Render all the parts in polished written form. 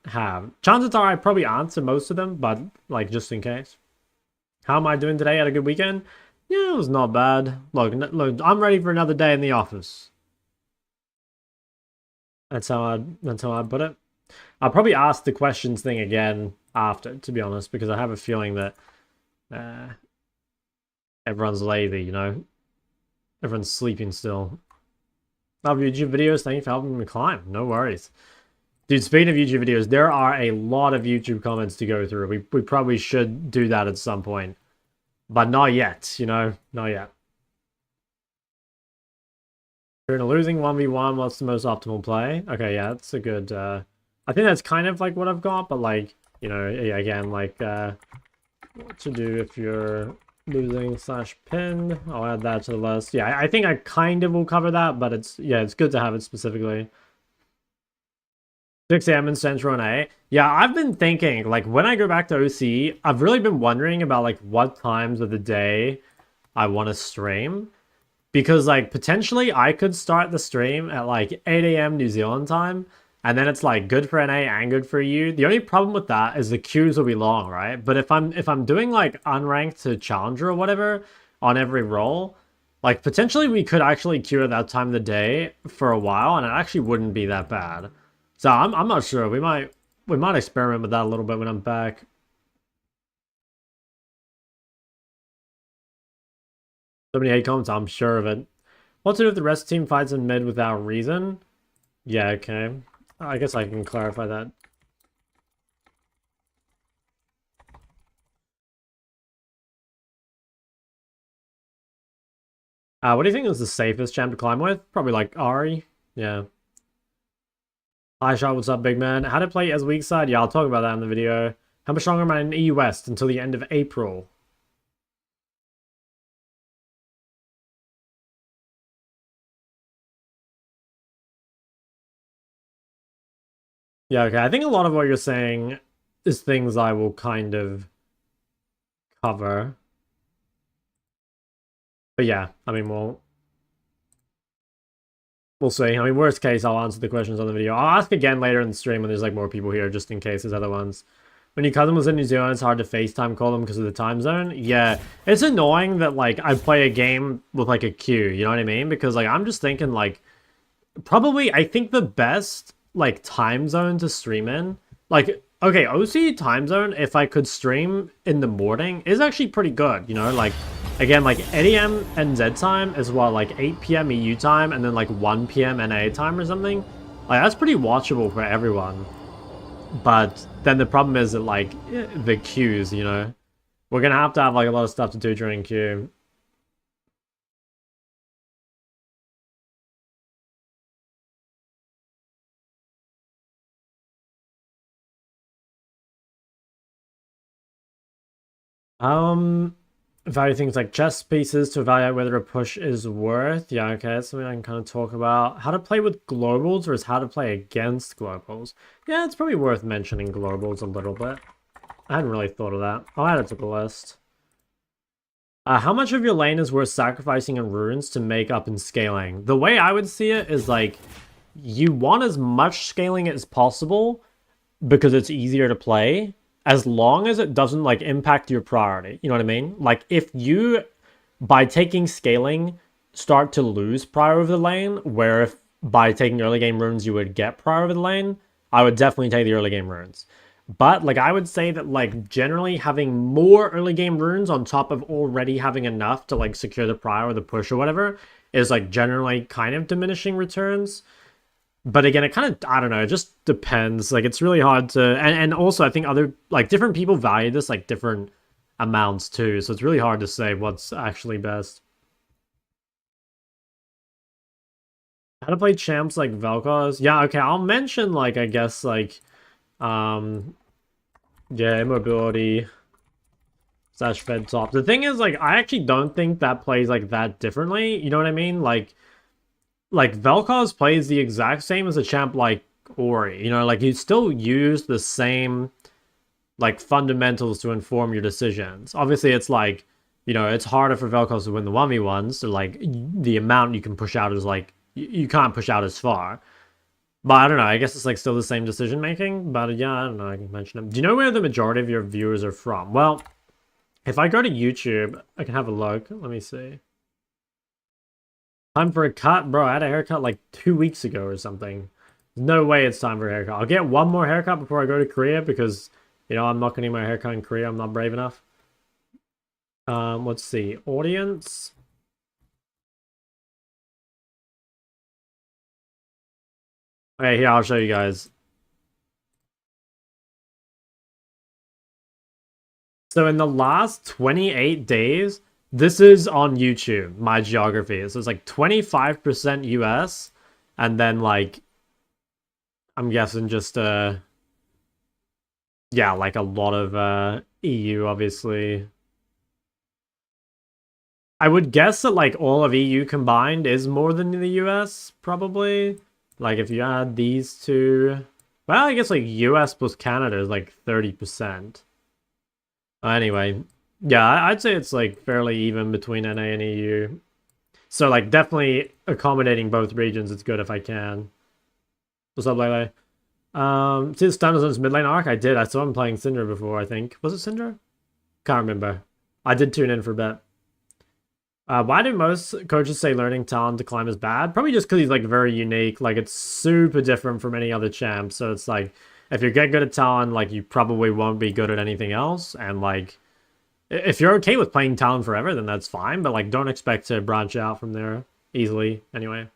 have. Chances are I probably answer most of them, but like just in case. How am I doing today? Had a good weekend? Yeah, it was not bad. Look, I'm ready for another day in the office. That's how I'd put it. I'll probably ask the questions thing again after, to be honest, because I have a feeling that uh, everyone's lazy, you know? Everyone's sleeping still. Love YouTube videos. Thank you for helping me climb. No worries. Dude, speaking of YouTube videos, there are a lot of YouTube comments to go through. We probably should do that at some point. But not yet, you know? Not yet. You're in a losing 1v1, what's the most optimal play? Okay, yeah, that's a good... I think that's kind of like what I've got, but like, you know, again, like, what to do if you're losing / pinned. I'll add that to the list. Yeah, I think I kind of will cover that, but it's good to have it specifically. 6 a.m. in Central and A. Yeah, I've been thinking, like, when I go back to OC, I've really been wondering about, like, what times of the day I want to stream. Because, like, potentially I could start the stream at, like, 8 a.m. New Zealand time, and then it's, like, good for NA and good for you. The only problem with that is the queues will be long, right? But if I'm doing, like, unranked to challenger or whatever on every role, like, potentially we could actually queue at that time of the day for a while, and it actually wouldn't be that bad. So I'm not sure. We might experiment with that a little bit when I'm back. 78 comments, I'm sure of it. What to do if the rest team fights in mid without reason? Yeah, okay. I guess I can clarify that. What do you think is the safest champ to climb with? Probably like Ari. Yeah. Hi, Chall, what's up, big man? How to play as weak side? Yeah, I'll talk about that in the video. How much longer am I in EU West until the end of April? Yeah, okay. I think a lot of what you're saying is things I will kind of cover. But yeah, I mean, we'll see. I mean, worst case, I'll answer the questions on the video. I'll ask again later in the stream when there's like more people here, just in case there's other ones. When your cousin was in New Zealand, it's hard to FaceTime call them because of the time zone. Yeah, it's annoying that like I play a game with like a queue, you know what I mean? Because like I'm just thinking like probably I think the best like time zone to stream in, like okay, OC time zone, if I could stream in the morning is actually pretty good, you know, like again, like 8 a.m. NZ time as well, like 8 p.m. EU time, and then like 1 p.m. NA time or something. Like that's pretty watchable for everyone. But then the problem is that like the queues, you know, we're gonna have to have like a lot of stuff to do during queue. Value things like chess pieces to evaluate whether a push is worth. Yeah, okay, that's something I can kind of talk about. How to play with globals versus how to play against globals. Yeah, it's probably worth mentioning globals a little bit. I hadn't really thought of that. I'll add it to the list. How much of your lane is worth sacrificing in runes to make up in scaling? The way I would see it is like, you want as much scaling as possible because it's easier to play, as long as it doesn't like impact your priority. You know what I mean? Like if you, by taking scaling, start to lose prior over the lane, where if by taking early game runes you would get prior over the lane, I would definitely take the early game runes. But like I would say that like generally having more early game runes on top of already having enough to like secure the prior or the push or whatever is like generally kind of diminishing returns. But again, it kind of, I don't know, it just depends. Like, it's really hard to, and also I think other, like, different people value this, like, different amounts too. So it's really hard to say what's actually best. How to play champs like Vel'Koz? Yeah, okay, I'll mention, like, I guess, like, yeah, immobility / fed top. The thing is, like, I actually don't think that plays, like, that differently. You know what I mean? Like Vel'Koz plays the exact same as a champ like Ori. You know, like you still use the same like fundamentals to inform your decisions. Obviously, it's like, you know, it's harder for Vel'Koz to win the 1v1s. So like the amount you can push out is like you can't push out as far. But I don't know, I guess it's like still the same decision making. But yeah, I don't know, I can mention them. Do you know where the majority of your viewers are from? Well, if I go to YouTube, I can have a look. Let me see. Time for a cut? Bro, I had a haircut like 2 weeks ago or something. No way it's time for a haircut. I'll get one more haircut before I go to Korea because, you know, I'm not getting my haircut in Korea. I'm not brave enough. Let's see. Audience. Okay, here, I'll show you guys. So in the last 28 days, this is on YouTube, my geography. So it's like 25% US, and then like, I'm guessing just, yeah, like a lot of EU, obviously. I would guess that like all of EU combined is more than the US, probably. Like if you add these two, well, I guess like US plus Canada is like 30%. Anyway, yeah, I'd say it's like fairly even between NA and EU. So like definitely accommodating both regions, it's good if I can. What's up, Lele? See the Standardzone's mid lane arc? I did. I saw him playing Syndra before, I think. Was it Syndra? Can't remember. I did tune in for a bit. Why do most coaches say learning Talon to climb is bad? Probably just because he's like very unique. Like it's super different from any other champ. So it's like if you get good at Talon, like you probably won't be good at anything else. And like if you're okay with playing Talon forever, then that's fine. But like don't expect to branch out from there easily. Anyway.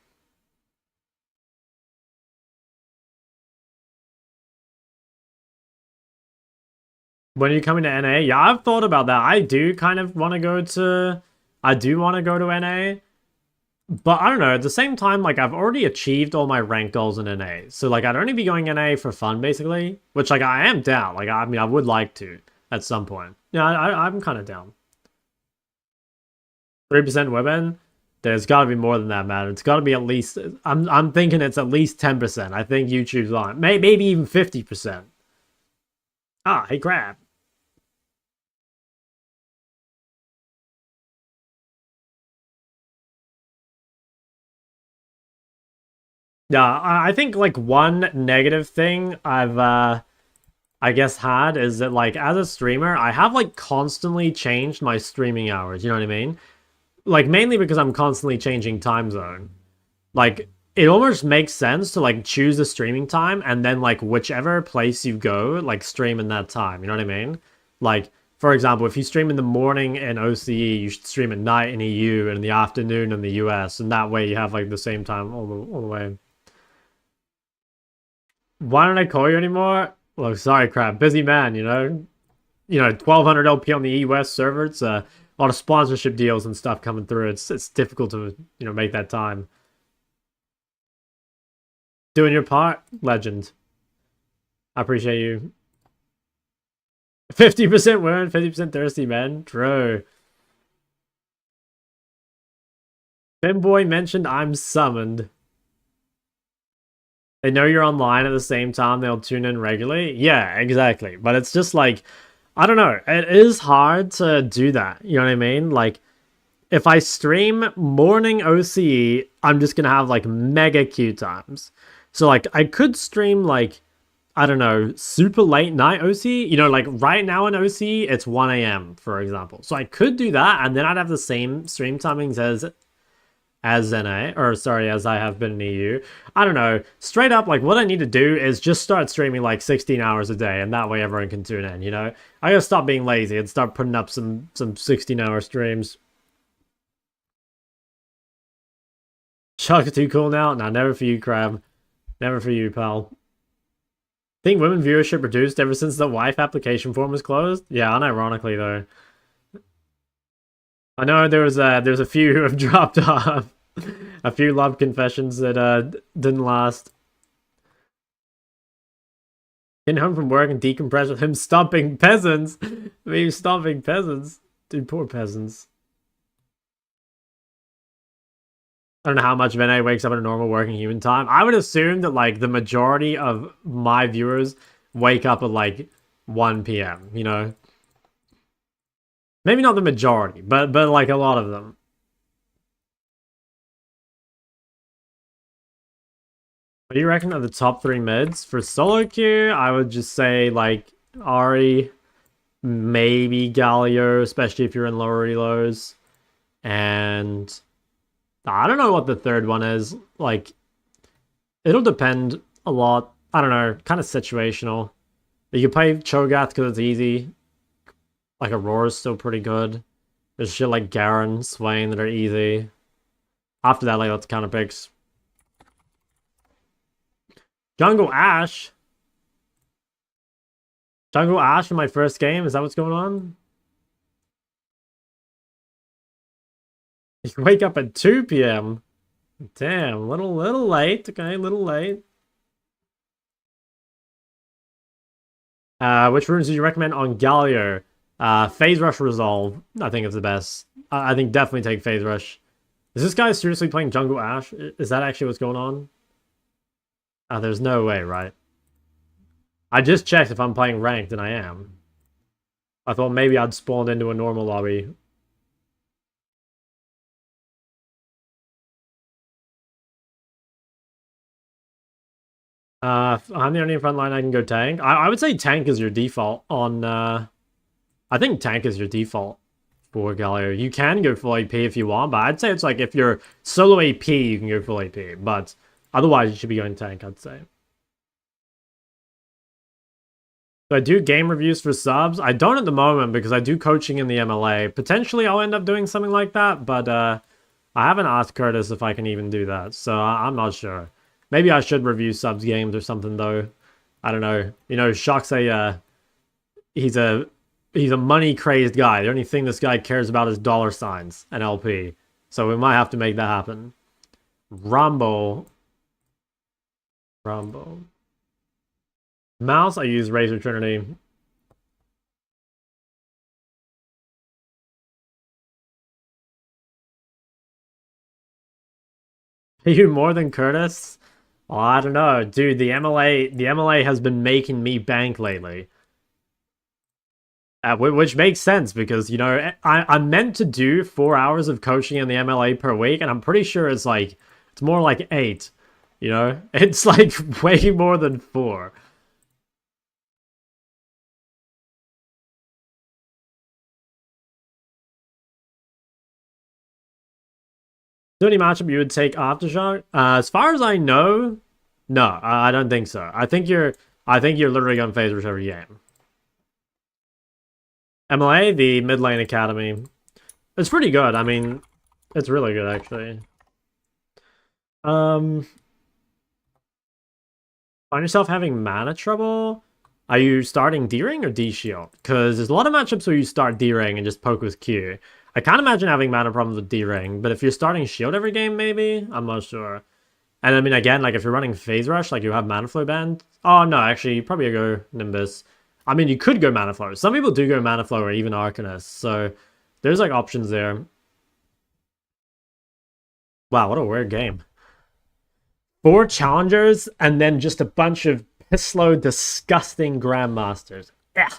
When are you coming to NA? Yeah, I've thought about that. I do kind of want to go to. I do want to go to NA. But I don't know, at the same time, like, I've already achieved all my rank goals in NA. So, like, I'd only be going NA for fun, basically. Which, like, I am down. Like, I mean, I would like to at some point. Yeah, I'm kind of down. 3% women? There's got to be more than that, man. It's got to be at least... I'm thinking it's at least 10%. I think YouTube's on. Maybe even 50%. Ah, hey, crap. Yeah, I think, like, one negative thing I guess had is that like as a streamer, I have like constantly changed my streaming hours, you know what I mean? Like mainly because I'm constantly changing time zone. Like it almost makes sense to like choose a streaming time and then like whichever place you go, like stream in that time, you know what I mean? Like for example, if you stream in the morning in OCE, you should stream at night in EU and in the afternoon in the US, and that way you have like the same time all the way. Why don't I call you anymore? Well, sorry, crap. Busy man, you know? 1200 LP on the EUS server. It's a lot of sponsorship deals and stuff coming through. It's difficult to, make that time. Doing your part, legend. I appreciate you. 50% women, 50% thirsty men. True. Finboy mentioned I'm summoned. They know you're online at the same time, they'll tune in regularly. Yeah, exactly. But it's just like, I don't know. It is hard to do that. You know what I mean? Like, if I stream morning OCE, I'm just gonna have like mega queue times. So like I could stream like I don't know, super late night OCE. Like right now in OCE, it's 1 a.m. for example. So I could do that, and then I'd have the same stream timings as NA, or sorry, as I have been in EU. I don't know. Straight up, like what I need to do is just start streaming like 16 hours a day, and that way everyone can tune in. I gotta stop being lazy and start putting up some 16-hour streams. Chuck's too cool now? Nah, never for you, Crab. Never for you, pal. Think women viewership reduced ever since the wife application form was closed? Yeah, unironically though. I know there's a few who have dropped off. A few love confessions that didn't last. Getting home from work and decompress with him stomping peasants. Me stomping peasants. Dude, poor peasants. I don't know how much of NA wakes up at a normal working human time. I would assume that like the majority of my viewers wake up at like 1 p.m., Maybe not the majority, but like a lot of them. What do you reckon are the top 3 mids? For solo queue, I would just say, like, Ari, maybe Galio, especially if you're in lower elos. And I don't know what the third one is. Like, it'll depend a lot. I don't know, kind of situational. You can play Cho'Gath because it's easy. Like, Aurora's still pretty good. There's shit like Garen, Swain that are easy. After that, like, that's counter picks. Jungle Ash? Jungle Ash in my first game? Is that what's going on? You wake up at 2 p.m. Damn, little late. Okay, little late. Which runes do you recommend on Galio? Phase Rush Resolve, I think is the best. I think definitely take Phase Rush. Is this guy seriously playing Jungle Ash? Is that actually what's going on? There's no way, right? I just checked if I'm playing ranked, and I am. I thought maybe I'd spawned into a normal lobby. I'm the only frontline I can go tank. I would say tank is your default on, I think tank is your default for Galio. You can go full AP if you want, but I'd say it's like if you're solo AP, you can go full AP. But otherwise, you should be going tank, I'd say. So I do game reviews for subs. I don't at the moment because I do coaching in the MLA. Potentially, I'll end up doing something like that, but I haven't asked Curtis if I can even do that, so I'm not sure. Maybe I should review subs games or something though. I don't know. You know, Shock's he's a money crazed guy. The only thing this guy cares about is dollar signs and LP. So we might have to make that happen. Rumble. Mouse, I use Razor Trinity. Are you more than Curtis? Oh, I don't know, dude. The MLA has been making me bank lately, which makes sense because you know I'm meant to do 4 hours of coaching in the MLA per week, and I'm pretty sure it's more like 8. You know, it's like way more than 4. Is there any matchup you would take Aftershock? As far as I know, no, I don't think so. I think you're literally going phase rush every game. MLA, the mid lane academy. It's pretty good. I mean, it's really good actually. Find yourself having mana trouble? Are you starting D-Ring or D-Shield? Because there's a lot of matchups where you start D-Ring and just poke with Q. I can't imagine having mana problems with D-Ring, but if you're starting Shield every game, maybe? I'm not sure. And I mean, again, like if you're running Phase Rush, like you have Mana Flow banned. Oh, no, actually, you probably go Nimbus. I mean, you could go Mana Flow. Some people do go Mana Flow or even Arcanist, so there's like options there. Wow, what a weird game. 4 challengers and then just a bunch of piss-low, disgusting Grandmasters. Yeah.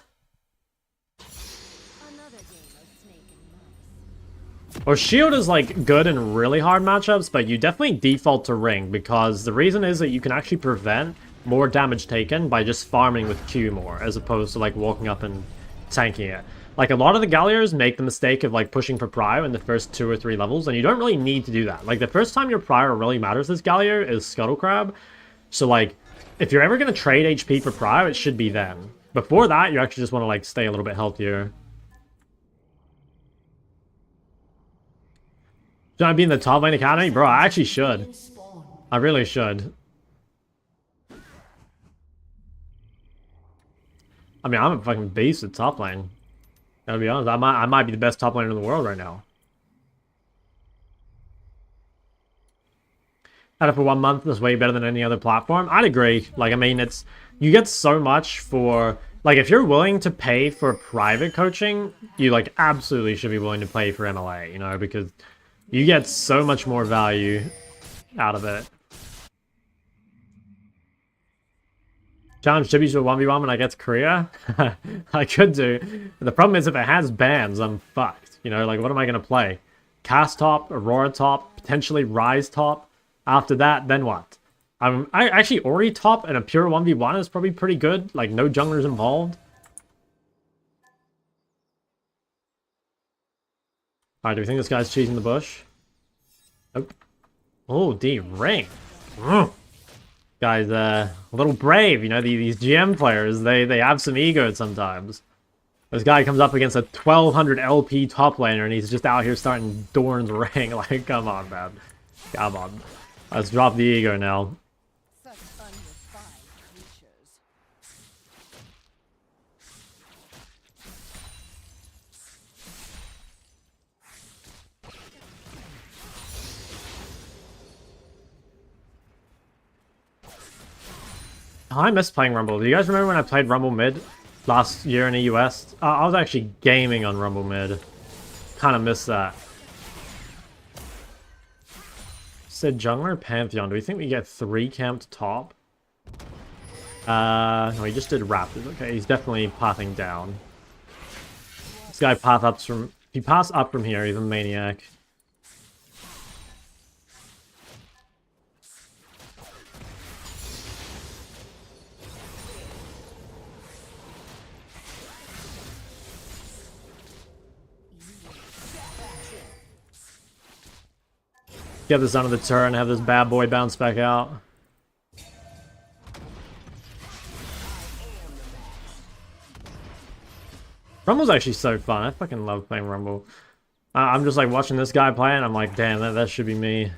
Or Shield is like good in really hard matchups, but you definitely default to Ring because the reason is that you can actually prevent more damage taken by just farming with Q more, as opposed to like walking up and tanking it. Like a lot of the Gallios make the mistake of like pushing for Prio in the first 2 or 3 levels, and you don't really need to do that. Like the first time your Prio really matters this Gallio is Scuttle Crab. So like, if you're ever going to trade HP for Prio, it should be then. Before that, you actually just want to like stay a little bit healthier. Should I be in the top lane academy? Bro, I actually should. I really should. I mean, I'm a fucking beast at top lane. Gotta be honest, I might be the best top laner in the world right now. Had it for 1 month, that's way better than any other platform. I'd agree. Like, I mean, you get so much for, like, if you're willing to pay for private coaching, you, like, absolutely should be willing to pay for MLA, you know, because you get so much more value out of it. Challenge Chibi to a 1v1 when I get to Korea? I could do. The problem is if it has bans, I'm fucked. You know, like, what am I going to play? Cast top, Aurora top, potentially Rise top. After that, then what? I actually already top, and a pure 1v1 is probably pretty good. Like, no junglers involved. Alright, do we think this guy's cheating the bush? Nope. Oh, D ring. Guys, a little brave, you know, these GM players, they have some ego sometimes. This guy comes up against a 1200 LP top laner and he's just out here starting Dorn's ring. Like, come on, man. Come on. Let's drop the ego now. I miss playing Rumble. Do you guys remember when I played Rumble mid last year in the US? I was actually gaming on Rumble mid. Kind of miss that. Said jungler Pantheon. Do we think we get 3 camped top? No, he just did Raptors. Okay, he's definitely pathing down. This guy path ups from... If he paths up from here, he's a maniac. Get this under the turret and have this bad boy bounce back out. Rumble's actually so fun. I fucking love playing Rumble. I'm just like watching this guy play and I'm like, damn, that should be me.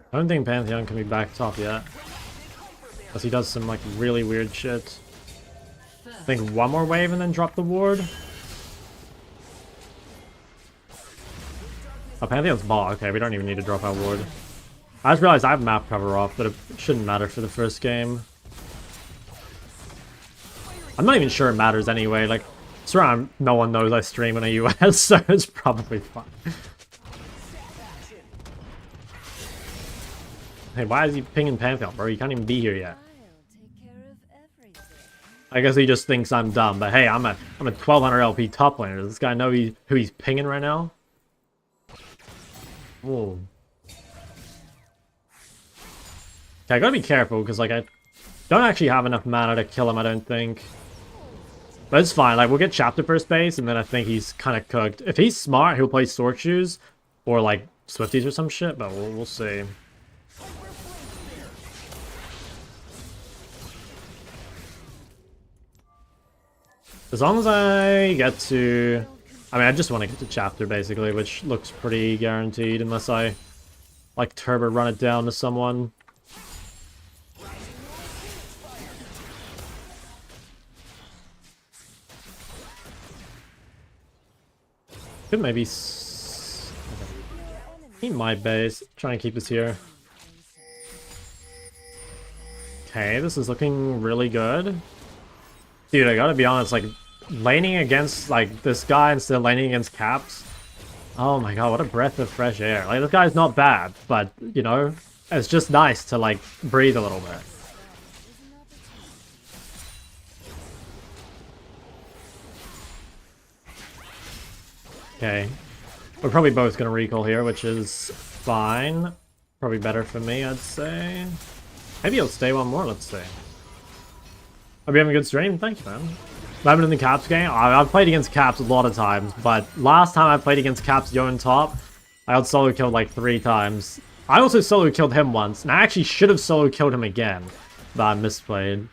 I don't think Pantheon can be back top yet. Unless he does some like really weird shit. I think one more wave and then drop the ward. Oh, Pantheon's ball. Okay, we don't even need to drop our ward. I just realized I have map cover off, but it shouldn't matter for the first game. I'm not even sure it matters anyway. Like, sure, no one knows I stream in a US, so it's probably fine. Hey, why is he pinging Pantheon, bro? He can't even be here yet. I guess he just thinks I'm dumb, but hey, I'm a 1200 LP top laner. Does this guy know who he's pinging right now? Whoa. Okay, I gotta be careful, because like I don't actually have enough mana to kill him, I don't think. But it's fine, like we'll get chapter first base, and then I think he's kind of cooked. If he's smart, he'll play Sword Shoes, or like Swifties or some shit, but we'll see. As long as I get to... I mean, I just want to get to chapter, basically, which looks pretty guaranteed, unless I, like, turbo run it down to someone. Could maybe... Keep my base. Trying to keep this here. Okay, this is looking really good. Dude, I gotta be honest, like, laning against, like, this guy instead of laning against Caps. Oh my god, what a breath of fresh air. Like, this guy's not bad, but, you know, it's just nice to, like, breathe a little bit. Okay. We're probably both gonna recall here, which is fine. Probably better for me, I'd say. Maybe he'll stay one more, let's see. Hope you're having a good stream. Thanks, man. I haven't in the Caps game. I've played against Caps a lot of times, but last time I played against Caps going top, I got solo killed like 3 times. I also solo killed him once, and I actually should have solo killed him again, but I misplayed.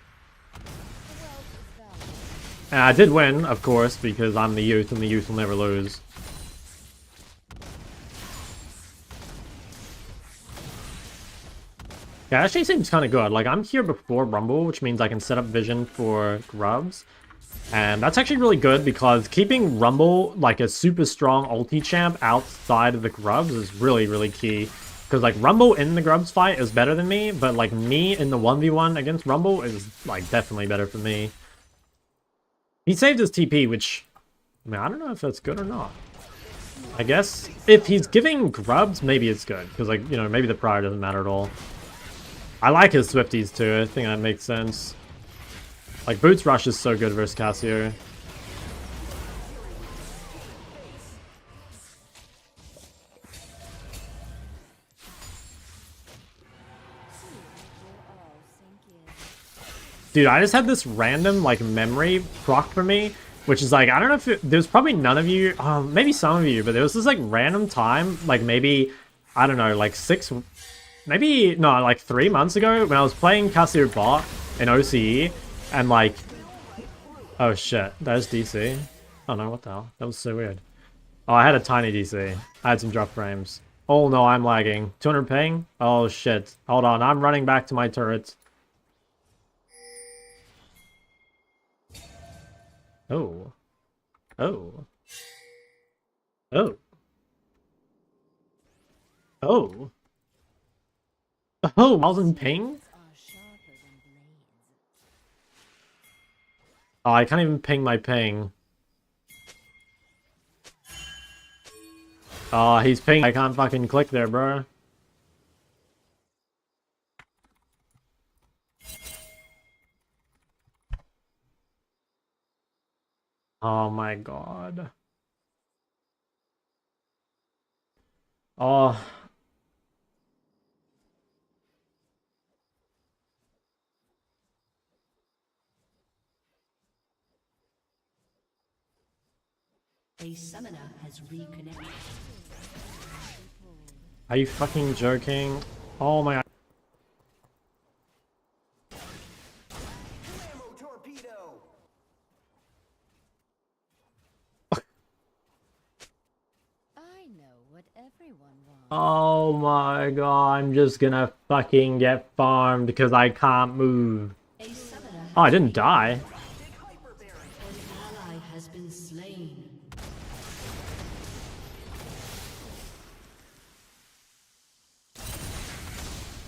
And I did win, of course, because I'm the youth, and the youth will never lose. Yeah, actually seems kind of good. Like, I'm here before Rumble, which means I can set up vision for grubs. And that's actually really good because keeping Rumble like a super strong ulti champ outside of the grubs is really, really key. Because, like, Rumble in the grubs fight is better than me, but, like, me in the 1v1 against Rumble is, like, definitely better for me. He saved his TP, which, I mean, I don't know if that's good or not. I guess if he's giving grubs, maybe it's good. Because, like, you know, maybe the prior doesn't matter at all. I like his Swifties too. I think that makes sense. Like, Boots Rush is so good versus Cassio. Dude, I just had this random, like, memory proc for me, which is like, I don't know if there's probably none of you, maybe some of you, but there was this, like, random time, like, maybe, I don't know, like, maybe, no, like, 3 months ago, when I was playing Cassio bot in OCE, and, like, oh, shit, there's DC. Oh, no, what the hell? That was so weird. Oh, I had a tiny DC. I had some drop frames. Oh, no, I'm lagging. 200 ping? Oh, shit. Hold on, I'm running back to my turret. Oh. Oh. Oh. Oh. Oh, 1000 ping? Oh, I can't even ping my ping. Oh, he's pinging. I can't fucking click there, bro. Oh my god. Oh. A summoner has reconnected. Are you fucking joking? Oh my god. I know what everyone wants. Oh my god, I'm just gonna fucking get farmed because I can't move. Oh, I didn't die. Ally has been slain.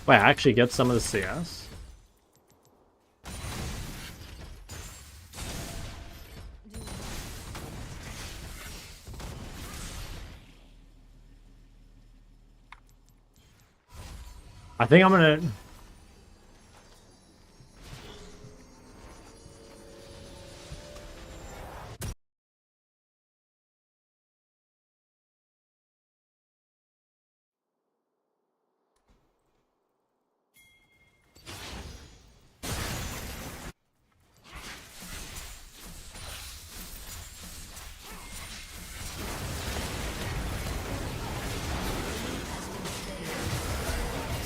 Wait, I actually get some of the CS? I think I'm gonna...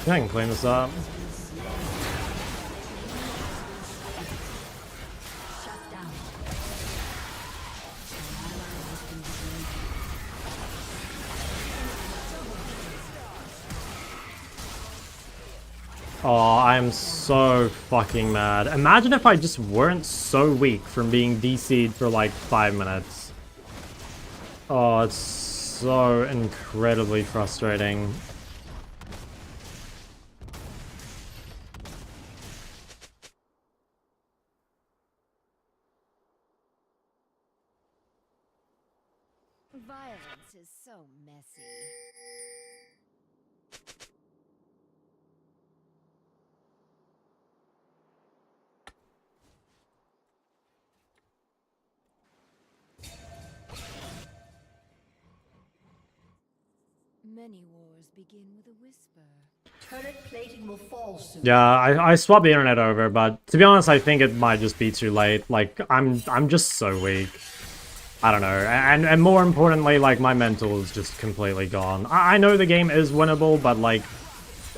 I can clean this up. Oh, I'm so fucking mad. Imagine if I just weren't so weak from being DC'd for like 5 minutes. Oh, it's so incredibly frustrating. Violence is so messy. Many wars begin with a whisper. Turret plating will fall soon. Yeah, I swapped the internet over, but to be honest, I think it might just be too late. Like, I'm just so weak. I don't know, and more importantly, like, my mental is just completely gone. I know the game is winnable, but, like,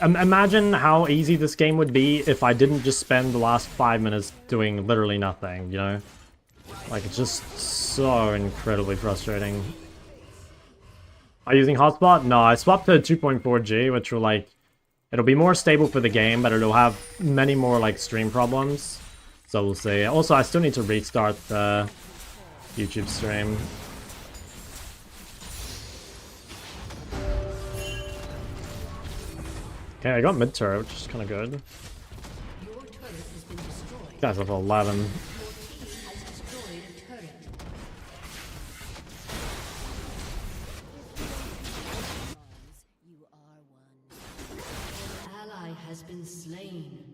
imagine how easy this game would be if I didn't just spend the last 5 minutes doing literally nothing, you know? Like, it's just so incredibly frustrating. Are you using hotspot? No, I swapped to 2.4G, which will, like, it'll be more stable for the game, but it'll have many more, like, stream problems. So we'll see. Also, I still need to restart the YouTube stream. Okay, I got mid turret, which is kind of good. Guys level 11. has been slain.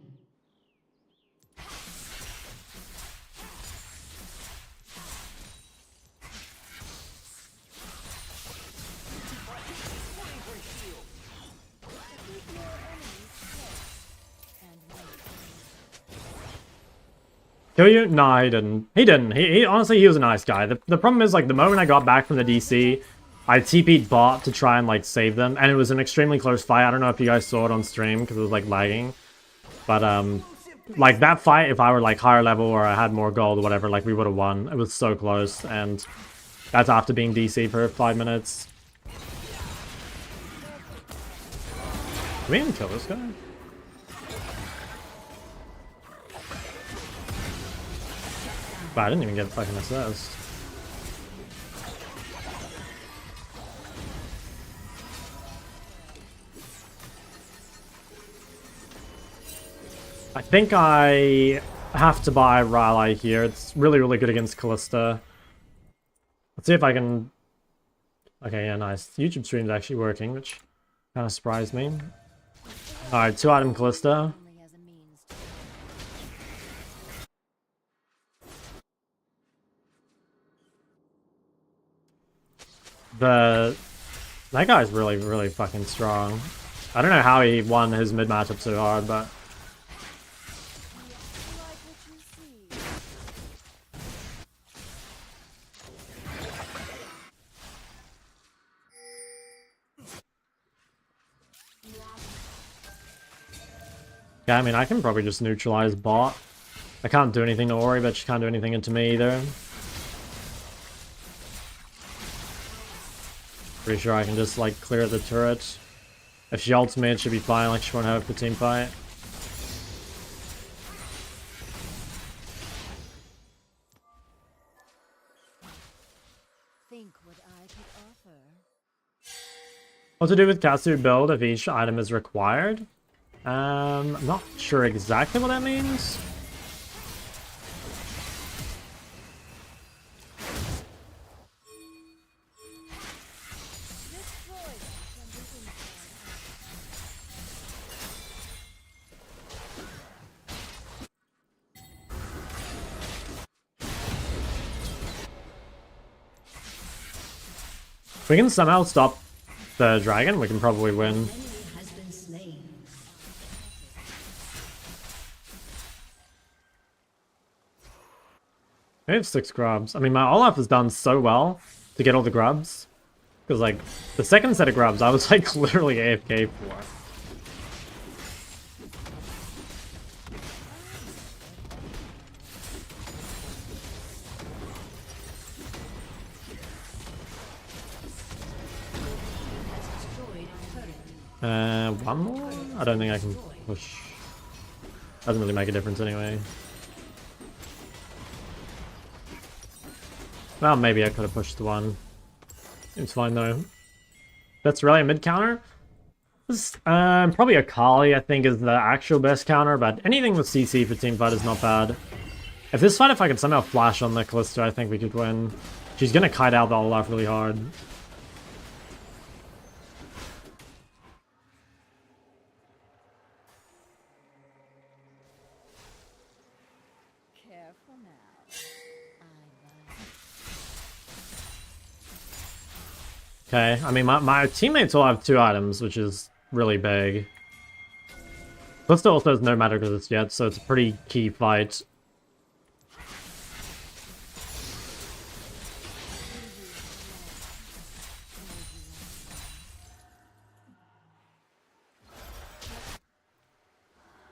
Kill you? Nah, he didn't. He didn't. He honestly, he was a nice guy. The problem is, like, the moment I got back from the DC, I TP'd bot to try and, like, save them, and it was an extremely close fight. I don't know if you guys saw it on stream, because it was, like, lagging. But, like, that fight, if I were, like, higher level or I had more gold or whatever, like, we would have won. It was so close, and that's after being DC for 5 minutes. Can we even kill this guy? But I didn't even get a fucking assist. I think I have to buy Raleigh here. It's really, really good against Callista. Let's see if I can... Okay, yeah, nice. YouTube stream's actually working, which kind of surprised me. Alright, 2-item Callista. That guy's really, really fucking strong. I don't know how he won his mid matchup so hard, but... Yeah, I mean, I can probably just neutralize bot. I can't do anything to Ori, but she can't do anything into me either. Pretty sure I can just, like, clear the turret. If she ults me, it should be fine, like, she won't have the team fight. Think what I could offer. What to do with Katsu build if each item is required? I'm not sure exactly what that means. If we can somehow stop the dragon, we can probably win. I have 6 grubs. I mean, my Olaf has done so well to get all the grubs. Because, like, the second set of grubs, I was, like, literally AFK for. One more? I don't think I can push. Doesn't really make a difference anyway. Well, maybe I could have pushed the one. It's fine though. That's really a mid counter. This, probably a Kali, I think, is the actual best counter, but anything with CC for teamfight is not bad. If this fight, if I could somehow flash on the Callisto, I think we could win. She's gonna kite out the Olaf really hard. Okay, I mean, my teammates all have 2 items, which is really big. Callisto also has no matter because it's yet, so it's a pretty key fight.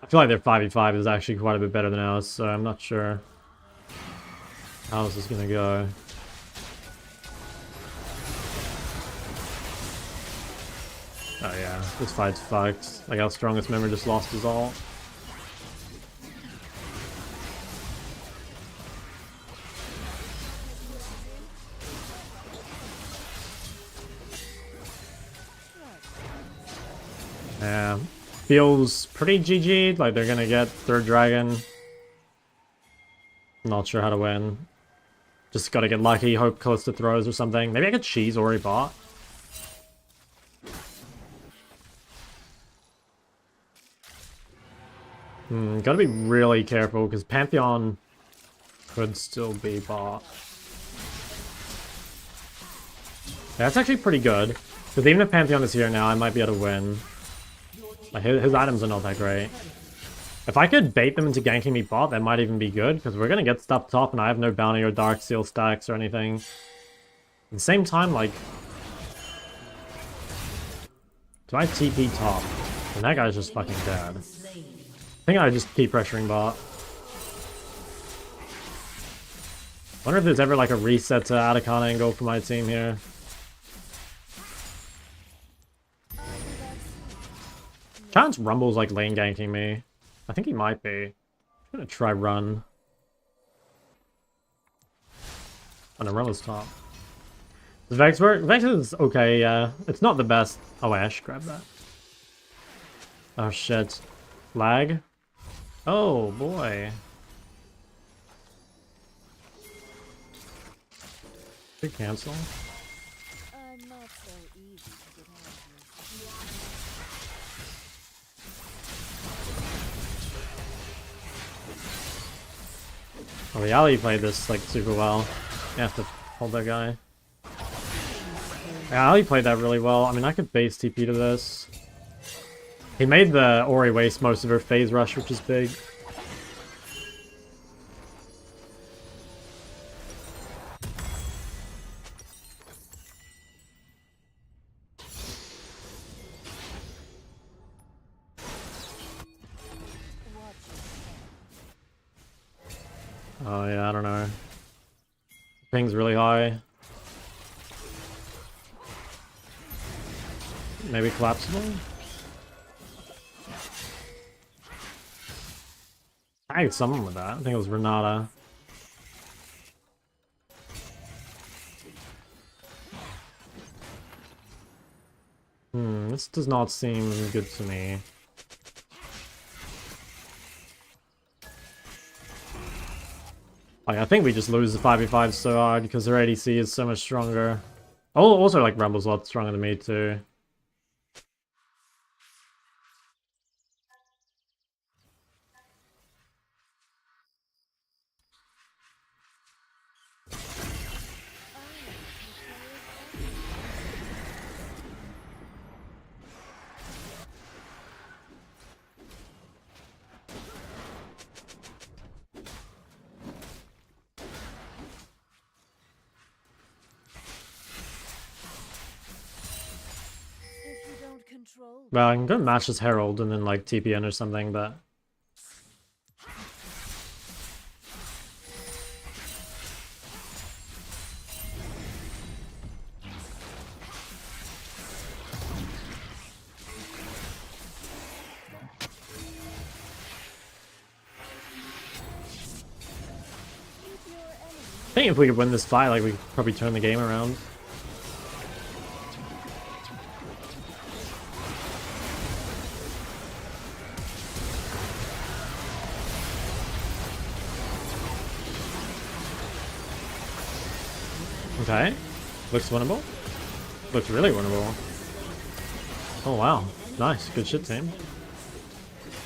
I feel like their 5v5 is actually quite a bit better than ours, so I'm not sure how this is gonna go. Oh yeah, this fight's fucked. Like our strongest member just lost his ult. Yeah, feels pretty GG'd, like they're gonna get 3rd dragon. Not sure how to win. Just gotta get lucky, hope Callisto throws or something. Maybe I could cheese Ori bot. Gotta be really careful, because Pantheon could still be bought. Yeah, that's actually pretty good. Because even if Pantheon is here now, I might be able to win. Like, his items are not that great. If I could bait them into ganking me bot, that might even be good, because we're gonna get stuff top, and I have no bounty or dark seal stacks or anything. At the same time, like... do I TP top? And that guy's just fucking dead. I think I just keep pressuring bot. Wonder if there's ever like a reset to Atacon angle for my team here. Chance Rumble's like lane ganking me. I think he might be. I'm gonna try run. Oh no, Rumble's top. Does Vex work? Vex is okay, yeah. It's not the best. Oh wait, I should grab that. Oh shit. Lag? Oh boy. Should cancel. I'm not so easy to get Oh, the Ali played this like super well. You have to hold that guy. Yeah, Ali played that really well. I mean, I could base TP to this. He made the Ori waste most of her phase rush, which is big. Oh yeah, I don't know. Ping's really high. Maybe collapsible? I had someone with that. I think it was Renata. This does not seem good to me. Like, I think we just lose the 5v5 so hard because their ADC is so much stronger. Oh, also, like, Rumble's a lot stronger than me, too. Well, I can go match as Herald and then, like, TPN or something, but... I think if we could win this fight, like, we could probably turn the game around. Okay. Looks winnable. Looks really winnable. Oh wow. Nice. Good shit, team.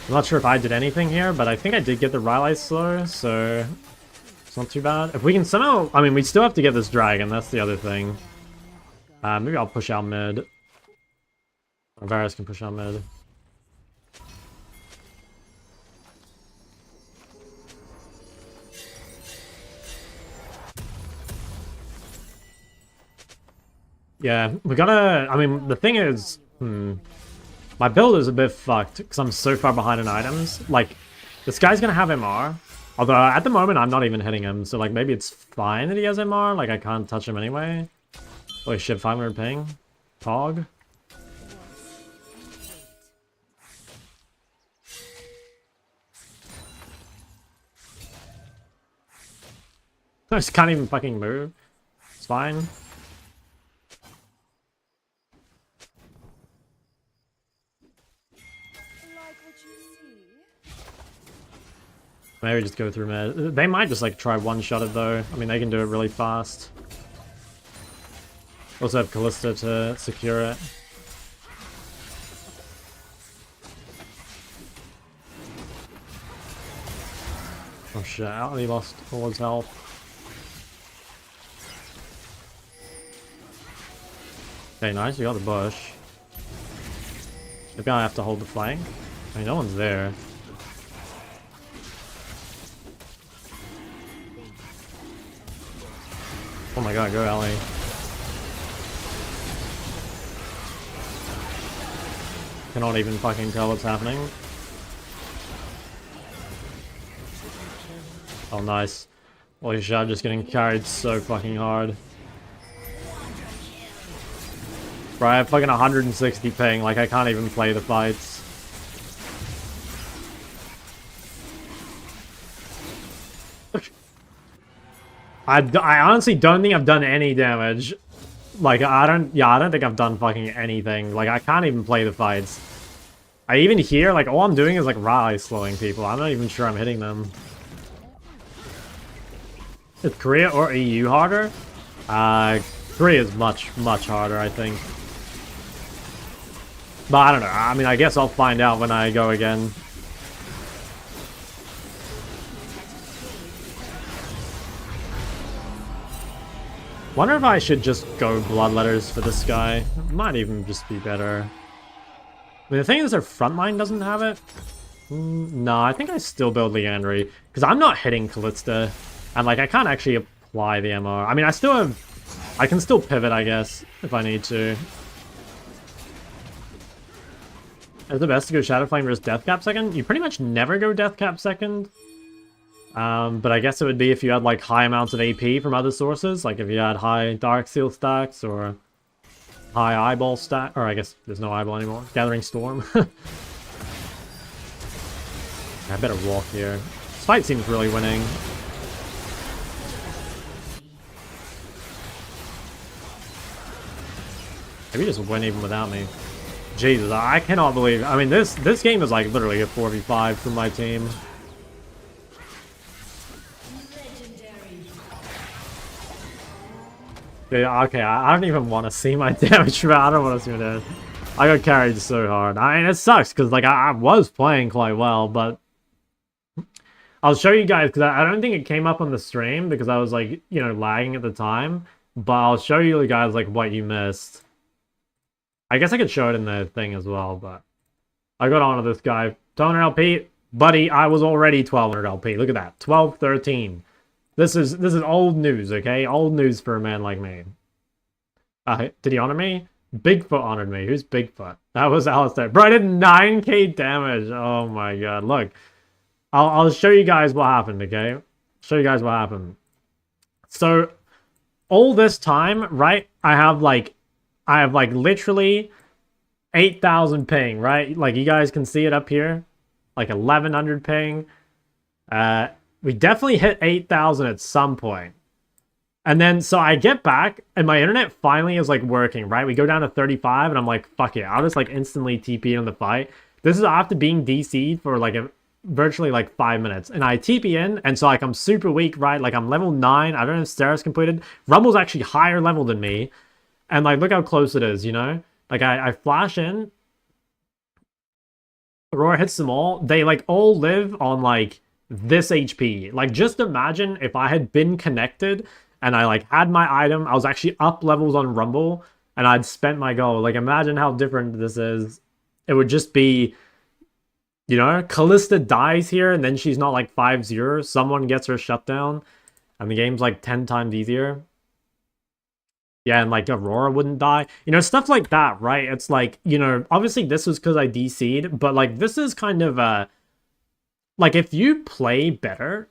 I'm not sure if I did anything here, but I think I did get the Rylai slow, so... it's not too bad. If we can somehow... I mean, we still have to get this dragon, that's the other thing. Maybe I'll push out mid. Or Varus can push out mid. Yeah, we gotta... I mean, the thing is... my build is a bit fucked, because I'm so far behind in items. Like, this guy's gonna have MR. Although, at the moment, I'm not even hitting him, so, like, maybe it's fine that he has MR. Like, I can't touch him anyway. Holy shit, 500 ping. Pog. I just can't even fucking move. It's fine. Maybe just go through mid. They might just like try one-shot it though. I mean, they can do it really fast. Also have Kalista to secure it. Oh shit, he lost all his health. Okay, nice, you got the bush. Maybe I have to hold the flank. I mean, no one's there. Oh my god, go Ellie. Cannot even fucking tell what's happening. Oh, nice. Holy shit, I'm just getting carried so fucking hard. Bro, I have fucking 160 ping, like I can't even play the fights. I honestly don't think I've done any damage. Like, I don't think I've done fucking anything. Like, I can't even play the fights. I even hear, like, all I'm doing is, like, rally slowing people. I'm not even sure I'm hitting them. Is Korea or EU harder? Korea is much, much harder, I think. But I don't know. I mean, I guess I'll find out when I go again. Wonder if I should just go bloodletters for this guy. Might even just be better. I mean, the thing is, their frontline doesn't have it. No, I think I still build Leandry. Because I'm not hitting Callista. And, like, I can't actually apply the MR. I mean, I still have... I can still pivot, I guess, if I need to. Is the best to go Shadow Flame versus Deathcap second? You pretty much never go Deathcap second. But I guess it would be if you had, like, high amounts of AP from other sources. Like, if you had high Dark Seal stacks, or high Eyeball stack. Or I guess there's no Eyeball anymore. Gathering Storm. I better walk here. This fight seems really winning. Maybe just win even without me. Jesus, I cannot believe... I mean, this game is, like, literally a 4v5 from my team. Yeah, okay, I don't even want to see my damage, but I don't want to see my damage. I got carried so hard. I mean, it sucks, because, like, I was playing quite well, but... I'll show you guys, because I don't think it came up on the stream, because I was, like, you know, lagging at the time. But I'll show you guys, like, what you missed. I guess I could show it in the thing as well, but... I got onto this guy. 1200 LP. Buddy, I was already 1200 LP. Look at that. 1213. This is old news, okay? Old news for a man like me. Did he honor me? Bigfoot honored me. Who's Bigfoot? That was Alistair. Bro, I did 9k damage. Oh my god. Look. I'll show you guys what happened, okay? Show you guys what happened. So, all this time, right? I have like literally 8,000 ping, right? Like, you guys can see it up here. Like 1,100 ping. We definitely hit 8,000 at some point. And then, so I get back, and my internet finally is, like, working, right? We go down to 35, and I'm like, fuck it. I'll just, like, instantly TP in the fight. This is after being DC'd for, like, virtually, like, 5 minutes. And I TP in, and so, like, I'm super weak, right? Like, I'm level 9. I don't have Steris completed. Rumble's actually higher level than me. And, like, look how close it is, you know? Like, I flash in. Aurora hits them all. They, like, all live on, like... this HP. Like, just imagine if I had been connected and I, like, had my item, I was actually up levels on Rumble, and I'd spent my gold. Like, imagine how different this is. It would just be, you know, Callista dies here, and then she's not, like, 5-0. Someone gets her shut down, and the game's, like, 10 times easier. Yeah, and, like, Aurora wouldn't die. You know, stuff like that, right? It's like, you know, obviously this was because I DC'd, but, like, this is kind of like, if you play better,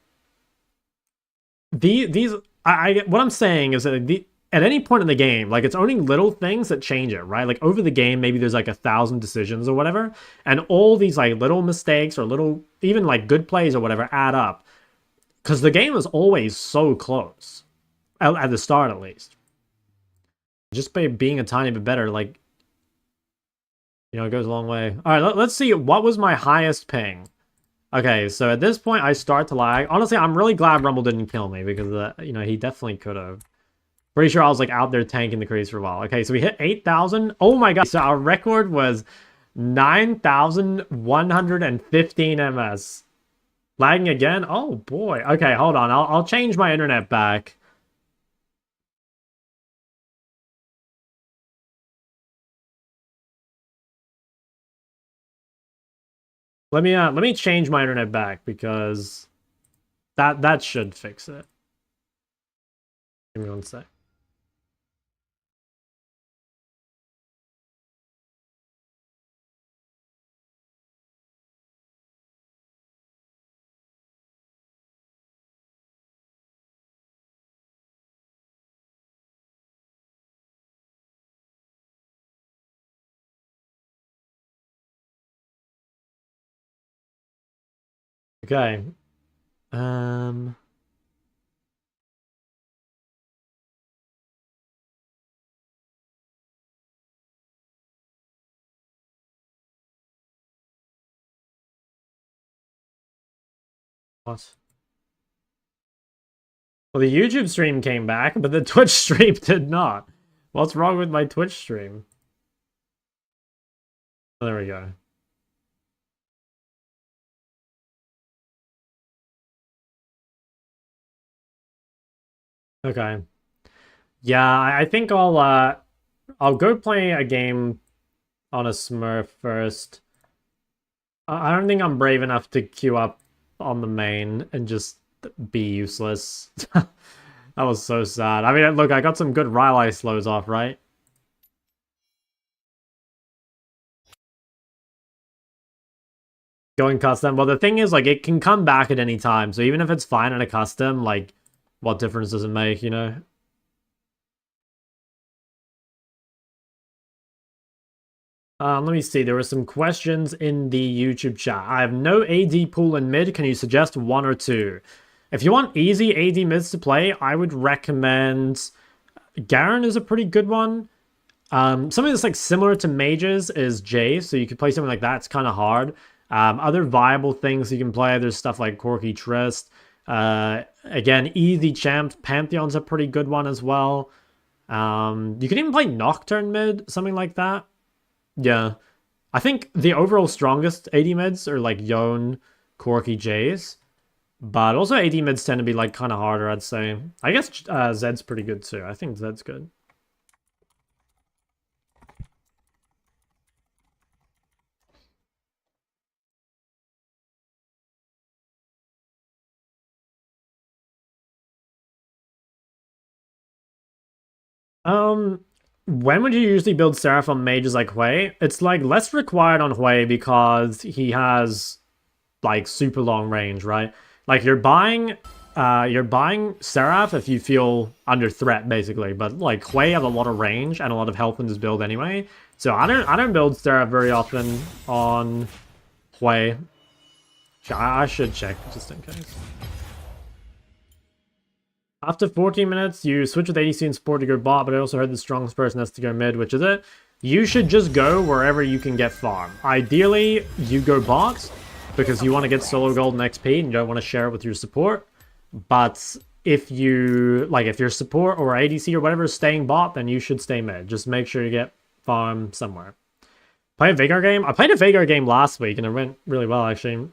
what I'm saying is that at any point in the game, like, it's only little things that change it, right? Like, over the game, maybe there's, like, 1,000 decisions or whatever, and all these, like, little mistakes or little, even, like, good plays or whatever add up. Because the game is always so close, at the start at least. Just by being a tiny bit better, like, you know, it goes a long way. All right, let's see, what was my highest ping? Okay, so at this point, I start to lag. Honestly, I'm really glad Rumble didn't kill me, because, you know, he definitely could have. Pretty sure I was, like, out there tanking the crease for a while. Okay, so we hit 8,000. Oh my god. So our record was 9,115 MS. Lagging again? Oh boy. Okay, hold on. I'll change my internet back. Let me change my internet back because that should fix it. Give me one sec. Okay. What? Well, the YouTube stream came back, but the Twitch stream did not. What's wrong with my Twitch stream? Oh, there we go. Okay. Yeah, I think I'll go play a game on a Smurf first. I don't think I'm brave enough to queue up on the main and just be useless. That was so sad. I mean, look, I got some good Rylai slows off, right? Going custom. Well, the thing is, like, it can come back at any time. So even if it's fine at a custom, like, what difference does it make, you know? Let me see. There were some questions in the YouTube chat. I have no AD pool in mid. Can you suggest one or two? If you want easy AD mids to play, I would recommend Garen is a pretty good one. Something that's like similar to mages is Jay, so you could play something like that. It's kind of hard. Other viable things you can play, there's stuff like Corki Trist. Again, easy champs. Pantheon's a pretty good one as well. You could even play Nocturne mid, something like that. Yeah. I think the overall strongest AD mids are like Yone, Corki, Jays. But also AD mids tend to be like kind of harder, I'd say. I guess Zed's pretty good too. I think Zed's good. When would you usually build Seraph on mages like Hui? It's like less required on Hui because he has like super long range, right? Like you're buying Seraph if you feel under threat, basically. But like Hui has a lot of range and a lot of health in his build anyway. So I don't build Seraph very often on Hui. I should check just in case. After 14 minutes, you switch with ADC and support to go bot, but I also heard the strongest person has to go mid, which is it. You should just go wherever you can get farm. Ideally, you go bot, because you want to get solo gold and XP, and you don't want to share it with your support. But if you, like, if your support or ADC or whatever is staying bot, then you should stay mid. Just make sure you get farm somewhere. Play a Veigar game? I played a Veigar game last week, and it went really well, actually.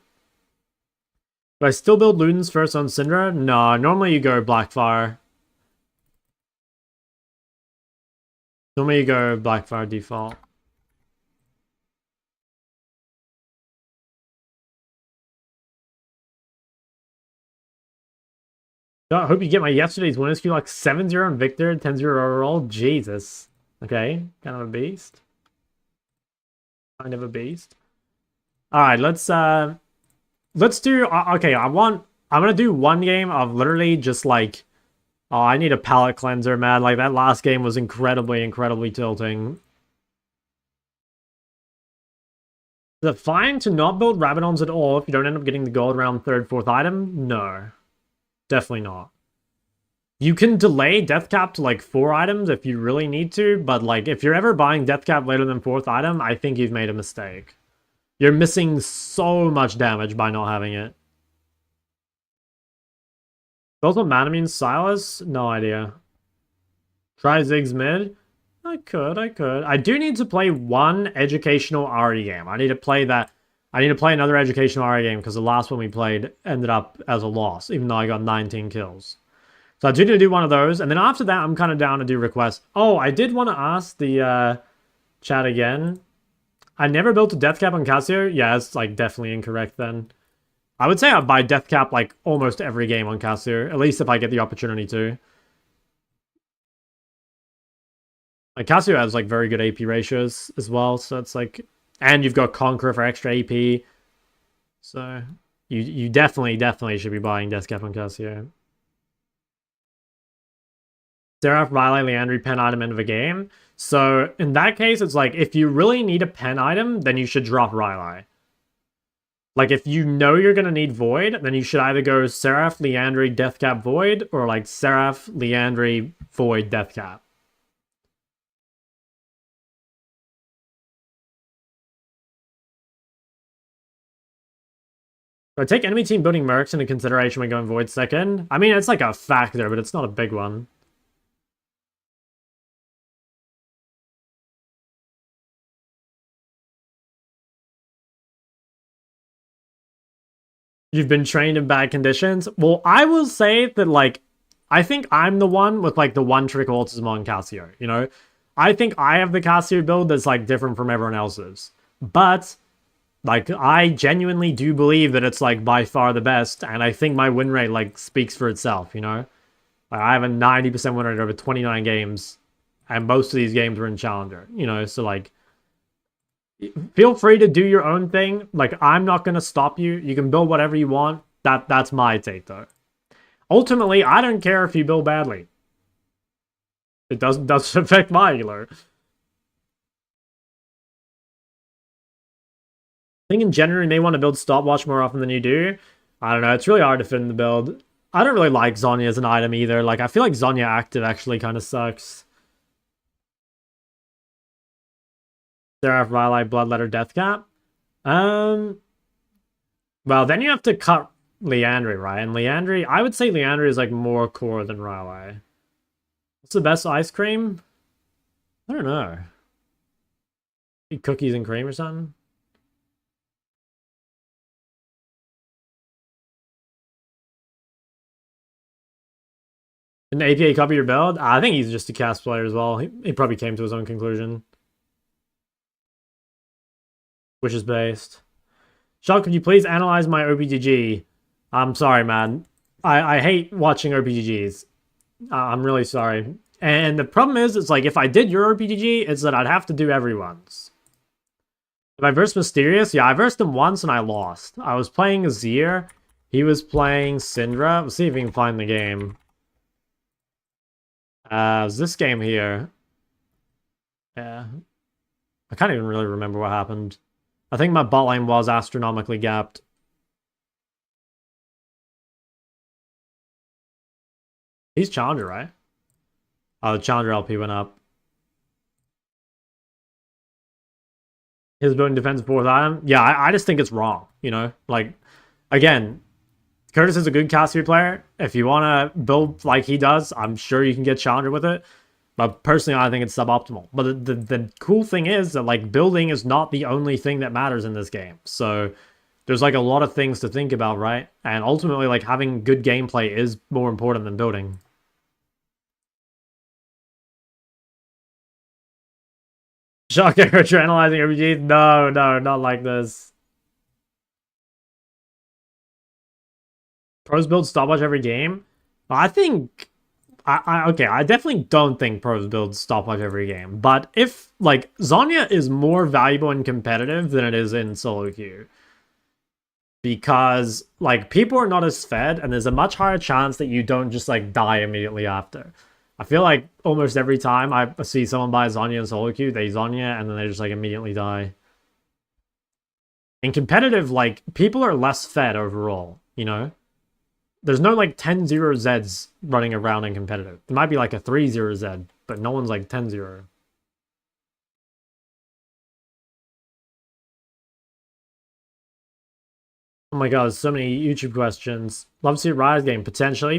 Do I still build Ludens first on Syndra? No, normally you go Blackfire. Normally you go Blackfire default. I hope you get my yesterday's winners queue like 7-0 on Victor, 10-0 overall. Jesus. Okay, kind of a beast. Kind of a beast. Alright, let's do okay, I'm gonna do one game of literally just like oh, I need a palate cleanser, man. Like that last game was incredibly tilting. Is it fine to not build Rabadons at all if you don't end up getting the gold around 3rd, 4th item? No. Definitely not. You can delay death cap to like 4 items if you really need to, but like if you're ever buying death cap later than 4th item, I think you've made a mistake. You're missing so much damage by not having it. Also, mana means Silas? No idea. Try Ziggs mid? I could. I do need to play one educational RE game. I need to play that. I need to play another Education Mario game because the last one we played ended up as a loss, even though I got 19 kills. So I do need to do one of those, and then after that, I'm kind of down to do requests. Oh, I did want to ask the chat again. I never built a death cap on Casio. Yeah, it's like definitely incorrect then. I would say I buy death cap like almost every game on Casio, at least if I get the opportunity to. Like Casio has like very good AP ratios as well, so it's like, and you've got Conqueror for extra AP, so you definitely should be buying death cap on Casio. Seraph, Violet, Leandry, pen item end of a game. So in that case, it's like if you really need a pen item, then you should drop Rylai. Like if you know you're gonna need Void, then you should either go Seraph, Leandry, Deathcap, Void, or like Seraph, Leandry, Void, Deathcap. So I take enemy team building mercs into consideration when going Void second. I mean, it's like a factor, but it's not a big one. You've been trained in bad conditions. Well, I will say that, like, I think I'm the one with, like, the one-trick autism on Casio, you know? I think I have the Casio build that's, like, different from everyone else's. But, like, I genuinely do believe that it's, like, by far the best, and I think my win rate, like, speaks for itself, you know? Like, I have a 90% win rate over 29 games, and most of these games were in Challenger, you know? So, like, feel free to do your own thing. Like, I'm not going to stop you. You can build whatever you want. That's my take, though. Ultimately, I don't care if you build badly. It doesn't affect my elo. I think in general, you may want to build stopwatch more often than you do. I don't know. It's really hard to fit in the build. I don't really like Zonya as an item either. Like, I feel like Zonya active actually kind of sucks. Seraph, Rylai, Bloodletter, Deathcap. Well, then you have to cut Leandry, right? And Leandry, I would say Leandry is like more core than Rylai. What's the best ice cream? I don't know. Eat cookies and cream or something? An APA copy your build? I think he's just a cast player as well. He probably came to his own conclusion. Which is based. Chall, could you please analyze my OPGG? I'm sorry, man. I hate watching OPGGs. I'm really sorry. And the problem is, it's like, if I did your OPGG, it's that I'd have to do everyone's. If I versed Mysterious? Yeah, I versed him once and I lost. I was playing Azir. He was playing Syndra. Let's see if we can find the game. It's this game here. Yeah. I can't even really remember what happened. I think my bot lane was astronomically gapped. He's Challenger, right? Oh, the Challenger LP went up. His building defense fourth item? Yeah, I just think it's wrong, you know? Like, again, Curtis is a good Casio player. If you want to build like he does, I'm sure you can get Challenger with it. But personally, I think it's suboptimal. But the cool thing is that, like, building is not the only thing that matters in this game. So there's, like, a lot of things to think about, right? And ultimately, like, having good gameplay is more important than building. Shocking, you're analyzing RPGs? No, not like this. Pros build stopwatch every game? I think... okay, I definitely don't think pros build stopwatch every game. But if, like, Zonya is more valuable and competitive than it is in solo queue. Because, like, people are not as fed, and there's a much higher chance that you don't just, like, die immediately after. I feel like almost every time I see someone buy Zonya in solo queue, they Zonya, and then they just, like, immediately die. In competitive, like, people are less fed overall, you know? There's no, like, 10-0 Zeds running around in competitive. There might be, like, a 3-0 Z, but no one's, like, 10-0. Oh my god, there's so many YouTube questions. Love to see a Rise game. Potentially.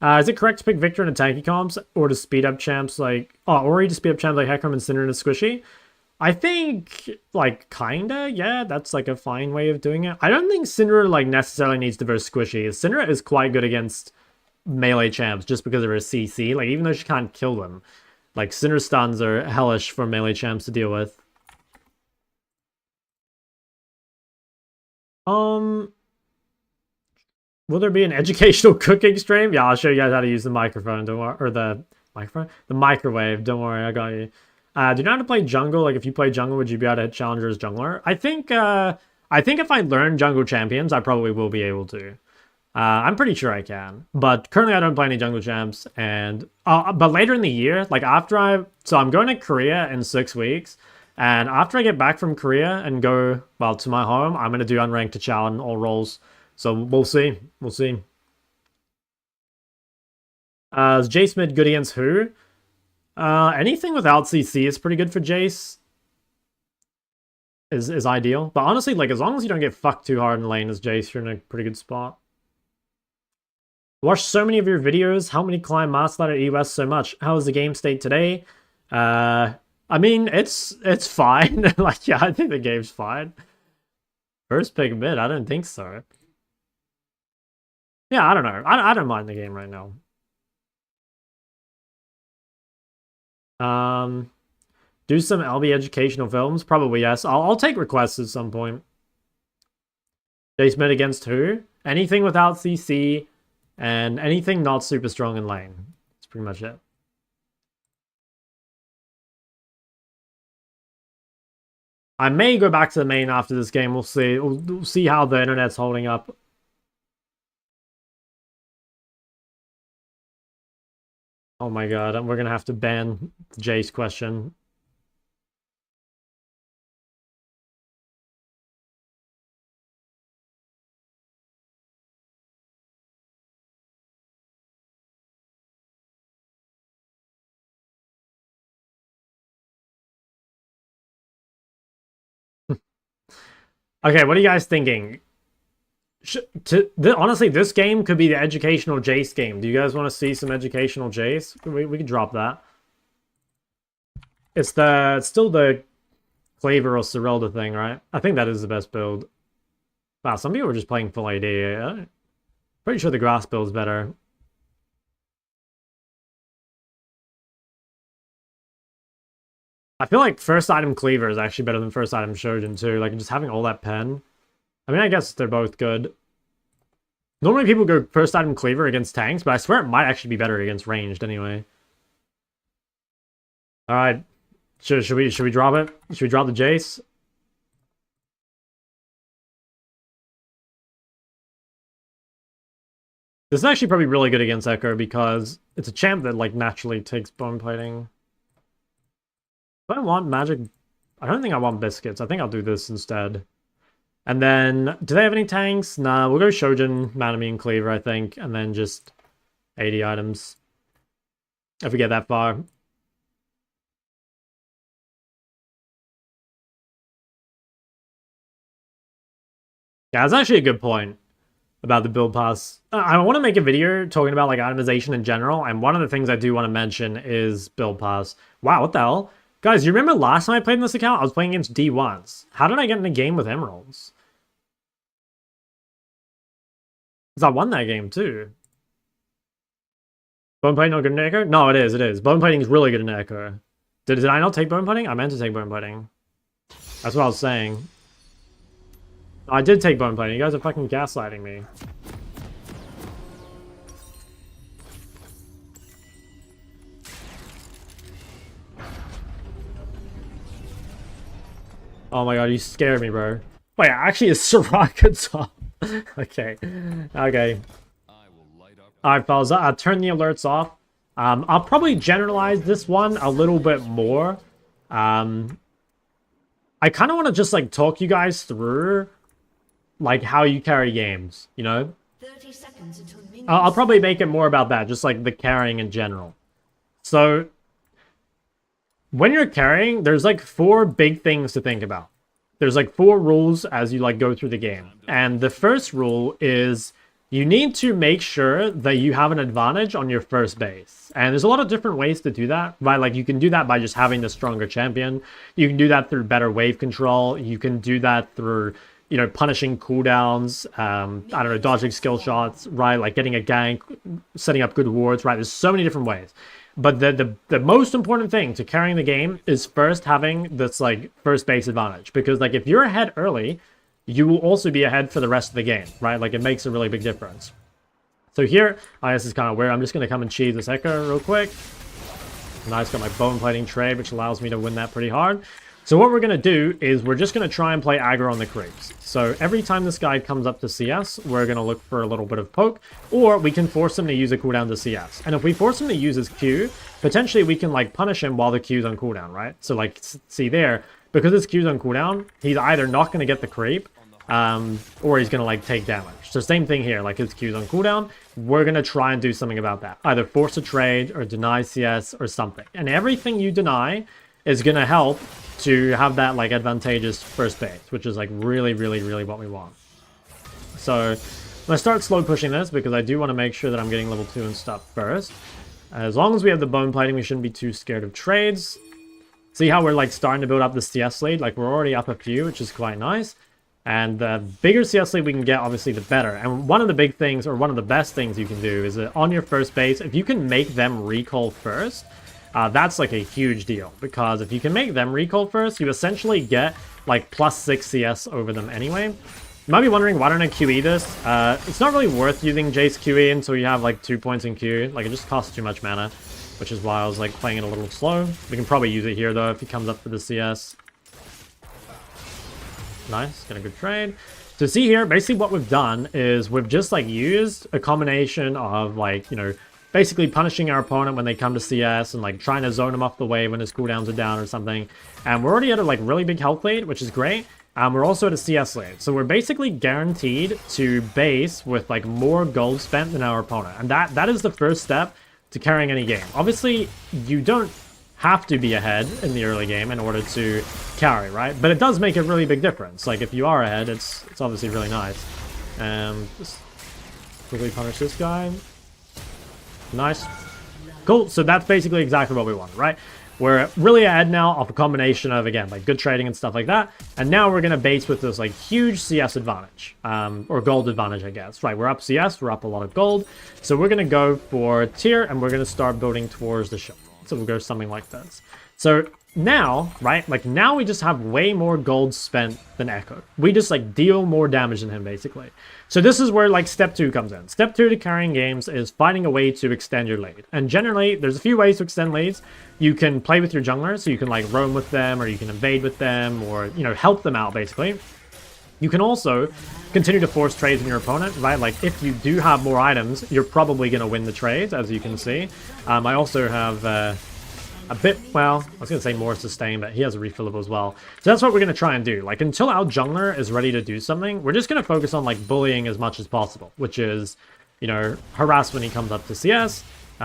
Is it correct to pick Victor in a tanky comps, or to speed up champs like... Oh, or to speed up champs like Hecarim and Cinder in a squishy? I think, like, kinda, yeah, that's like a fine way of doing it. I don't think Syndra, like, necessarily needs to go squishy. Syndra is quite good against melee champs just because of her CC. Like, even though she can't kill them, like, Syndra stuns are hellish for melee champs to deal with. Will there be an educational cooking stream? Yeah, I'll show you guys how to use the microphone, don't worry. Or the microphone? The microwave, don't worry, I got you. Do you know how to play jungle? Like, if you play jungle, would you be able to hit challengers jungler? I think if I learn jungle champions, I probably will be able to. I'm pretty sure I can. But currently I don't play any jungle champs. And but later in the year, like so I'm going to Korea in 6 weeks. And after I get back from Korea and go, well, to my home, I'm going to do unranked to Chall in all roles. So we'll see. We'll see. Is Jace mid good against who? Anything without CC is pretty good for Jace. Is ideal. But honestly, like, as long as you don't get fucked too hard in lane as Jace, you're in a pretty good spot. Watched so many of your videos. How many climb Master Ladder EOS so much? How is the game state today? I mean, it's fine. Like, yeah, I think the game's fine. First pick mid, I don't think so. Yeah, I don't know. I don't mind the game right now. Do some LB educational films? Probably yes. I'll take requests at some point. Jace mid against who? Anything without CC, and anything not super strong in lane. That's pretty much it. I may go back to the main after this game. We'll see. We'll see how the internet's holding up. Oh my god, we're gonna have to ban Jace question. Okay, what are you guys thinking? Honestly, this game could be the educational Jace game. Do you guys want to see some educational Jace? We can drop that. It's still the Claver or Serelda thing, right? I think that is the best build. Wow, some people are just playing full AD. Pretty sure the grass build's better. I feel like first item Cleaver is actually better than first item Shojin too. Like, just having all that pen. I mean, I guess they're both good. Normally people go first item Cleaver against tanks, but I swear it might actually be better against ranged anyway. Alright. Should we drop it? Should we drop the Jace? This is actually probably really good against Echo because it's a champ that, like, naturally takes bone plating. I don't want magic. I don't think I want biscuits. I think I'll do this instead. And then, do they have any tanks? Nah, we'll go Shojin, Manami, and Cleaver, I think. And then just 80 items. If we get that far. Yeah, that's actually a good point about the build pass. I want to make a video talking about, like, itemization in general. And one of the things I do want to mention is build pass. Wow, what the hell? Guys, you remember last time I played in this account? I was playing against D1s. How did I get in a game with emeralds? Because I won that game too. Bone plating not good in Echo? No, it is. Bone plating is really good in Echo. Did I not take bone plating? I meant to take bone plating. That's what I was saying. I did take bone plating. You guys are fucking gaslighting me. Oh my god, you scared me, bro. Wait, actually, it's Soraka top. Okay. Okay. Alright, fellas, I'll turn the alerts off. I'll probably generalize this one a little bit more. I kind of want to just, like, talk you guys through, like, how you carry games, you know? 30 seconds until I'll probably make it more about that, just, like, the carrying in general. So, when you're carrying, there's, like, 4 big things to think about. There's, like, 4 rules as you, like, go through the game. And the first rule is you need to make sure that you have an advantage on your first base. And there's a lot of different ways to do that, right? Like you can do that by just having the stronger champion. You can do that through better wave control. You can do that through, you know, punishing cooldowns, I don't know, dodging skill shots, right? Like getting a gank, setting up good wards, right? There's so many different ways. But the most important thing to carrying the game is first having this like first base advantage. Because like if you're ahead early, you will also be ahead for the rest of the game, right? Like it makes a really big difference. So here, this is kind of weird. I'm just going to come and cheese this Echo real quick. Nice, got my bone plating trade, which allows me to win that pretty hard. So what we're going to do is we're just going to try and play aggro on the creeps. So every time this guy comes up to CS, we're going to look for a little bit of poke, or we can force him to use a cooldown to CS. And if we force him to use his Q, potentially we can like punish him while the Q's on cooldown, right? So like, see there, because his Q's on cooldown, he's either not going to get the creep, or he's going to like take damage. So same thing here, like his Q's on cooldown, we're going to try and do something about that. Either force a trade or deny CS or something. And everything you deny is going to help to have that like advantageous first base, which is like really, really, really what we want. So I'm going to start slow pushing this because I do want to make sure that I'm getting level 2 and stuff first. As long as we have the bone plating, we shouldn't be too scared of trades. See how we're like starting to build up the CS lead? Like we're already up a few, which is quite nice. And the bigger CS lead we can get, obviously, the better. And one of the big things, or one of the best things you can do is that on your first base, if you can make them recall first, that's like a huge deal. Because if you can make them recall first, you essentially get like +6 CS over them anyway. You might be wondering, why don't I QE this? It's not really worth using Jace QE until you have like 2 points in Q. Like it just costs too much mana, which is why I was like playing it a little slow. We can probably use it here though if he comes up for the CS. Nice, got a good trade. So see here, basically what we've done is we've just like used a combination of like, you know, basically punishing our opponent when they come to CS and like trying to zone him off the wave when his cooldowns are down or something. And we're already at a like really big health lead, which is great. We're also at a CS lead. So we're basically guaranteed to base with like more gold spent than our opponent. And that is the first step to carrying any game. Obviously, you don't have to be ahead in the early game in order to carry, right? But it does make a really big difference. Like if you are ahead, it's obviously really nice. Just quickly punish this guy. Nice. Cool. So that's basically exactly what we want, right? We're really ahead now off a combination of, again, like good trading and stuff like that. And now we're going to base with this like huge CS advantage, or gold advantage, I guess, right? We're up CS, we're up a lot of gold. So we're going to go for tier and we're going to start building towards the ship. So we'll go something like this. So now, right, like now we just have way more gold spent than Echo. We just like deal more damage than him, basically. So this is where like step 2 comes in. Step 2 to carrying games is finding a way to extend your lead. And generally, there's a few ways to extend leads. You can play with your junglers, so you can like roam with them, or you can invade with them, or, you know, help them out, basically. You can also continue to force trades in your opponent, right? Like, if you do have more items, you're probably going to win the trades, as you can see. I also have a bit, well, I was going to say more sustain, but he has a refillable as well. So that's what we're going to try and do. Like, until our jungler is ready to do something, we're just going to focus on, like, bullying as much as possible, which is, you know, harass when he comes up to CS, you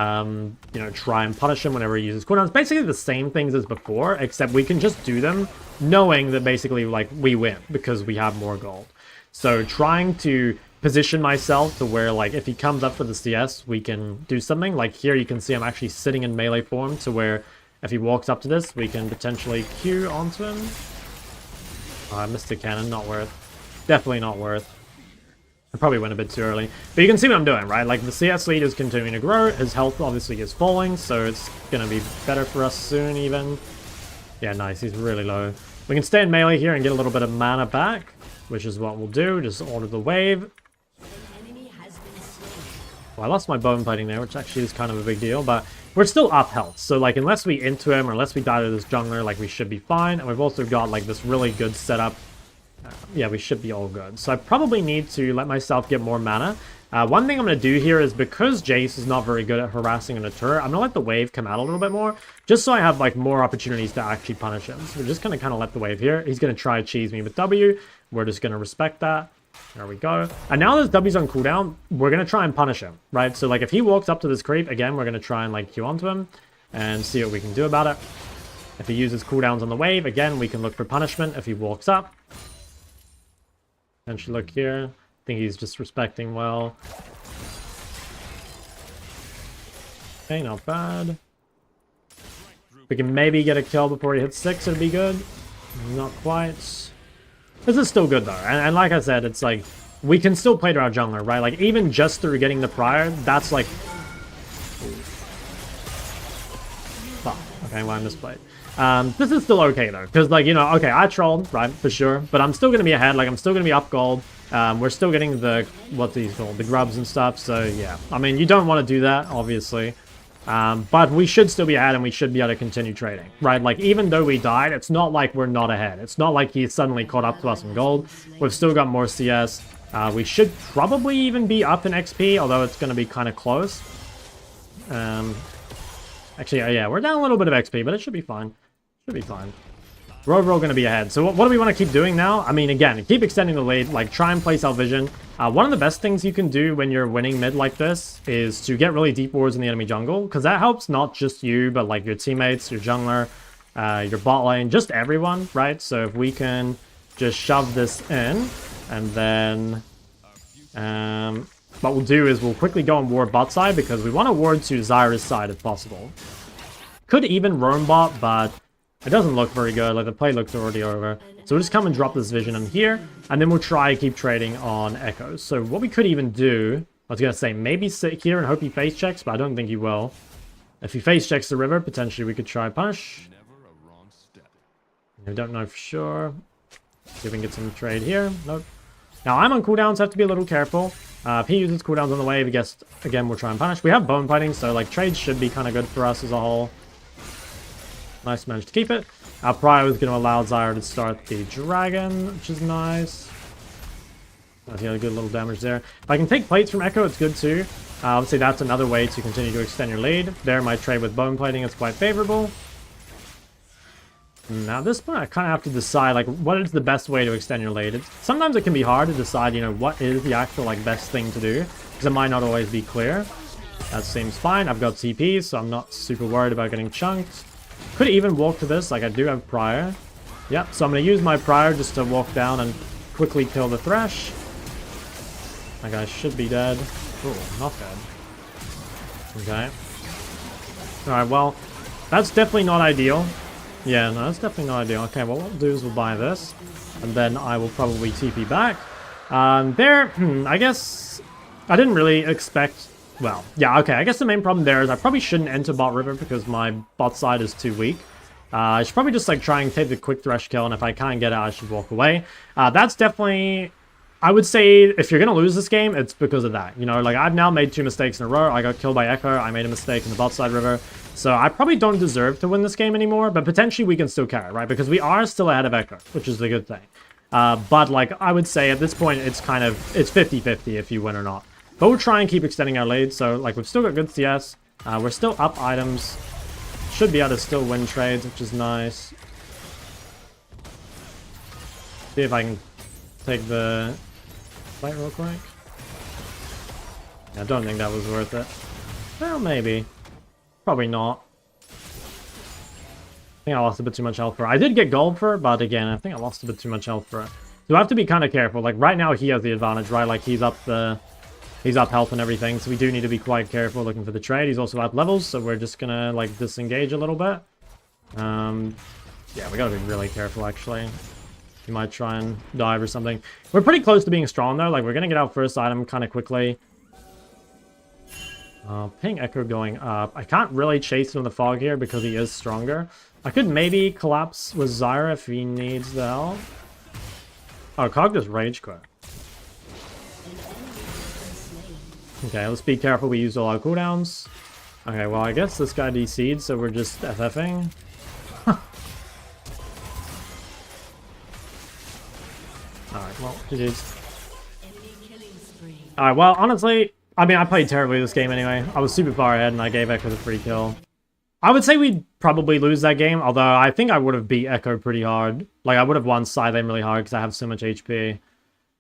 know, try and punish him whenever he uses cooldowns. Basically the same things as before, except we can just do them knowing that basically, like, we win because we have more gold. So trying to position myself to where, like, if he comes up for the CS, we can do something. Like here, you can see I'm actually sitting in melee form to where if he walks up to this, we can potentially Q onto him. I missed the cannon, not worth. Definitely not worth. I probably went a bit too early. But you can see what I'm doing, right? Like, the CS lead is continuing to grow. His health obviously is falling, so it's going to be better for us soon, even. Yeah, nice. He's really low. We can stay in melee here and get a little bit of mana back, which is what we'll do. Just order the wave. Well, I lost my bone fighting there, which actually is kind of a big deal, but we're still up health. So, like, unless we into him or unless we die to this jungler, like, we should be fine. And we've also got, like, this really good setup. Yeah, we should be all good. So I probably need to let myself get more mana. One thing I'm going to do here is, because Jace is not very good at harassing in a turret, I'm going to let the wave come out a little bit more, just so I have, like, more opportunities to actually punish him. So we're just going to kind of let the wave here. He's going to try to cheese me with W. We're just going to respect that. There we go. And now this W's on cooldown, we're going to try and punish him, right? So, like, if he walks up to this creep, again, we're going to try and, like, Q onto him and see what we can do about it. If he uses cooldowns on the wave, again, we can look for punishment if he walks up. And should look here. think he's just respecting well. Okay, not bad. We can maybe get a kill before he hits 6, it'd be good. Not quite. This is still good though, and like I said, it's like, we can still play to our jungler, right? Like, even just through getting the prior, that's like... Oh, okay, well, I misplayed. This is still okay though, because like, you know, okay, I trolled, right, for sure, but I'm still going to be ahead, like, I'm still going to be up gold. We're still getting the, what these called, the grubs and stuff, so yeah. I mean, you don't want to do that, obviously. But we should still be ahead and we should be able to continue trading, right? Like, even though we died, it's not like we're not ahead. It's not like he suddenly caught up to us in gold. We've still got more CS. We should probably even be up in XP, although it's going to be kind of close. Actually, yeah, we're down a little bit of XP, but it should be fine. Should be fine. We're overall going to be ahead. So what do we want to keep doing now? I mean, again, keep extending the lead. Like, try and play Salvision. One of the best things you can do when you're winning mid like this is to get really deep wards in the enemy jungle, because that helps not just you, but like your teammates, your jungler, your bot lane, just everyone, right? So if we can just shove this in, and then what we'll do is we'll quickly go and ward bot side, because we want to ward to Zyra's side if possible. Could even roam bot, but it doesn't look very good. Like, the play looks already over. So we'll just come and drop this vision in here, and then we'll try keep trading on echoes. So what we could even do, I was going to say, maybe sit here and hope he face checks, but I don't think he will. If he face checks the river, potentially we could try punish. We don't know for sure. See if we can get some trade here. Nope. Now, I'm on cooldowns, so I have to be a little careful. If he uses cooldowns on the wave, I guess, again, we'll try and punish. We have bone fighting, so, like, trades should be kind of good for us as a whole. Nice, managed to keep it. Our prior is going to allow Zyra to start the dragon, which is nice. That's got a good little damage there. If I can take plates from Echo, it's good too. Obviously, that's another way to continue to extend your lead. There, my trade with bone plating is quite favorable. Now, at this point, I kind of have to decide, like, what is the best way to extend your lead. Sometimes it can be hard to decide, you know, what is the actual, like, best thing to do, because it might not always be clear. That seems fine. I've got TP, so I'm not super worried about getting chunked. Could even walk to this, like I do have prior. Yep, so I'm going to use my prior just to walk down and quickly kill the Thresh. That guy should be dead. Oh, not dead. Okay. Alright, well, that's definitely not ideal. Yeah, no, that's definitely not ideal. Okay, well, what we'll do is we'll buy this, and then I will probably TP back. I guess I didn't really expect... Well, yeah, okay, I guess the main problem there is I probably shouldn't enter bot river because my bot side is too weak. I should probably just, like, try and take the quick Thresh kill, and if I can't get it, I should walk away. That's definitely... I would say if you're going to lose this game, it's because of that. You know, like, I've now made 2 mistakes in a row. I got killed by Echo. I made a mistake in the bot side river. So I probably don't deserve to win this game anymore, but potentially we can still carry, right? Because we are still ahead of Echo, which is the good thing. But, like, I would say at this point, it's kind of... It's 50-50 if you win or not. But we'll try and keep extending our lead. So, like, we've still got good CS. We're still up items. Should be able to still win trades, which is nice. See if I can take the fight real quick. I don't think that was worth it. Well, maybe. Probably not. I think I lost a bit too much health for it. I did get gold for it, but again, I think I lost a bit too much health for it. So I have to be kind of careful. Like, right now he has the advantage, right? Like, he's up health and everything, so we do need to be quite careful looking for the trade. He's also up levels, so we're just gonna, like, disengage a little bit. Yeah, we gotta be really careful, actually. He might try and dive or something. We're pretty close to being strong, though. Like, we're gonna get our first item kind of quickly. Ping Echo going up. I can't really chase him in the fog here because he is stronger. I could maybe collapse with Zyra if he needs the help. Oh, Cog just rage quit. Okay, let's be careful we use all our cooldowns. Okay, well, I guess this guy DC'd, so we're just FFing. Alright, well, GG's. Alright, well, honestly, I mean, I played terribly this game anyway. I was super far ahead, and I gave Echo the free kill. I would say we'd probably lose that game, although I think I would have beat Echo pretty hard. Like, I would have won side lane really hard because I have so much HP.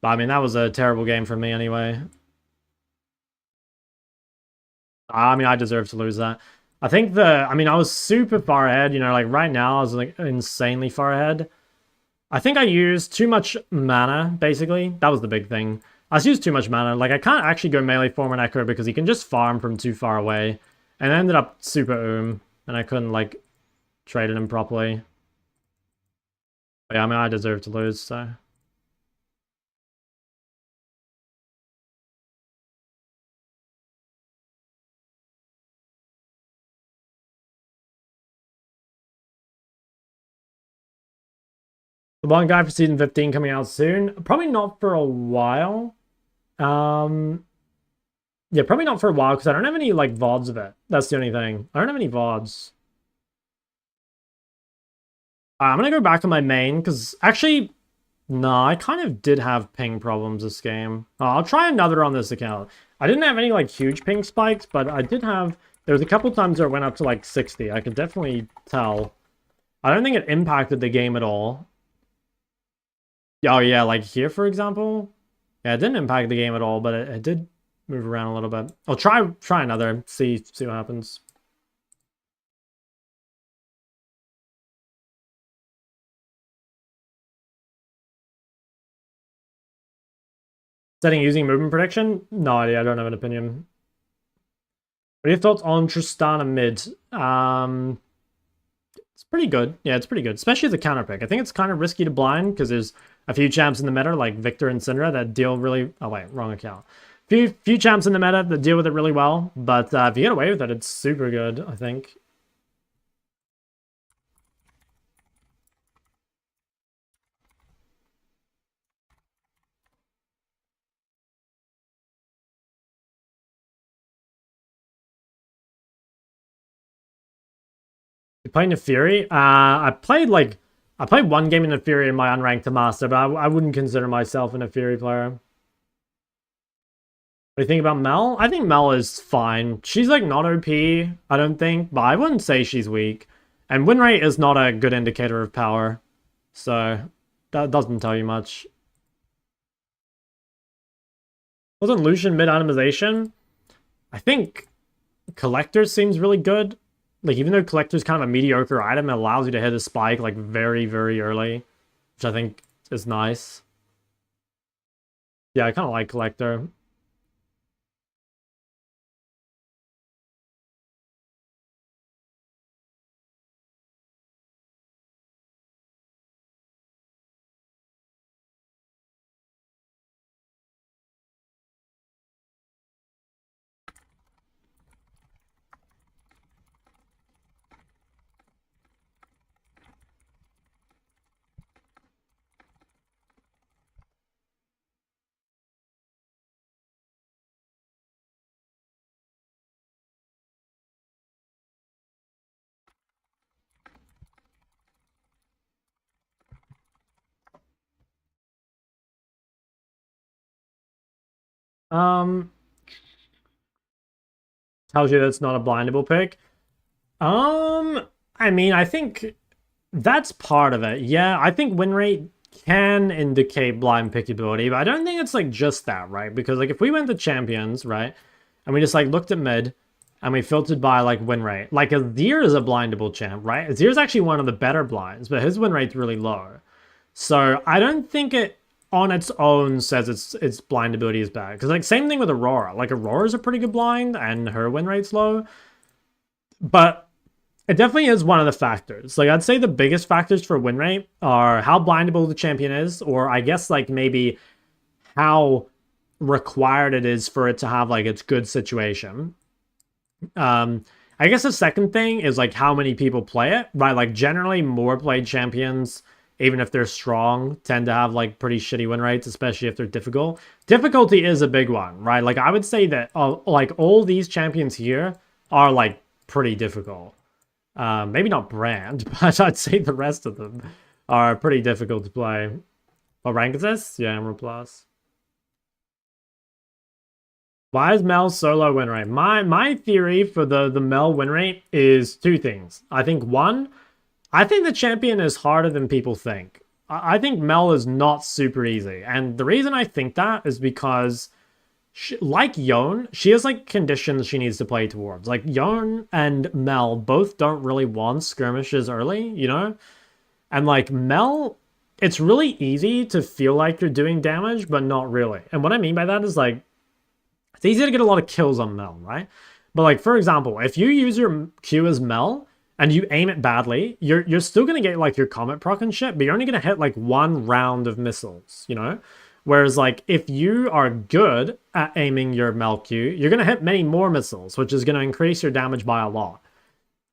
But, I mean, that was a terrible game for me anyway. I mean, I deserve to lose that. I think I mean, I was super far ahead, you know, like right now I was like insanely far ahead. I think I used too much mana, basically. That was the big thing. I just used too much mana. Like, I can't actually go melee form an Echo because he can just farm from too far away. And I ended up super and I couldn't, like, trade him properly. But yeah, I mean, I deserve to lose, so... The one guy for season 15 coming out soon. Probably not for a while. Yeah, probably not for a while because I don't have any like VODs of it. That's the only thing. I don't have any VODs. I'm gonna go back to my main because actually, no, I kind of did have ping problems this game. I'll try another on this account. I didn't have any like huge ping spikes, but I did have. There was a couple times where it went up to like 60. I could definitely tell. I don't think it impacted the game at all. Oh yeah, like here for example. Yeah, it didn't impact the game at all, but it did move around a little bit. I'll try another. See what happens. Setting using movement prediction? No idea. I don't have an opinion. What are your thoughts on Tristana mid? It's pretty good. Yeah, it's pretty good, especially as a counter pick. I think it's kind of risky to blind because there's a few champs in the meta like Victor and Syndra that deal really. Oh wait, wrong account. Few champs in the meta that deal with it really well, but if you get away with it, it's super good. I think. You playing Neferi? I played one game in Neferi in my unranked to master, but I wouldn't consider myself a Neferi player. What do you think about Mel? I think Mel is fine. She's like not OP, I don't think, but I wouldn't say she's weak. And win rate is not a good indicator of power, so that doesn't tell you much. Wasn't Lucian mid itemization? I think Collector seems really good. Like, even though Collector's kind of a mediocre item, it allows you to hit a spike, like, very, very early. Which I think is nice. Yeah, I kind of like Collector. Tells you that's not a blindable pick. I mean, I think that's part of it. Yeah, I think win rate can indicate blind pickability, but I don't think it's like just that, right? Because like if we went to champions, right, and we just like looked at mid and we filtered by like win rate, like Azir is a blindable champ, right? Azir's actually one of the better blinds, but his win rate's really low. So I don't think it on its own says its blindability is bad. Because like same thing with Aurora. Like Aurora's a pretty good blind and her win rate's low. But it definitely is one of the factors. Like I'd say the biggest factors for win rate are how blindable the champion is, or I guess like maybe how required it is for it to have like its good situation. I guess the second thing is like how many people play it, right? Like generally more played champions, even if they're strong, tend to have like pretty shitty win rates, especially if they're difficult. Difficulty is a big one, right? Like I would say that like all these champions here are like pretty difficult. Maybe not Brand, but I'd say the rest of them are pretty difficult to play. What rank is this? Yeah, Emerald Plus. Why is Mel's solo win rate? My theory for the Mel win rate is two things. I think one, I think the champion is harder than people think. I think Mel is not super easy. And the reason I think that is because, like Yone, she has like conditions she needs to play towards. Like Yone and Mel both don't really want skirmishes early, you know? And like Mel it's really easy to feel like you're doing damage, but not really. And what I mean by that is like, it's easy to get a lot of kills on Mel, right? But like, for example, if you use your Q as Mel and you aim it badly, you're still gonna get like your comet proc and shit, but you're only gonna hit like one round of missiles, you know? Whereas like if you are good at aiming your Mel Q, you're gonna hit many more missiles, which is gonna increase your damage by a lot.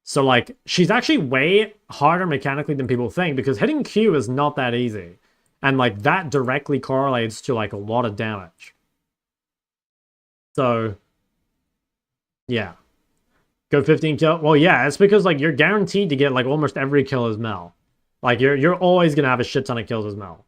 So like she's actually way harder mechanically than people think because hitting Q is not that easy. And like that directly correlates to like a lot of damage. So yeah. Go 15 kill. Well, yeah, it's because like you're guaranteed to get like almost every kill as Mel. Like you're always gonna have a shit ton of kills as Mel.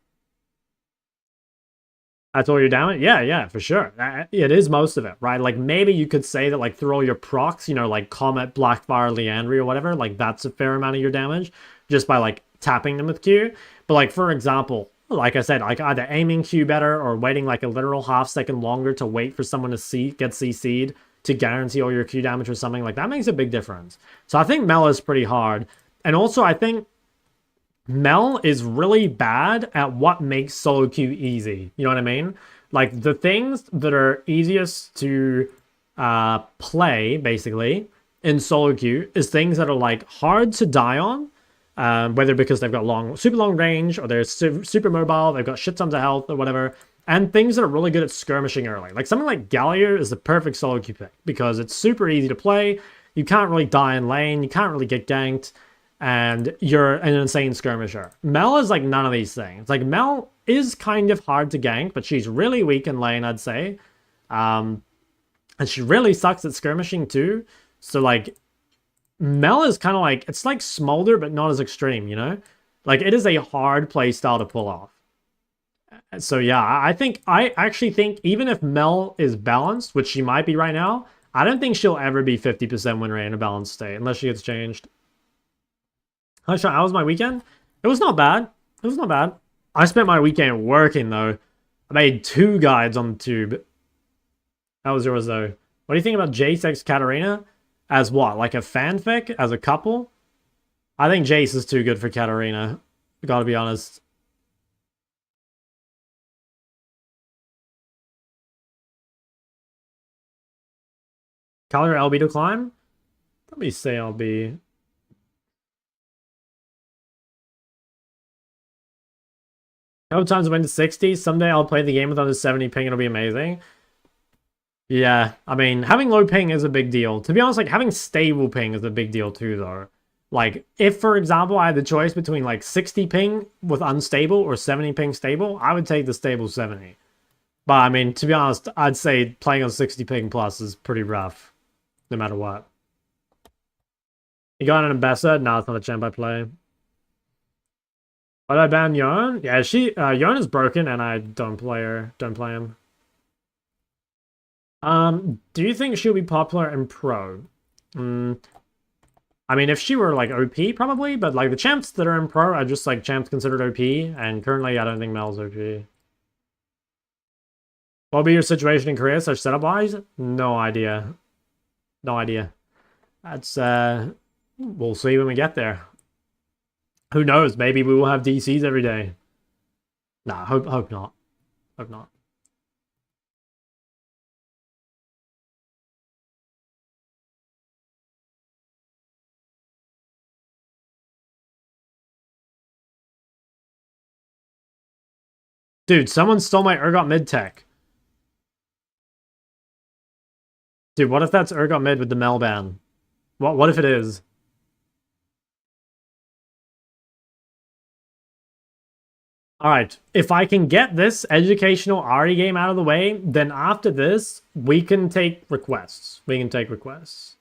That's all your damage? Yeah, for sure. It is most of it, right? Like maybe you could say that like through all your procs, you know, like Comet, Blackfire, Leandry or whatever, like that's a fair amount of your damage just by like tapping them with Q. But like for example, like I said, like either aiming Q better or waiting like a literal half-second longer to wait for someone to get CC'd to guarantee all your Q damage or something, like that makes a big difference. So I think Mel is pretty hard. And also I think Mel is really bad at what makes solo queue easy. You know what I mean? Like the things that are easiest to play, basically, in solo queue is things that are like hard to die on, whether because they've got super long range or they're super mobile, they've got shit tons of health or whatever, and things that are really good at skirmishing early. Like something like Gallier is the perfect solo queue pick because it's super easy to play. You can't really die in lane, you can't really get ganked, and you're an insane skirmisher. Mel is like none of these things. Like Mel is kind of hard to gank, but she's really weak in lane, I'd say. And she really sucks at skirmishing too. So like Mel is kind of like, it's like Smolder, but not as extreme, you know? Like it is a hard play style to pull off. So yeah, I actually think even if Mel is balanced, which she might be right now, I don't think she'll ever be 50% win rate in a balanced state unless she gets changed. How was my weekend? It was not bad. It was not bad. I spent my weekend working, though. I made 2 guides on the tube. How was yours, though? What do you think about Jace x Katarina? As what? Like a fanfic? As a couple? I think Jace is too good for Katarina. Gotta be honest. Color LB to climb? Let me say LB. Couple times I went to 60. Someday I'll play the game with under 70 ping. It'll be amazing. Yeah, I mean, having low ping is a big deal. To be honest, like, having stable ping is a big deal too, though. Like, if, for example, I had the choice between, like, 60 ping with unstable or 70 ping stable, I would take the stable 70. But, I mean, to be honest, I'd say playing on 60 ping plus is pretty rough, no matter what. You got an ambassador? No, it's not a champ I play. Why did I ban Yarn? Yeah, Yarn is broken and I don't play her. Don't play him. Do you think she'll be popular in pro? I mean, if she were like OP, probably, but like the champs that are in pro are just like champs considered OP, and currently I don't think Mel's OP. What will be your situation in Korea, such setup wise? No idea. No idea. That's we'll see when we get there. Who knows? Maybe we will have DCs every day. Nah, hope not. Hope not. Dude, someone stole my Urgot mid tech. Dude, what if that's Urgot mid with the Mel ban? What if it is? Alright, if I can get this educational Ari game out of the way, then after this, we can take requests. We can take requests.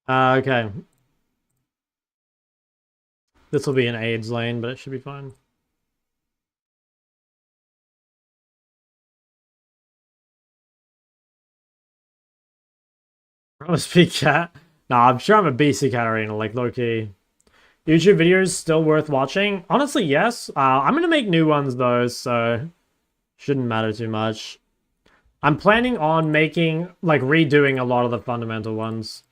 Okay. This will be an AIDS lane, but it should be fine. Promise me cat. Nah, I'm sure I'm a basic cat arena, like low-key. YouTube videos still worth watching? Honestly, yes. I'm gonna make new ones though, so shouldn't matter too much. I'm planning on making, like, redoing a lot of the fundamental ones.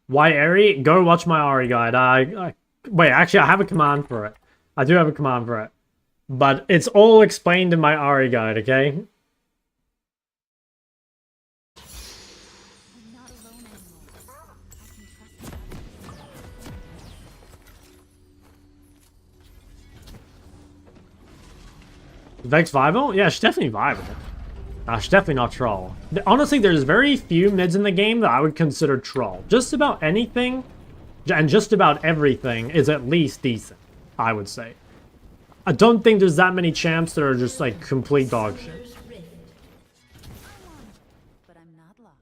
Why Eri? Go watch my Ari guide. Wait, actually, I have a command for it. I do have a command for it. But it's all explained in my Ari guide, okay? I'm not alone anymore. I can trust Vex viable? Yeah, she's definitely viable. She's definitely not troll. Honestly, there's very few mids in the game that I would consider troll. Just about anything, and just about everything is at least decent, I would say. I don't think there's that many champs that are just, like, complete dog shit. but I'm not lost.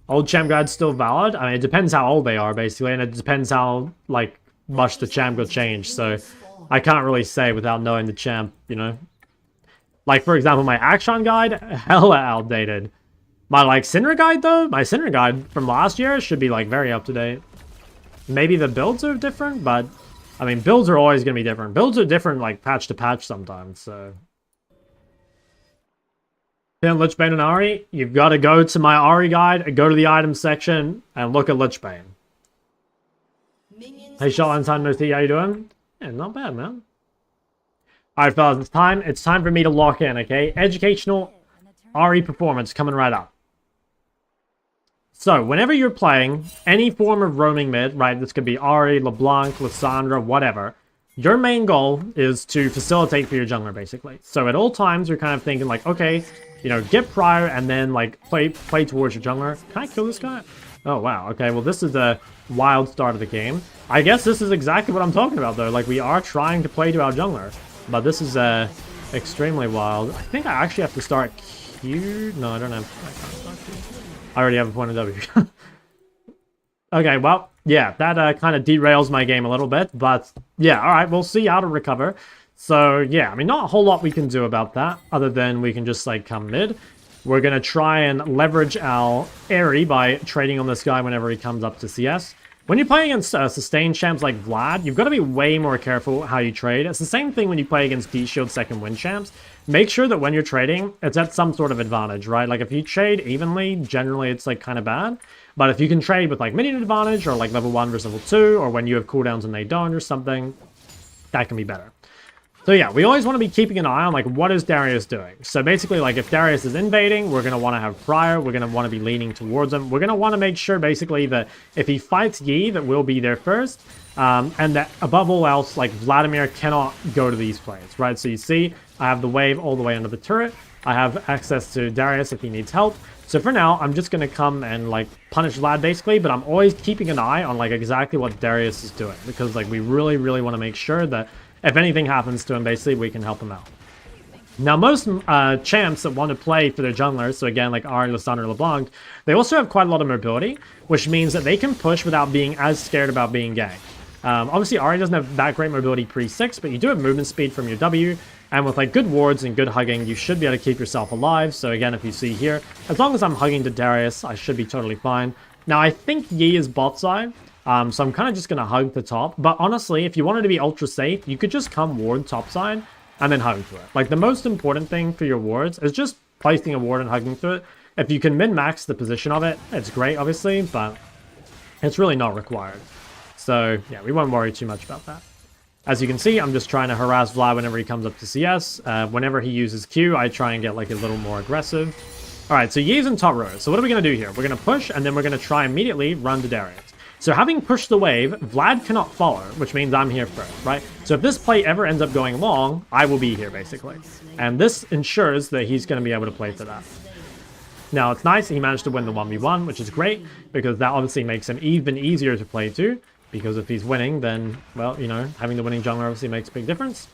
Old champ guide's still valid? I mean, it depends how old they are, basically, and it depends how, like, much the champ got changed, so I can't really say without knowing the champ, you know? Like, for example, my Action guide, hella outdated. My, like, Syndra guide, though? My Syndra guide from last year should be, like, very up-to-date. Maybe the builds are different, but... I mean, builds are always going to be different. Builds are different, like, patch to patch sometimes, so... Then Lichbane and Ari, you've got to go to my Ari guide, go to the item section, and look at Lichbane. Hey, Chall, Ensign, no T, how you doing? Yeah, not bad, man. Alright, fellas, it's time for me to lock in, okay? Educational Ari performance coming right up. So, whenever you're playing any form of roaming mid, right, this could be Ari, LeBlanc, Lissandra, whatever, your main goal is to facilitate for your jungler, basically. So at all times, you're kind of thinking like, okay, you know, get prior and then like play towards your jungler. Can I kill this guy? Oh, wow. Okay, well, this is a wild start of the game. I guess this is exactly what I'm talking about, though. Like, we are trying to play to our jungler, but this is extremely wild. I think I actually have to start Q. No, I don't have. I can't start Q. I already have a point of W. Okay, well, yeah, that kind of derails my game a little bit, but yeah, alright, we'll see how to recover. So, yeah, I mean, not a whole lot we can do about that, other than we can just, like, come mid. We're gonna try and leverage our Eri by trading on this guy whenever he comes up to CS. When you're playing against sustained champs like Vlad, you've got to be way more careful how you trade. It's the same thing when you play against D-Shield second win champs. Make sure that when you're trading, it's at some sort of advantage, right? Like, if you trade evenly, generally it's, like, kind of bad. But if you can trade with, like, minion advantage, or, like, level 1 versus level 2, or when you have cooldowns and they don't or something, that can be better. So yeah, we always want to be keeping an eye on, like, what is Darius doing? So basically, like, if Darius is invading, we're going to want to have prior, we're going to want to be leaning towards him. We're going to want to make sure, basically, that if he fights Yi, that we'll be there first. And that, above all else, like, Vladimir cannot go to these plays, right? So you see, I have the wave all the way under the turret. I have access to Darius if he needs help. So for now, I'm just going to come and, like, punish Vlad, basically, but I'm always keeping an eye on, like, exactly what Darius is doing. Because, like, we really, really want to make sure that if anything happens to him, basically, we can help him out. Now, most champs that want to play for their junglers, so again, like Ari, Lissandra, LeBlanc, they also have quite a lot of mobility, which means that they can push without being as scared about being ganked. Obviously, Ari doesn't have that great mobility pre-6, but you do have movement speed from your W, and with like good wards and good hugging, you should be able to keep yourself alive. So again, if you see here, as long as I'm hugging to Darius, I should be totally fine. Now, I think Yi is bot side, so I'm kind of just going to hug the top. But honestly, if you wanted to be ultra safe, you could just come ward top side and then hug through it. Like, the most important thing for your wards is just placing a ward and hugging through it. If you can min-max the position of it, it's great, obviously, but it's really not required. So, yeah, we won't worry too much about that. As you can see, I'm just trying to harass Vlad whenever he comes up to CS. Whenever he uses Q, I try and get, like, a little more aggressive. Alright, so Yi's in top row. So what are we going to do here? We're going to push, and then we're going to try immediately run to Darius. So having pushed the wave, Vlad cannot follow, which means I'm here first, right? So if this play ever ends up going long, I will be here, basically. And this ensures that he's going to be able to play for that. Now, it's nice he managed to win the 1v1, which is great, because that obviously makes him even easier to play to. Because if he's winning, then, well, you know, having the winning jungler obviously makes a big difference.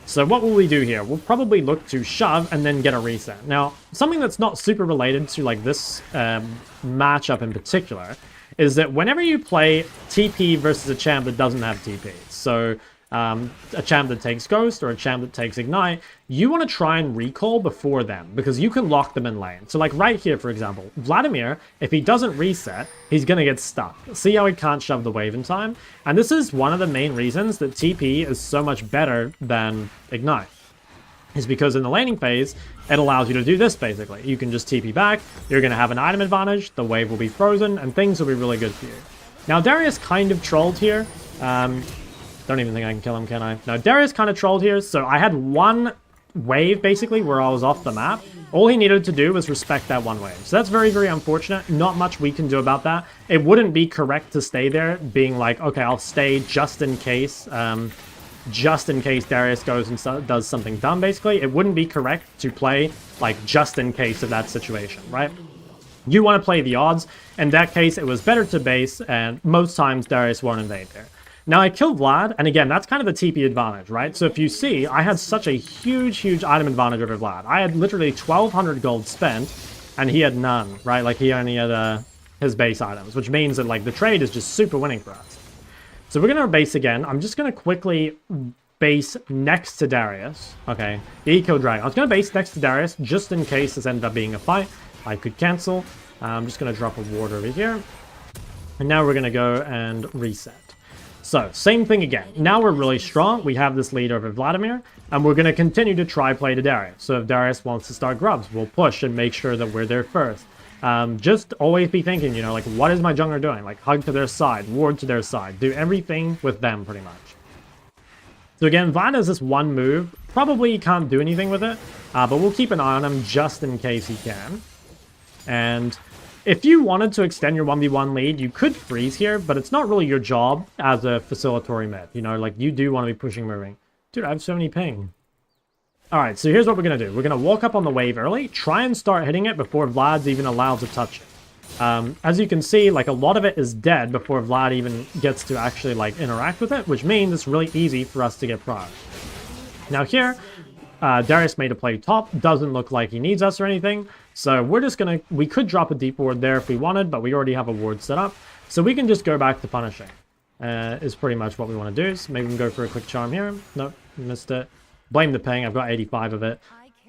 So what will we do here? We'll probably look to shove and then get a reset. Now, something that's not super related to, like, this matchup in particular is that whenever you play TP versus a champ that doesn't have TP, so a champ that takes Ghost or a champ that takes Ignite, you want to try and recall before them because you can lock them in lane. So like right here, for example, Vladimir, if he doesn't reset, he's going to get stuck. See how he can't shove the wave in time? And this is one of the main reasons that TP is so much better than Ignite. Is because in the laning phase, it allows you to do this basically. You can just TP back, you're going to have an item advantage, the wave will be frozen, and things will be really good for you. Now Darius kind of trolled here. Don't even think I can kill him, can I? No, Darius kind of trolled here, so I had one wave, basically, where I was off the map. All he needed to do was respect that one wave. So that's very, very unfortunate. Not much we can do about that. It wouldn't be correct to stay there, being like, okay, I'll stay just in case Darius goes and does something dumb, basically. It wouldn't be correct to play, like, just in case of that situation, right? You want to play the odds. In that case, it was better to base, and most times Darius won't invade there. Now, I killed Vlad, and again, that's kind of the TP advantage, right? So if you see, I had such a huge, huge item advantage over Vlad. I had literally 1,200 gold spent, and he had none, right? Like, he only had his base items, which means that, like, the trade is just super winning for us. So we're going to base again. I'm just going to quickly base next to Darius. Okay, he killed Dragon. I was going to base next to Darius, just in case this ended up being a fight. I could cancel. I'm just going to drop a ward over here. And now we're going to go and reset. So, same thing again. Now we're really strong. We have this lead over Vladimir, and we're going to continue to try play to Darius. So if Darius wants to start grubs, we'll push and make sure that we're there first. Just always be thinking, you know, like, what is my jungler doing? Like, hug to their side, ward to their side. Do everything with them, pretty much. So again, Vlad has this one move. Probably can't do anything with it, but we'll keep an eye on him just in case he can. And if you wanted to extend your 1v1 lead, you could freeze here, but it's not really your job as a facilitatory mid. You know, like, you do want to be pushing moving. Dude, I have so many ping. Alright, so here's what we're going to do. We're going to walk up on the wave early, try and start hitting it before Vlad's even allowed to touch it. As you can see, like, a lot of it is dead before Vlad even gets to actually, like, interact with it, which means it's really easy for us to get prior. Now here, Darius made a play top. Doesn't look like he needs us or anything. So we're just going to... We could drop a deep ward there if we wanted, but we already have a ward set up. So we can just go back to punishing. Is pretty much what we want to do. So maybe we can go for a quick charm here. Nope, missed it. Blame the ping. I've got 85 of it.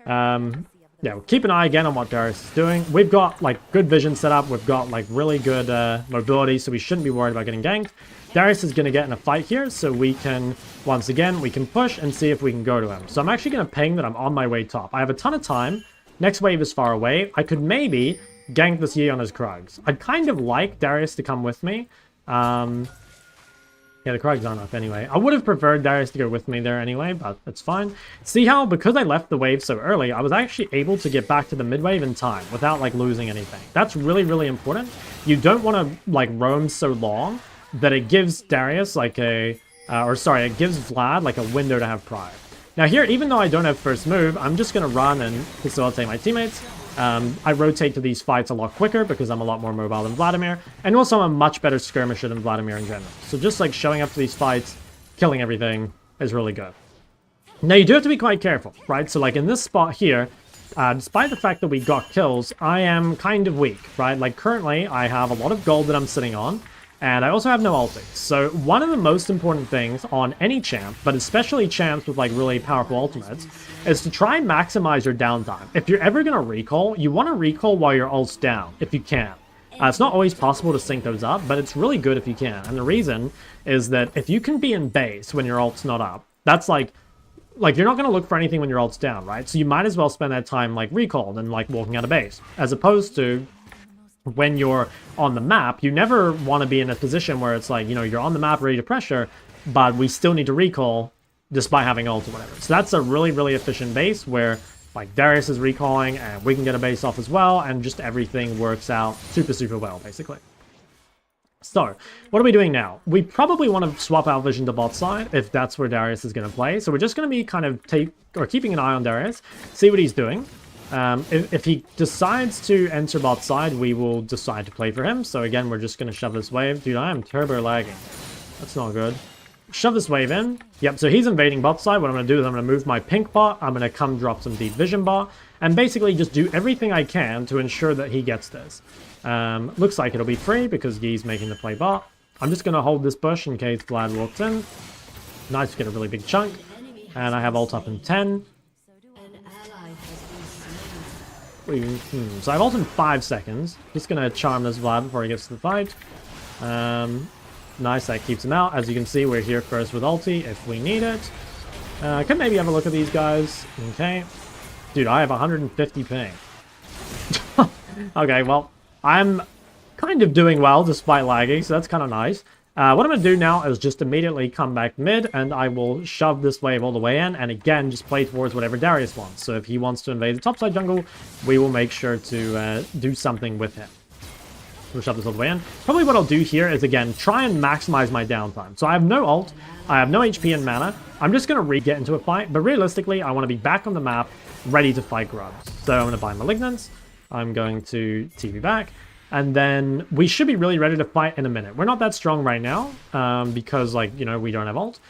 Yeah, we'll keep an eye again on what Darius is doing. We've got, like, good vision set up. We've got, like, really good mobility, so we shouldn't be worried about getting ganked. Darius is going to get in a fight here, so we can, once again, we can push and see if we can go to him. So I'm actually going to ping that I'm on my way top. I have a ton of time. Next wave is far away. I could maybe gank this Yi on his Krugs. I'd kind of like Darius to come with me. Yeah, the Krugs aren't up anyway. I would have preferred Darius to go with me there anyway, but it's fine. See how, because I left the wave so early, I was actually able to get back to the mid-wave in time without, like, losing anything. That's really, really important. You don't want to, like, roam so long that it gives Darius, like, it gives Vlad, like, a window to have prior. Now here, even though I don't have first move, I'm just going to run and facilitate my teammates. I rotate to these fights a lot quicker because I'm a lot more mobile than Vladimir, and also I'm a much better skirmisher than Vladimir in general. So just, like, showing up to these fights, killing everything is really good. Now you do have to be quite careful, right? So, like, in this spot here, despite the fact that we got kills, I am kind of weak, right? Like, currently I have a lot of gold that I'm sitting on, and I also have no ulti. So one of the most important things on any champ, but especially champs with, like, really powerful ultimates, is to try and maximize your downtime. If you're ever going to recall, you want to recall while your ult's down, if you can. It's not always possible to sync those up, but it's really good if you can. And the reason is that if you can be in base when your ult's not up, that's like you're not going to look for anything when your ult's down, right? So you might as well spend that time, like, recalled and, like, walking out of base, as opposed to when you're on the map. You never want to be in a position where it's like, you know, you're on the map ready to pressure, but we still need to recall despite having ult or whatever. So that's a really, really efficient base where, like, Darius is recalling and we can get a base off as well, and just everything works out super, super well, basically. So, what are we doing now? We probably want to swap our vision to bot side if that's where Darius is going to play. So we're just going to be kind of keeping an eye on Darius, see what he's doing. If he decides to enter bot side, we will decide to play for him. So again, we're just going to shove this wave. Dude, I am turbo lagging. That's not good. Shove this wave in. Yep, so he's invading bot side. What I'm going to do is I'm going to move my pink bot. I'm going to come drop some deep vision bot. And basically just do everything I can to ensure that he gets this. Looks like it'll be free because Yi's making the play bot. I'm just going to hold this bush in case Vlad walks in. Nice to get a really big chunk. And I have ult up in 10. So I have ult in 5 seconds. Just gonna charm this Vlad before he gets to the fight. Nice, that keeps him out. As you can see, we're here first with ulti if we need it. Could maybe have a look at these guys. Okay. Dude, I have 150 ping. Okay, well, I'm kind of doing well despite lagging, so that's kind of nice. What I'm going to do now is just immediately come back mid, and I will shove this wave all the way in, and again, just play towards whatever Darius wants. So if he wants to invade the topside jungle, we will make sure to do something with him. We'll shove this all the way in. Probably what I'll do here is, again, try and maximize my downtime. So I have no ult, I have no HP and mana. I'm just going to get into a fight, but realistically, I want to be back on the map, ready to fight grubs. So I'm going to buy Malignants. I'm going to TP back. And then we should be really ready to fight in a minute. We're not that strong right now because, like, you know, we don't have ult.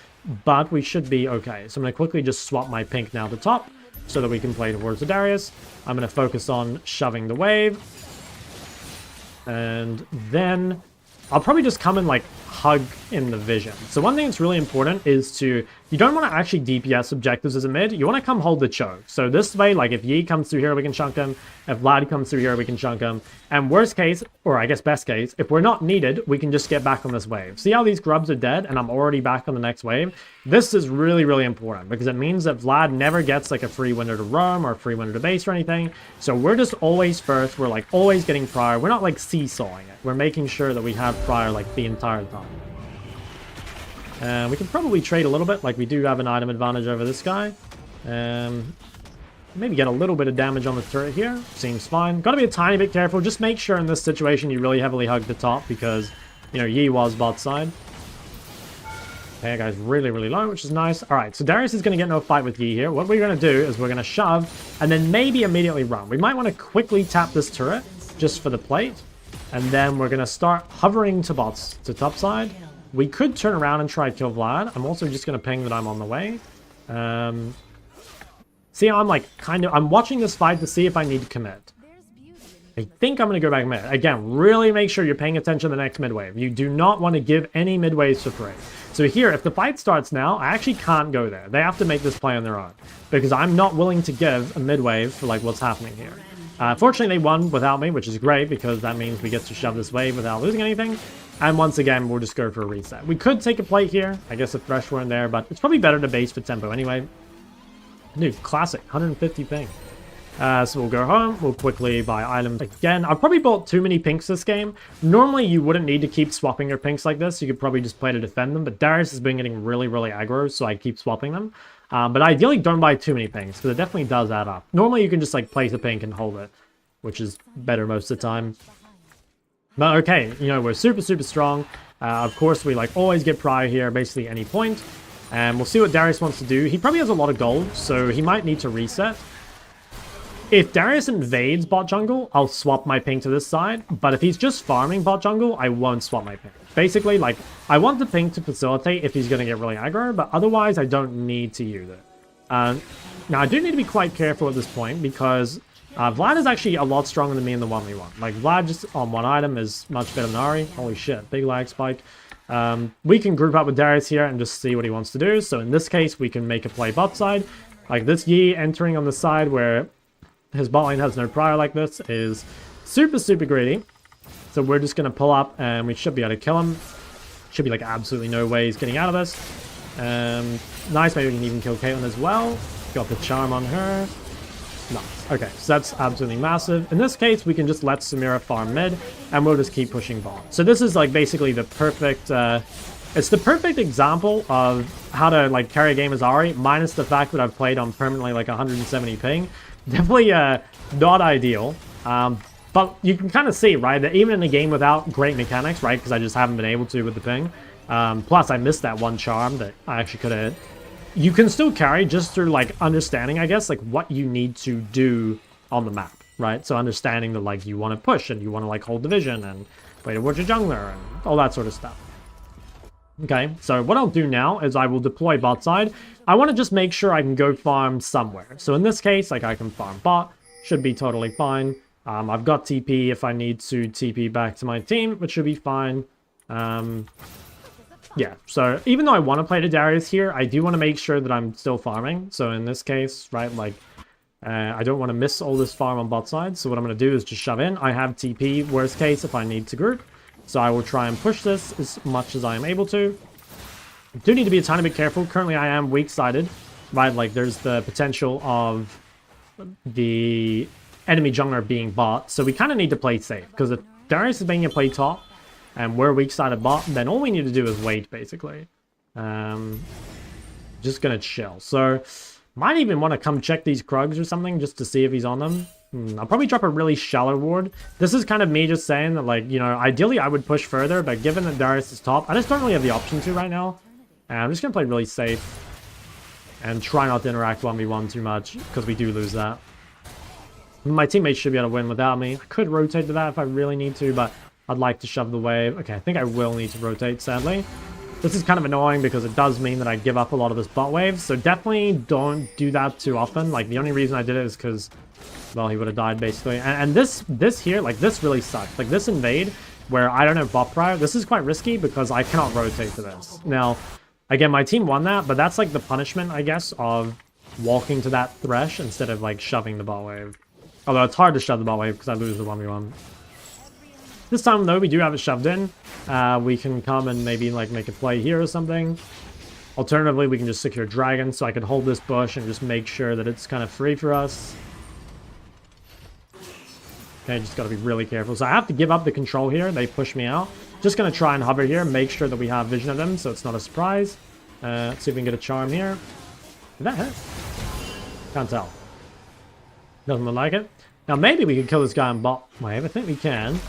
But we should be okay. So I'm going to quickly just swap my pink now to top so that we can play towards the Darius. I'm going to focus on shoving the wave. And then I'll probably just come and, like, hug in the vision. So one thing that's really important is to... You don't want to actually DPS objectives as a mid. You want to come hold the choke. So this way, like, if Yi comes through here, we can chunk him. If Vlad comes through here, we can chunk him. And worst case, or I guess best case, if we're not needed, we can just get back on this wave. See how these grubs are dead and I'm already back on the next wave? This is really, really important because it means that Vlad never gets, like, a free window to roam or a free window to base or anything. So we're just always first. We're, like, always getting prior. We're not, like, seesawing it. We're making sure that we have prior, like, the entire time. We can probably trade a little bit, like we do have an item advantage over this guy. Maybe get a little bit of damage on the turret here. Seems fine. Gotta be a tiny bit careful. Just make sure in this situation you really heavily hug the top because, you know, Yi was bot side. Okay, guy's really, really low, which is nice. Alright, so Darius is going to get no fight with Yi here. What we're going to do is we're going to shove and then maybe immediately run. We might want to quickly tap this turret just for the plate. And then we're going to start hovering to bots to top side. We could turn around and try to kill Vlad. I'm also just going to ping that I'm on the way. See, I'm like I'm watching this fight to see if I need to commit. I think I'm going to go back mid. Again, really make sure you're paying attention to the next mid wave. You do not want to give any mid waves for free. So here, if the fight starts now, I actually can't go there. They have to make this play on their own. Because I'm not willing to give a mid wave for like what's happening here. Fortunately, they won without me, which is great because that means we get to shove this wave without losing anything. And once again, we'll just go for a reset. We could take a plate here. I guess a Thresh were in there, but it's probably better to base for tempo anyway. Dude, classic. 150 ping. So we'll go home. We'll quickly buy items again. I've probably bought too many pinks this game. Normally, you wouldn't need to keep swapping your pinks like this. You could probably just play to defend them. But Darius has been getting really, really aggro, so I keep swapping them. But ideally, don't buy too many pinks, because it definitely does add up. Normally, you can just like place a pink and hold it, which is better most of the time. But okay, you know, we're super, super strong. Of course, we like always get prior here, basically any point. And we'll see what Darius wants to do. He probably has a lot of gold, so he might need to reset. If Darius invades bot jungle, I'll swap my ping to this side. But if he's just farming bot jungle, I won't swap my ping. Basically, like, I want the ping to facilitate if he's going to get really aggro, but otherwise I don't need to use it. Now, I do need to be quite careful at this point because Vlad is actually a lot stronger than me in the 1v1. Like, Vlad just on one item is much better than Ari. Holy shit, big lag spike. We can group up with Darius here and just see what he wants to do. So in this case, we can make a play bot side. Like, this Yi entering on the side where his bot lane has no prior like this is super, super greedy. So we're just going to pull up and we should be able to kill him. Should be like absolutely no way he's getting out of this. Nice, maybe we can even kill Caitlyn as well. Got the charm on her. Nice. Okay, so that's absolutely massive. In this case, we can just let Samira farm mid and we'll just keep pushing bot. So this is like basically the perfect... it's the perfect example of how to like carry a game as Ari, minus the fact that I've played on permanently like 170 ping. Definitely not ideal, but you can kind of see, right, that even in a game without great mechanics, right, because I just haven't been able to with the ping, plus I missed that one charm that I actually could have, you can still carry just through, like, understanding, I guess, like, what you need to do on the map, right, so understanding that, like, you want to push and you want to, like, hold division and play towards your jungler and all that sort of stuff. Okay, so what I'll do now is I will deploy bot side. I want to just make sure I can go farm somewhere. So in this case, like I can farm bot, should be totally fine. I've got TP if I need to TP back to my team, which should be fine. I yeah, so even though I want to play the Darius here, I do want to make sure that I'm still farming. So in this case, right, like, I don't want to miss all this farm on bot side. So what I'm going to do is just shove in. I have TP, worst case, if I need to group. So I will try and push this as much as I am able to. I do need to be a tiny bit careful. Currently, I am weak-sided, right? Like, there's the potential of the enemy jungler being bot. So we kind of need to play safe. Because if Darius is being a play top, and we're weak-sided bot, then all we need to do is wait, basically. Just gonna chill. So, might even want to come check these Krugs or something, just to see if he's on them. I'll probably drop a really shallow ward. This is kind of me just saying that, like, you know, ideally I would push further, but given that Darius is top, I just don't really have the option to right now. And I'm just gonna play really safe. And try not to interact 1v1 too much, because we do lose that. My teammates should be able to win without me. I could rotate to that if I really need to, but I'd like to shove the wave. Okay, I think I will need to rotate, sadly. This is kind of annoying because it does mean that I give up a lot of this bot wave. So definitely don't do that too often. Like, the only reason I did it is because, well, he would have died, basically. And this here, like, this really sucks. Like, this invade, where I don't have bot prior, this is quite risky because I cannot rotate to this. Now, again, my team won that, but that's, like, the punishment, I guess, of walking to that thresh instead of, like, shoving the bot wave. Although it's hard to shove the bot wave because I lose the 1v1. This time, though, we do have it shoved in. We can come and maybe, like, make a play here or something. Alternatively, we can just secure Dragon, so I could hold this bush and just make sure that it's kind of free for us. Okay, just gotta be really careful. So I have to give up the control here. They push me out. Just gonna try and hover here, make sure that we have vision of them, so it's not a surprise. Let's see if we can get a charm here. Did that hit? Can't tell. Doesn't look like it. Now, maybe we could kill this guy on bot wave. I think we can.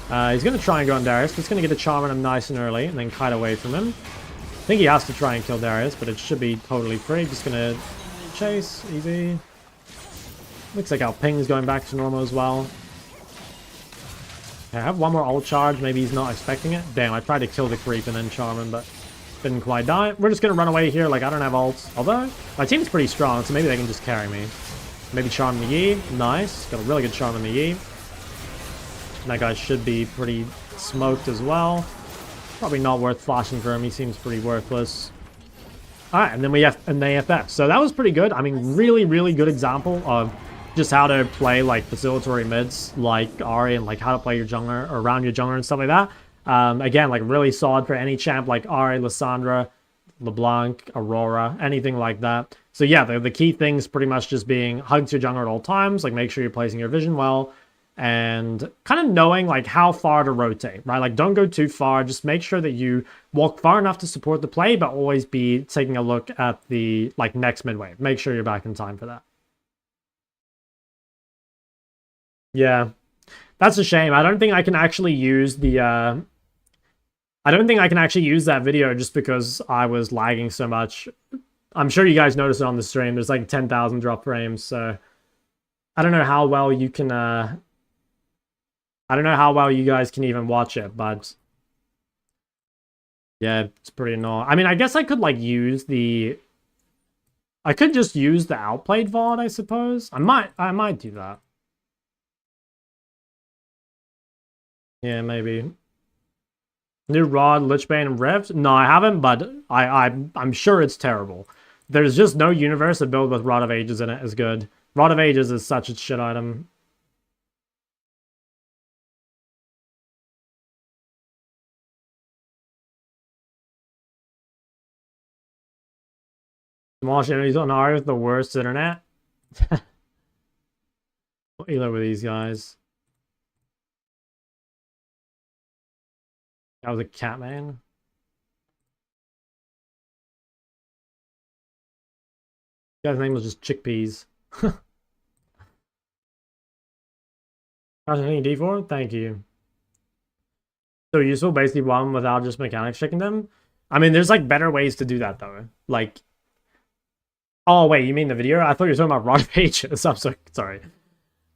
He's going to try and go on Darius. Just going to get a charm on him nice and early and then kite away from him. I think he has to try and kill Darius, but it should be totally free. Just going to chase. Easy. Looks like our ping's going back to normal as well. Okay, I have one more ult charge. Maybe he's not expecting it. Damn, I tried to kill the creep and then charm him, but didn't quite die. We're just going to run away here. Like, I don't have ults. Although, my team's pretty strong, so maybe they can just carry me. Maybe charm the Yi. Nice. Got a really good charm on the Yi. That guy should be pretty smoked as well. Probably not worth flashing for him. He seems pretty worthless. Alright, and then we have an AFF. So that was pretty good. I mean, really, really good example of just how to play, like, facilitatory mids, like Ahri, and, like, how to play your jungler, or around your jungler and stuff like that. Again, like, really solid for any champ, like Ahri, Lissandra, LeBlanc, Aurora, anything like that. So yeah, the key things pretty much just being hug to your jungler at all times, like, make sure you're placing your vision well, and kind of knowing, like, how far to rotate, right? Like, don't go too far. Just make sure that you walk far enough to support the play, but always be taking a look at the, like, next mid wave. Make sure you're back in time for that. Yeah, that's a shame. I don't think I can actually use the, I don't think I can actually use that video just because I was lagging so much. I'm sure you guys noticed it on the stream. There's, like, 10,000 drop frames, so I don't know how well you can, I don't know how well you guys can even watch it, but yeah, it's pretty annoying. I mean, I guess I could, like, use the... I could just use the outplayed VOD, I suppose. I might do that. Yeah, maybe. New Rod, Lichbane, and Revs? No, I haven't, but I'm sure it's terrible. There's just no universe that built with Rod of Ages in it is good. Rod of Ages is such a shit item. Smash enemies on Ahri with the worst internet. What elo with these guys? That was a Catman. Guy's name was just Chickpeas. D4? Thank you. So useful, basically one without just mechanics checking them. I mean, there's, like, better ways to do that, though. Like, oh wait, you mean the video? I thought you were talking about Rod Pages. I'm so sorry.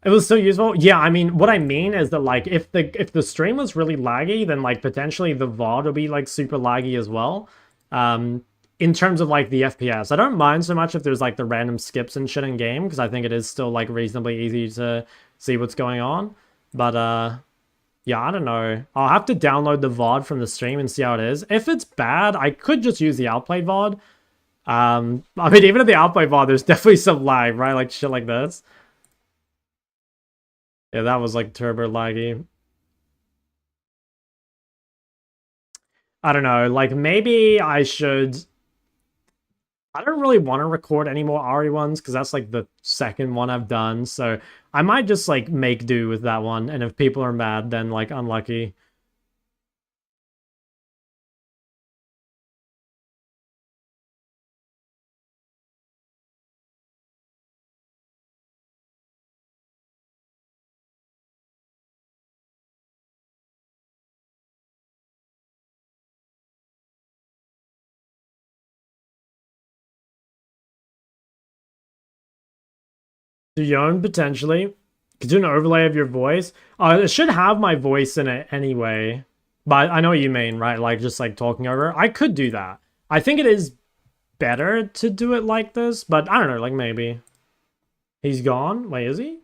It was so useful. Yeah, I mean, what I mean is that, like, if the stream was really laggy, then, like, potentially the VOD will be, like, super laggy as well. In terms of, like, the FPS, I don't mind so much if there's, like, the random skips and shit in game, because I think it is still, like, reasonably easy to see what's going on. But Yeah, I don't know. I'll have to download the VOD from the stream and see how it is. If it's bad, I could just use the outplay VOD. I mean, even at the outplay VOD, there's definitely some lag, right? Like shit like this. Yeah, that was like turbo laggy. I don't know. Like maybe I should. I don't really want to record any more Ari ones because that's like the second one I've done. So I might just like make do with that one. And if people are mad, then like unlucky. Do you own potentially? Could do an overlay of your voice. It should have my voice in it anyway. But I know what you mean, right? Like just like talking over. I could do that. I think it is better to do it like this, but I don't know, like maybe. He's gone? Wait, is he?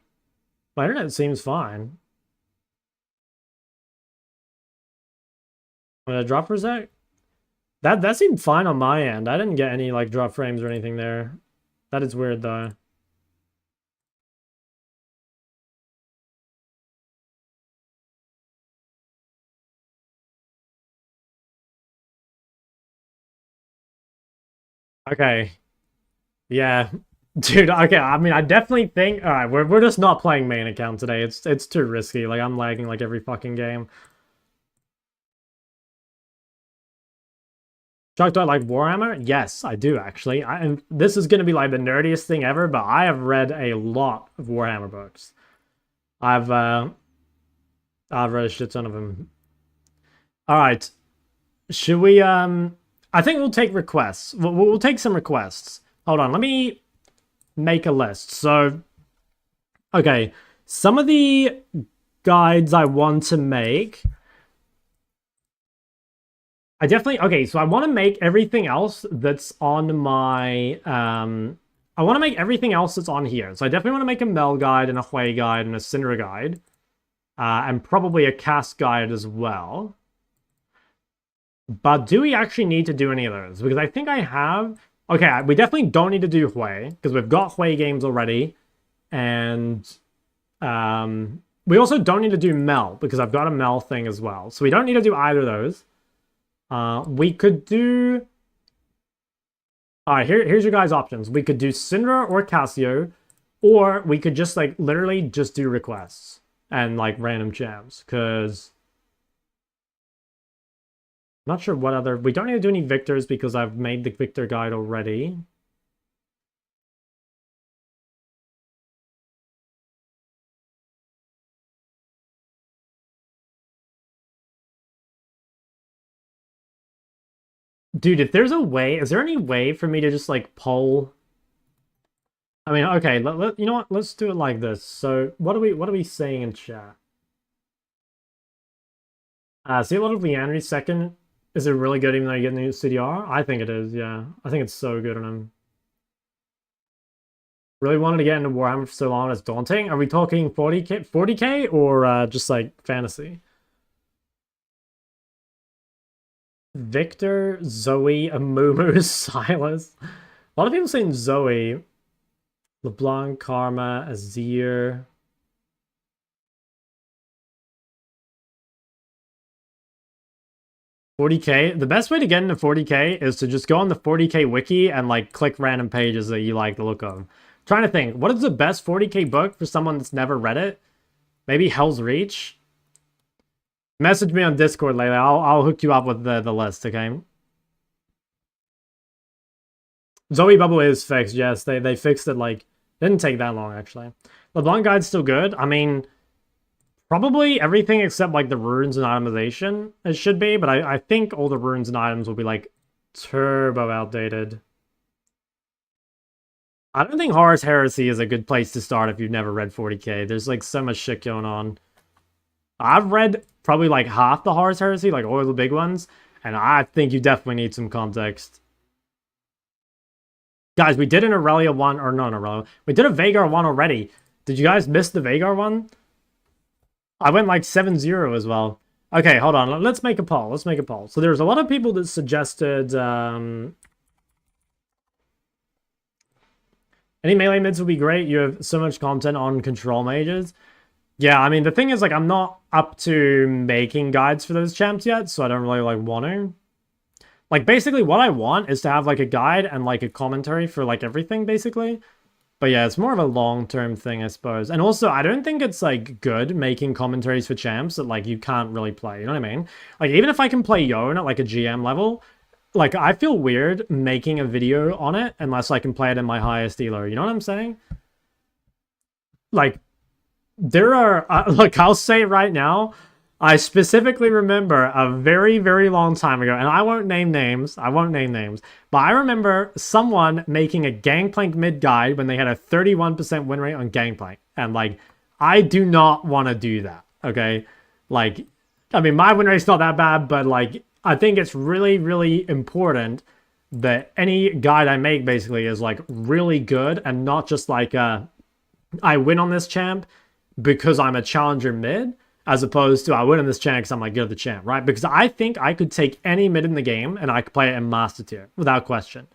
My internet seems fine. Did I drop for a sec? That seemed fine on my end. I didn't get any like drop frames or anything there. That is weird though. Okay. Yeah. Dude, okay, I mean I definitely think alright, we're just not playing main account today. It's too risky. Like I'm lagging like every fucking game. Chuck, do I like Warhammer? Yes, I do actually. And this is gonna be like the nerdiest thing ever, but I have read a lot of Warhammer books. I've uh I've read a shit ton of them. Alright. Should we I think we'll take requests. We'll take some requests. Hold on, let me make a list. So okay, some of the guides I want to make. I definitely okay, so I want to make everything else that's on my I want to make everything else that's on here. So I definitely want to make a Mel guide and a Hui guide and a Syndra guide. And probably a cast guide as well. But do we actually need to do any of those? Because I think I have... Okay, we definitely don't need to do Hui, because we've got Hui games already. And we also don't need to do Mel, because I've got a Mel thing as well. So we don't need to do either of those. We could do... Alright, here's your guys' options. We could do Syndra or Cassio, or we could just, like, literally just do requests and, like, random jams, because... Not sure what other... We don't need to do any Victors because I've made the Victor guide already. Dude, if there's a way... Is there any way for me to just, like, poll... I mean, okay, you know what? Let's do it like this. So, what are we saying in chat? See a lot of Leandry second. Is it really good even though you get new CDR? I think it is, yeah. I think it's so good on him. Really wanted to get into Warhammer for so long, it's daunting. Are we talking 40k or just like fantasy? Victor, Zoe, Amumu, Silas. A lot of people saying Zoe. LeBlanc, Karma, Azir. $40k. The best way to get into 40k is to just go on the 40k wiki and like click random pages that you like the look of. I'm trying to think, what is the best 40k book for someone that's never read it? Maybe Hell's Reach? Message me on Discord later. I'll hook you up with the list, okay? Zoe Bubble is fixed, yes. They fixed it like didn't take that long actually. LeBlanc Guide's still good. I mean, probably everything except like the runes and itemization it should be, but I think all the runes and items will be like turbo outdated. I don't think Horus Heresy is a good place to start if you've never read 40k. There's like so much shit going on. I've read probably like half the Horus Heresy, like all the big ones, and I think you definitely need some context. Guys, we did an Aurelia one, or no, an Aurelia. We did a Vagar one already. Did you guys miss the Vagar one? I went like 7-0 as well. Okay, hold on. Let's make a poll. Let's make a poll. So there's a lot of people that suggested any melee mids would be great. You have so much content on control mages. Yeah, I mean, the thing is, like, I'm not up to making guides for those champs yet, so I don't really, like, want to. Like, basically, what I want is to have, like, a guide and, like, a commentary for, like, everything, basically. But yeah, it's more of a long-term thing, I suppose. And also, I don't think it's, like, good making commentaries for champs that, like, you can't really play, you know what I mean? Like, even if I can play Yone at, like, a GM level, like, I feel weird making a video on it unless I can play it in my highest elo, you know what I'm saying? Like, there are, look, I'll say it right now, I specifically remember a very, very long time ago, and I won't name names, but I remember someone making a Gangplank mid guide when they had a 31% win rate on Gangplank, and, like, I do not want to do that, okay? Like, I mean, my win rate's not that bad, but, like, I think it's really, really important that any guide I make, basically, is, like, really good, and not just, like, I win on this champ because I'm a challenger mid, as opposed to I win in this champ because I'm like good at the champ, right? Because I think I could take any mid in the game and I could play it in master tier without question.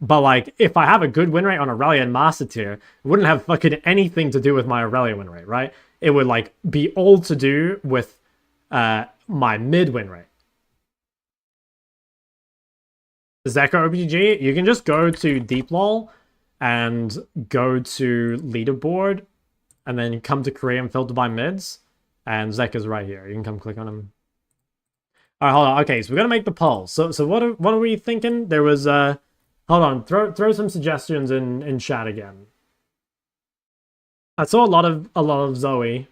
But like if I have a good win rate on Aurelia and master tier, it wouldn't have fucking anything to do with my Aurelia win rate, right? It would like be all to do with my mid win rate. Zeka OPG, you can just go to Deep Lol and go to leaderboard and then come to Korea and filter by mids. And Zeka's right here. You can come click on him. All right, hold on. Okay, so we're gonna make the poll. So what are we thinking? There was hold on. Throw some suggestions in chat again. I saw a lot of Zoe,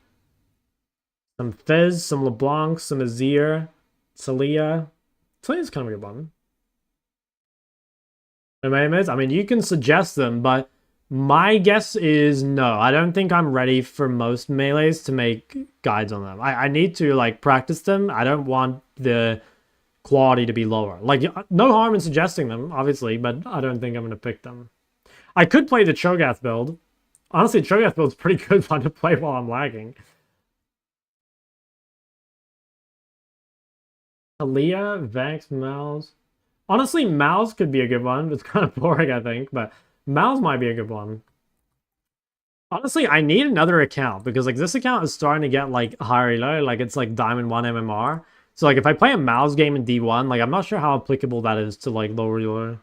some Fizz, some LeBlanc, some Azir, Talia. Talia's kind of a good one. I mean, you can suggest them, but my guess is no. I don't think I'm ready for most melees to make guides on them. I need to, like, practice them. I don't want the quality to be lower. Like, no harm in suggesting them, obviously, but I don't think I'm going to pick them. I could play the Cho'Gath build. Honestly, Cho'Gath build's pretty good fun to play while I'm lagging. Aaliyah, Vex, Mouse. Honestly, Mouse could be a good one. It's kind of boring, I think, but Mouse might be a good one. Honestly, I need another account because like this account is starting to get like High-ELO, like it's like Diamond 1 MMR. So like if I play a Mouse game in D1, like I'm not sure how applicable that is to like lower elo.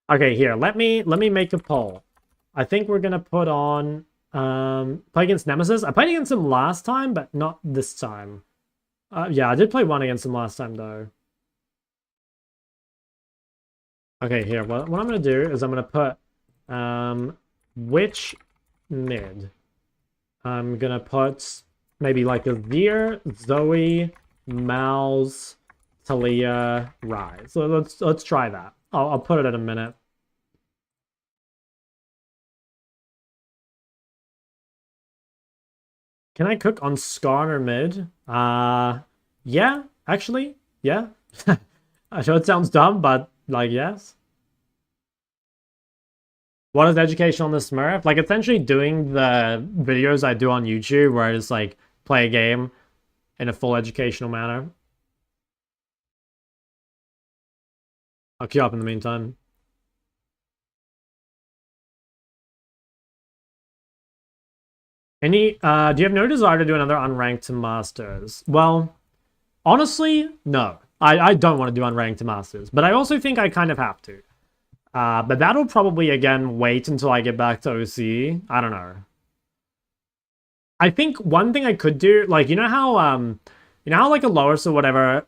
Okay, here, let me make a poll. I think we're gonna put on play against Nemesis. I played against him last time, but not this time. Yeah, I did play one against him last time though. Okay, here, what I'm gonna do is I'm gonna put which mid? I'm gonna put maybe like a Veer, Zoe, Mal's, Talia, Rai. So let's try that. I'll put it in a minute. Can I cook on Skarn or mid? Yeah, actually, yeah. I know it sounds dumb, but like yes. What is education on the Smurf? Like essentially doing the videos I do on YouTube where I just like play a game in a full educational manner. I'll queue up in the meantime. Any do you have no desire to do another unranked to masters? Well, honestly, no. I don't want to do unranked to masters, but I also think I kind of have to. But that'll probably, again, wait until I get back to OC. I don't know. I think one thing I could do, like, you know how like a Lois or whatever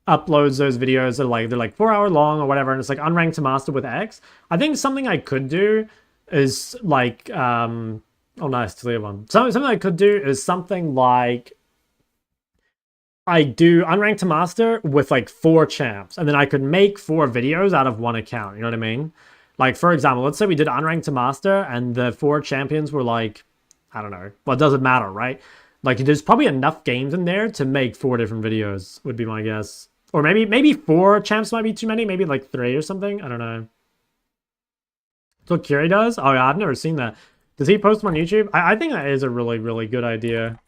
uploads those videos that are they're like 4 hour long or whatever, and it's like unranked to master with X. I think something I could do is like, oh nice, to leave one. Something I could do is something like I do unranked to master with like 4 champs, and then I could make 4 videos out of one account. You know what I mean? Like, for example, let's say we did unranked to master, and the 4 champions were like, I don't know. Well, it doesn't matter, right? Like, there's probably enough games in there to make 4 different videos, would be my guess. Or maybe 4 champs might be too many. Maybe like 3 or something. I don't know. That's what Kiri does? Oh, yeah, I've never seen that. Does he post them on YouTube? I think that is a really, really good idea.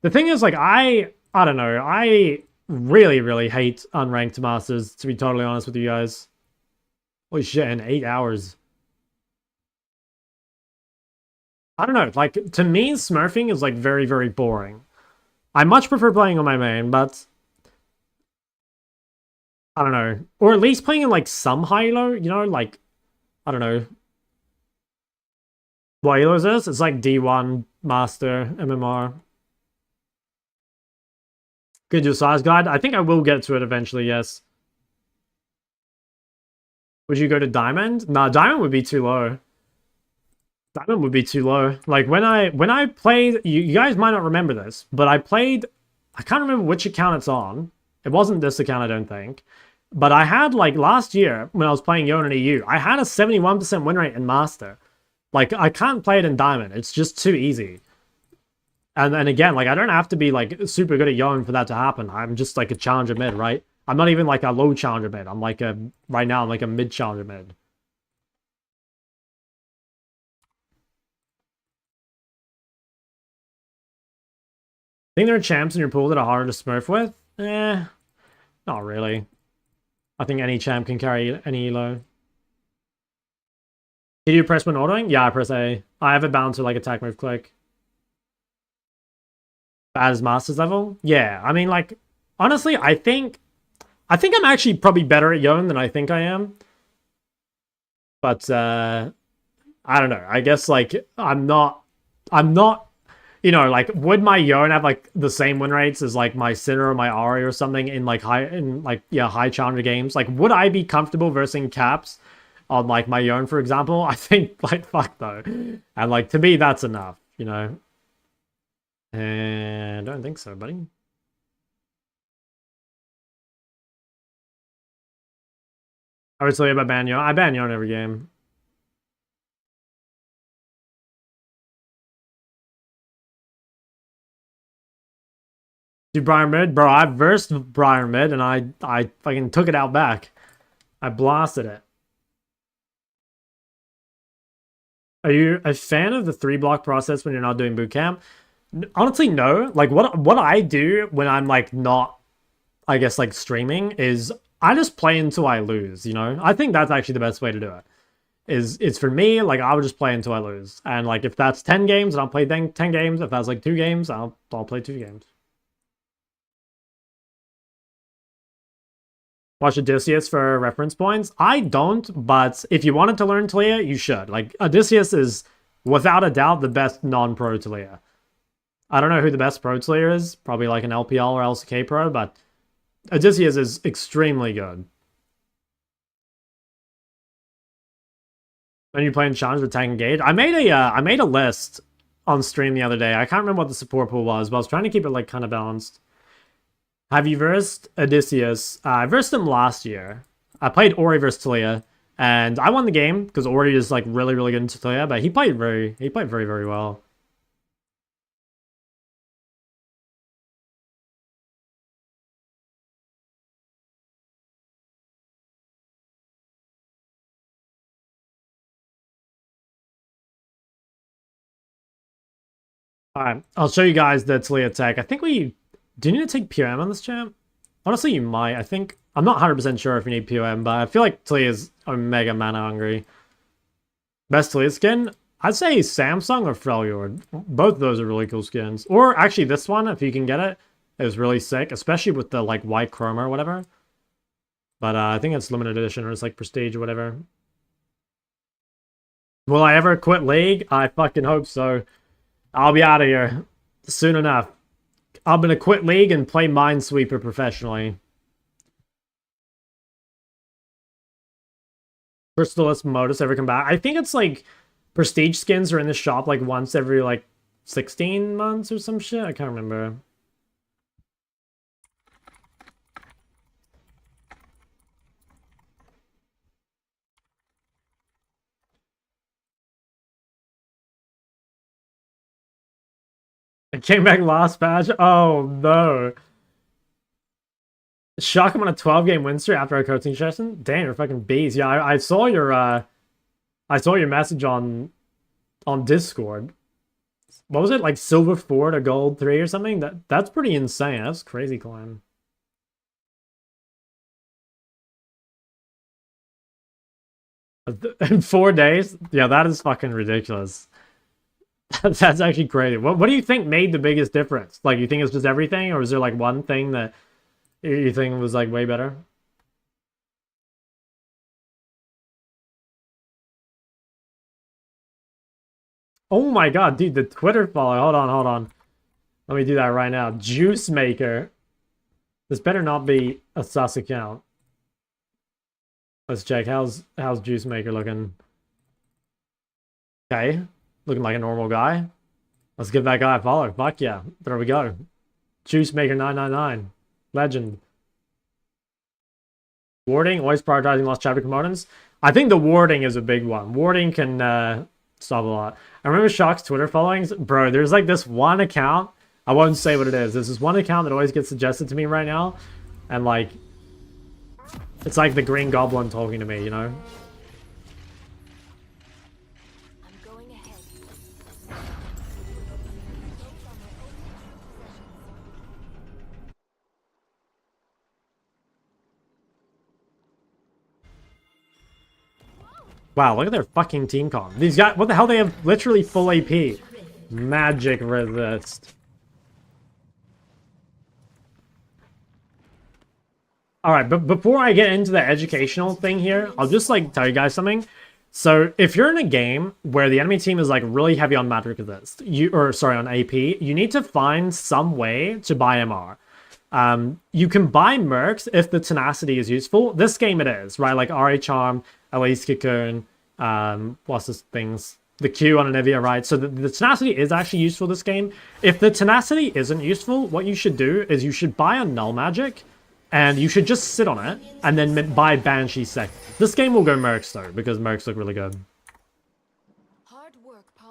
The thing is, like, I don't know. I really, really hate unranked masters, to be totally honest with you guys. Holy shit, in 8 hours. I don't know. Like, to me, smurfing is, like, very, very boring. I much prefer playing on my main, but I don't know. Or at least playing in, like, some high-elo, you know? Like, I don't know. What elo is this? It's like D1 Master MMR. Could do size guide. I think I will get to it eventually, yes. Would you go to Diamond? Nah, Diamond would be too low. Diamond would be too low. Like when I played, you guys might not remember this, but I can't remember which account it's on. It wasn't this account, I don't think. But I had, like, last year when I was playing Yon and EU, I had a 71% win rate in Master. Like, I can't play it in Diamond. It's just too easy. And again, like, I don't have to be, like, super good at Yon for that to happen. I'm just, like, a challenger mid, right? I'm not even, like, a low challenger mid. I'm, like, right now, I'm, like, a mid challenger mid. Think there are champs in your pool that are harder to smurf with? Not really. I think any champ can carry any elo. Did you press when autoing? Yeah, I press A. I have it bound to, like, attack, move, click. Bad as Masters level? Yeah, I mean, like, honestly, I think I'm actually probably better at Yon than I think I am. But, I don't know. I guess, like, I'm not, you know, like, would my Yon have, like, the same win rates as, like, my Sinner or my Ari or something in, like, high challenger games? Like, would I be comfortable versing Caps on, like, my Yon, for example? I think, like, fuck no. And, like, to me, that's enough, you know? And I don't think so, buddy. I would tell you about ban Yon. I ban Yon every game. Do Briar Mid? Bro, I versed Briar Mid and I fucking took it out back. I blasted it. Are you a fan of the 3-block process when you're not doing boot camp? Honestly, no. Like, what I do when I'm, like, not, I guess, like, streaming is I just play until I lose, you know? I think that's actually the best way to do it. It's for me, like, I would just play until I lose. And, like, if that's 10 games, then I'll play 10 games. If that's, like, 2 games, I'll play 2 games. Watch Odysseus for reference points. I don't, but if you wanted to learn Talia, you should. Like, Odysseus is, without a doubt, the best non-pro Talia. I don't know who the best pro Talia is. Probably like an LPL or LCK pro, but Odysseus is extremely good. When you play in challenge with Tank Engage, I made a list on stream the other day. I can't remember what the support pool was, but I was trying to keep it, like, kind of balanced. Have you versed Odysseus? I versed him last year. I played Ori versus Talia, and I won the game because Ori is, like, really, really good in Talia, but he played very, very well. Alright, I'll show you guys the Talia tech. I think do you need to take POM on this champ? Honestly, you might. I think, I'm not 100% sure if you need POM, but I feel like Talia's mega mana hungry. Best Talia skin? I'd say Samsung or Freljord. Both of those are really cool skins. Or actually this one, if you can get it, is really sick, especially with the, like, white chroma or whatever. But I think it's limited edition or it's, like, prestige or whatever. Will I ever quit League? I fucking hope so. I'll be out of here soon enough. I'm gonna quit League and play Minesweeper professionally. Crystalist Modus ever come back? I think it's, like, prestige skins are in the shop, like, once every, like, 16 months or some shit. I can't remember. I came back last patch. Oh no. Shock him on a 12-game win streak after our coaching session. Damn, you're fucking bees. Yeah, I saw your message on Discord. What was it? Like silver 4 to gold 3 or something? That's pretty insane. That's crazy climb. In 4 days? Yeah, that is fucking ridiculous. That's actually crazy. What do you think made the biggest difference? Like, you think it's just everything, or is there like one thing that you think was like way better? Oh my god, dude, the Twitter follow. Hold on. Let me do that right now. Juice Maker. This better not be a sus account. Let's check. How's Juice Maker looking? Okay. Looking like a normal guy. Let's give that guy a follow. Fuck yeah. There we go. Juice Maker 999. Legend. Warding, always prioritizing lost chapter components. I think the warding is a big one. Warding can stop a lot. I remember Shock's Twitter followings. Bro, there's like this one account. I won't say what it is. There's this one account that always gets suggested to me right now. And like, it's like the Green Goblin talking to me, you know? I'm going ahead. Wow, look at their fucking team comp. These guys, what the hell? They have literally full AP. Magic resist. Alright, but before I get into the educational thing here, I'll just like tell you guys something. So if you're in a game where the enemy team is like really heavy on magic resist, on AP, you need to find some way to buy MR. You can buy mercs if the tenacity is useful. This game it is, right? Like RA Charm, Elise Cocoon, what's this things? The Q on Anivia, right? So the tenacity is actually useful this game. If the tenacity isn't useful, what you should do is you should buy a null magic, and you should just sit on it, and then buy Banshee second. This game will go mercs though, because mercs look really good.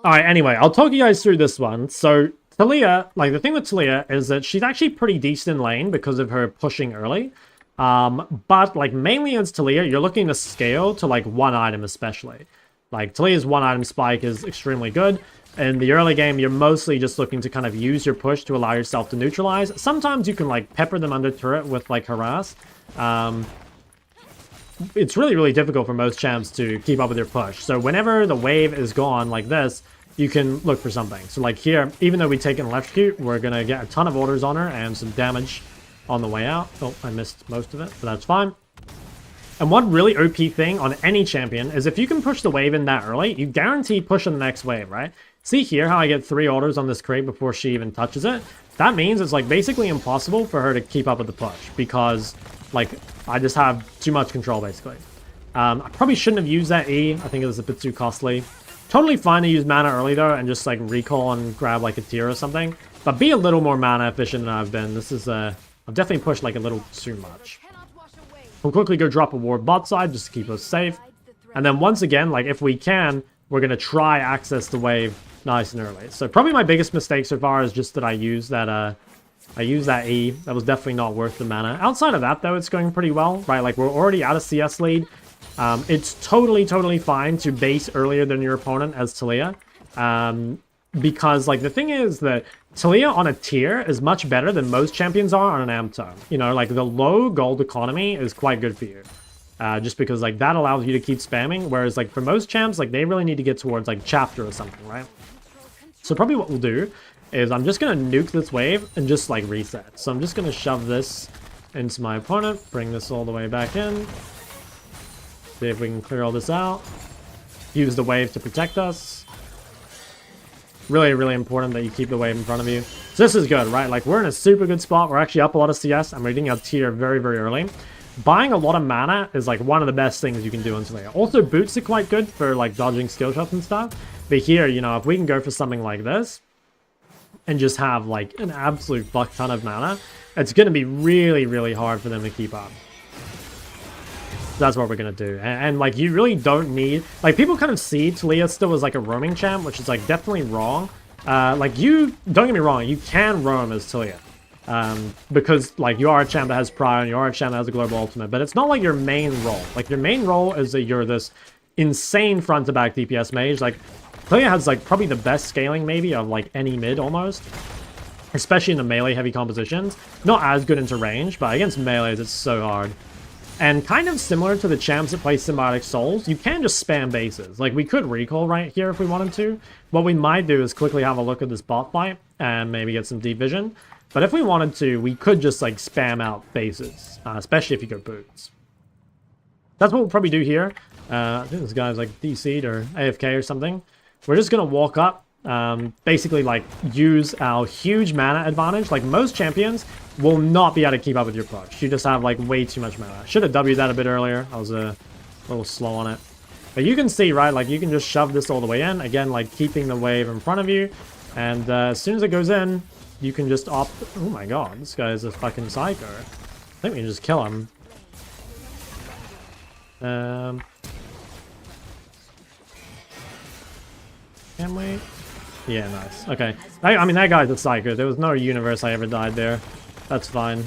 Alright, anyway, I'll talk you guys through this one. So, Talia, like, the thing with Talia is that she's actually pretty decent in lane because of her pushing early. But, like, mainly as Talia, you're looking to scale to, like, one item especially. Like, Talia's one item spike is extremely good. In the early game, you're mostly just looking to kind of use your push to allow yourself to neutralize. Sometimes you can, like, pepper them under turret with, like, harass. It's really, really difficult for most champs to keep up with your push. So whenever the wave is gone like this, you can look for something. So, like, here, even though we take an electrocute, we're going to get a ton of orders on her and some damage on the way out. Oh, I missed most of it, but that's fine. And one really OP thing on any champion is if you can push the wave in that early, you guarantee pushing the next wave, right? See here how I get 3 orders on this crate before she even touches it? That means it's like basically impossible for her to keep up with the push because like I just have too much control basically. I probably shouldn't have used that E. I think it was a bit too costly. Totally fine to use mana early though and just like recall and grab like a tier or something. But be a little more mana efficient than I've been. This is I've definitely pushed like a little too much. We'll quickly go drop a ward bot side just to keep us safe. And then once again, like if we can, we're going to try access the wave nice and early. So probably my biggest mistake so far is just that I used that E. That was definitely not worth the mana. Outside of that though, it's going pretty well, right? Like we're already at a CS lead. It's totally fine to base earlier than your opponent as Talia. Because like the thing is that Talia on a tier is much better than most champions are on an amp tone. You know, like the low gold economy is quite good for you. Just because like that allows you to keep spamming, whereas like for most champs, like they really need to get towards like chapter or something, right? So probably what we'll do is I'm just gonna nuke this wave and just like reset. So I'm just gonna shove this into my opponent, bring this all the way back in. See if we can clear all this out. Use the wave to protect us. Really important that you keep the wave in front of you. So this is good, right? Like we're in a super good spot. We're actually up a lot of CS and we're getting our tier very early. Buying a lot of mana is like one of the best things you can do on Talia. Also, boots are quite good for like dodging skill shots and stuff. But here, you know, if we can go for something like this and just have like an absolute fuck ton of mana, it's going to be really hard for them to keep up. That's what we're going to do. And like you really don't need... Like people kind of see Talia still as like a roaming champ, which is like definitely wrong. Like you... Don't get me wrong, you can roam as Talia. Because like you are a champ that has prior and you are a champ that has a global ultimate, but it's not like your main role. Like your main role is that you're this insane front to back DPS mage. Like Clear has like probably the best scaling maybe of like any mid almost. Especially in the melee heavy compositions. Not as good into range, but against melees it's so hard. And kind of similar to the champs that play Symbiotic Souls, you can just spam bases. Like, we could recall right here if we wanted to. What we might do is quickly have a look at this bot fight and maybe get some deep vision. But if we wanted to, we could just, like, spam out bases, especially if you go boots. That's what we'll probably do here. I think this guy's, like, DC'd or AFK or something. We're just going to walk up, basically, like, use our huge mana advantage. Like, most champions will not be able to keep up with your push. You just have, like, way too much mana. Should have W'd that a bit earlier. I was a little slow on it. But you can see, right, like, you can just shove this all the way in. Again, like, keeping the wave in front of you. And as soon as it goes in, you can just opt... Oh my god, this guy is a fucking psycho. I think we can just kill him. Can we? Yeah, nice. Okay. I mean, that guy's a psycho. There was no universe I ever died there. That's fine.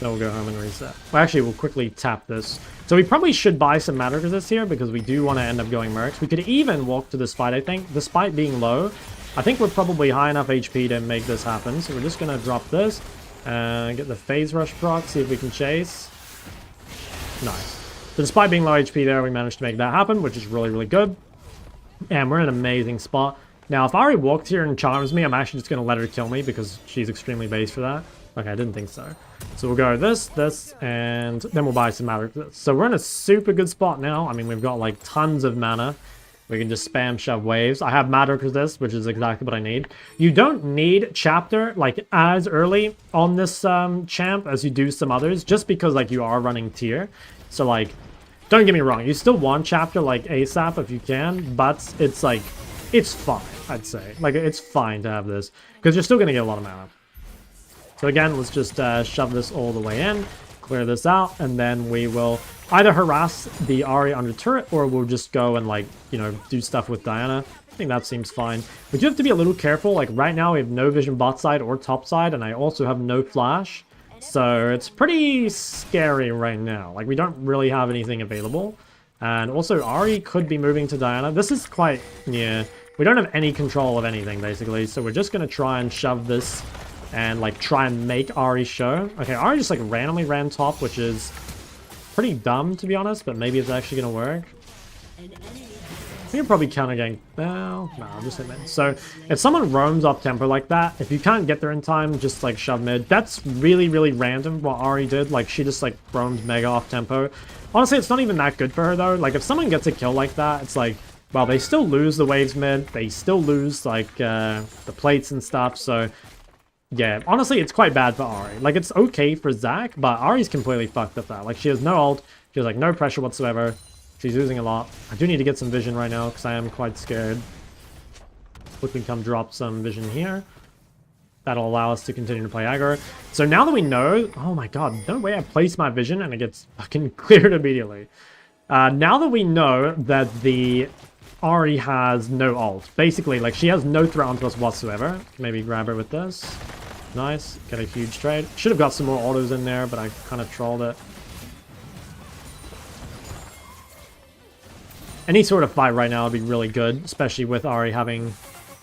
Then we'll go home and reset. Well, actually, we'll quickly tap this. So we probably should buy some matter resist here because we do want to end up going mercs. We could even walk to this fight, I think. Despite being low, I think we're probably high enough HP to make this happen. So we're just going to drop this and get the phase rush proc, see if we can chase. Nice. So despite being low HP there, we managed to make that happen, which is really, really good. And we're in an amazing spot. Now, if Ari walked here and charms me, I'm actually just going to let her kill me because she's extremely base for that. Okay, I didn't think so. So we'll go this, and then we'll buy some matter. So we're in a super good spot now. I mean, we've got like tons of mana. We can just spam shove waves. I have matter resist, which is exactly what I need. You don't need chapter like as early on this champ as you do some others, just because like you are running tier. So like, don't get me wrong, you still want chapter like ASAP if you can, but it's like, it's fine, I'd say. Like, it's fine to have this, because you're still going to get a lot of mana. So again, let's just shove this all the way in, clear this out, and then we will either harass the Ahri under turret, or we'll just go and, like, you know, do stuff with Diana. I think that seems fine. We do have to be a little careful. Like, right now we have no vision bot side or top side, and I also have no flash. So it's pretty scary right now. Like, we don't really have anything available. And also, Ahri could be moving to Diana. This is quite... yeah. We don't have any control of anything, basically. So we're just going to try and shove this and, like, try and make Ahri show. Okay, Ahri just, like, randomly ran top, which is pretty dumb, to be honest. But maybe it's actually going to work. I think you're probably counter gank. Well, no, I'll just hit mid. So if someone roams off tempo like that, if you can't get there in time, just like shove mid. That's really, really random what Ahri did. Like, she just like roamed mega off tempo. Honestly, it's not even that good for her though. Like, if someone gets a kill like that, it's like, well, they still lose the waves mid. They still lose like the plates and stuff. So yeah, honestly, it's quite bad for Ahri. Like, it's okay for Zac, but Ahri's completely fucked up that. Like, she has no ult. She has like no pressure whatsoever. She's losing a lot. I do need to get some vision right now because I am quite scared. Quickly come drop some vision here. That'll allow us to continue to play aggro. So now that we know... oh my god, no way I place my vision and it gets fucking cleared immediately. Now that we know that the Ahri has no ult. Basically, like, she has no threat onto us whatsoever. Maybe grab her with this. Nice. Get a huge trade. Should have got some more autos in there, but I kind of trolled it. Any sort of fight right now would be really good, especially with Ahri having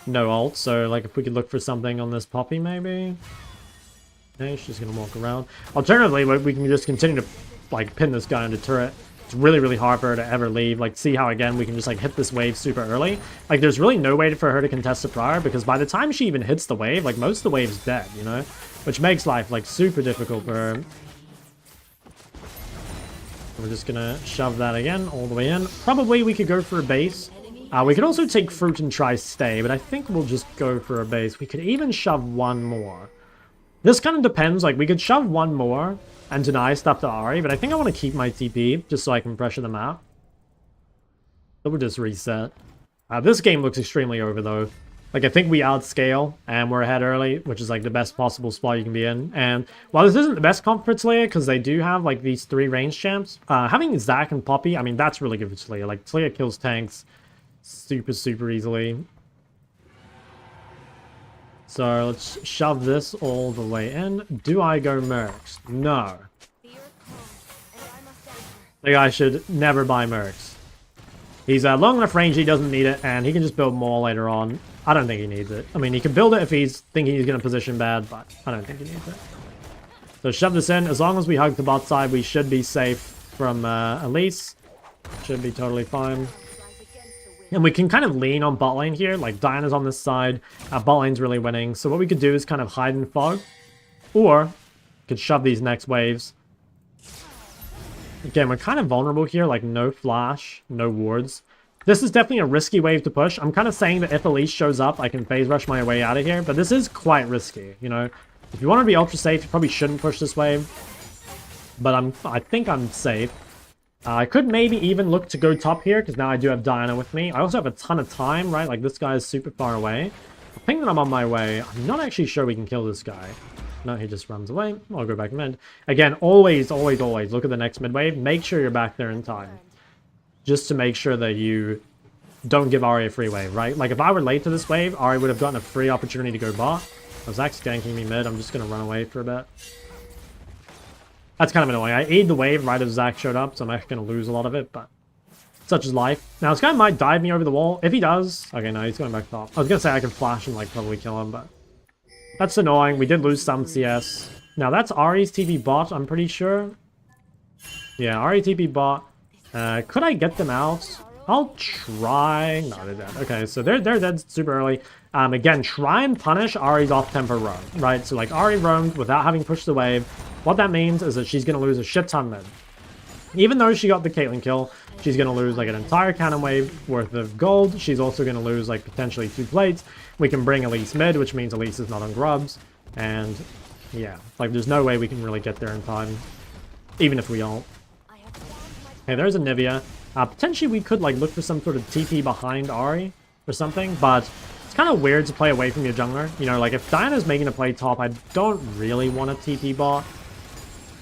no ult. So, like, if we could look for something on this Poppy, maybe? Okay, she's just going to walk around. Alternatively, we can just continue to, like, pin this guy into turret. It's really, really hard for her to ever leave. Like, see how, again, we can just, like, hit this wave super early. Like, there's really no way for her to contest the prior, because by the time she even hits the wave, like, most of the wave's dead, you know? Which makes life, like, super difficult for her. We're just gonna shove that again, all the way in. Probably we could go for a base. We could also take fruit and try stay, but I think we'll just go for a base. We could even shove one more. This kind of depends. Like, we could shove one more and deny stuff to Ahri, but I think I want to keep my TP just so I can pressure them out. So we'll just reset. This game looks extremely over, though. Like, I think we outscale, and we're ahead early, which is, like, the best possible spot you can be in. And while this isn't the best comp for Talia, because they do have, like, these 3 range champs, having Zac and Poppy, I mean, that's really good for Talia. Like, Talia kills tanks super, super easily. So, let's shove this all the way in. Do I go mercs? No. I think I should never buy mercs. He's long enough range, he doesn't need it, and he can just build more later on. I don't think he needs it. I mean, he can build it if he's thinking he's going to position bad, but I don't think he needs it. So shove this in. As long as we hug the bot side, we should be safe from Elise. Should be totally fine. And we can kind of lean on bot lane here. Like, Diana's on this side. Bot lane's really winning. So what we could do is kind of hide in fog. Or, could shove these next waves. Again, we're kind of vulnerable here. Like, no flash, no wards. This is definitely a risky wave to push. I'm kind of saying that if Elise shows up, I can phase rush my way out of here. But this is quite risky, you know. If you want to be ultra safe, you probably shouldn't push this wave. But I think I'm safe. I could maybe even look to go top here, because now I do have Diana with me. I also have a ton of time, right? Like, this guy is super far away. I think that I'm on my way. I'm not actually sure we can kill this guy. No, he just runs away. I'll go back mid. Again, always, always, always look at the next mid wave. Make sure you're back there in time. Just to make sure that you don't give Ahri a free wave, right? Like, if I were late to this wave, Ahri would have gotten a free opportunity to go bot. Zach's ganking me mid. I'm just going to run away for a bit. That's kind of annoying. I E'd the wave right as Zach showed up, so I'm actually going to lose a lot of it, but such is life. Now, this guy might dive me over the wall. If he does... Okay, no, he's going back top. I was going to say I can flash and, like, probably kill him, but... That's annoying. We did lose some CS. Now, that's Ahri's TP bot, I'm pretty sure. Yeah, Ahri TP bot. Could I get them out? I'll try... No, they're dead. Okay, so they're dead super early. Again, try and punish Ahri's off-tempo roam, right? So, like, Ahri roamed without having pushed the wave. What that means is that she's going to lose a shit ton mid. Even though she got the Caitlyn kill, she's going to lose, like, an entire cannon wave worth of gold. She's also going to lose, like, potentially 2 plates. We can bring Elise mid, which means Elise is not on grubs. And, yeah, like, there's no way we can really get there in time. Even if we ult. Okay, there's a Nivea. Potentially we could, like, look for some sort of TP behind Ahri or something, but... It's kind of weird to play away from your jungler. You know, like, if Diana's making a play top, I don't really want a TP bot.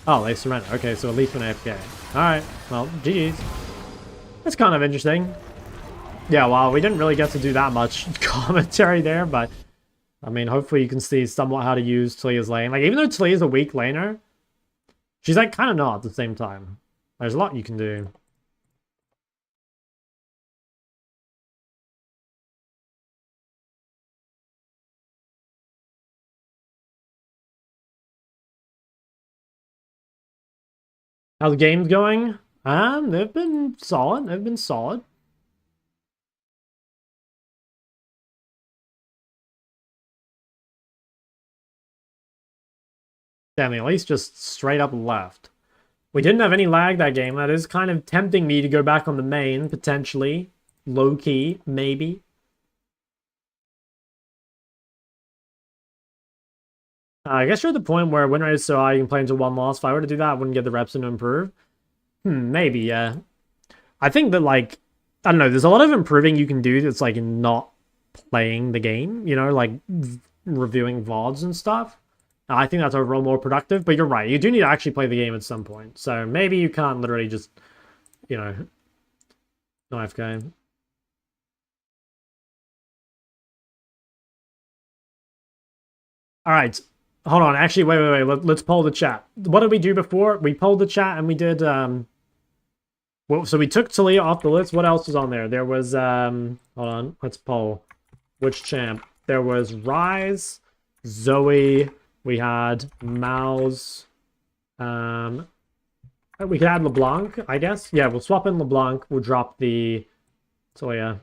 Oh, they surrender. Okay, so at least an AFK. Alright, well, GG's. That's kind of interesting. Yeah, well, we didn't really get to do that much commentary there, but... I mean, hopefully you can see somewhat how to use Talia's lane. Like, even though Talia's a weak laner, she's, like, kind of not at the same time. There's a lot you can do. How's the games going? They've been solid. They've been solid. Damn, at least just straight up left. We didn't have any lag that game. That is kind of tempting me to go back on the main, potentially. Low-key, maybe. I guess you're at the point where win rate is so high you can play into 1 loss. If I were to do that, I wouldn't get the reps in to improve. Maybe, yeah. I think that, like, I don't know, there's a lot of improving you can do that's, like, not playing the game, you know, like, reviewing VODs and stuff. I think that's overall more productive, but you're right, you do need to actually play the game at some point. So maybe you can't literally just, you know, no AFK. Alright. Hold on, actually, wait. Let's poll the chat. What did we do before? We polled the chat and we did, well, so we took Talia off the list. What else was on there? There was, hold on, let's poll. Which champ? There was Ryze, Zoe, we had Mouse, we could add LeBlanc, I guess. Yeah, we'll swap in LeBlanc, we'll drop the Talia.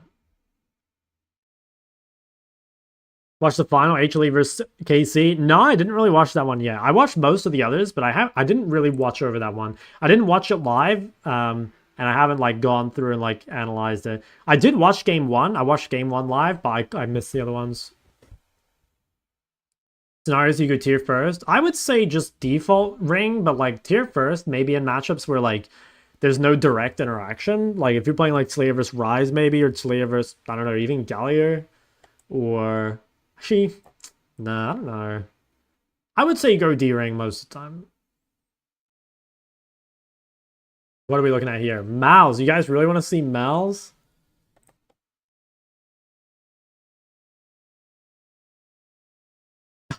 Watch the final, HLE versus KC. No, I didn't really watch that one yet. I watched most of the others, but I didn't really watch over that one. I didn't watch it live, and I haven't, like, gone through and, like, analyzed it. I did watch Game 1. I watched Game 1 live, but I missed the other ones. Scenarios you go tier first. I would say just default ring, but, like, tier first, maybe in matchups where, like, there's no direct interaction. Like, if you're playing, like, Talia versus Ryze, maybe, or Talia versus, I don't know, even Galio, or... Actually, nah, I don't know. I would say go D-ring most of the time. What are we looking at here? Mouse. You guys really want to see Mouse?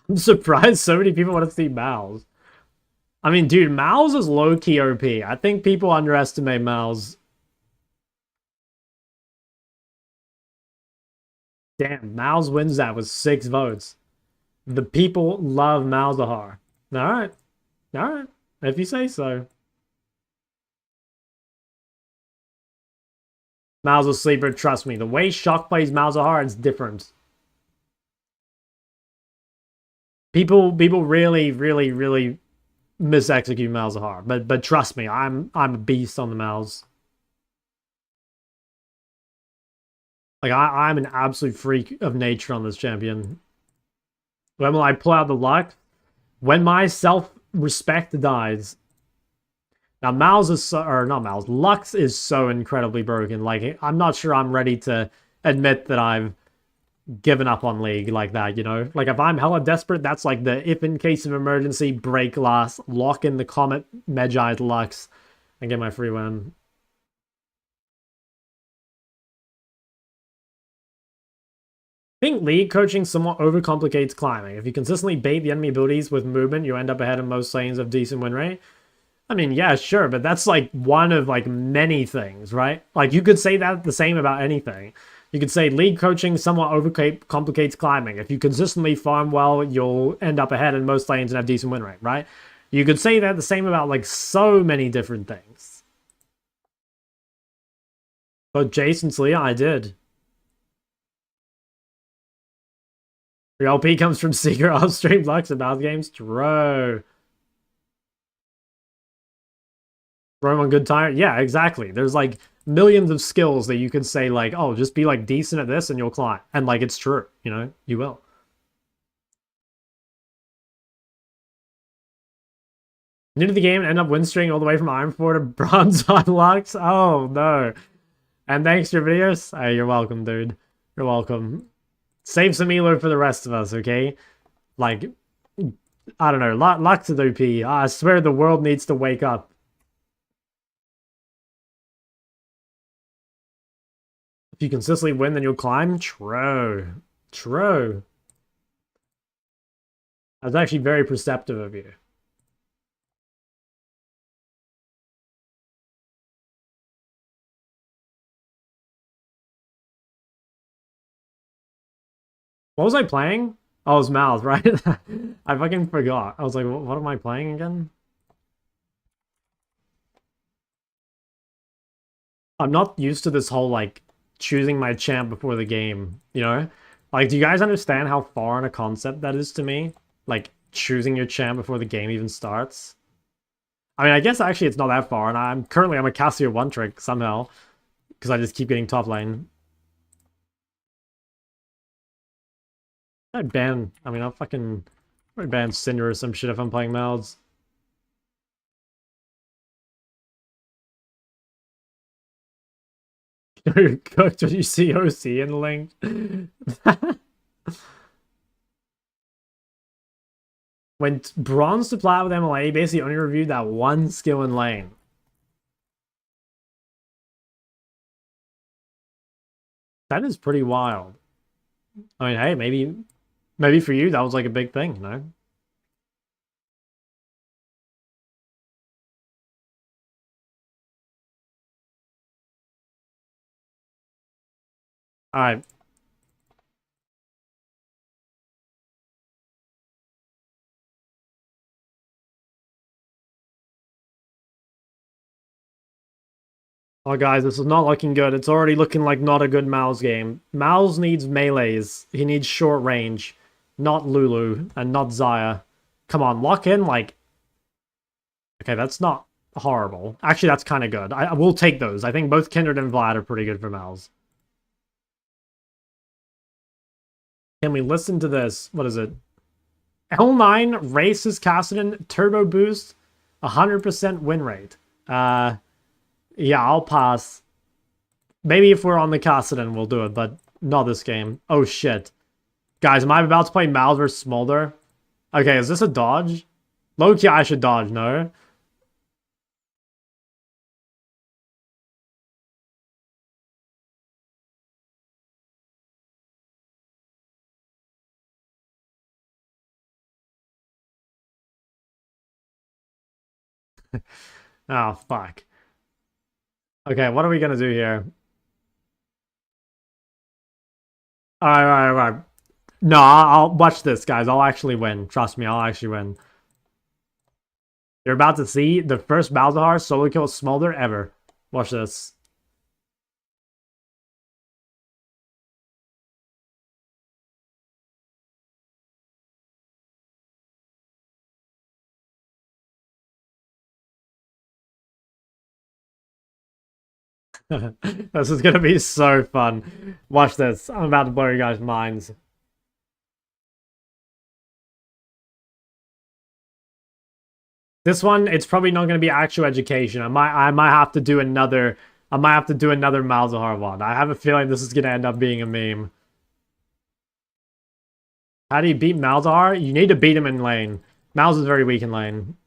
I'm surprised so many people want to see Mouse. I mean, dude, Mouse is low-key OP. I think people underestimate Mouse. Damn, Miles wins that with 6 votes. The people love Malzahar. Alright. Alright. If you say so. Mal's a sleeper, trust me. The way Shock plays Malzahar is different. People really, really, really misexecute Malzahar. But trust me, I'm a beast on the Mal's. Like I'm an absolute freak of nature on this champion. When will I pull out the luck? When my self-respect dies. Now Mal's is so, or not Mal's, Lux is so incredibly broken. Like I'm not sure I'm ready to admit that I've given up on League like that, you know? Like if I'm hella desperate, that's like the if in case of emergency, break last, lock in the Comet Medjai's Lux, and get my free win. I think league coaching somewhat overcomplicates climbing. If you consistently bait the enemy abilities with movement, you end up ahead in most lanes of decent win rate. I mean, yeah, sure, but that's like one of like many things, right? Like you could say that the same about anything. You could say league coaching somewhat overcomplicates climbing. If you consistently farm well, you'll end up ahead in most lanes and have decent win rate, right? You could say that the same about like so many different things. But Jason's Leah, I did. Your LP comes from secret off-stream Lux about games. Bro. Roam on good tire? Yeah, exactly. There's like millions of skills that you could say like, oh, just be like decent at this and you'll climb. And like it's true, you know, you will. New to the game and end up win string all the way from Iron 4 to Bronze on Lux? Oh no. And thanks for your videos. Hey, you're welcome, dude. You're welcome. Save some elo for the rest of us, okay? Like, I don't know, Lux is OP. I swear the world needs to wake up. If you consistently win, then you'll climb? True. True. That's actually very perceptive of you. What was I playing? Oh, it was Mouth, right? I fucking forgot. I was like, what am I playing again? I'm not used to this whole, like, choosing my champ before the game, you know? Like, do you guys understand how foreign a concept that is to me? Like, choosing your champ before the game even starts? I mean, I guess actually it's not that far, and I'm a Cassio one trick somehow, because I just keep getting top lane. I ban, I mean, I'll ban Cinder or some shit if I'm playing Mouths. You're cooked when you see OC in the link. When bronze to plat with MLA, basically only reviewed that one skill in lane. That is pretty wild. I mean, hey, maybe for you that was like a big thing, you know? All right. Oh, guys, this is not looking good. It's already looking like not a good Mal's game. Mal's needs melees. He needs short range, not Lulu and not Zaya. Come on, lock in, like... Okay, that's not horrible. Actually, that's kind of good. I will take those. I think both Kindred and Vlad are pretty good for Mal's. Can we listen to this? What is it? L9 races Kassadin, turbo boost, 100% win rate. Yeah, I'll pass. Maybe if we're on the Kassadin, we'll do it, but not this game. Oh, shit. Guys, am I about to play Mal vs. Smolder? Okay, is this a dodge? Low-key, I should dodge, no? Oh, fuck. Okay, what are we gonna do here? Alright. No, I'll watch this, guys. I'll actually win. Trust me, I'll actually win. You're about to see the first Malzahar solo kill Smolder ever. Watch this. This is gonna be so fun. Watch this. I'm about to blow you guys' minds. This one, it's probably not gonna be actual education. I might have to do another Malzahar one. I have a feeling this is gonna end up being a meme. How do you beat Malzahar? You need to beat him in lane. Malz is very weak in lane.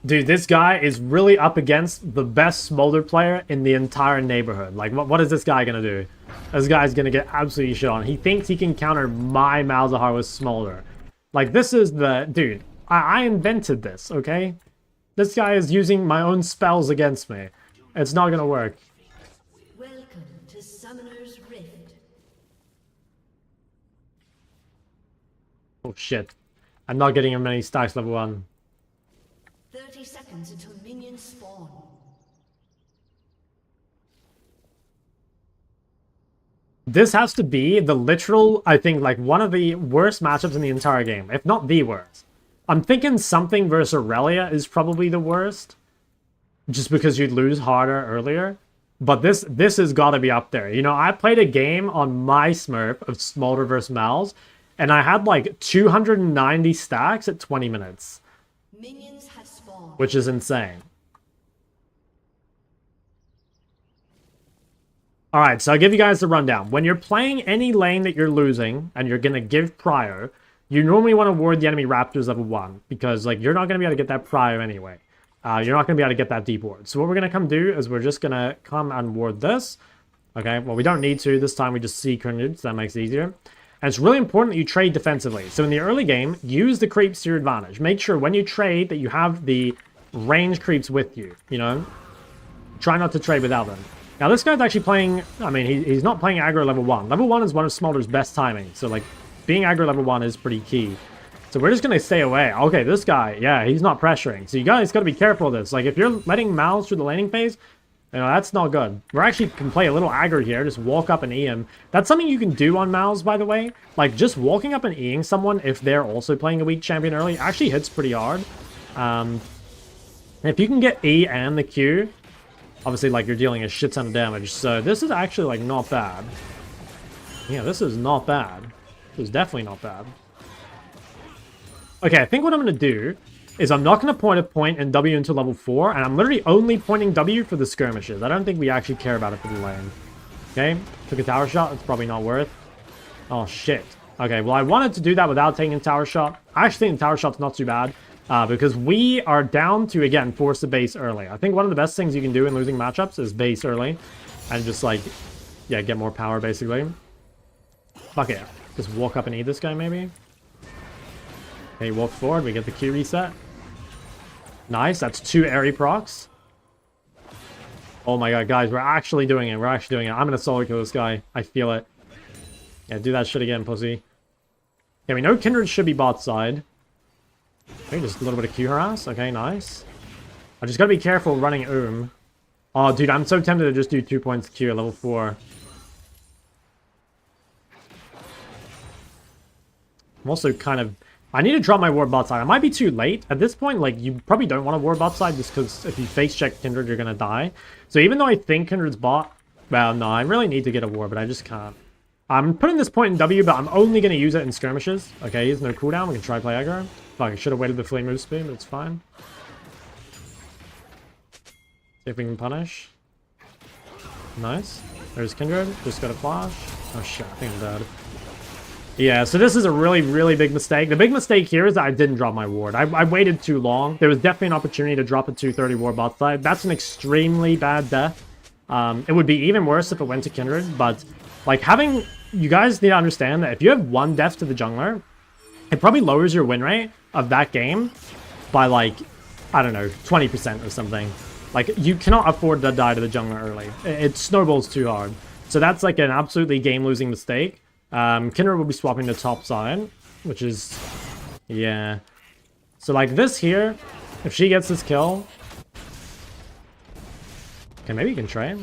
Dude, this guy is really up against the best Smolder player in the entire neighborhood. Like, what is this guy gonna do? This guy's gonna get absolutely shit on. He thinks he can counter my Malzahar with Smolder. Like, this is the... Dude, I invented this, okay? This guy is using my own spells against me. It's not gonna work. Welcome to Summoner's Rift. Oh, shit. I'm not getting him many stacks level 1. 30 seconds until minions spawn. This has to be the literal, I think, like, one of the worst matchups in the entire game. If not the worst. I'm thinking something versus Aurelia is probably the worst. Just because you'd lose harder earlier. But this has got to be up there. You know, I played a game on my Smurf of Smolder versus Malz. And I had, like, 290 stacks at 20 minutes. Minions have spawned. Which is insane. Alright, so I'll give you guys the rundown. When you're playing any lane that you're losing, and you're going to give Prio, you normally want to ward the enemy Raptors level 1, because like you're not going to be able to get that Prio anyway. You're not going to be able to get that deep ward. So what we're going to come do is we're just going to come and ward this. Okay, well we don't need to. This time we just see Kindred, so that makes it easier. And it's really important that you trade defensively. So in the early game, use the creeps to your advantage. Make sure when you trade that you have the range creeps with you, you know? Try not to trade without them. Now this guy's actually playing, I mean, he's not playing aggro level 1. Level 1 is one of Smolder's best timing. So like, being aggro level 1 is pretty key. So we're just going to stay away. Okay, this guy, yeah, he's not pressuring. So you guys got to be careful of this. Like, if you're letting Malz through the laning phase, you know, that's not good. We're actually can play a little aggro here. Just walk up and E him. That's something you can do on Malz, by the way. Like, just walking up and E-ing someone if they're also playing a weak champion early actually hits pretty hard. If you can get E and the Q, obviously, like, you're dealing a shit ton of damage. So this is actually, like, not bad. Yeah, this is not bad. This is definitely not bad. Okay, I think what I'm going to do is I'm not going to point a point and W until level 4, and I'm literally only pointing W for the skirmishes. I don't think we actually care about it for the lane. Okay, took a tower shot. It's probably not worth. Oh, shit. Okay, well, I wanted to do that without taking a tower shot. I actually think the tower shot's not too bad, because we are down to, again, force the base early. I think one of the best things you can do in losing matchups is base early, and just, like, yeah, get more power, basically. Fuck it. Just walk up and eat this guy, maybe? Okay, walk forward. We get the Q reset. Nice. That's 2 airy procs. Oh my god, guys. We're actually doing it. We're actually doing it. I'm going to solo kill this guy. I feel it. Yeah, do that shit again, pussy. Okay, we know Kindred should be bot side. Okay, just a little bit of Q harass. Okay, nice. I just got to be careful running Oh, dude, I'm so tempted to just do 2 points Q at level 4. I'm also kind of... I need to drop my ward bot side. I might be too late. At this point, like, you probably don't want to ward bot side just because if you face check Kindred, you're going to die. So even though I think Kindred's bot... Well, no, I really need to get a ward, but I just can't. I'm putting this point in W, but I'm only going to use it in skirmishes. Okay, there's no cooldown. We can try play aggro. Fuck, I should have waited the flame move speed, but it's fine. See if we can punish. Nice. There's Kindred. Just got a flash. Oh shit, I think I'm dead. Yeah, so this is a really, really big mistake. The big mistake here is that I didn't drop my ward. I waited too long. There was definitely an opportunity to drop a 230 ward bot side. That's an extremely bad death. It would be even worse if it went to Kindred, but like having... You guys need to understand that if you have 1 death to the jungler, it probably lowers your win rate of that game by like, I don't know, 20% or something. Like, you cannot afford to die to the jungler early. It snowballs too hard. So that's like an absolutely game-losing mistake. Kindred will be swapping to top side, which is... yeah. So like this here, if she gets this kill... okay, maybe you can trade.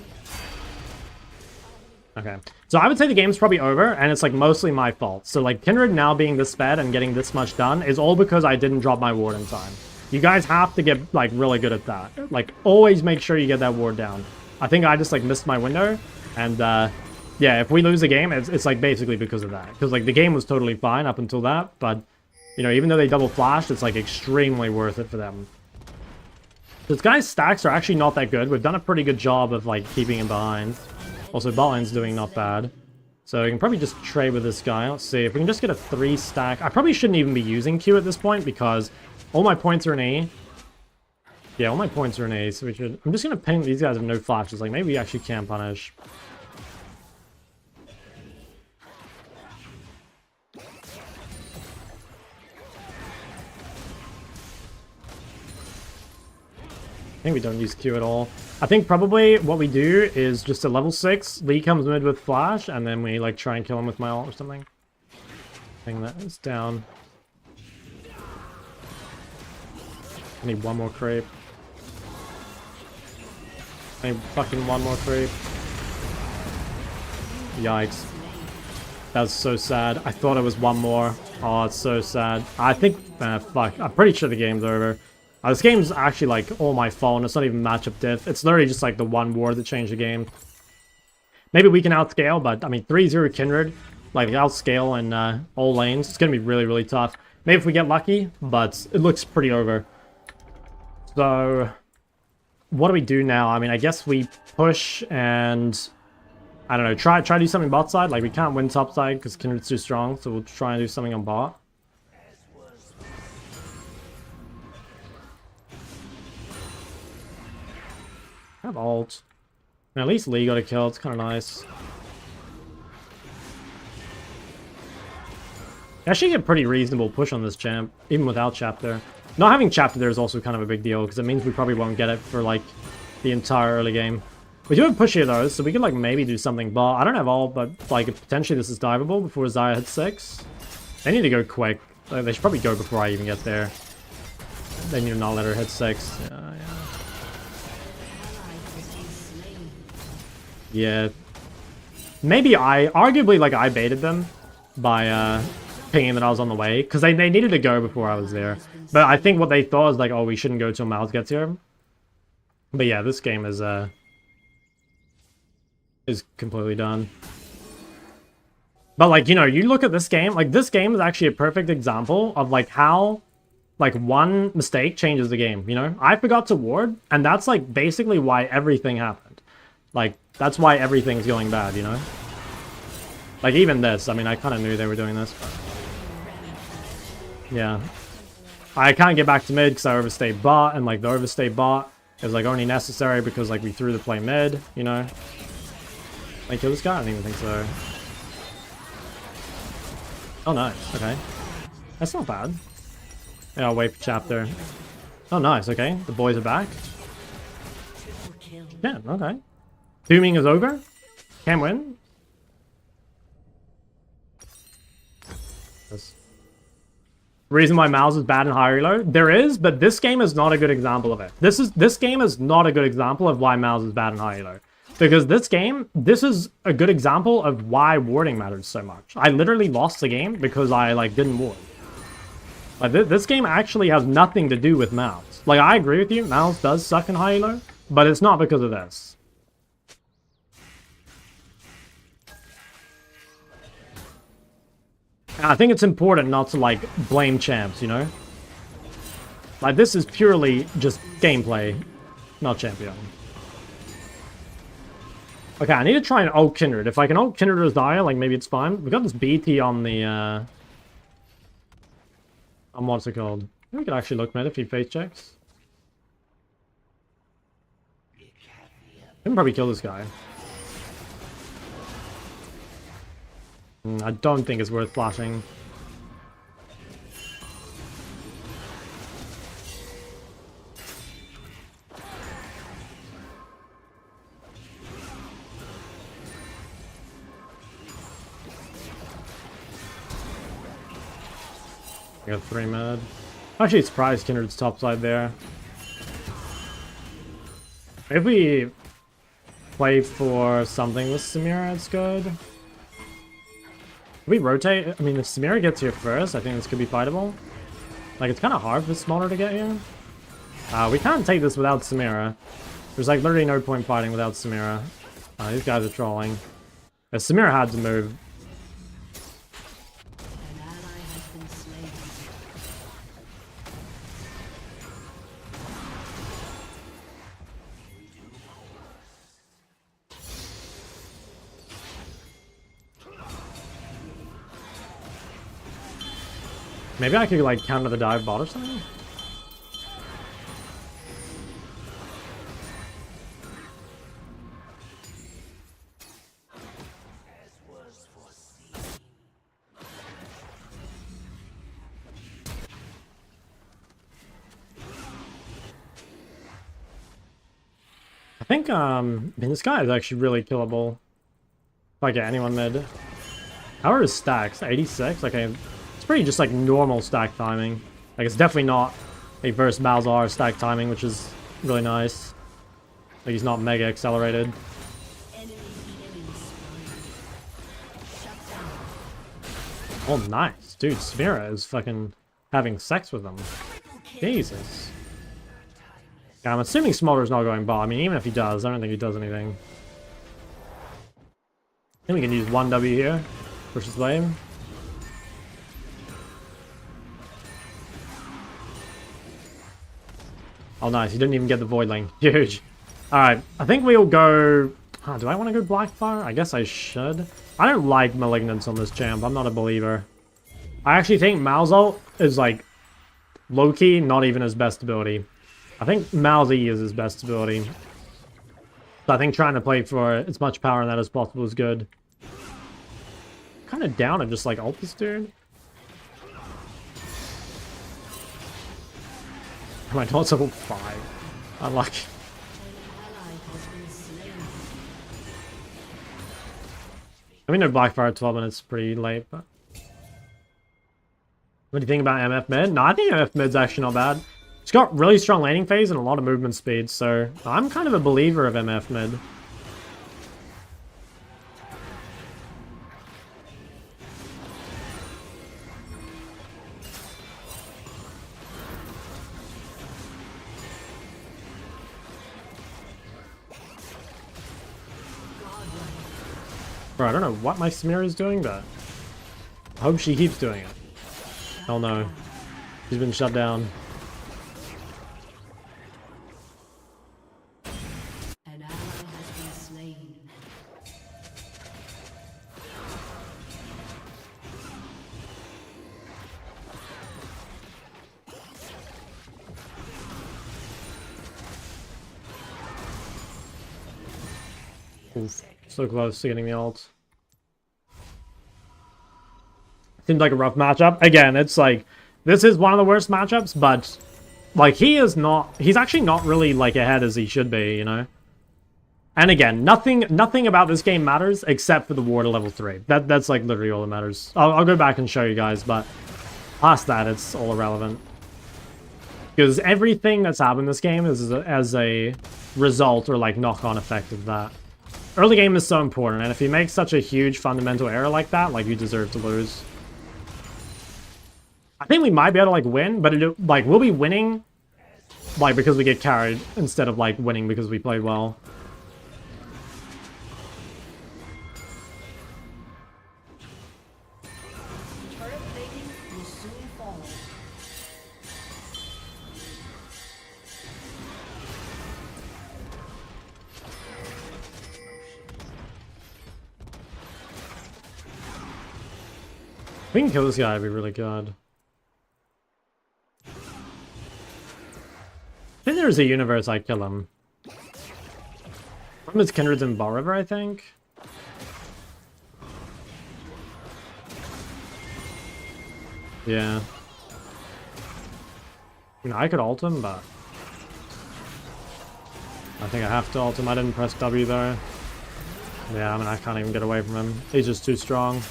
Okay. So I would say the game's probably over, and it's like mostly my fault. So like Kindred now being this sped and getting this much done is all because I didn't drop my ward in time. You guys have to get like really good at that. Like always make sure you get that ward down. I think I just like missed my window, and yeah, if we lose the game, it's like basically because of that. Because like the game was totally fine up until that, but you know, even though they double flashed, it's like extremely worth it for them. This guy's stacks are actually not that good. We've done a pretty good job of like keeping him behind. Also, bot lane's doing not bad. So we can probably just trade with this guy. Let's see if we can just get a 3 stack. I probably shouldn't even be using Q at this point because all my points are in E. Yeah, all my points are in E, so we should... I'm just gonna ping these guys with no flashes. Like, maybe we actually can punish. I think we don't use Q at all. I think probably what we do is just a level 6. Lee comes mid with flash, and then we like try and kill him with my ult or something. I think that is down. I need one more creep. I need fucking one more creep. Yikes. That's so sad. I thought it was one more. Oh, it's so sad. I think... fuck. I'm pretty sure the game's over. This game's actually, like, all my fault, and it's not even matchup diff. It's literally just, like, the one ward that changed the game. Maybe we can outscale, but, I mean, 3-0 Kindred, like, outscale in all lanes. It's gonna be really, really tough. Maybe if we get lucky, but it looks pretty over. So, what do we do now? I mean, I guess we push and... I don't know, try to do something bot side. Like, we can't win top side because Kindred's too strong, so we'll try and do something on bot. I have ult. And at least Lee got a kill, it's kind of nice. Actually get a pretty reasonable push on this champ, even without chapter. Not having chapter there is also kind of a big deal, because it means we probably won't get it for, like, the entire early game. We do have push here, though, so we could, like, maybe do something bot. I don't have ult, but, like, potentially this is diveable before Xayah hits 6. They need to go quick. Like, they should probably go before I even get there. They need to not let her hit 6. Yeah. Yeah. Maybe arguably, like, I baited them by, pinging that I was on the way. Because they needed to go before I was there. But I think what they thought is, like, oh, we shouldn't go till Miles gets here. But yeah, this game is completely done. But, like, you know, you look at this game, like, this game is actually a perfect example of, like, how, like, one mistake changes the game, you know? I forgot to ward, and that's, like, basically why everything happened. Like, that's why everything's going bad, you know? Like, even this. I mean, I kind of knew they were doing this. But... yeah. I can't get back to mid because I overstayed bot, and, like, the overstay bot is, like, only necessary because, like, we threw the play mid, you know? Like, kill this guy? I don't even think so. Oh, nice. Okay. That's not bad. Yeah, I'll wait for chapter. Oh, nice. Okay. The boys are back. Yeah, okay. Dooming is over. Can win. Reason why Miles is bad in High-ELO? There is, but this game is not a good example of it. This game is not a good example of why Miles is bad in High-ELO. Because this game, this is a good example of why warding matters so much. I literally lost the game because I, like, didn't ward. Like, this game actually has nothing to do with Miles. Like, I agree with you, Miles does suck in High-ELO, but it's not because of this. And I think it's important not to, like, blame champs, you know? Like, this is purely just gameplay, not champion. Okay, I need to try and ult Kindred. If I can ult Kindred or Xayah, like, maybe it's fine. We got this BT on the, on what's it called? We could actually look mid if he face checks. We can probably kill this guy. I don't think it's worth flashing. I got 3 mid. Actually, surprised Kindred's topside there. If we play for something with Samira, it's good. If we rotate, I mean, if Samira gets here first, I think this could be fightable. Like, it's kind of hard for Smaller to get here. We can't take this without Samira. There's like literally no point fighting without Samira. These guys are trolling. If Samira had to move. Maybe I could like counter the dive bot or something? I think, I mean, this guy is actually really killable. If I get anyone mid. How are his stacks? 86? Like, it's pretty just like normal stack timing. Like, it's definitely not a versus Malzahar stack timing, which is really nice. Like, he's not mega accelerated. Oh, nice. Dude, Samira is fucking having sex with them. Jesus. Yeah, I'm assuming Smolder's not going bot. I mean, even if he does, I don't think he does anything. I think we can use 1W here. Push his wave. Oh, nice. He didn't even get the Void Link. Huge. Alright, I think we'll go... Oh, do I want to go Blackfire? I guess I should. I don't like Malignance on this champ. I'm not a believer. I actually think Malzahar is, like, low-key not even his best ability. I think Malzy is his best ability. So I think trying to play for as much power in that as possible is good. Kind of down to just, like, ult this dude. My dog's level 5. Unlucky. I mean, no Blackfire at 12 minutes is pretty late, but... What do you think about MF mid? No, I think MF mid's actually not bad. It's got really strong laning phase and a lot of movement speed, so I'm kind of a believer of MF mid. Bro, I don't know what my Samira is doing, but I hope she keeps doing it. Oh no. She's been shut down. An ally has been slain. Oof. So close to getting the ult. Seems like a rough matchup. Again, it's like, this is one of the worst matchups, but, like, he's actually not really, like, ahead as he should be, you know? And again, nothing about this game matters except for the war to level 3. That's, like, literally all that matters. I'll go back and show you guys, but past that, it's all irrelevant. Because everything that's happened in this game is as a result or, like, knock-on effect of that. Early game is so important, and if you make such a huge fundamental error like that, like, you deserve to lose. I think we might be able to, like, win, but like, we'll be winning, like, because we get carried, instead of, like, winning because we played well. Turret plating will soon fall. If we can kill this guy, it'd be really good. I think there's a universe I'd kill him. Problem is Kindred's in Ball River, I think. Yeah. I mean, I could ult him, but... I think I have to ult him. I didn't press W though. Yeah, I mean, I can't even get away from him. He's just too strong.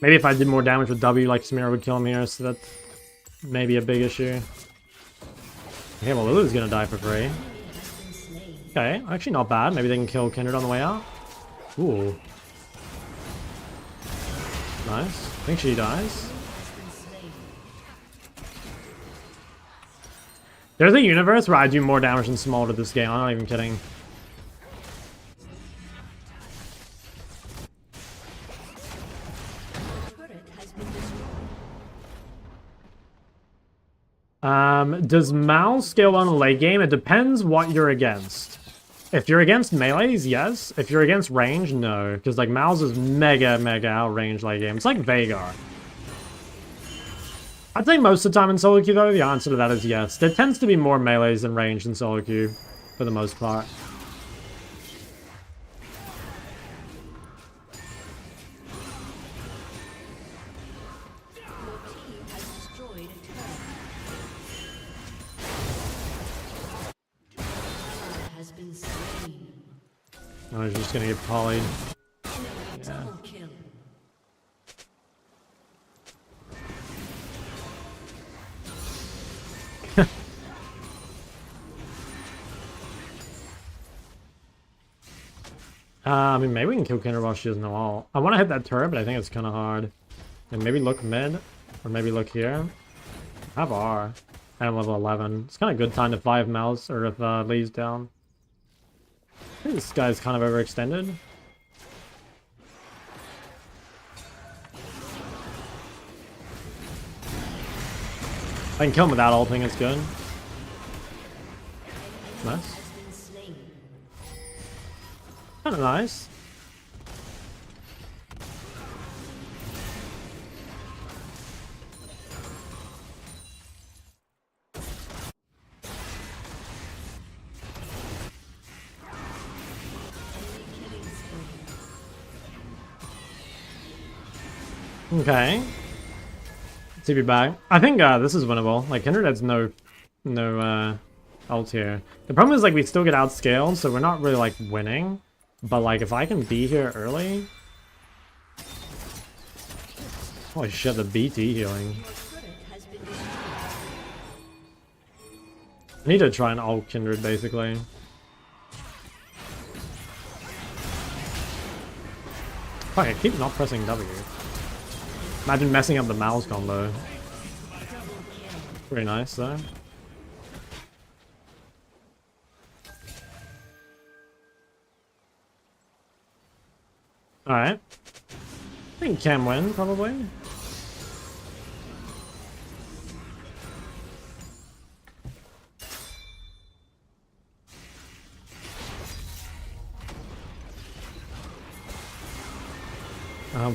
Maybe if I did more damage with W, like Samira would kill him here, so that's maybe a big issue. Okay, well Lulu's gonna die for free. Okay, actually not bad. Maybe they can kill Kindred on the way out. Ooh. Nice. I think she dies. There's a universe where I do more damage than Small to this game. I'm not even kidding. Does Mal scale on a late game? It depends what you're against. If you're against melees, yes. If you're against range, no. Because like Mal's is mega outrange late game. It's like Veigar. I'd say most of the time in solo queue though, the answer to that is yes. There tends to be more melees than range in solo queue, for the most part. I was just gonna get polyed. Yeah. I mean, maybe we can kill Kinder while she doesn't know all. I want to hit that turret, but I think it's kind of hard. And maybe look mid, or maybe look here. I have R. I'm level 11. It's kind of good time to 5 mouse, or if Lee's down. I think this guy's kind of overextended. If I can kill him without ulting, it's good. Nice. Kind of nice. Okay. TP back. I think this is winnable. Like Kindred has no ult here. The problem is like we still get outscaled, so we're not really like winning. But like if I can be here early. Holy shit, the BT healing. I need to try and ult Kindred basically. Fuck, I keep not pressing W. Imagine messing up the mouse combo. Pretty nice though. Alright. I think can win, probably.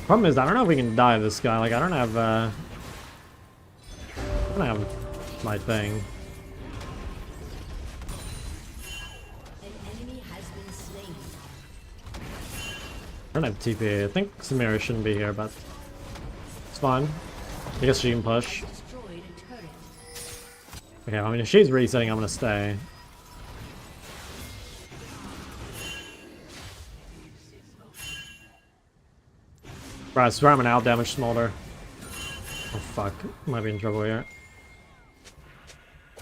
Problem is, I don't know if we can dive this guy. Like, I don't have my thing. An enemy has been slain. I don't have TP. I think Samira shouldn't be here, but it's fine. I guess she can push. Okay, I mean, if she's resetting, I'm gonna stay. Bro, I swear I'm an out damage smolder. Oh fuck, might be in trouble here. I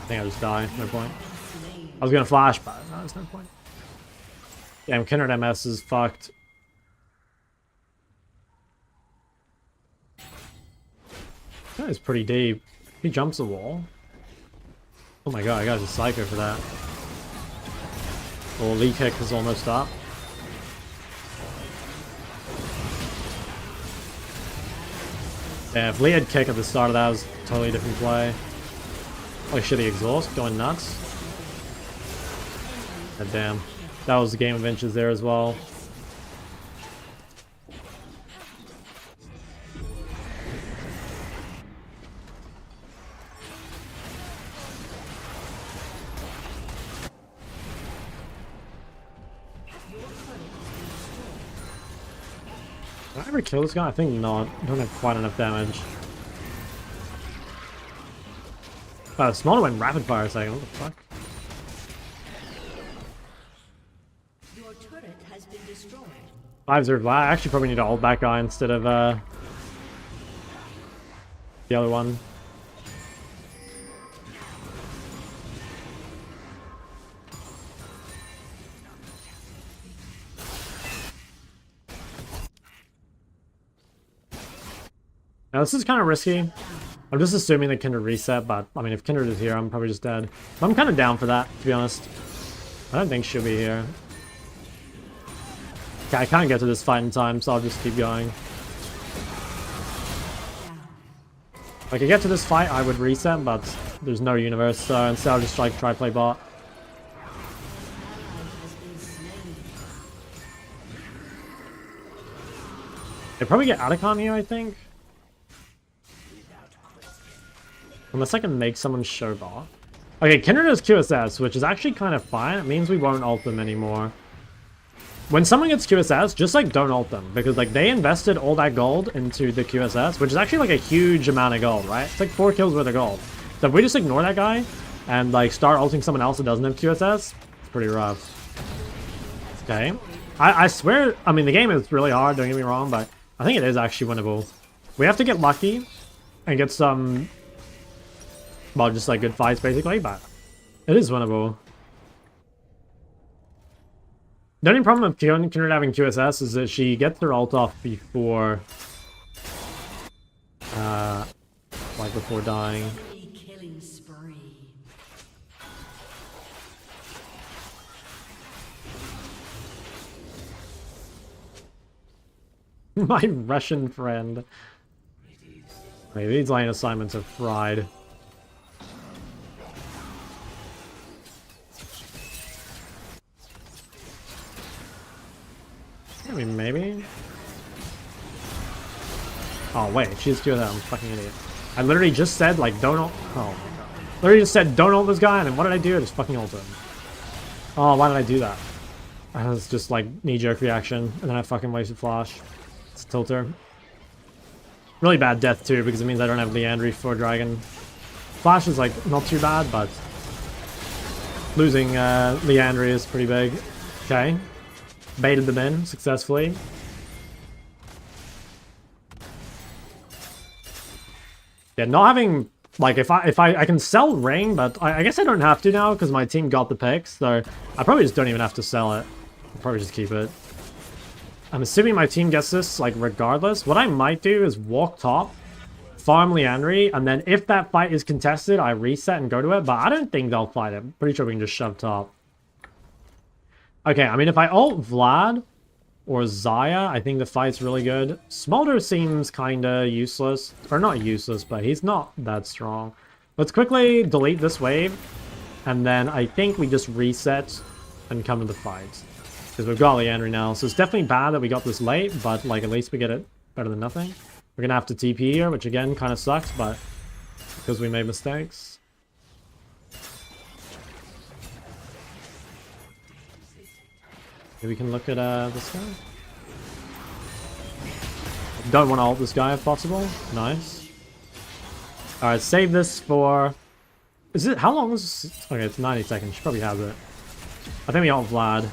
think I just die, no point. I was gonna flash, but no, there's no point. Damn, Kindred MS is fucked. That is pretty deep. He jumps the wall. Oh my god, I got a Psycho for that. Well, Lee kick is almost up. Yeah, if Lee had kick at the start of that, was a totally different play. Holy shit, the exhaust going nuts. God damn. That was the game of inches there as well. Did I ever kill this guy? I think not. I don't have quite enough damage. Wow, the smaller went rapid fire a second. What the fuck? Your turret has been destroyed. 5s are flat. I actually probably need to ult that guy instead of the other one. Now this is kind of risky. I'm just assuming that Kindred reset, but I mean if Kindred is here, I'm probably just dead. I'm kind of down for that, to be honest. I don't think she'll be here. Okay, I can't get to this fight in time, so I'll just keep going. If I could get to this fight, I would reset, but there's no universe, so instead I'll just like try play bot. They probably get Atacon here, I think. Unless I can make someone show bot. Okay, Kindred has QSS, which is actually kind of fine. It means we won't ult them anymore. When someone gets QSS, just like don't ult them. Because like they invested all that gold into the QSS, which is actually like a huge amount of gold, right? It's like 4 kills worth of gold. So if we just ignore that guy and like start ulting someone else that doesn't have QSS, it's pretty rough. Okay. I swear, I mean the game is really hard, don't get me wrong, but I think it is actually winnable. We have to get lucky and get some, well, just like good fights basically, but it is winnable. The only problem with Kindred having QSS is that she gets her ult off before, like before dying. Killing spree. My Russian friend. Wait, these lane assignments are fried. I mean, maybe? Oh, wait, she's doing that. I'm a fucking idiot. I literally just said, like, don't ult. Oh, my god. Literally just said, don't ult this guy, and then what did I do? I just fucking ulted him. Oh, why did I do that? That was just, like, knee-jerk reaction, and then I fucking wasted flash. It's a tilter. Really bad death, too, because it means I don't have Leandry for Dragon. Flash is, like, not too bad, but losing Leandry is pretty big. Okay. Baited them in successfully. Yeah, not having like if I can sell ring, but I guess I don't have to now because my team got the picks, so I probably just don't even have to sell it. I'll probably just keep it. I'm assuming my team gets this like regardless. What I might do is walk top, farm Leandry, and then if that fight is contested, I reset and go to it. But I don't think they'll fight it. I'm pretty sure we can just shove top. Okay, I mean, if I ult Vlad or Zaya, I think the fight's really good. Smolder seems kinda useless. Or not useless, but he's not that strong. Let's quickly delete this wave. And then I think we just reset and come to the fight. Because we've got Leandry now. So it's definitely bad that we got this late, but like at least we get it better than nothing. We're gonna have to TP here, which again kind of sucks, but because we made mistakes. Maybe we can look at this guy. Don't want to ult this guy if possible. Nice. Alright, save this for... Is it... How long is this? Okay, it's 90 seconds. She probably has it. I think we ult Vlad.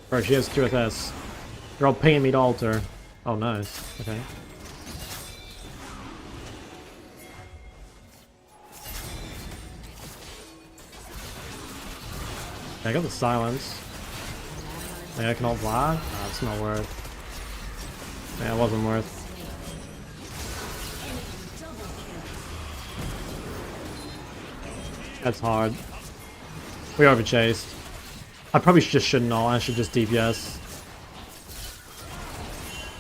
Bro, she has QSS. They're all paying me to ult her. Oh, nice. Okay. I got the silence. Maybe I can ult Vlad? Nah, it's not worth. Yeah, it wasn't worth. That's hard. We overchased. I probably just shouldn't ult. I should just DPS.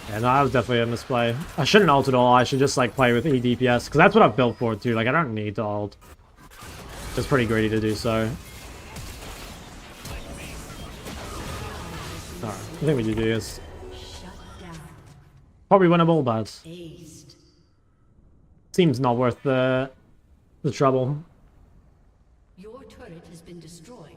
Yeah, no, that was definitely a misplay. I shouldn't ult at all. I should just like play with EDPS because that's what I've built for too. Like I don't need to ult. It's pretty greedy to do so. Alright, I think we do this. Probably winnable, but seems not worth the trouble. Your turret has been destroyed.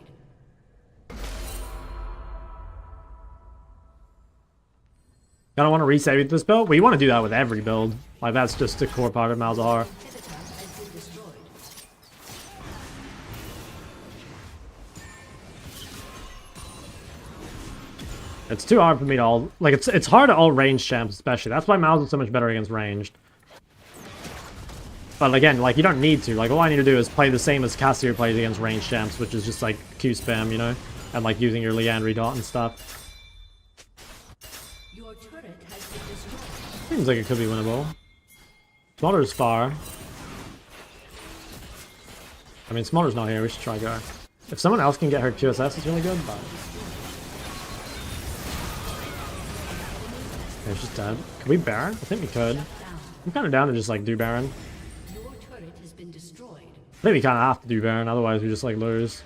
I don't want to resave this build. Well, you want to do that with every build. Like that's just a core part of Malzahar. It's too hard for me to all... Like, it's hard to all ranged champs, especially. That's why Miles is so much better against ranged. But again, like, you don't need to. Like, all I need to do is play the same as Cassier plays against ranged champs, which is just, like, Q spam, you know? And, like, using your Leandry dot and stuff. Your turret has been destroyed. Seems like it could be winnable. Smolder's far. I mean, Smolder's not here. We should try go. If someone else can get her QSS, it's really good, but... Okay, she's dead. Can we Baron? I think we could. I'm kind of down to just, like, do Baron. Your turret has been destroyed. I think we kind of have to do Baron, otherwise we just, like, lose.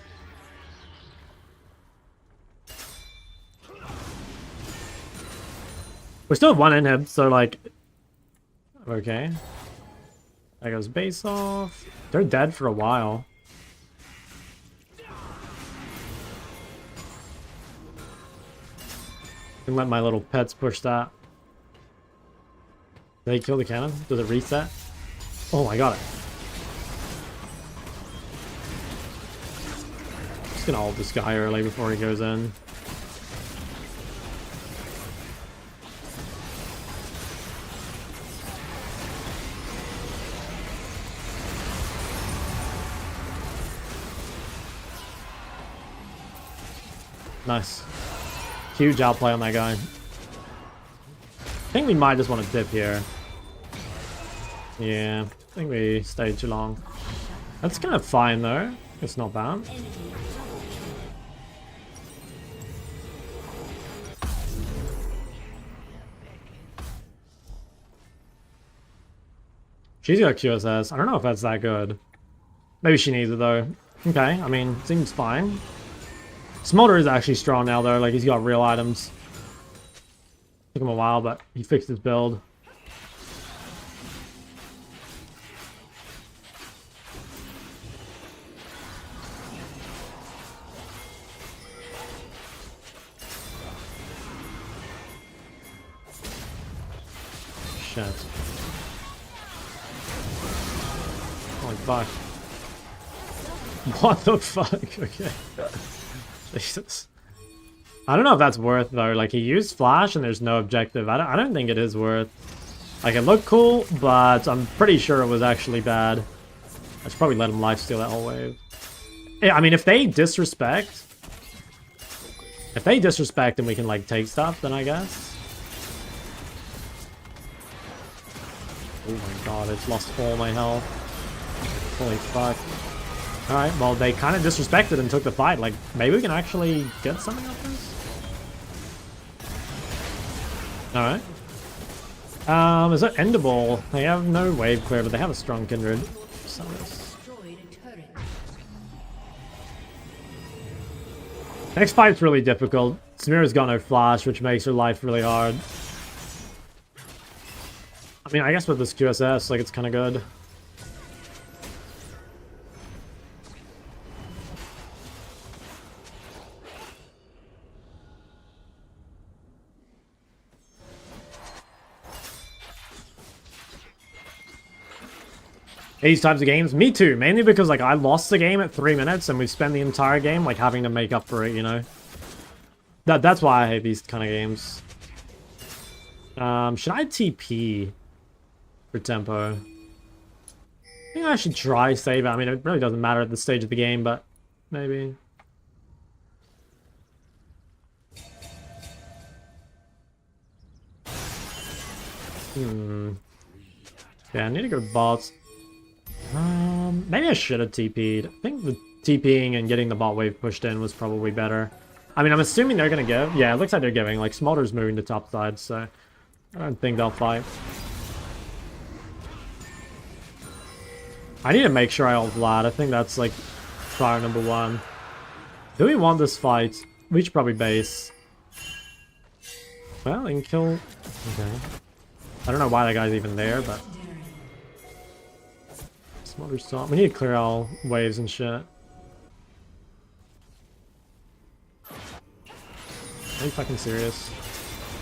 We still have one inhib, so, like... Okay. That goes base off. They're dead for a while. Can let my little pets push that. Did they kill the cannon? Does it reset? Oh, I got it. Just gonna ult this guy early before he goes in. Nice. Huge outplay on that guy. I think we might just want to dip here. Yeah, I think we stayed too long. That's kind of fine though. It's not bad. She's got QSS. I don't know if that's that good. Maybe she needs it though. Okay, I mean, seems fine. Smolder is actually strong now though, like he's got real items. Took him a while, but he fixed his build. Shit. Oh fuck. What the fuck? Okay. Jesus. I don't know if that's worth though. Like he used flash and there's no objective. I don't think it is worth. Like it looked cool, but I'm pretty sure it was actually bad. I should probably let him lifesteal that whole wave. Yeah, I mean if they disrespect and we can like take stuff, then I guess. Oh my god, it's lost all my health. Holy fuck. Alright, well, they kind of disrespected and took the fight. Like, maybe we can actually get something off this? Alright. Is that endable? They have no wave clear, but they have a strong kindred. So next fight's really difficult. Samira's got no flash, which makes her life really hard. I mean, I guess with this QSS, like, it's kind of good. These types of games? Me too, mainly because like I lost the game at 3 minutes and we spent the entire game like having to make up for it, you know? That's why I hate these kind of games. Should I TP for tempo? I think I should try save it. I mean, it really doesn't matter at this stage of the game, but maybe. Yeah, I need to go bots. Maybe I should have TP'd. I think the TPing and getting the bot wave pushed in was probably better. I mean, I'm assuming they're gonna give. Yeah, it looks like they're giving. Like, Smolder's moving to top side, so I don't think they'll fight. I need to make sure I ult Vlad. I think that's, like, priority number 1. Do we want this fight? We should probably base. Well, and kill... Okay. I don't know why that guy's even there, but... Smolder's top. We need to clear all waves and shit. Are you fucking serious?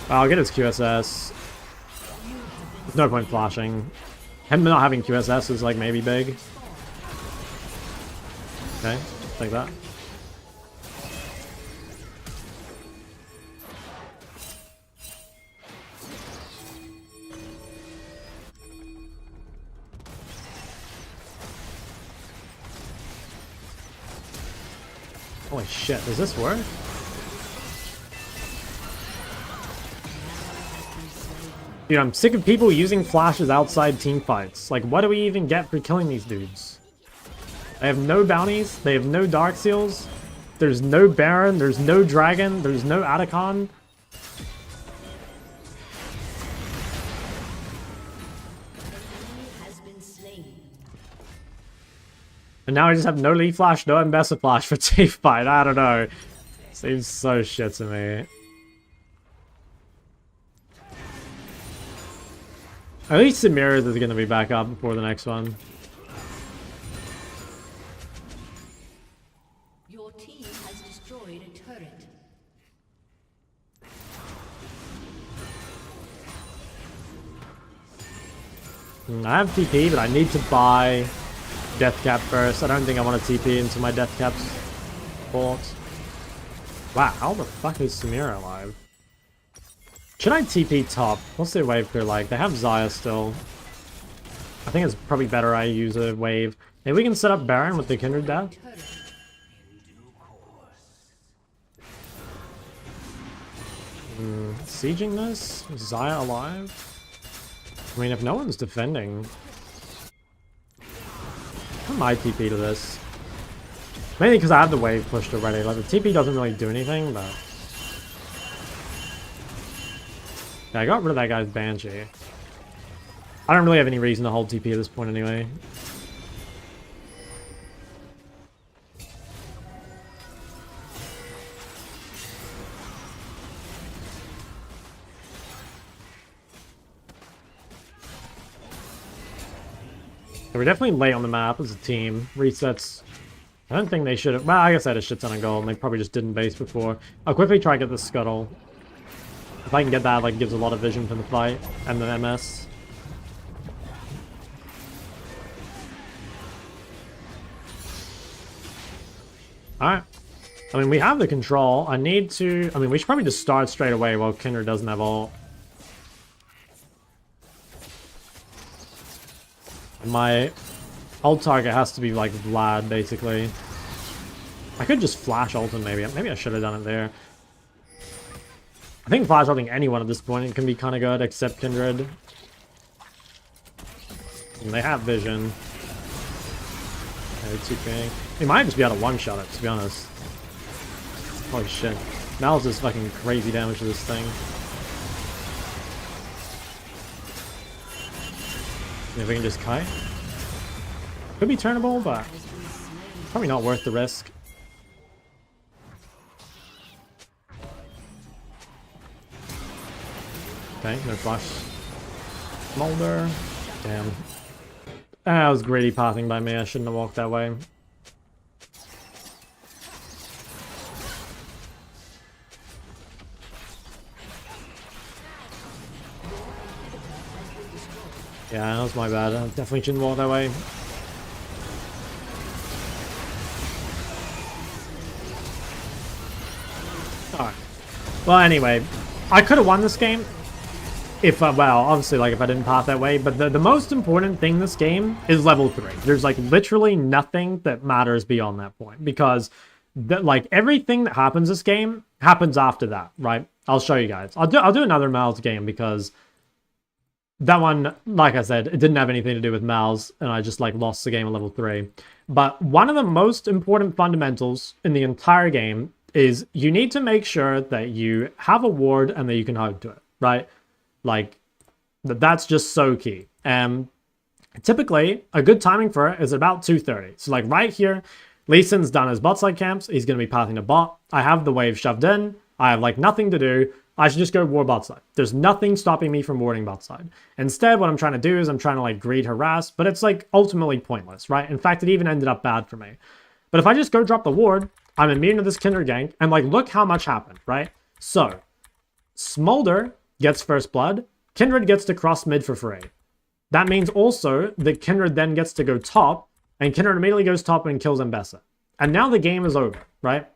Oh, I'll get his QSS. There's no point flashing. Him not having QSS is like maybe big. Okay, take that. Holy shit, does this work? Dude, I'm sick of people using flashes outside team fights. Like, what do we even get for killing these dudes? They have no bounties, they have no Dark Seals, there's no Baron, there's no Dragon, there's no Atacon. And now I just have no Leaf Flash, no Ambessa Flash for team fight. I don't know. Seems so shit to me. At least Samira's is going to be back up before the next one. Your team has destroyed a turret. I have TP, but I need to buy Death Cap first. I don't think I want to TP into my Death Cap's fort. Wow, how the fuck is Samira alive? Should I TP top? What's their wave clear like? They have Xayah still. I think it's probably better I use a wave. Maybe we can set up Baron with the Kindred Death. Sieging this? Is Xayah alive? I mean, if no one's defending... I might TP to this. Mainly because I have the wave pushed already. Like, the TP doesn't really do anything, but... Yeah, I got rid of that guy's Banshee. I don't really have any reason to hold TP at this point anyway. We're definitely late on the map as a team. Resets. I don't think they should have... Well, I guess I had a shit ton of gold and they probably just didn't base before. I'll quickly try to get the Scuttle. If I can get that, like, gives a lot of vision for the fight and the MS. Alright. I mean, we have the control. I need to... I mean, we should probably just start straight away while Kindred doesn't have ult. My ult target has to be, like, Vlad, basically. I could just flash ult him, maybe. Maybe I should have done it there. I think flash ulting anyone at this point it can be kind of good, except Kindred. And they have vision. They might just be able to one-shot it, to be honest. Holy shit. Mal's just fucking crazy damage to this thing. If we can just kite. Could be turnable, but probably not worth the risk. Okay, no flash. Smolder. Damn. That was greedy pathing by me. I shouldn't have walked that way. Yeah, that was my bad. I definitely shouldn't walk that way. Alright. Well, anyway. I could have won this game. If, well, obviously, like, if I didn't path that way. But the most important thing this game is level 3. There's, like, literally nothing that matters beyond that point. Because, like, everything that happens this game happens after that, right? I'll show you guys. I'll do another Mal's game because... that one, like I said, it didn't have anything to do with Mal's, and I just, like, lost the game at level 3. But one of the most important fundamentals in the entire game is you need to make sure that you have a ward and that you can hug to it, right? Like, that's just so key. And typically, a good timing for it is about 2:30. So, like, right here, Lee Sin's done his bot side camps. He's going to be pathing a bot. I have the wave shoved in. I have, like, nothing to do. I should just go ward bot side. There's nothing stopping me from warding bot side. Instead, what I'm trying to do is I'm trying to, like, greed harass, but it's, like, ultimately pointless, right? In fact, it even ended up bad for me. But if I just go drop the ward, I'm immune to this Kindred gank, and, like, look how much happened, right? So, Smolder gets first blood, Kindred gets to cross mid for free. That means also that Kindred then gets to go top, and Kindred immediately goes top and kills Ambessa. And now the game is over, right?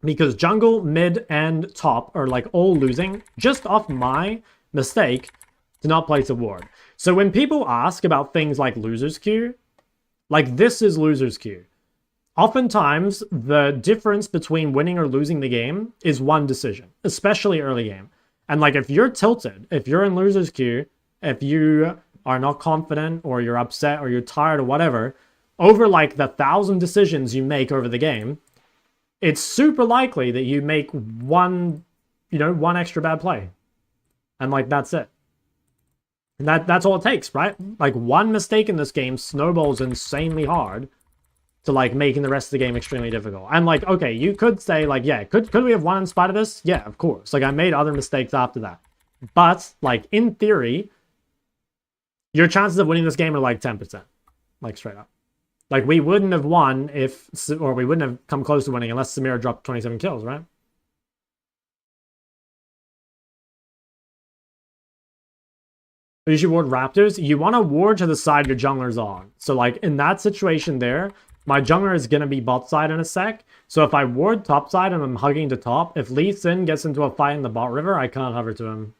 Because jungle, mid, and top are, like, all losing just off my mistake to not place a ward. So when people ask about things like loser's queue, like, this is loser's queue. oftentimes the difference between winning or losing the game is one decision, especially early game. And like if you're tilted, if you're in loser's queue, if you are not confident or you're upset or you're tired or whatever, over like the 1,000 decisions you make over the game, it's super likely that you make one extra bad play. And like that's it. And that's all it takes, right? Like one mistake in this game snowballs insanely hard to like making the rest of the game extremely difficult. And like, okay, you could say like, yeah, could we have won in spite of this? Yeah, of course. Like I made other mistakes after that. But like in theory, your chances of winning this game are like 10%. Like straight up. Like we wouldn't have won or we wouldn't have come close to winning unless Samira dropped 27 kills, right? You should ward Raptors. You want to ward to the side your jungler's on. So like in that situation there, my jungler is going to be bot side in a sec. So if I ward top side and I'm hugging to top, if Lee Sin gets into a fight in the bot river, I can't hover to him.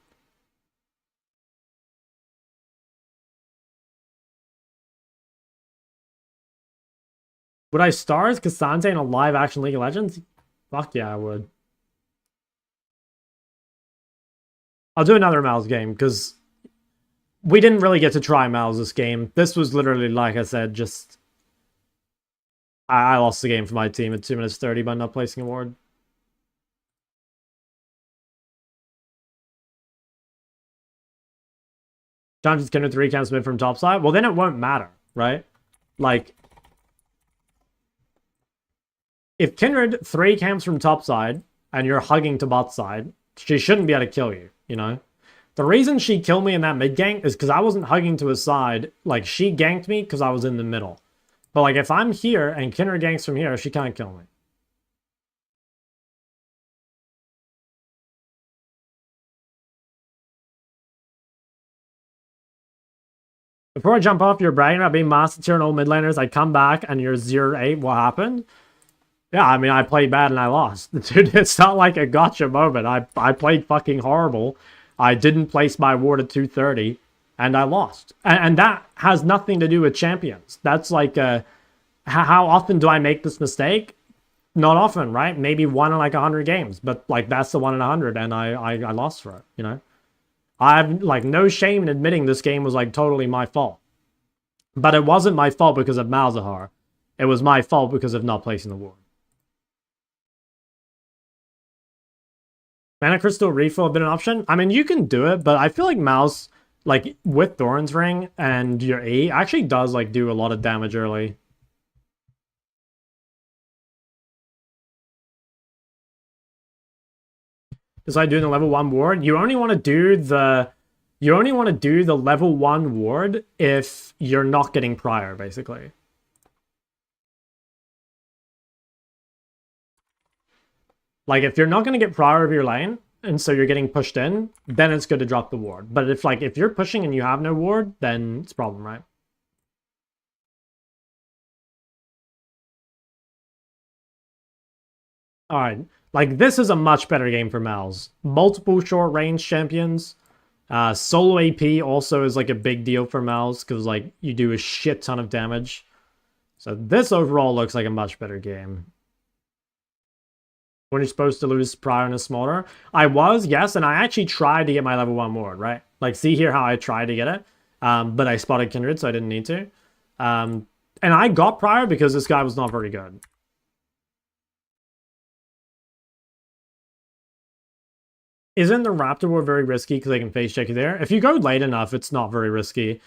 Would I stars Cassante in a live action League of Legends? Fuck yeah, I would. I'll do another Mal's game, because we didn't really get to try Mal's this game. This was literally, like I said, just... I lost the game for my team at 2 minutes 30 by not placing a ward. Johnson's Kindred 3 camps mid from topside? Well, then it won't matter, right? Like... if Kindred 3 camps from topside, and you're hugging to bot side, she shouldn't be able to kill you, you know? The reason she killed me in that mid gank is because I wasn't hugging to his side. Like, she ganked me because I was in the middle. But, like, if I'm here and Kindred ganks from here, she can't kill me. Before I jump off, you're bragging about being master tier and old mid laners. I come back and you're 0-8. What happened? Yeah, I mean, I played bad and I lost. Dude, it's not like a gotcha moment. I played fucking horrible. I didn't place my ward at 230, and I lost. And that has nothing to do with champions. That's like, how often do I make this mistake? Not often, right? Maybe 1 in like 100 games, but like that's the 1 in 100, and I lost for it, you know? I have like no shame in admitting this game was like totally my fault. But it wasn't my fault because of Malzahar. It was my fault because of not placing the ward. Mana Crystal refill have been an option? I mean, you can do it, but I feel like Mouse, like, with Thorin's Ring and your E, actually does, like, do a lot of damage early. Decide doing the level 1 ward? You only want to do the level 1 ward if you're not getting prior, basically. Like, if you're not going to get prior of your lane, and so you're getting pushed in, then it's good to drop the ward. But if you're pushing and you have no ward, then it's a problem, right? Alright, like, this is a much better game for Mal's. Multiple short-range champions. Solo AP also is, like, a big deal for Mal's, because, like, you do a shit ton of damage. So this overall looks like a much better game. When you're supposed to lose prior in a smaller. I was, yes, and I actually tried to get my level 1 ward, right? Like, see here how I tried to get it. But I spotted Kindred, so I didn't need to. And I got prior because this guy was not very good. Isn't the Raptor ward very risky because they can face check you there? If you go late enough, it's not very risky.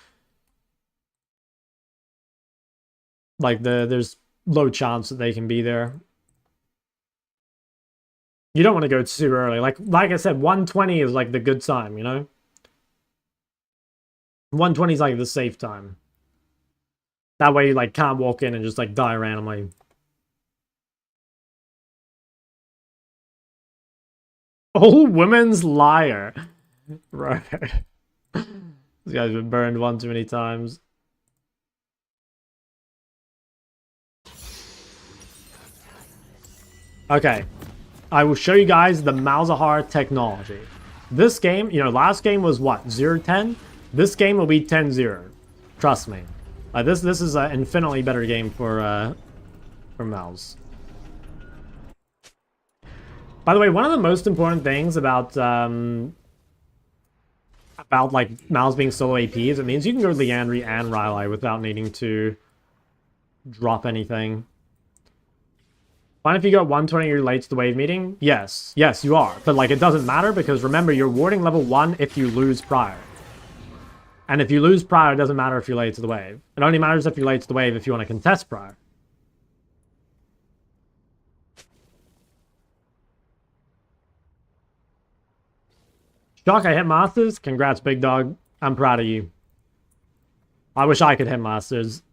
Like, there's low chance that they can be there. You don't want to go too early. Like I said, 120 is like the good time, you know? 120 is like the safe time. That way you like can't walk in and just like die randomly. Old women's liar. Right. This guy's been burned one too many times. Okay. I will show you guys the Malzahar technology. This game, you know, last game was what, 0-10? This game will be 10-0. Trust me. This is an infinitely better game for from Mouse. By the way, one of the most important things about like Mouse being solo AP is it means you can go Leandry and Rylai without needing to drop anything. Fine if you got 120 you're late to the wave meeting? Yes. Yes, you are. But, like, it doesn't matter because, remember, you're warding level 1 if you lose prior. And if you lose prior, it doesn't matter if you're late to the wave. It only matters if you're late to the wave if you want to contest prior. Shock, I hit Masters. Congrats, big dog. I'm proud of you. I wish I could hit Masters.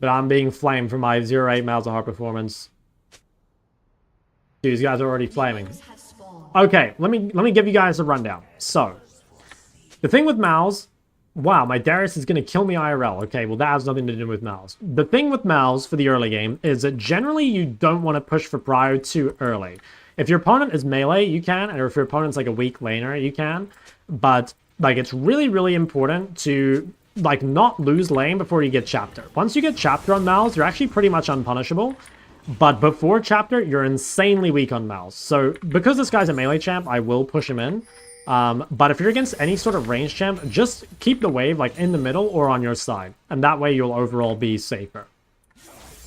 But I'm being flamed for my 0.8 miles of heart performance. These guys are already flaming. Okay, let me give you guys a rundown. So, the thing with Mouse, wow, my Darius is going to kill me IRL. Okay, well that has nothing to do with Mouse. The thing with Mouse for the early game is that generally you don't want to push for prior too early. If your opponent is melee, you can, and if your opponent's like a weak laner, you can. But like it's really, really important to like not lose lane before you get chapter. Once you get chapter on Mouse, you're actually pretty much unpunishable. But before chapter, you're insanely weak on Mouse. So because this guy's a melee champ, I will push him in. But if you're against any sort of range champ, just keep the wave like in the middle or on your side. And that way you'll overall be safer.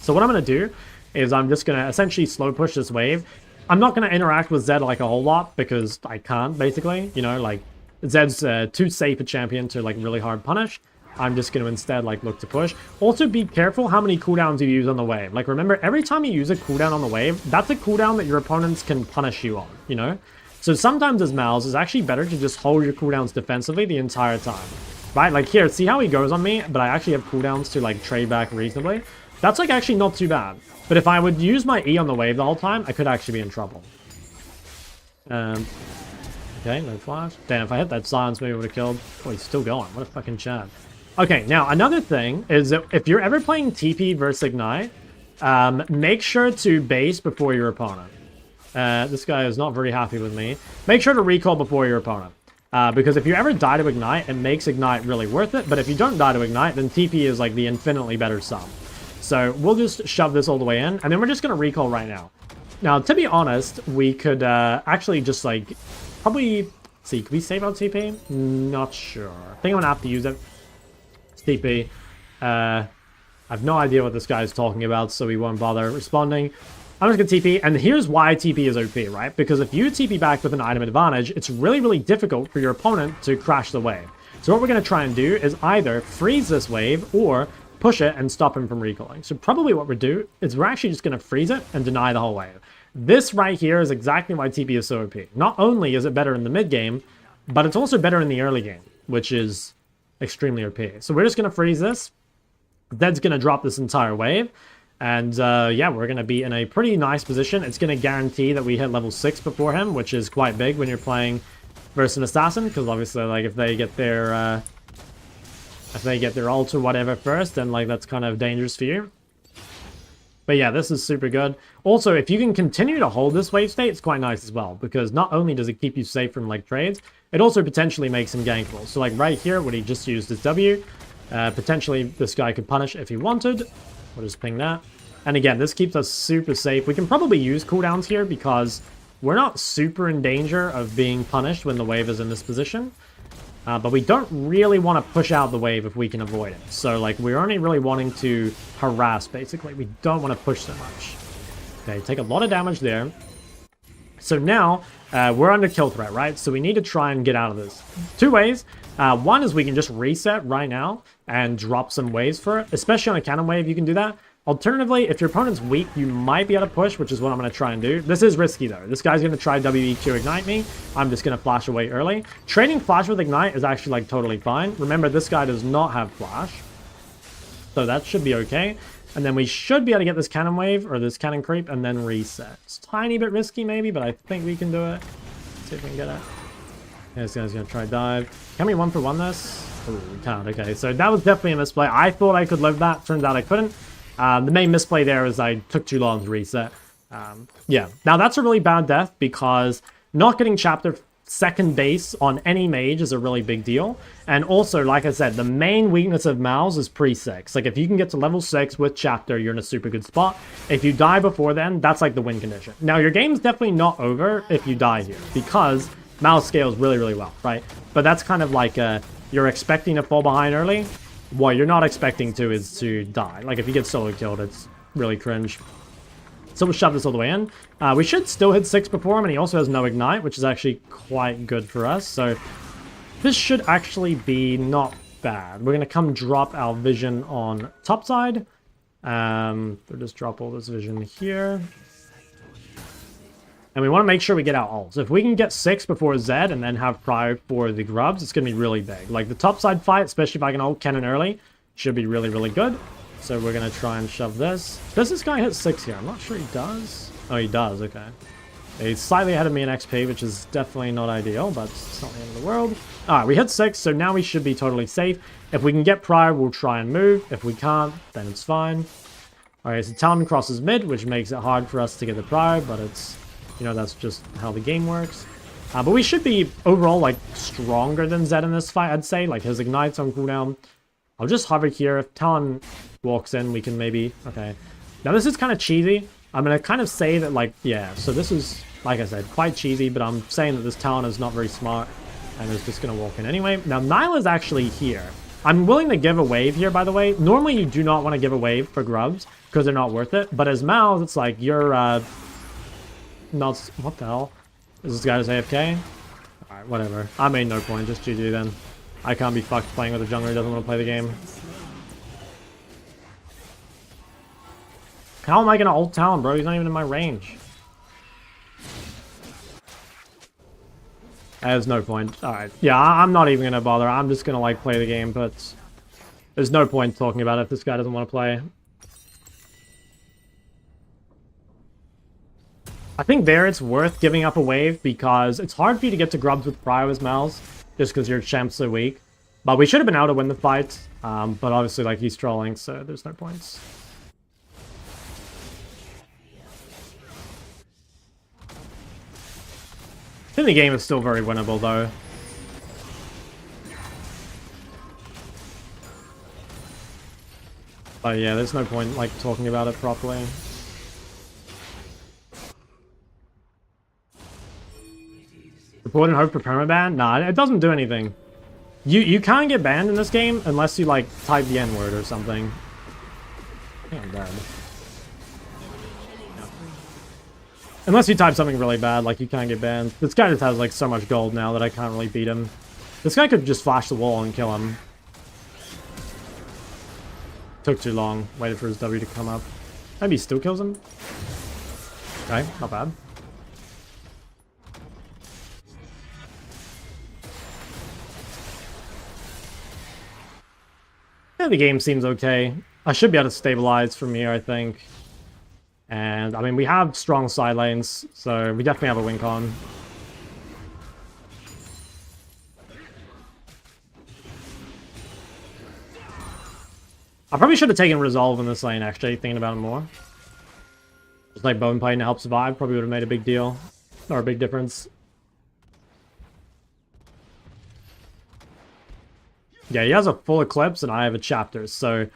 So what I'm going to do is I'm just going to essentially slow push this wave. I'm not going to interact with Zed like a whole lot because I can't basically, you know, like Zed's too safe a champion to like really hard punish. I'm just going to instead like look to push. Also be careful how many cooldowns you use on the wave. Like remember, every time you use a cooldown on the wave, that's a cooldown that your opponents can punish you on, you know? So sometimes as Mouse, it's actually better to just hold your cooldowns defensively the entire time. Right? Like here, see how he goes on me, but I actually have cooldowns to like trade back reasonably. That's like actually not too bad. But if I would use my E on the wave the whole time, I could actually be in trouble. Okay, no flash. Damn, if I hit that silence, maybe I would have killed. Oh, he's still going. What a fucking Chad. Okay, now another thing is that if you're ever playing TP versus Ignite, make sure to base before your opponent. This guy is not very happy with me. Make sure to recall before your opponent. Because if you ever die to Ignite, it makes Ignite really worth it. But if you don't die to Ignite, then TP is like the infinitely better sum. So we'll just shove this all the way in, and then we're just going to recall right now. Now, to be honest, we could actually just like probably... see, can we save our TP? Not sure. I think I'm going to have to use it. TP. I have no idea what this guy is talking about, so we won't bother responding. I'm just going to TP, and here's why TP is OP, right? Because if you TP back with an item advantage, it's really, really difficult for your opponent to crash the wave. So what we're going to try and do is either freeze this wave or push it and stop him from recalling. So probably what we'll do is we're actually just going to freeze it and deny the whole wave. This right here is exactly why TP is so OP. Not only is it better in the mid game, but it's also better in the early game, which is extremely OP. So we're just going to freeze this. Zed's going to drop this entire wave. And yeah, we're going to be in a pretty nice position. It's going to guarantee that we hit level 6 before him, which is quite big when you're playing versus an assassin. Because obviously, like, if they get their ult or whatever first, then like that's kind of dangerous for you. But yeah, this is super good. Also, if you can continue to hold this wave state, it's quite nice as well. Because not only does it keep you safe from like trades, it also potentially makes him gankable. So like right here, what he just used his W. Potentially this guy could punish if he wanted. We'll just ping that. And again, this keeps us super safe. We can probably use cooldowns here because we're not super in danger of being punished when the wave is in this position. But we don't really want to push out the wave if we can avoid it. So, like, we're only really wanting to harass, basically. We don't want to push so much. Okay, take a lot of damage there. So now, we're under kill threat, right? So we need to try and get out of this. Two ways. One is we can just reset right now and drop some waves for it. Especially on a cannon wave, you can do that. Alternatively, if your opponent's weak, you might be able to push, which is what I'm going to try and do. This is risky, though. This guy's going to try WEQ Ignite me. I'm just going to flash away early. Trading flash with Ignite is actually, like, totally fine. Remember, this guy does not have flash. So that should be okay. And then we should be able to get this cannon wave, or this cannon creep, and then reset. It's a tiny bit risky, maybe, but I think we can do it. Let's see if we can get it. Yeah, this guy's going to try dive. Can we 1-for-1 this? Oh, we can't. Okay, so that was definitely a misplay. I thought I could live that. Turns out I couldn't. The main misplay there is I took too long to reset. Yeah. Now, that's a really bad death because not getting chapter second base on any mage is a really big deal. And also, like I said, the main weakness of Mal's is pre-6. Like, if you can get to level 6 with chapter, you're in a super good spot. If you die before then, that's like the win condition. Now, your game's definitely not over if you die here, because Mal scales really, really well, right? But that's kind of like, you're expecting to fall behind early. What you're not expecting to is to die. Like, if you get solo killed, it's really cringe. So we'll shove this all the way in. We should still hit 6 before him, and he also has no ignite, which is actually quite good for us. So this should actually be not bad. We're going to come drop our vision on top side. We'll just drop all this vision here. And we want to make sure we get our ults. If we can get 6 before Zed and then have Prio for the grubs, it's going to be really big. Like, the top side fight, especially if I can ult cannon early, should be really, really good. So we're going to try and shove this. Does this guy hit 6 here? I'm not sure he does. Oh, he does. Okay. He's slightly ahead of me in XP, which is definitely not ideal, but it's not the end of the world. All right, we hit 6, so now we should be totally safe. If we can get Prio, we'll try and move. If we can't, then it's fine. All right, so Talon crosses mid, which makes it hard for us to get the Prio, but it's, you know, that's just how the game works. But we should be overall, like, stronger than Zed in this fight, I'd say. Like, his ignite's on cooldown. I'll just hover here. If Talon walks in, we can maybe... Okay. Now, this is kind of cheesy. I'm going to kind of say that, like, yeah. So this is, like I said, quite cheesy, but I'm saying that this Talon is not very smart and is just going to walk in anyway. Now, Nyla's actually here. I'm willing to give a wave here, by the way. Normally, you do not want to give a wave for grubs because they're not worth it. But as Mal, it's like, you're, not... What the hell? Is this guy just AFK? Alright, whatever. I made no point. Just GG then. I can't be fucked playing with a jungler who doesn't want to play the game. How am I going to ult Talon, bro? He's not even in my range. There's no point. Alright. Yeah, I'm not even going to bother. I'm just going to, like, play the game, but there's no point talking about it if this guy doesn't want to play. I think there it's worth giving up a wave because it's hard for you to get to grubs with Prio as Mal's. Just because your champ's so weak. But we should have been able to win the fight. But obviously, like, he's trolling, so there's no points. I think the game is still very winnable, though. But yeah, there's no point, like, talking about it properly. Report and hope for permaban? Nah, it doesn't do anything. You can't get banned in this game unless you, like, type the N-word or something. I think I'm dead. Yeah. Unless you type something really bad, like, you can't get banned. This guy just has, like, so much gold now that I can't really beat him. This guy could just flash the wall and kill him. Took too long. Waited for his W to come up. Maybe he still kills him. Okay, not bad. Yeah, the game seems okay. I should be able to stabilize from here, I think. And, I mean, we have strong side lanes, so we definitely have a win con. I probably should have taken Resolve in this lane, actually, thinking about it more. Just like Bone Plane to help survive, probably would have made a big deal. Or a big difference. Yeah, he has a full Eclipse and I have a Chapter, so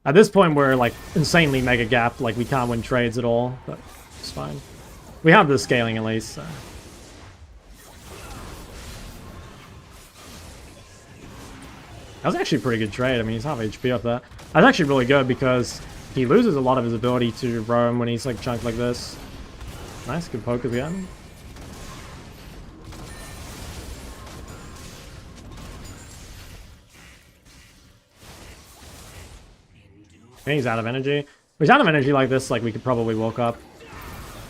at this point we're like insanely mega gapped, like we can't win trades at all, but it's fine. We have the scaling at least, so. That was actually a pretty good trade. I mean, he's half HP off that. That's actually really good because he loses a lot of his ability to roam when he's like chunked like this. Nice, good poke again. And he's out of energy. If he's out of energy like this, like, we could probably walk up.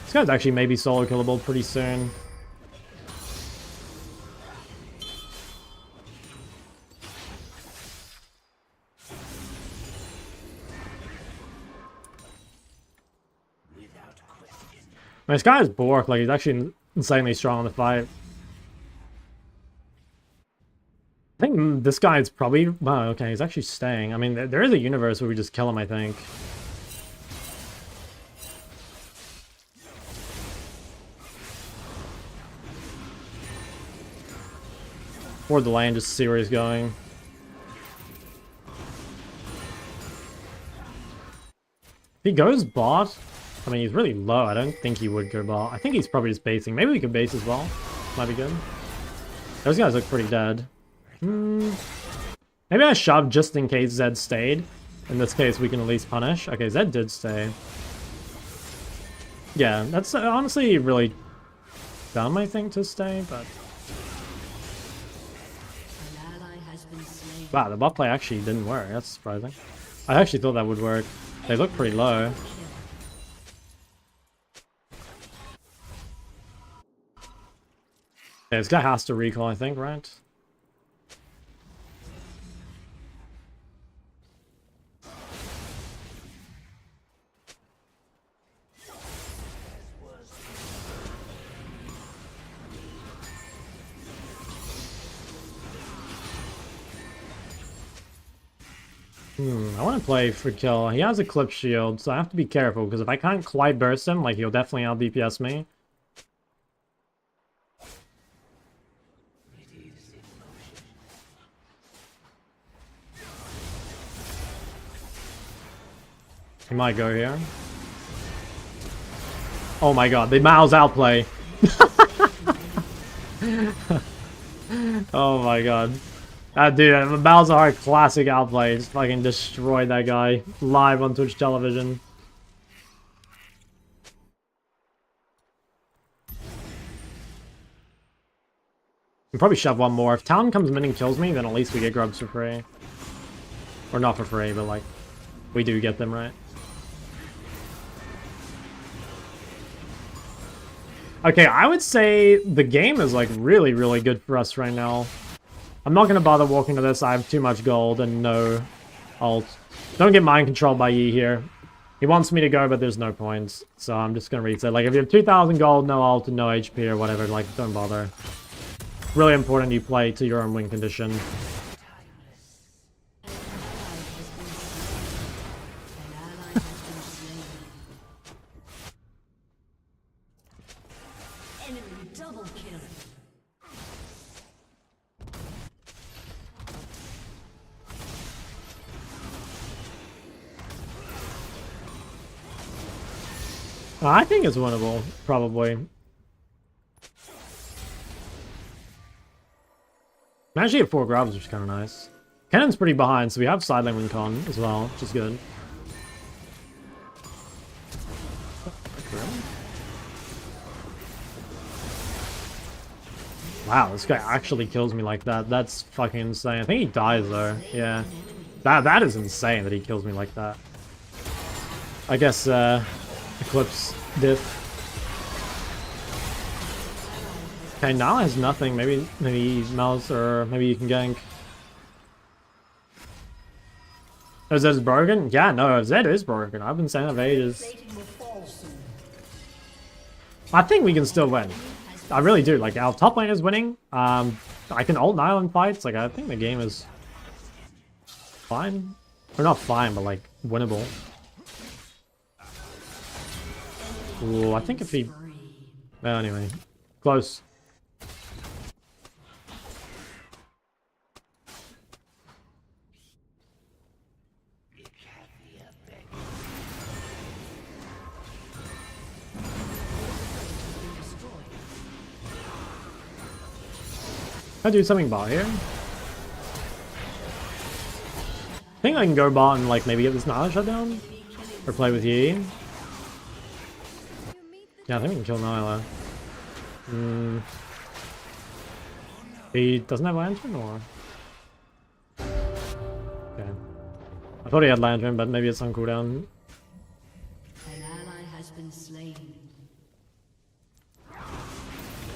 This guy's actually maybe solo killable pretty soon. This guy is Bork, like, he's actually insanely strong in the fight. I think this guy is probably... Wow, okay, he's actually staying. I mean, there is a universe where we just kill him, I think. Board the lane, just see where he's going. If he goes bot, I mean, he's really low. I don't think he would go bot. I think he's probably just basing. Maybe we could base as well. Might be good. Those guys look pretty dead. Maybe I shoved just in case Zed stayed. In this case, we can at least punish. Okay, Zed did stay. Yeah, that's honestly really dumb, I think, to stay, but... Wow, the buff play actually didn't work. That's surprising. I actually thought that would work. They look pretty low. Yeah, this guy has to recall, I think, right? I want to play for kill. He has a clip shield, so I have to be careful, because if I can't quite burst him, like, he'll definitely out-DPS me. He might go here. Oh my god, the Mao's outplay. Oh my god. Dude, the Malzahar classic outplay. Just fucking destroyed that guy live on Twitch television. We'll probably shove one more. If Talon comes in and kills me, then at least we get grubs for free. Or not for free, but like, we do get them, right? Okay, I would say the game is like really, really good for us right now. I'm not going to bother walking to this. I have too much gold and no ult. Don't get mind controlled by Yi here. He wants me to go, but there's no points. So I'm just going to reset. Like, if you have 2,000 gold, no ult, and no HP or whatever, like, don't bother. Really important you play to your own win condition. I think it's winnable, probably. Actually at 4 grabs, which is kind of nice. Cannon's pretty behind, so we have side lane win con as well, which is good. Wow, this guy actually kills me like that. That's fucking insane. I think he dies though. Yeah. That is insane that he kills me like that. I guess Eclipse diff. Okay, Nala has nothing. Maybe Mouse, or maybe you can gank. Oh, Zed's broken? Yeah, no, Zed is broken. I've been saying that for ages. I think we can still win. I really do. Like, our top lane is winning. I can ult Nile in fights. Like, I think the game is fine. Or not fine, but like winnable. Ooh, I think if he... Well, anyway. Close. Can I do something bot here? I think I can go bot and like maybe get this Nile shut down? Or play with Yi. Yeah, I think we can kill Nyla. He doesn't have Lantern, or? Okay. I thought he had Lantern, but maybe it's on cooldown. An ally has been slain.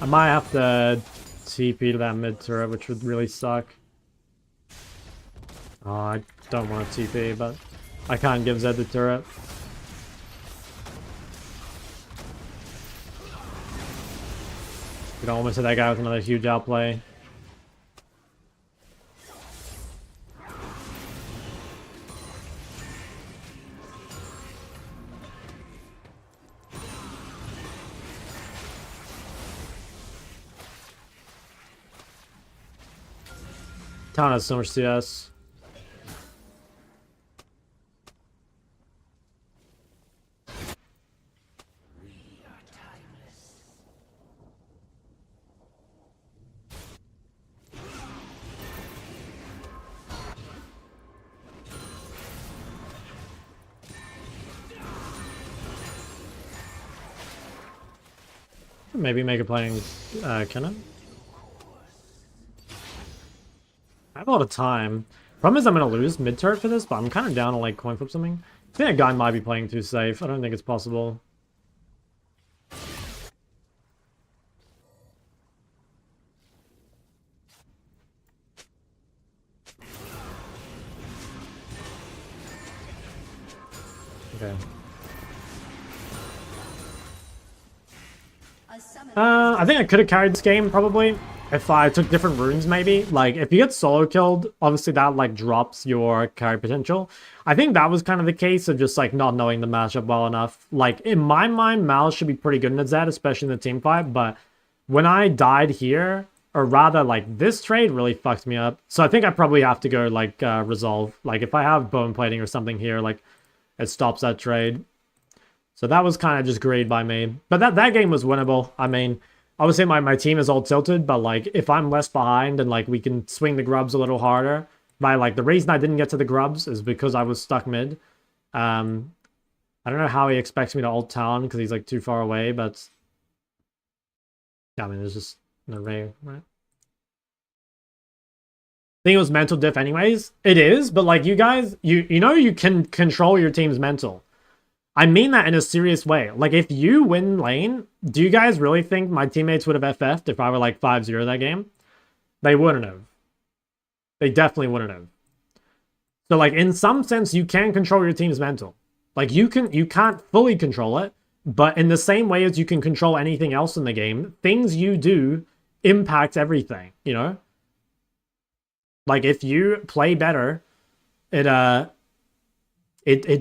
I might have to TP to that mid turret, which would really suck. Oh, I don't want to TP, but I can't give Zed the turret. We can almost hit that guy with another huge outplay. Town has so much CS. Maybe make a playing cannon. I have a lot of time. Problem is I'm going to lose mid-turret for this, but I'm kind of down to like coin flip something. I think a guy might be playing too safe. I don't think it's possible. Okay. I think I could have carried this game, probably, if I took different runes, maybe. Like, if you get solo killed, obviously that, like, drops your carry potential. I think that was kind of the case of just, like, not knowing the matchup well enough. Like, in my mind, Mal should be pretty good in the Zed, especially in the team fight, but when I died here, or rather, like, this trade really fucked me up. So I think I probably have to go, like, resolve. Like, if I have bone plating or something here, like, it stops that trade. So that was kind of just greed by me. But that game was winnable. I mean, obviously my team is all tilted, but like if I'm less behind and like we can swing the grubs a little harder, by like the reason I didn't get to the grubs is because I was stuck mid. I don't know how he expects me to ult town because he's like too far away, but yeah, I mean there's just no way, right? I think it was mental diff anyways. It is, but like you guys, you know you can control your team's mental. I mean that in a serious way. Like, if you win lane, do you guys really think my teammates would have FF'd if I were, like, 5-0 that game? They wouldn't have. They definitely wouldn't have. So, like, in some sense, you can control your team's mental. Like, you can't fully control it, but in the same way as you can control anything else in the game, things you do impact everything, you know? Like, if you play better, it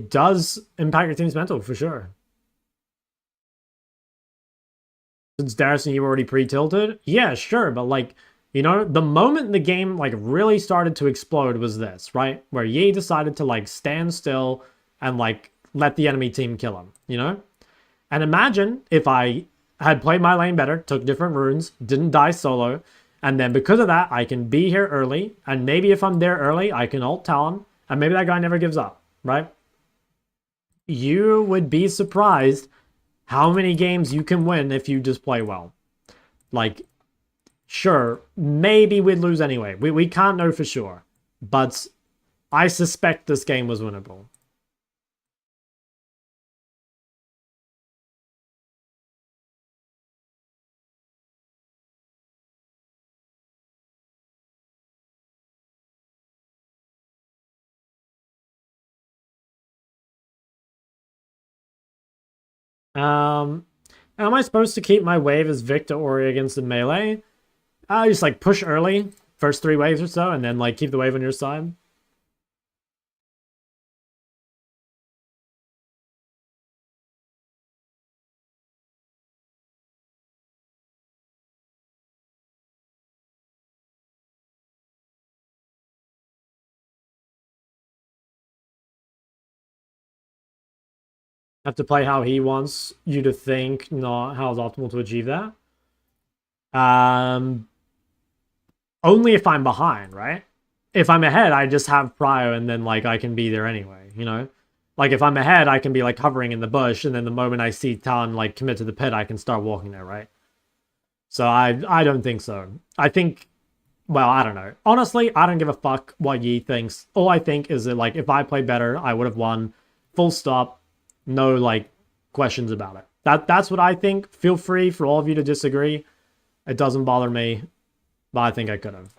does impact your team's mental, for sure. Since Darius and you were already pre-tilted? Yeah, sure, but like, you know, the moment the game like really started to explode was this, right? Where Yi decided to like stand still and like let the enemy team kill him, you know? And imagine if I had played my lane better, took different runes, didn't die solo, and then because of that, I can be here early, and maybe if I'm there early, I can ult Talon, and maybe that guy never gives up, right? You would be surprised how many games you can win if you just play well. Like, sure, maybe we'd lose anyway. We can't know for sure. But I suspect this game was winnable. Am I supposed to keep my wave as Victor Ori against the melee? I just like push early, first 3 waves or so, and then like keep the wave on your side. Have to play how he wants you to think, not how it's optimal to achieve that. Only if I'm behind, right? If I'm ahead, I just have prio and then like I can be there anyway, you know? Like if I'm ahead, I can be like hovering in the bush, and then the moment I see Talon like commit to the pit, I can start walking there, right? So I don't think so. I think, well, I don't know. Honestly, I don't give a fuck what Yi thinks. All I think is that like if I played better, I would have won. Full stop. No like questions about it. That's what I think. Feel free for all of you to disagree. It doesn't bother me, but I think I could have.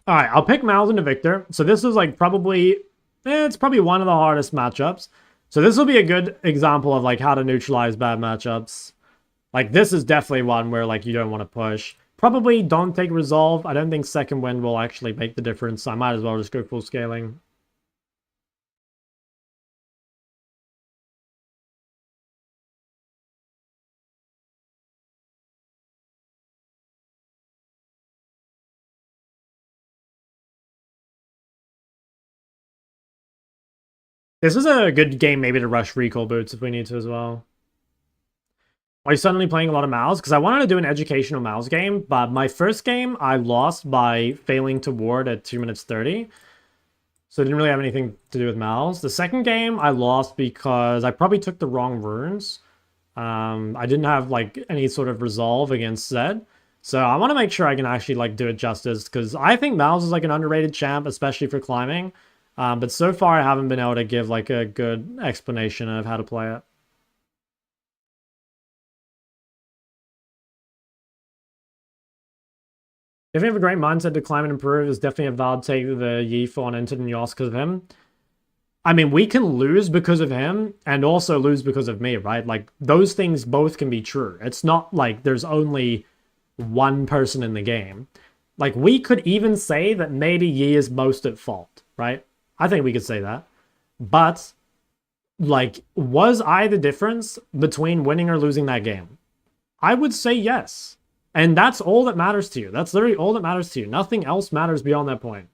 All right, I'll pick Mal's into Victor. So this is like probably, it's probably one of the hardest matchups. So this will be a good example of like how to neutralize bad matchups. Like this is definitely one where like you don't want to push. Probably don't take resolve. I don't think second wind will actually make the difference. So I might as well just go full scaling. This is a good game maybe to rush recall boots if we need to as well. Are you suddenly playing a lot of Mouse? Because I wanted to do an educational Mouse game, but my first game I lost by failing to ward at 2 minutes 30. So it didn't really have anything to do with Mouse. The second game I lost because I probably took the wrong runes. I didn't have like any sort of resolve against Zed. So I want to make sure I can actually like do it justice, because I think Mouse is like an underrated champ, especially for climbing. But so far I haven't been able to give like a good explanation of how to play it. If you have a great mindset to climb and improve, it's definitely a valid take the Yi for on entered and Yos because of him. I mean, we can lose because of him and also lose because of me, right? Like, those things both can be true. It's not like there's only one person in the game. Like, we could even say that maybe Yi is most at fault, right? I think we could say that. But, like, was I the difference between winning or losing that game? I would say yes. And that's all that matters to you. That's literally all that matters to you. Nothing else matters beyond that point.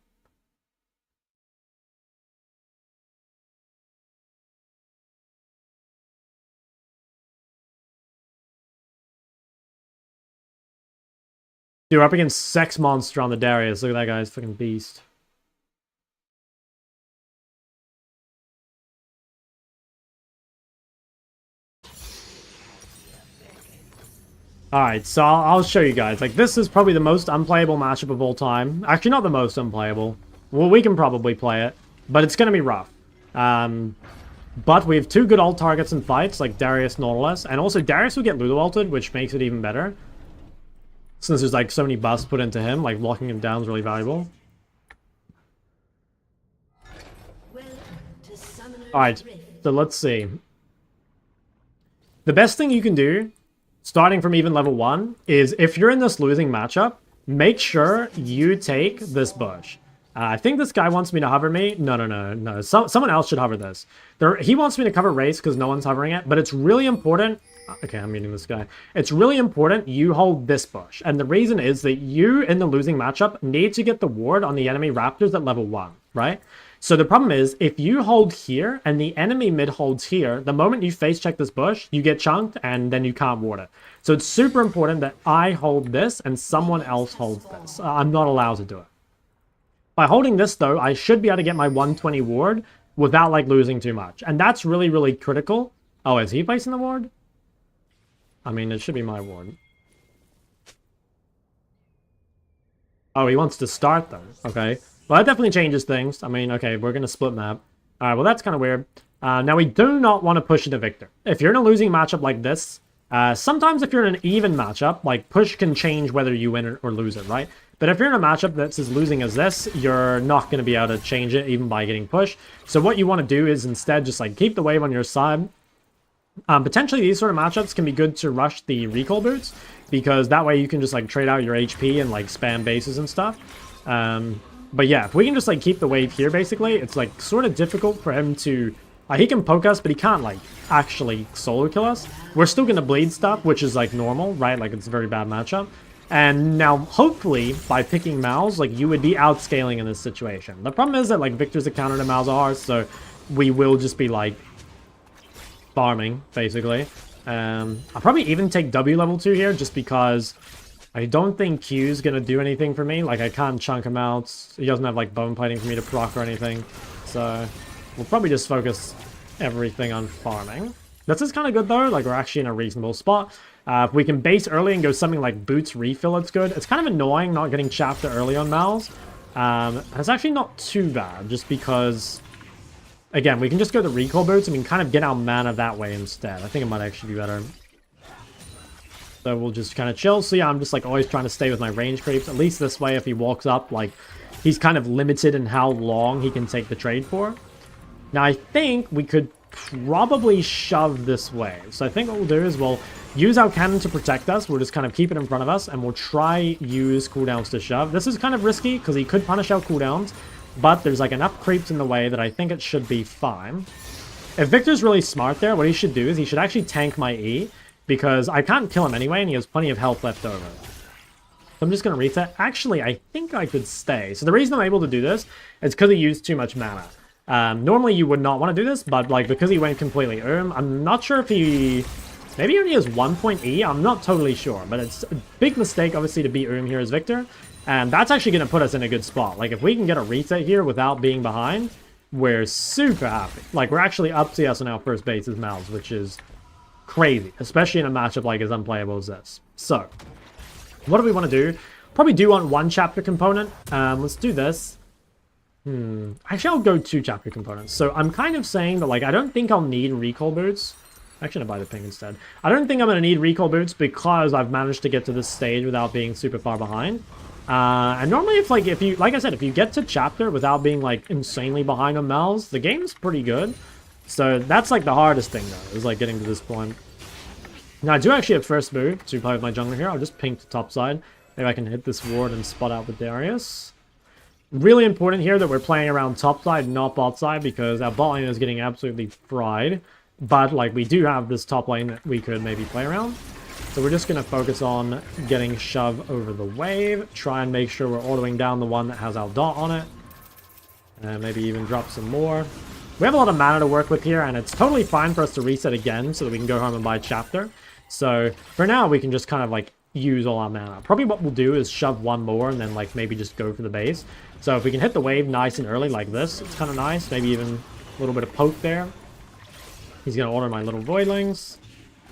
Dude, we're up against Sex Monster on the Darius. Look at that guy's fucking beast. Alright, so I'll show you guys. Like, this is probably the most unplayable matchup of all time. Actually, not the most unplayable. Well, we can probably play it, but it's going to be rough. But we have two good ult targets in fights, like Darius, Nautilus. And also, Darius will get Lulu ulted, which makes it even better. Since there's, like, so many buffs put into him, like, locking him down is really valuable. Alright, so let's see. The best thing you can do, starting from even level 1, is if you're in this losing matchup, make sure you take this bush. I think this guy wants me to hover me. No. Someone else should hover this. He wants me to cover race because no one's hovering it, but it's really important. Okay, I'm muting this guy. It's really important you hold this bush. And the reason is that you, in the losing matchup, need to get the ward on the enemy raptors at level 1, right? So the problem is, if you hold here and the enemy mid holds here, the moment you face check this bush, you get chunked and then you can't ward it. So it's super important that I hold this and someone else holds this. I'm not allowed to do it. By holding this, though, I should be able to get my 120 ward without, like, losing too much. And that's really, really critical. Oh, is he placing the ward? I mean, it should be my ward. Oh, he wants to start, though. Okay. Well, that definitely changes things. I mean, okay, we're going to split map. Alright, well, that's kind of weird. Now, we do not want to push into Victor. If you're in a losing matchup like this, sometimes if you're in an even matchup, like, push can change whether you win or lose it, right? But if you're in a matchup that's as losing as this, you're not going to be able to change it even by getting pushed. So what you want to do is instead just, like, keep the wave on your side. Potentially, these sort of matchups can be good to rush the recall boots, because that way you can just, like, trade out your HP and, like, spam bases and stuff. But yeah, if we can just, like, keep the wave here, basically, it's, like, sort of difficult for him to... he can poke us, but he can't, like, actually solo kill us. We're still going to bleed stuff, which is, like, normal, right? Like, it's a very bad matchup. And now, hopefully, by picking Mouse, like, you would be outscaling in this situation. The problem is that, like, Victor's a counter to Malzahar, so we will just be, like, farming, basically. I'll probably even take W level 2 here, just because I don't think Q's gonna do anything for me. Like, I can't chunk him out. He doesn't have, like, bone plating for me to proc or anything. So, we'll probably just focus everything on farming. This is kind of good, though. Like, we're actually in a reasonable spot. If we can base early and go something like Boots Refill, it's good. It's kind of annoying not getting chapter early on Mal's. It's actually not too bad, just because, again, we can just go the Recall Boots and we can kind of get our mana that way instead. I think it might actually be better. So we'll just kind of chill. So yeah, I'm just like always trying to stay with my range creeps. At least this way, if he walks up, like, he's kind of limited in how long he can take the trade for. Now, I think we could probably shove this way. So I think what we'll do is we'll use our cannon to protect us. We'll just kind of keep it in front of us, and we'll try use cooldowns to shove. This is kind of risky, because he could punish our cooldowns, but there's, like, enough creeps in the way that I think it should be fine. If Victor's really smart there, what he should do is he should actually tank my E, because I can't kill him anyway, and he has plenty of health left over. So I'm just going to reset. Actually, I think I could stay. So the reason I'm able to do this is because he used too much mana. Normally you would not want to do this, but like because he went completely I'm not sure if he... Maybe he only has 1 point E, I'm not totally sure, but it's a big mistake obviously to beat here as Victor, and that's actually going to put us in a good spot. Like if we can get a reset here without being behind, we're super happy. Like we're actually up CS on our first base as Mals, which is crazy, especially in a matchup like as unplayable as this. So, what do we want to do? Probably do want 1 chapter component. Let's do this. Actually, I'll go 2 chapter components. So I'm kind of saying that, like, I don't think I'll need recall boots. Actually, I'll buy the ping instead. I don't think I'm going to need recall boots because I've managed to get to this stage without being super far behind. And normally, if you, like I said, if you get to chapter without being, like, insanely behind on Mals, the game's pretty good. So that's, like, the hardest thing, though, is, like, getting to this point. Now, I do actually have first move to play with my jungler here. I'll just ping to top side. Maybe I can hit this ward and spot out with Darius. Really important here that we're playing around top side, not bot side, because our bot lane is getting absolutely fried. But, like, we do have this top lane that we could maybe play around. So we're just going to focus on getting shove over the wave. Try and make sure we're autoing down the one that has our dot on it. And maybe even drop some more. We have a lot of mana to work with here, and it's totally fine for us to reset again so that we can go home and buy chapter. So, for now, we can just kind of, like, use all our mana. Probably what we'll do is shove 1 more and then, like, maybe just go for the base. So if we can hit the wave nice and early like this, it's kind of nice. Maybe even a little bit of poke there. He's going to order my little voidlings.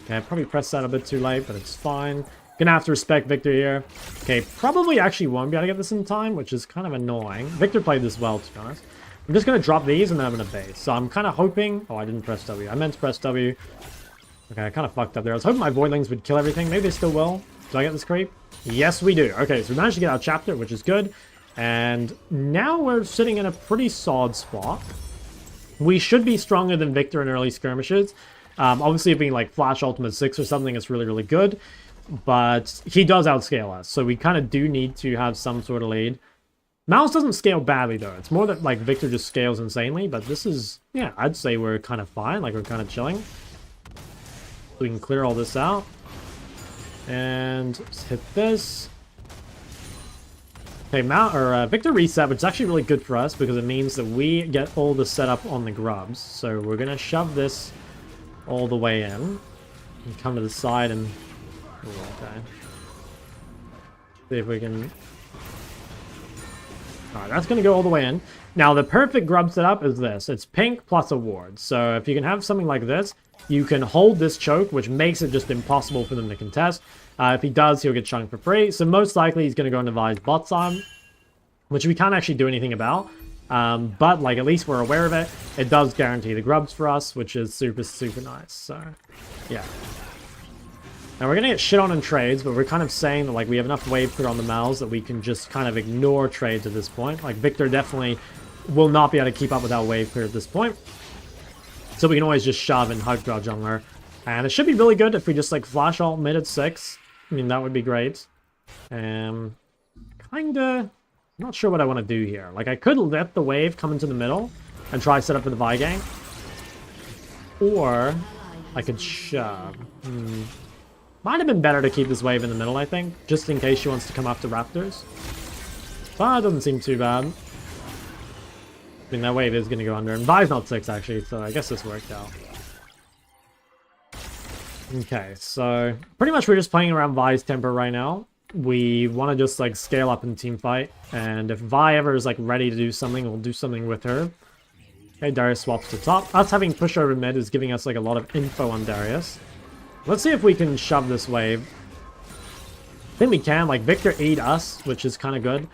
Okay, I probably pressed that a bit too late, but it's fine. Gonna have to respect Victor here. Okay, probably actually won't be able to get this in time, which is kind of annoying. Victor played this well, to be honest. I'm just going to drop these and then I'm going to base. So I'm kind of hoping... Oh, I didn't press W. I meant to press W. Okay, I kind of fucked up there. I was hoping my voidlings would kill everything. Maybe they still will. Do I get this creep? Yes, we do. Okay, so we managed to get our chapter, which is good. And now we're sitting in a pretty solid spot. We should be stronger than Victor in early skirmishes. Obviously, being like Flash Ultimate 6 or something is really, really good. But he does outscale us. So we kind of do need to have some sort of lead. Mouse doesn't scale badly, though. It's more that, like, Victor just scales insanely. But this is, yeah, I'd say we're kind of fine. Like, we're kind of chilling. So we can clear all this out. And just hit this. Okay, Victor reset, which is actually really good for us because it means that we get all the setup on the grubs. So we're going to shove this all the way in. And come to the side and... Okay. See if we can... Alright, that's going to go all the way in. Now, the perfect grub setup is this. It's pink plus a ward. So if you can have something like this, you can hold this choke, which makes it just impossible for them to contest. If he does, he'll get chunked for free. So most likely he's going to go into Vi's bot side, which we can't actually do anything about. But, like, at least we're aware of it. It does guarantee the grubs for us, which is super, super nice. So, yeah. Now, we're going to get shit on in trades, but we're kind of saying that, like, we have enough wave clear on the Mals that we can just kind of ignore trades at this point. Like, Victor definitely will not be able to keep up with our wave clear at this point. So we can always just shove and hug our jungler. And it should be really good if we just, like, flash ult mid at 6. I mean, that would be great. Kinda... I'm not sure what I want to do here. Like, I could let the wave come into the middle and try set up for the Vi gang. Or I could shove. Might have been better to keep this wave in the middle, I think. Just in case she wants to come after Raptors. But it doesn't seem too bad. I mean, that wave is going to go under. And Vi's not 6, actually, so I guess this worked out. Okay, so pretty much we're just playing around Vi's temper right now. We want to just, like, scale up in team fight. And if Vi ever is, like, ready to do something, we'll do something with her. Okay, Darius swaps to top. Us having push over mid is giving us, like, a lot of info on Darius. Let's see if we can shove this wave. I think we can. Like, Victor E'd us, which is kind of good.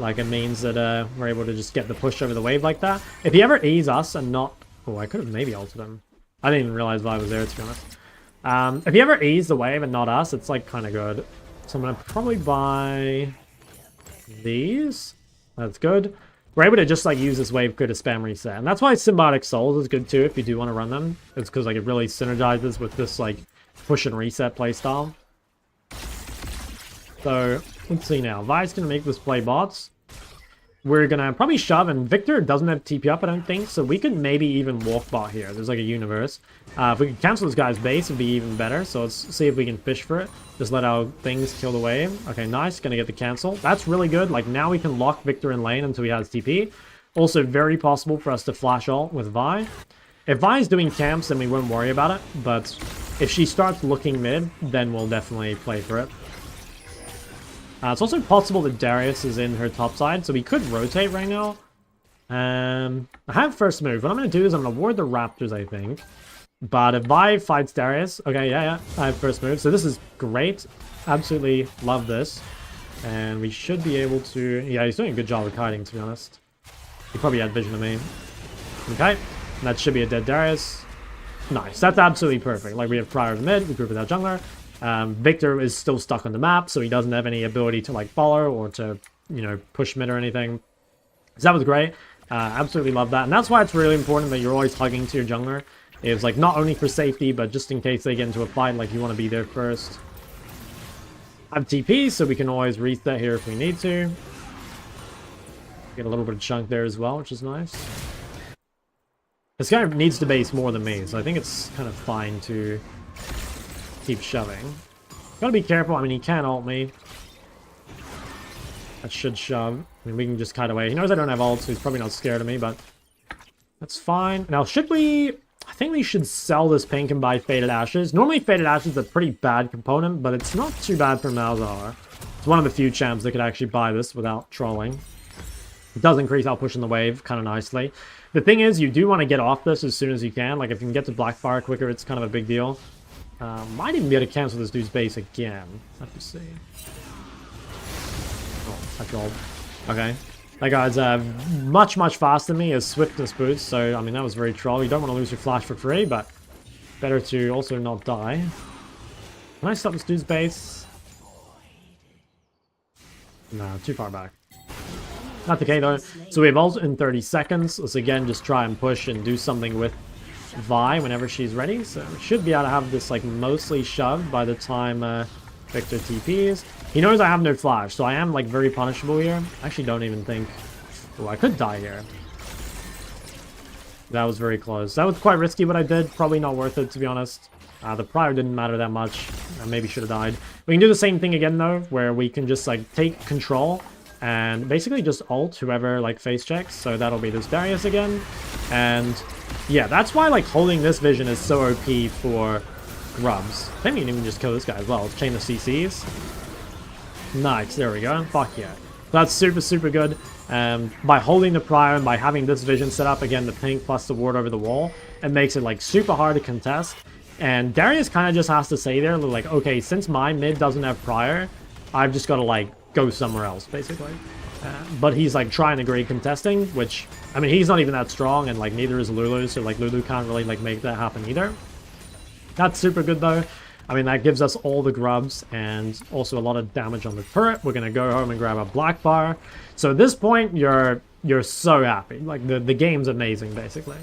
Like, it means that we're able to just get the push over the wave like that. If he ever E's us and not... Oh, I could have maybe ulted him. I didn't even realize Vi was there, to be honest. If he ever E's the wave and not us, it's, like, kind of good. So I'm going to probably buy these. That's good. We're able to just, like, use this wave clear to spam reset. And that's why Symbiotic Souls is good, too, if you do want to run them. It's because, like, it really synergizes with this, like, push and reset playstyle. So, let's see now. Vi's going to make this play bots. We're going to probably shove, and Victor doesn't have TP up, I don't think, so we could maybe even walk bot here. There's like a universe. If we could cancel this guy's base, it'd be even better, so let's see if we can fish for it. Just let our things kill the wave. Okay, nice. Gonna get the cancel. That's really good. Like, now we can lock Victor in lane until he has TP. Also very possible for us to flash ult with Vi. If Vi's doing camps, then we won't worry about it. But if she starts looking mid, then we'll definitely play for it. It's also possible that Darius is in her top side, so we could rotate right now. I have first move. What I'm going to do is I'm going to ward the Raptors, I think. But if Vi fights Darius... Okay, yeah, I have first move. So this is great. Absolutely love this. And we should be able to... Yeah, he's doing a good job of kiting, to be honest. He probably had vision of me. Okay. That should be a dead Darius. Nice. That's absolutely perfect. Like, we have prior mid. We group with our jungler. Victor is still stuck on the map, so he doesn't have any ability to, like, follow or to, you know, push mid or anything. So that was great. Absolutely love that. And that's why it's really important that you're always hugging to your jungler. It's, like, not only for safety, but just in case they get into a fight, like, you want to be there first. I have TP, so we can always reset here if we need to. Get a little bit of chunk there as well, which is nice. This guy needs to base more than me, so I think it's kind of fine to keep shoving. Gotta be careful. I mean, he can ult me. That should shove. I mean, we can just kite away. He knows I don't have ult, so he's probably not scared of me, but that's fine. Now, should we... I think we should sell this pink and buy Faded Ashes. Normally, Faded Ashes is a pretty bad component, but it's not too bad for Malzahar. It's one of the few champs that could actually buy this without trolling. It does increase our push in the wave kind of nicely. The thing is, you do want to get off this as soon as you can. Like, if you can get to Blackfire quicker, it's kind of a big deal. Might even be able to cancel this dude's base again. Let me see. Oh, I trolled. Okay. That guy's much, much faster than me as swiftness boots, so, I mean, that was very troll. You don't want to lose your flash for free, but better to also not die. Can I stop this dude's base? No, too far back. Not okay, though. So we have ult in 30 seconds. Let's, again, just try and push and do something with Vi whenever she's ready. So we should be able to have this, like, mostly shoved by the time Victor TPs. He knows I have no flash, so I am, like, very punishable here. I actually don't even think... Oh, I could die here. That was very close. That was quite risky what I did. Probably not worth it, to be honest. The prior didn't matter that much. I maybe should have died. We can do the same thing again, though, where we can just, like, take control and basically just ult whoever, like, face checks. So that'll be this Darius again. And, yeah, that's why, like, holding this vision is so OP for grubs. I think we can even just kill this guy as well. Let's chain the CCs. Nice, there we go. Fuck yeah. That's super, super good. By holding the prior and by having this vision set up, again, the pink plus the ward over the wall, it makes it, like, super hard to contest. And Darius kind of just has to say there, like, okay, since my mid doesn't have prior, I've just got to, like, go somewhere else, basically. But he's, like, trying to grade contesting, which, I mean, he's not even that strong, and, like, neither is Lulu, so, like, Lulu can't really, like, make that happen either. That's super good, though. I mean, that gives us all the grubs and also a lot of damage on the turret. We're going to go home and grab a black bar. So at this point, you're so happy. Like, the game's amazing, basically.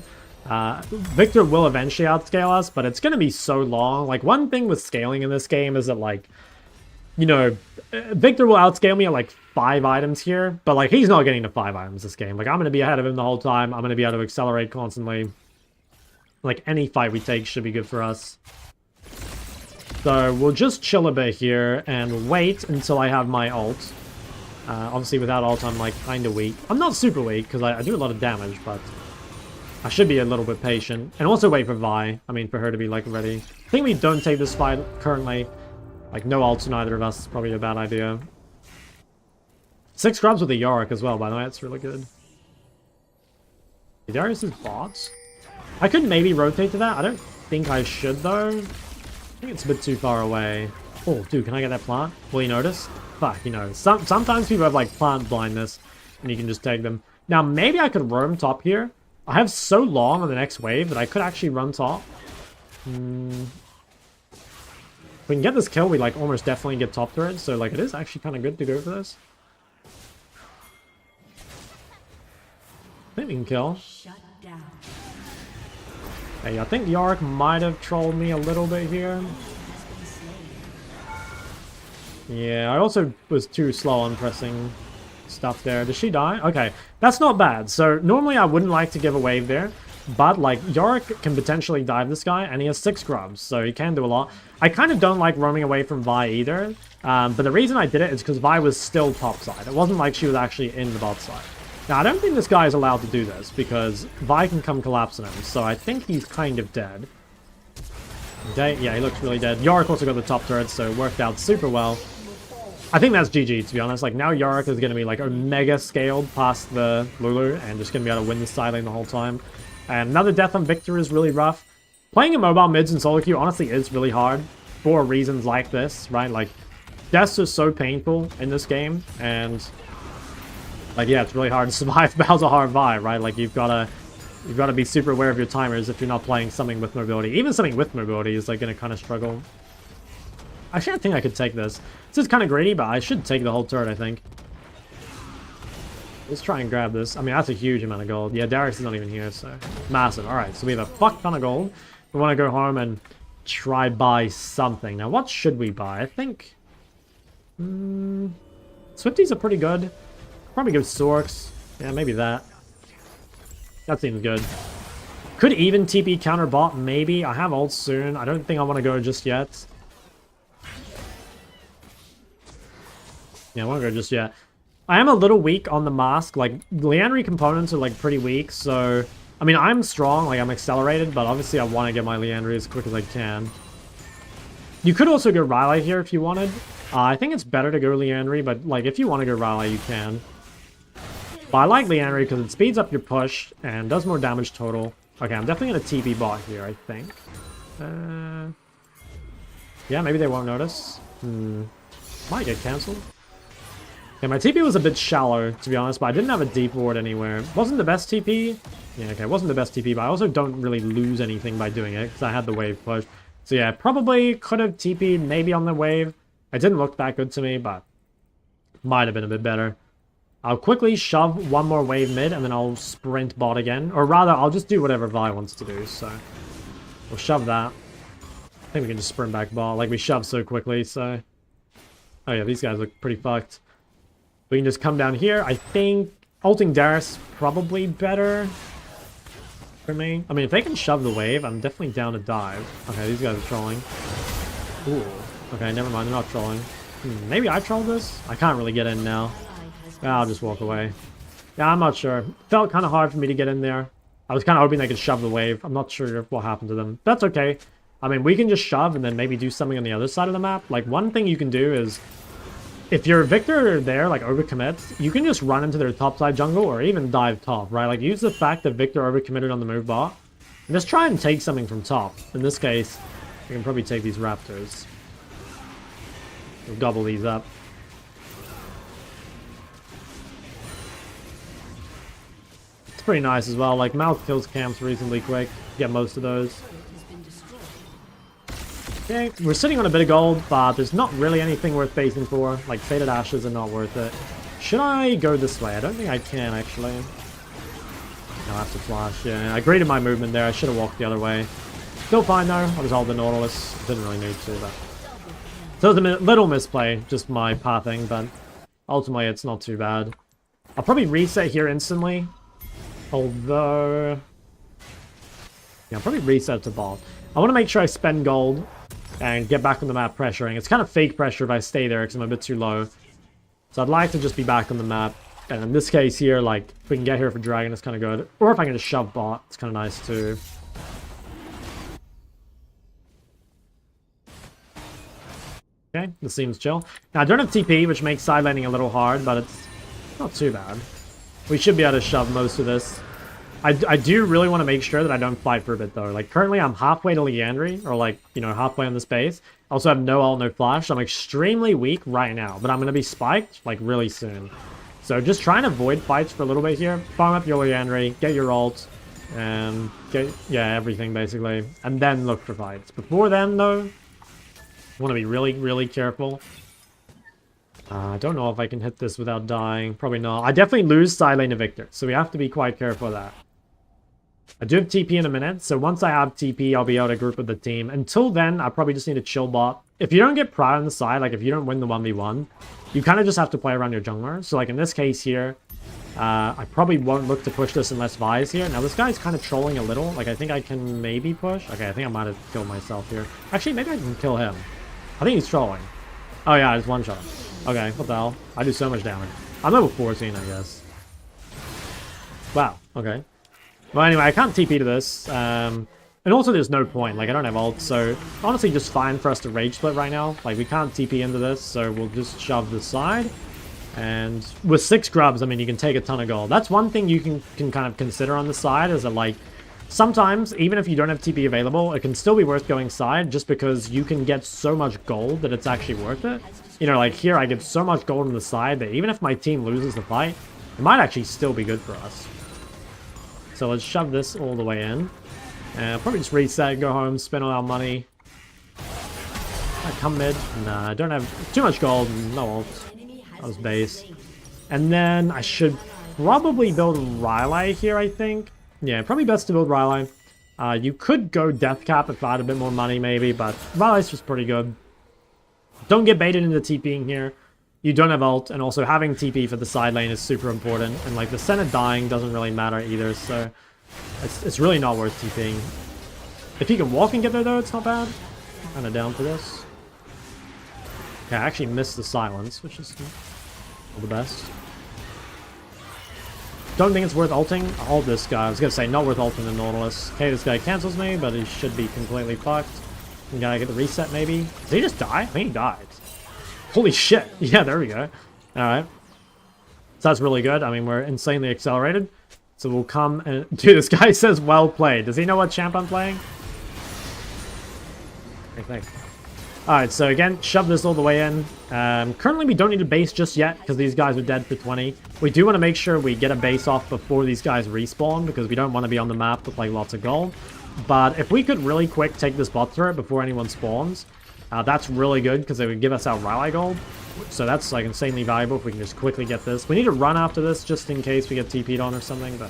Victor will eventually outscale us, but it's going to be so long. Like, one thing with scaling in this game is that, like, you know, Victor will outscale me at, like, 5 items here, but, like, he's not getting to 5 items this game. Like, I'm going to be ahead of him the whole time. I'm going to be able to accelerate constantly. Like, any fight we take should be good for us. So we'll just chill a bit here and wait until I have my ult. Obviously, without ult, I'm, like, kind of weak. I'm not super weak, because I do a lot of damage, but I should be a little bit patient. And also wait for Vi. I mean, for her to be, like, ready. I think we don't take this fight currently. Like, no ults in either of us is probably a bad idea. 6 grubs with a Yorick as well, by the way. That's really good. Darius is bots? I could maybe rotate to that. I don't think I should, though. I think it's a bit too far away. Oh, dude, can I get that plant? Will you notice? Fuck, you know. Sometimes people have, like, plant blindness, and you can just take them. Now, maybe I could roam top here. I have so long on the next wave that I could actually run top. If we can get this kill, we, like, almost definitely get top turret, so, like, it is actually kind of good to go for this. I think we can kill. Hey, I think Yorick might have trolled me a little bit here. Yeah, I also was too slow on pressing stuff there. Did she die? Okay, that's not bad. So normally I wouldn't like to give a wave there, but, like, Yorick can potentially dive this guy, and he has 6 grubs, so he can do a lot. I kind of don't like roaming away from Vi either, but the reason I did it is because Vi was still top side. It wasn't like she was actually in the bot side. Now, I don't think this guy is allowed to do this, because Vi can come collapse on him, so I think he's kind of dead. Okay, yeah, he looks really dead. Yorick also got the top turret, so it worked out super well. I think that's GG, to be honest. Like, now Yorick is going to be, like, omega scaled past the Lulu, and just going to be able to win the side lane the whole time. And another death on Victor is really rough. Playing in mobile mids in solo queue honestly is really hard, for reasons like this, right? Like, deaths are so painful in this game, and... like, yeah, it's really hard to survive Bowser hard Vi, right? Like, you've got to be super aware of your timers if you're not playing something with mobility. Even something with mobility is, like, going to kind of struggle. Actually, I think I could take this. This is kind of greedy, but I should take the whole turret, I think. Let's try and grab this. I mean, that's a huge amount of gold. Yeah, Darius is not even here, so... massive. Alright, so we have a fuck ton of gold. We want to go home and try buy something. Now, what should we buy? I think... Swifties are pretty good. Probably go Sorks. Yeah, maybe that. That seems good. Could even TP counter bot, maybe. I have ult soon. I don't think I want to go just yet. Yeah, I won't go just yet. I am a little weak on the mask. Like, Liandry components are, like, pretty weak, so... I mean, I'm strong, like, I'm accelerated, but obviously I want to get my Liandry as quick as I can. You could also go Riley here if you wanted. I think it's better to go Liandry, but, like, if you want to go Riley, you can. But I like Liandry because it speeds up your push and does more damage total. Okay, I'm definitely going to TP bot here, I think. Yeah, maybe they won't notice. Might get cancelled. Okay, my TP was a bit shallow, to be honest, but I didn't have a deep ward anywhere. Wasn't the best TP. Yeah, okay, wasn't the best TP, but I also don't really lose anything by doing it because I had the wave push. So yeah, probably could have TP'd maybe on the wave. It didn't look that good to me, but might have been a bit better. I'll quickly shove one more wave mid, and then I'll sprint bot again. Or rather, I'll just do whatever Vi wants to do, so... we'll shove that. I think we can just sprint back bot. Like, we shoved so quickly, so... oh yeah, these guys look pretty fucked. We can just come down here. I think ulting Darius probably better for me. I mean, if they can shove the wave, I'm definitely down to dive. Okay, these guys are trolling. Ooh. Okay, never mind, they're not trolling. Maybe I troll this? I can't really get in now. I'll just walk away. Yeah, I'm not sure. It felt kind of hard for me to get in there. I was kind of hoping they could shove the wave. I'm not sure what happened to them. That's okay. I mean, we can just shove and then maybe do something on the other side of the map. Like, one thing you can do is... if your Victor there, like, overcommits, you can just run into their top side jungle or even dive top, right? Like, use the fact that Victor overcommitted on the move bot. And just try and take something from top. In this case, we can probably take these Raptors. We'll gobble these up. It's pretty nice as well. Like, mouth kills camps reasonably quick. Get most of those. Okay, we're sitting on a bit of gold, but there's not really anything worth facing for. Like, Faded Ashes are not worth it. Should I go this way? I don't think I can, actually. I'll have to flash, yeah. I graded my movement there. I should have walked the other way. Still fine, though. I'll just hold the Nautilus. Didn't really need to, but... so it was a little misplay, just my pathing, but ultimately it's not too bad. I'll probably reset here instantly. Although... yeah, I'll probably reset to bot. I want to make sure I spend gold and get back on the map pressuring. It's kind of fake pressure if I stay there because I'm a bit too low. So I'd like to just be back on the map. And in this case here, like, if we can get here for Dragon, it's kind of good. Or if I can just shove bot, it's kind of nice too. Okay, this seems chill. Now, I don't have TP, which makes side laning a little hard, but it's not too bad. We should be able to shove most of this. I do really want to make sure that I don't fight for a bit, though. Like, currently I'm halfway to Liandry, or, like, you know, halfway on the space. I also have no ult, no flash, so I'm extremely weak right now. But I'm going to be spiked, like, really soon. So just try and avoid fights for a little bit here. Farm up your Liandry, get your ult, and get, yeah, everything, basically. And then look for fights. Before then, though, I want to be really, really careful. I don't know if I can hit this without dying. Probably not. I definitely lose side lane to Victor, so we have to be quite careful of that. I do have TP in a minute, so once I have TP, I'll be able to group with the team. Until then, I probably just need to chill bot. If you don't get pride on the side, like if you don't win the 1v1, you kind of just have to play around your jungler. So like in this case here, I probably won't look to push this unless Vi is here. Now this guy's kind of trolling a little. Like I think I can maybe push. Okay, I think I might have killed myself here. Actually, maybe I can kill him. I think he's trolling. Oh yeah, it's one shot. Okay, what the hell? I do so much damage. I'm level 14, I guess. Wow, okay. Well, anyway, I can't TP to this. And also there's no point. Like, I don't have ult, so honestly just fine for us to rage split right now. Like, we can't TP into this, so we'll just shove this side. And with 6 grubs, I mean, you can take a ton of gold. That's one thing you can kind of consider on the side, is that, like, sometimes, even if you don't have TP available, it can still be worth going side, just because you can get so much gold that it's actually worth it. You know, like, here I get so much gold on the side that even if my team loses the fight, it might actually still be good for us. So let's shove this all the way in. Probably just reset, go home, spend all our money. I come mid. Nah, I don't have too much gold. No ult. That was base. And then I should probably build Rylai here, I think. Yeah, probably best to build Rylai. You could go Death Cap if I had a bit more money, maybe, but Rylai's just pretty good. Don't get baited into TPing here. You don't have ult, and also having TP for the side lane is super important. And, like, the center dying doesn't really matter either, so it's really not worth TPing. If you can walk and get there, though, it's not bad. Kind of down for this. Okay, I actually missed the silence, which is all the best. Don't think it's worth ulting. I'll ult this guy. I was going to say, not worth ulting the Nautilus. Okay, this guy cancels me, but he should be completely fucked. I'm gonna get the reset, maybe. Did he just die? I think he died. Holy shit. Yeah, there we go. Alright. So that's really good. I mean, we're insanely accelerated. So we'll come and... Dude, this guy says well played. Does he know what champ I'm playing? I think. Alright, so again, shove this all the way in. Currently, we don't need a base just yet, because these guys are dead for 20. We do want to make sure we get a base off before these guys respawn, because we don't want to be on the map with, like, lots of gold. But if we could really quick take this bot turret before anyone spawns, that's really good, because it would give us our Rylai gold. So that's, like, insanely valuable if we can just quickly get this. We need to run after this just in case we get TP'd on or something, but...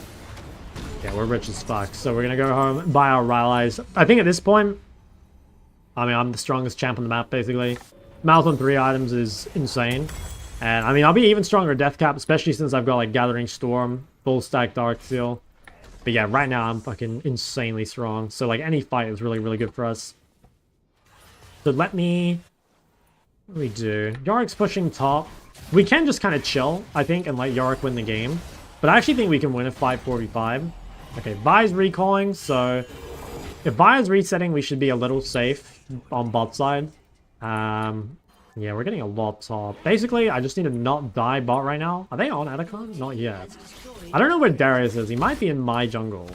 Yeah, we're rich as fuck. So we're gonna go home, buy our Rylais. I think at this point... I mean, I'm the strongest champ on the map, basically. Mouth on 3 items is insane. And, I mean, I'll be even stronger Death Cap, especially since I've got, like, Gathering Storm, full stack Dark Seal. But yeah, right now I'm fucking insanely strong. So, like, any fight is really, really good for us. So let me... What do we do? Yorick's pushing top. We can just kind of chill, I think, and let Yorick win the game. But I actually think we can win a 5-4v5. Okay, Vi's recalling, so... If Vi's resetting, we should be a little safe on bot side. Yeah, we're getting a lot top. Basically, I just need to not die bot right now. Are they on Atacon? Not yet. I don't know where Darius is. He might be in my jungle.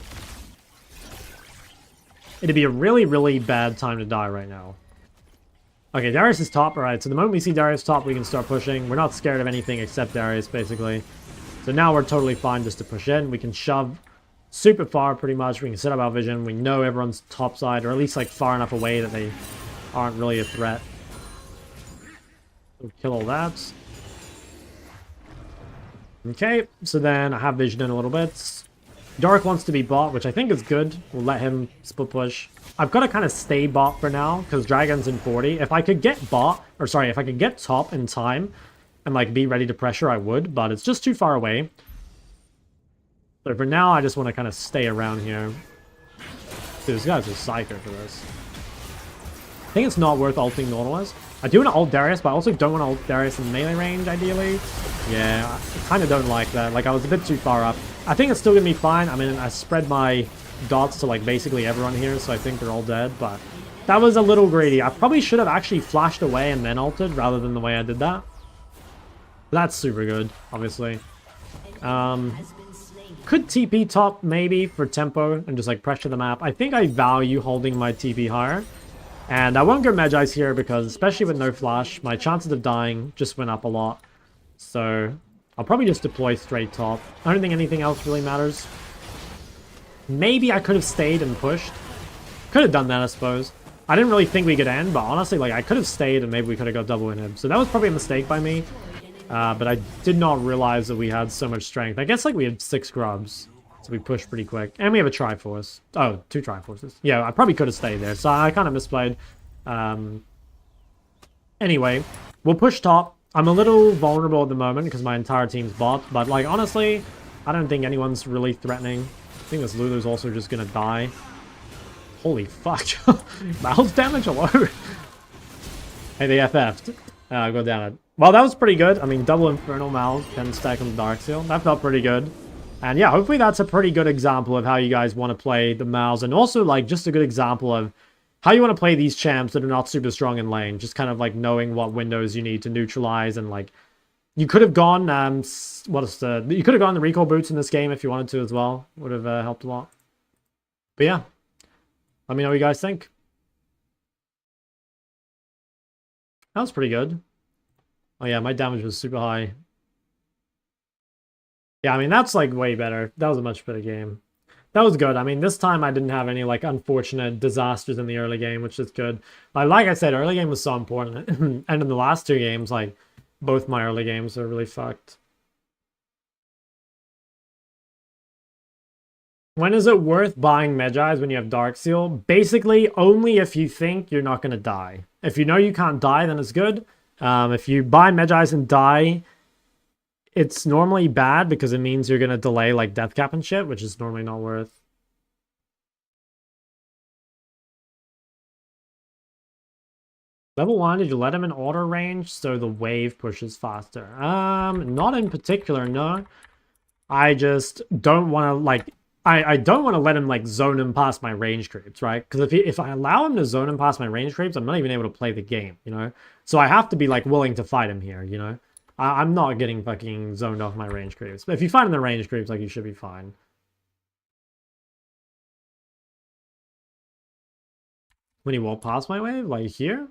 It'd be a really, really bad time to die right now. Okay, Darius is top. Alright, so the moment we see Darius top, we can start pushing. We're not scared of anything except Darius, basically. So now we're totally fine just to push in. We can shove super far, pretty much. We can set up our vision. We know everyone's top side, or at least, like, far enough away that they aren't really a threat. We'll kill all that. Okay, so then I have vision in a little bit. Dark wants to be bot, which I think is good. We'll let him split push. I've got to kind of stay bot for now, because Dragon's in 40. If I could get bot, or sorry, if I could get top in time, and, like, be ready to pressure, I would, but it's just too far away. So for now, I just want to kind of stay around here. Dude, this guy's a psycho for this. I think it's not worth ulting Nautilus. I do want to ult Darius, but I also don't want to ult Darius in melee range, ideally. Yeah, I kind of don't like that. Like, I was a bit too far up. I think it's still going to be fine. I mean, I spread my dots to, like, basically everyone here, so I think they're all dead, but that was a little greedy. I probably should have actually flashed away and then ulted, rather than the way I did that. That's super good, obviously. Could TP top, maybe, for tempo, and just, like, pressure the map. I think I value holding my TP higher. And I won't go Magi's here because, especially with no flash, my chances of dying just went up a lot. So, I'll probably just deploy straight top. I don't think anything else really matters. Maybe I could have stayed and pushed. Could have done that, I suppose. I didn't really think we could end, but honestly, like, I could have stayed and maybe we could have got double in him. So that was probably a mistake by me. But I did not realize that we had so much strength. I guess, like, we had 6 grubs. So we pushed pretty quick. And we have a Triforce. Oh, 2 Triforces. Yeah, I probably could have stayed there. So I kind of misplayed. Anyway, we'll push top. I'm a little vulnerable at the moment because my entire team's bot. But, like, honestly, I don't think anyone's really threatening. I think this Lulu's also just going to die. Holy fuck. Mouse damage alone. Hey, they FF'd. Go down it. Well, that was pretty good. I mean, double Infernal Mouth, 10 stack on the Dark Seal. That felt pretty good. And yeah, hopefully that's a pretty good example of how you guys want to play the Mals, and also like just a good example of how you want to play these champs that are not super strong in lane. Just kind of like knowing what windows you need to neutralize, and like you could have gone you could have gone the recall boots in this game if you wanted to as well. Would have helped a lot. But yeah, let me know what you guys think. That was pretty good. Oh yeah, my damage was super high. Yeah, I mean, that's like way better. That was a much better game. That was good. I mean, this time I didn't have any like unfortunate disasters in the early game, which is good. Like I said, early game was so important. And in the last two games, like both my early games are really fucked. When is it worth buying Medjai's when you have Dark Seal? Basically, only if you think you're not going to die. If you know you can't die, then it's good. If you buy Medjai's and die, it's normally bad because it means you're going to delay like death cap and shit, which is normally not worth. Level 1, did you let him in auto range so the wave pushes faster? Not in particular, no. I just don't want to like... I don't want to let him like zone him past my range creeps, right? Because if I allow him to zone him past my range creeps, I'm not even able to play the game, you know? So I have to be like willing to fight him here, you know? I'm not getting fucking zoned off my range creeps. But if you fight in the range creeps, like, you should be fine. When he walked past my wave, like here?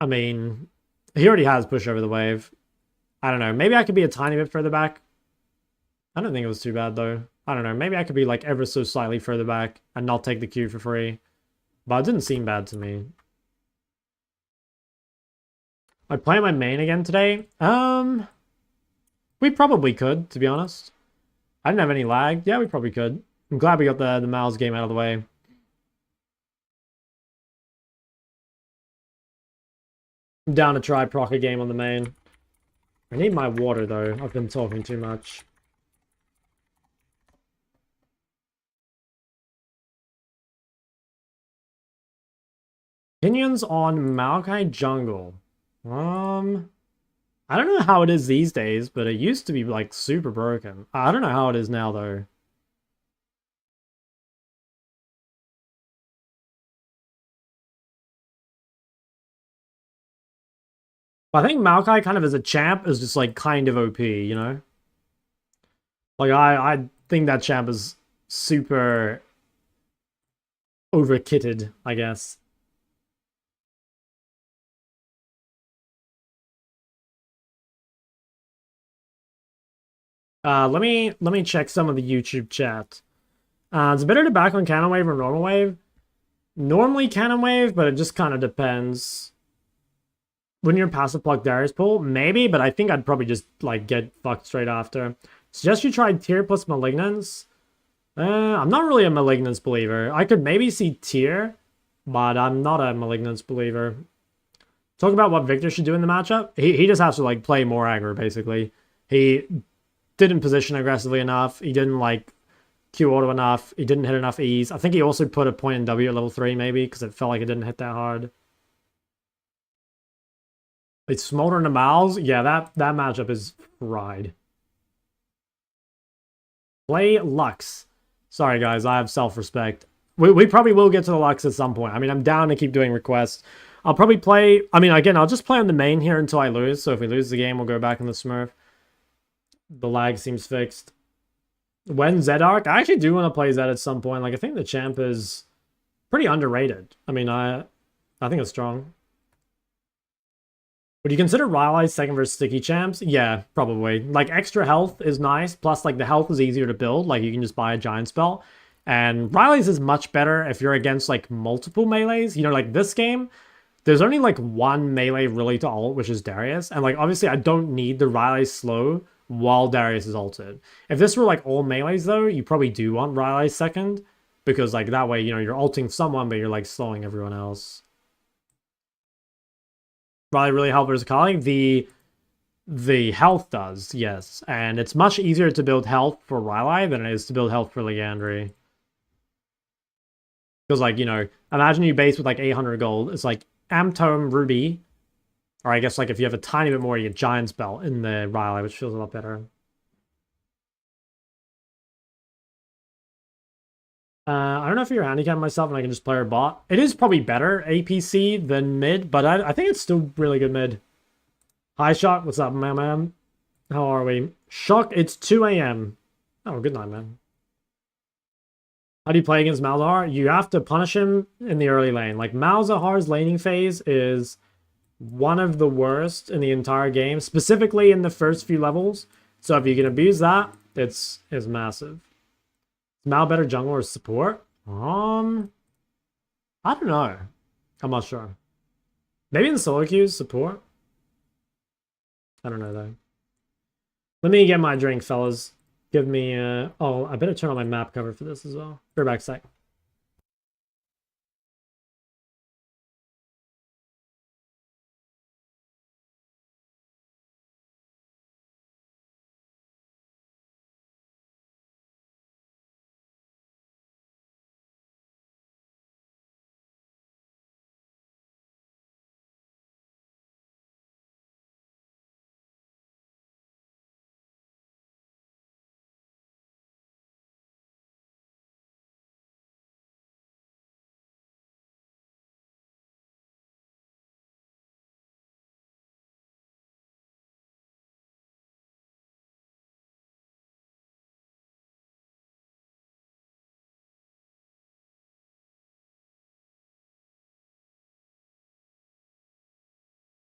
I mean, he already has push over the wave. I don't know. Maybe I could be a tiny bit further back. I don't think it was too bad, though. I don't know. Maybe I could be, like, ever so slightly further back and not take the Q for free. But it didn't seem bad to me. I'd play my main again today. We probably could, to be honest. I didn't have any lag. Yeah, we probably could. I'm glad we got the Mal's game out of the way. I'm down to try proc a game on the main. I need my water, though. I've been talking too much. Opinions on Maokai Jungle. I don't know how it is these days, but it used to be, like, super broken. I don't know how it is now, though. I think Maokai kind of as a champ is just, like, kind of OP, you know? Like, I think that champ is super over-kitted, I guess. Let me check some of the YouTube chat. It's better to back on Cannon Wave or Normal Wave. Normally Cannon Wave, but it just kind of depends. When you're passive pluck Darius pull, maybe, but I think I'd probably just like get fucked straight after. Suggest you try Tier plus Malignance. I'm not really a Malignance believer. I could maybe see Tier, but I'm not a Malignance believer. Talk about what Victor should do in the matchup. He just has to like play more aggro, basically. He didn't position aggressively enough. He didn't like Q auto enough. He didn't hit enough E's. I think he also put a point in W at level 3 maybe because it felt like it didn't hit that hard. It's Smolder and the Mals. Yeah, that matchup is fried. Play Lux. Sorry, guys. I have self-respect. We probably will get to the Lux at some point. I mean, I'm down to keep doing requests. I'll probably play... I mean, again, I'll just play on the main here until I lose. So if we lose the game, we'll go back in the Smurf. The lag seems fixed. When Zed Arc? I actually do want to play Zed at some point. Like, I think the champ is pretty underrated. I mean, I think it's strong. Would you consider Rylai's second versus sticky champs? Yeah, probably. Like, extra health is nice, plus, like, the health is easier to build. Like, you can just buy a giant spell. And Rylai's is much better if you're against, like, multiple melees. You know, like, this game, there's only, like, one melee really to ult, which is Darius. And, like, obviously, I don't need the Rylai slow while Darius is ulted. If this were, like, all melees, though, you probably do want Rylai's second. Because, like, that way, you know, you're ulting someone, but you're, like, slowing everyone else. Probably really help versus Kali. The health does, yes. And it's much easier to build health for Rylai than it is to build health for Liandry. Because, like, you know, imagine you base with, like, 800 gold. It's like Amtome Ruby, Or I guess like if you have a tiny bit more, you get Giant's Belt in the Riley, which feels a lot better. I don't know if you're handicapping myself and I can just play her bot. It is probably better APC than mid, but I think it's still really good mid. Hi, Shock. What's up, man? How are we? Shock, it's 2 a.m. Oh, good night, man. How do you play against Malzahar? You have to punish him in the early lane. Like, Malzahar's laning phase is one of the worst in the entire game, specifically in the first few levels. So if you can abuse that, it's massive. Is Mal better jungle or support? I don't know. I'm not sure. Maybe in solo queues, support. I don't know though. Let me get my drink, fellas. Give me oh, I better turn on my map cover for this as well. Be back sec.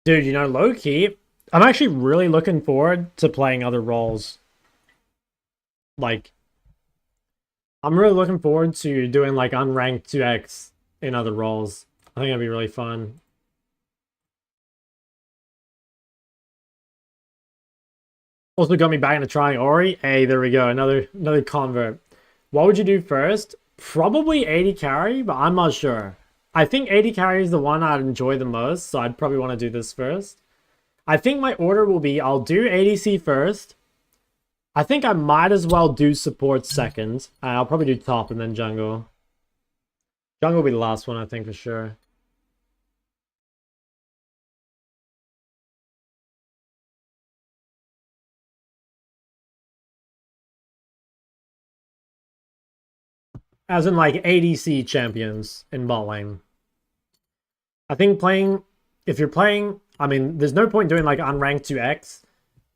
Dude, you know, low key, I'm actually really looking forward to playing other roles. Like, I'm really looking forward to doing like unranked 2x in other roles. I think that'd be really fun. Also got me back into trying Ori. Hey, there we go. Another convert. What would you do first? Probably 80 carry, but I'm not sure. I think 80 carry is the one I'd enjoy the most, so I'd probably want to do this first. I think my order will be I'll do ADC first. I think I might as well do support second. I'll probably do top and then jungle. Jungle will be the last one, I think, for sure. As in, like, ADC champions in bot lane. I think if you're playing, I mean, there's no point doing, like, unranked 2x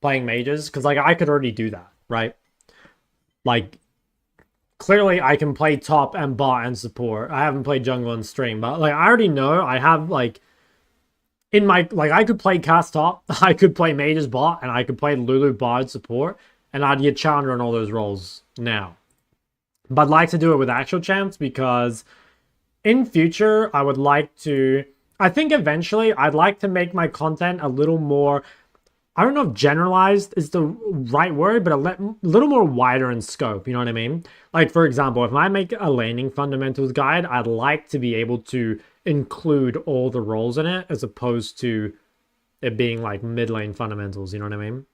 playing mages, because, like, I could already do that, right? Like, clearly I can play top and bot and support. I haven't played jungle on stream, but, like, I already know I have, like, in my, like, I could play cast top, I could play mages bot, and I could play Lulu bard support, and I'd get challenger on all those roles now. But I'd like to do it with actual champs because in future, I would like to... I think eventually I'd like to make my content a little more... I don't know if generalized is the right word, but a little more wider in scope, you know what I mean? Like, for example, if I make a laning fundamentals guide, I'd like to be able to include all the roles in it as opposed to it being like mid lane fundamentals, you know what I mean?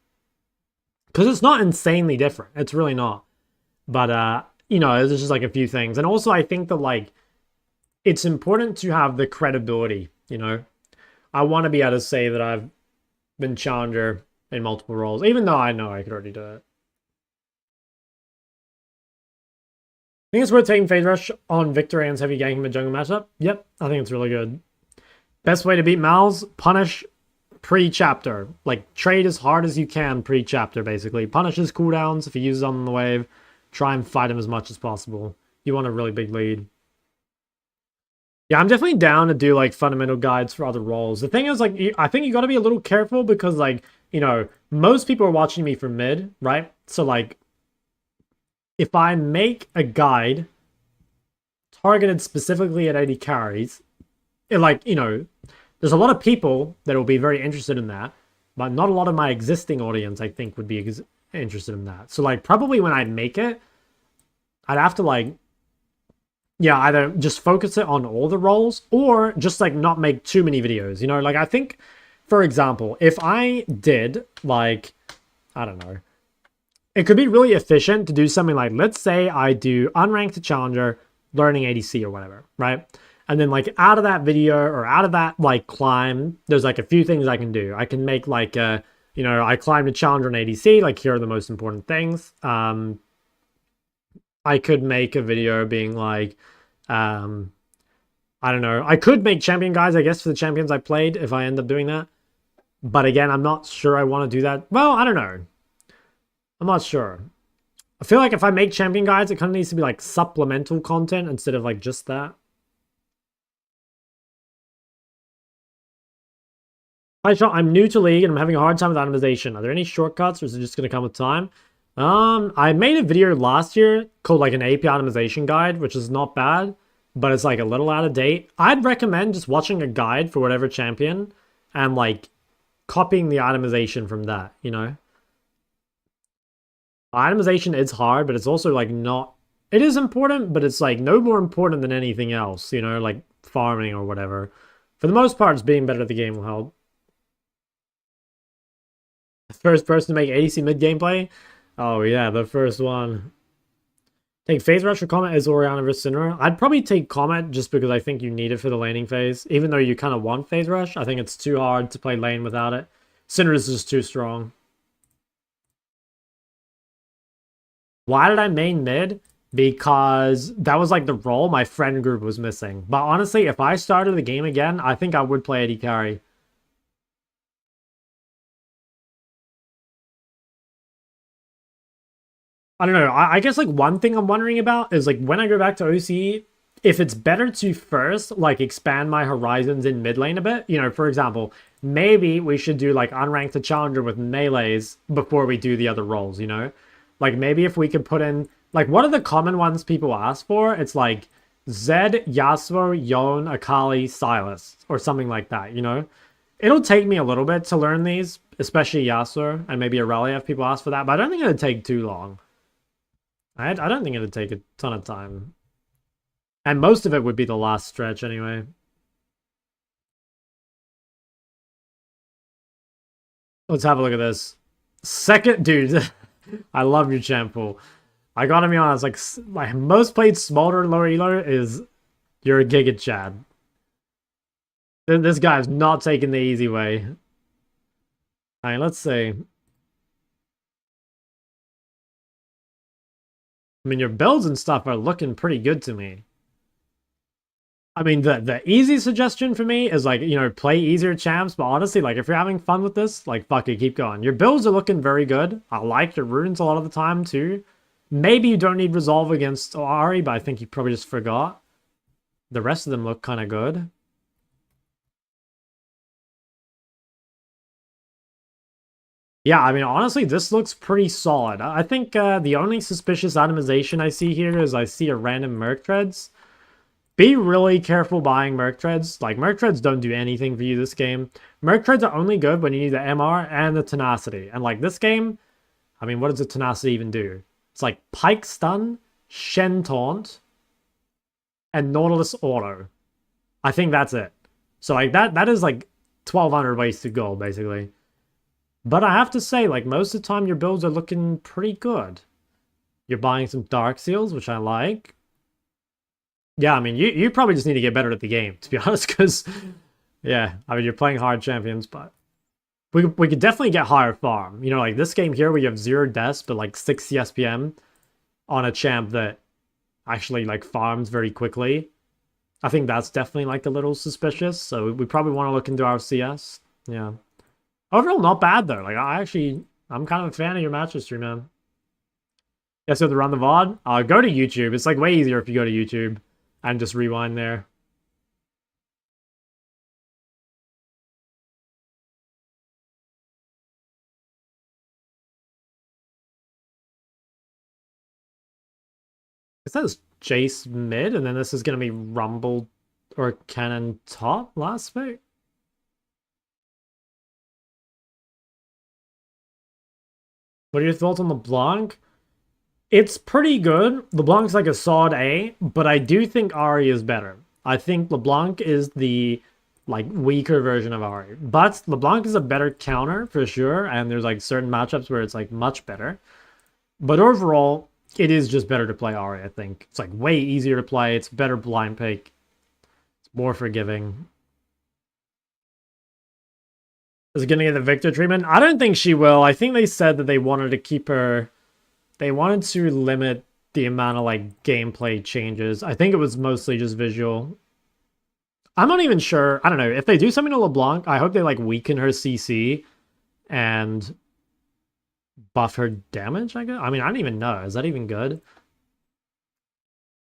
Because it's not insanely different. It's really not. But, you know, there's just like a few things. And also I think that like it's important to have the credibility, you know? I want to be able to say that I've been challenger in multiple roles, even though I know I could already do it. I think it's worth taking Phase Rush on Victorian's heavy ganking in the jungle matchup. Yep, I think it's really good. Best way to beat Mal's, punish pre-chapter. Like, trade as hard as you can pre-chapter, basically. Punish his cooldowns if he uses them on the wave. Try and fight him as much as possible. You want a really big lead. Yeah, I'm definitely down to do, like, fundamental guides for other roles. The thing is, like, I think you got to be a little careful because, like, you know, most people are watching me from mid, right? So, like, if I make a guide targeted specifically at 80 carries, it, like, you know, there's a lot of people that will be very interested in that, but not a lot of my existing audience, I think, would be interested in that. So, like, probably when I make it, I'd have to, like, yeah, either just focus it on all the roles or just, like, not make too many videos, you know? Like, I think, for example, if I did, like, I don't know, it could be really efficient to do something like, let's say I do unranked to challenger, learning ADC or whatever, right? And then like out of that video or out of that like climb, there's like a few things I can do. I can make like a, you know, I climbed a challenger in ADC, like here are the most important things. I could make a video being like, I don't know. I could make champion guides, I guess, for the champions I played if I end up doing that. But again, I'm not sure I want to do that. Well, I don't know. I'm not sure. I feel like if I make champion guides, it kind of needs to be like supplemental content instead of like just that. Hi, Chall. I'm new to League and I'm having a hard time with itemization. Are there any shortcuts or is it just going to come with time? I made a video last year called like an AP itemization guide, which is not bad, but it's like a little out of date. I'd recommend just watching a guide for whatever champion and like copying the itemization from that, you know? Itemization is hard, but it's also like not... It is important, but it's like no more important than anything else, you know? Like farming or whatever. For the most part, it's being better at the game will help. First person to make ADC mid gameplay? Oh yeah, the first one. Take Phase Rush or Comet as Orianna versus Syndra? I'd probably take Comet just because I think you need it for the laning phase. Even though you kind of want Phase Rush, I think it's too hard to play lane without it. Syndra is just too strong. Why did I main mid? Because that was like the role my friend group was missing. But honestly, if I started the game again, I think I would play AD carry. I don't know. I guess like one thing I'm wondering about is like when I go back to OCE, if it's better to first like expand my horizons in mid lane a bit. You know, for example, maybe we should do like unranked to challenger with melees before we do the other roles, you know? Like maybe if we could put in like what are the common ones people ask for? It's like Zed, Yasuo, Yone, Akali, Sylas, or something like that, you know? It'll take me a little bit to learn these, especially Yasuo and maybe Aurelia if people ask for that, but I don't think it'd take too long. I don't think it'd take a ton of time. And most of it would be the last stretch anyway. Let's have a look at this. Second, dude, I love your champ pool. I gotta be honest, like, my most played Smolder lower elo is you're a Giga Chad. This guy's not taking the easy way. Alright, let's see. I mean, your builds and stuff are looking pretty good to me. I mean, the easy suggestion for me is like, you know, play easier champs, but honestly, like, if you're having fun with this, like, fuck it, keep going. Your builds are looking very good. I like your runes a lot of the time, too. Maybe you don't need resolve against Ahri, but I think you probably just forgot. The rest of them look kind of good. Yeah, I mean, honestly, this looks pretty solid. I think the only suspicious itemization I see here is I see a random Merc Treads. Be really careful buying Merc Treads. Like, Merc Treads don't do anything for you this game. Merc Treads are only good when you need the MR and the Tenacity. And, like, this game, I mean, what does the Tenacity even do? It's like Pike Stun, Shen Taunt, and Nautilus Auto. I think that's it. So, like, that is, like, 1,200 wasted gold, basically. But I have to say, like, most of the time your builds are looking pretty good. You're buying some Dark Seals, which I like. Yeah, I mean, you probably just need to get better at the game, to be honest, because, yeah, I mean, you're playing hard champions, but we could definitely get higher farm. You know, like, this game here, we have 0 deaths, but, like, 6 CSPM on a champ that actually, like, farms very quickly. I think that's definitely, like, a little suspicious, so we probably want to look into our CS. Yeah. Overall, not bad, though. Like, I'm kind of a fan of your match history, man. Yeah, so to run the VOD, go to YouTube. It's, like, way easier if you go to YouTube and just rewind there. It says Jace mid, and then this is going to be Rumble or Cannon top last pick. What are your thoughts on LeBlanc? It's pretty good. LeBlanc's like a solid A, but I do think Ahri is better. I think LeBlanc is the like weaker version of Ahri. But LeBlanc is a better counter for sure, and there's like certain matchups where it's like much better. But overall, it is just better to play Ahri, I think. It's like way easier to play, it's better blind pick. More forgiving. Is it gonna get the Victor treatment? I don't think she will. I think they said that they wanted to keep her... They wanted to limit the amount of, like, gameplay changes. I think it was mostly just visual. I'm not even sure. I don't know. If they do something to LeBlanc, I hope they, like, weaken her CC and buff her damage, I guess? I mean, I don't even know. Is that even good?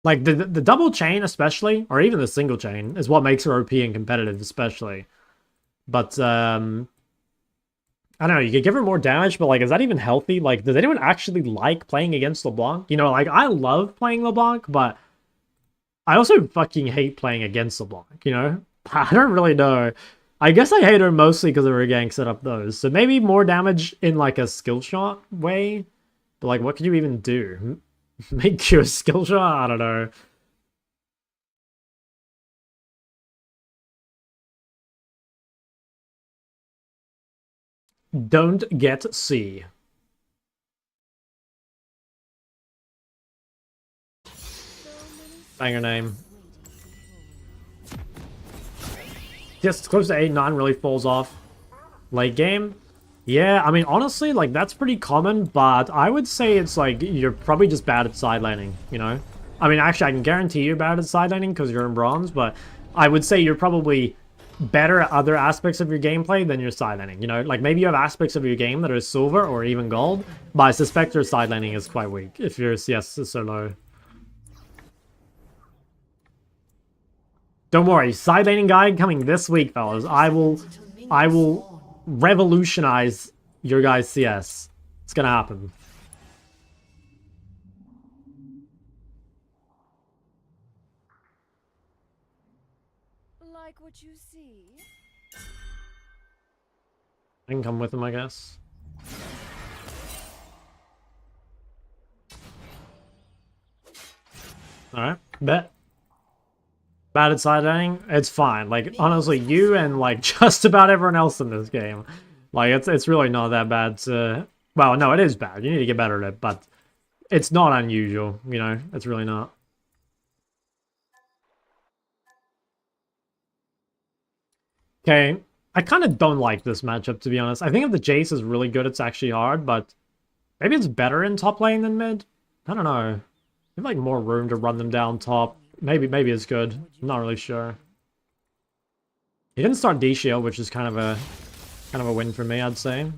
Like, the double chain especially, or even the single chain, is what makes her OP and competitive especially. But, I don't know, you could give her more damage, but, like, is that even healthy? Like, does anyone actually like playing against LeBlanc? You know, like, I love playing LeBlanc, but I also fucking hate playing against LeBlanc, you know? I don't really know. I guess I hate her mostly because of her gank setup, though. So maybe more damage in, like, a skill shot way? But, like, what could you even do? Make you a skill shot? I don't know. Don't get C. Bang her name. Just close to 8-9 really falls off. Late game? Yeah, I mean, honestly, like, that's pretty common, but I would say it's, like, you're probably just bad at side laning, you know? I mean, actually, I can guarantee you're bad at side laning because you're in bronze, but I would say you're probably better at other aspects of your gameplay than your side laning, you know? Like, maybe you have aspects of your game that are silver or even gold, but I suspect your side laning is quite weak if your CS is so low. Don't worry, side laning guide coming this week, fellas. I will revolutionize your guys' CS. It's gonna happen. Like what you see? I can come with him, I guess. Alright, bet. Bad at side laning? It's fine. Like, honestly, you and, like, just about everyone else in this game. Like, it's really not that bad to... Well, no, it is bad. You need to get better at it, but it's not unusual, you know? It's really not. Okay, I kind of don't like this matchup, to be honest. I think if the Jace is really good, it's actually hard, but maybe it's better in top lane than mid? I don't know. You have, like, more room to run them down top. Maybe it's good. I'm not really sure. He didn't start D-Shield, which is kind of a win for me, I'd say.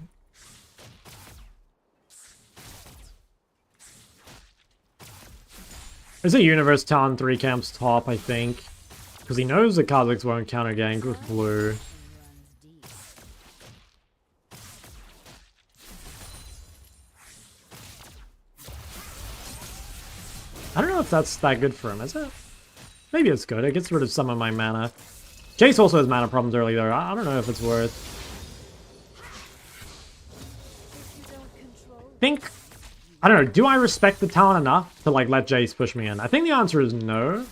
There's a Universe Talon 3 camps top, I think. Because he knows the Kha'Zix won't counter gank with blue. I don't know if that's that good for him, is it? Maybe it's good. It gets rid of some of my mana. Jace also has mana problems early, though. I don't know if it's worth. I don't know. Do I respect the talent enough to, like, let Jace push me in? I think the answer is no.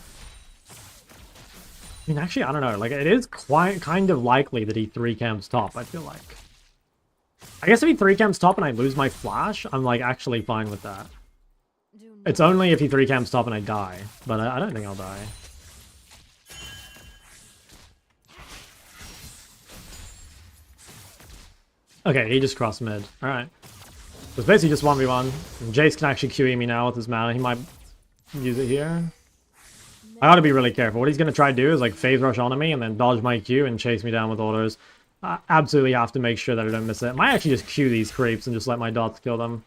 I mean, actually, I don't know. Like, it is quite kind of likely that he 3 camps top, I feel like. I guess if he 3 camps top and I lose my flash, I'm, like, actually fine with that. It's only if he 3 camps top and I die, but I don't think I'll die. Okay, he just crossed mid. Alright. It's basically just 1v1. And Jace can actually QE me now with his mana. He might use it here. I gotta be really careful. What he's gonna try to do is, like, phase rush onto me and then dodge my Q and chase me down with autos. I absolutely have to make sure that I don't miss it. I might actually just Q these creeps and just let my dots kill them.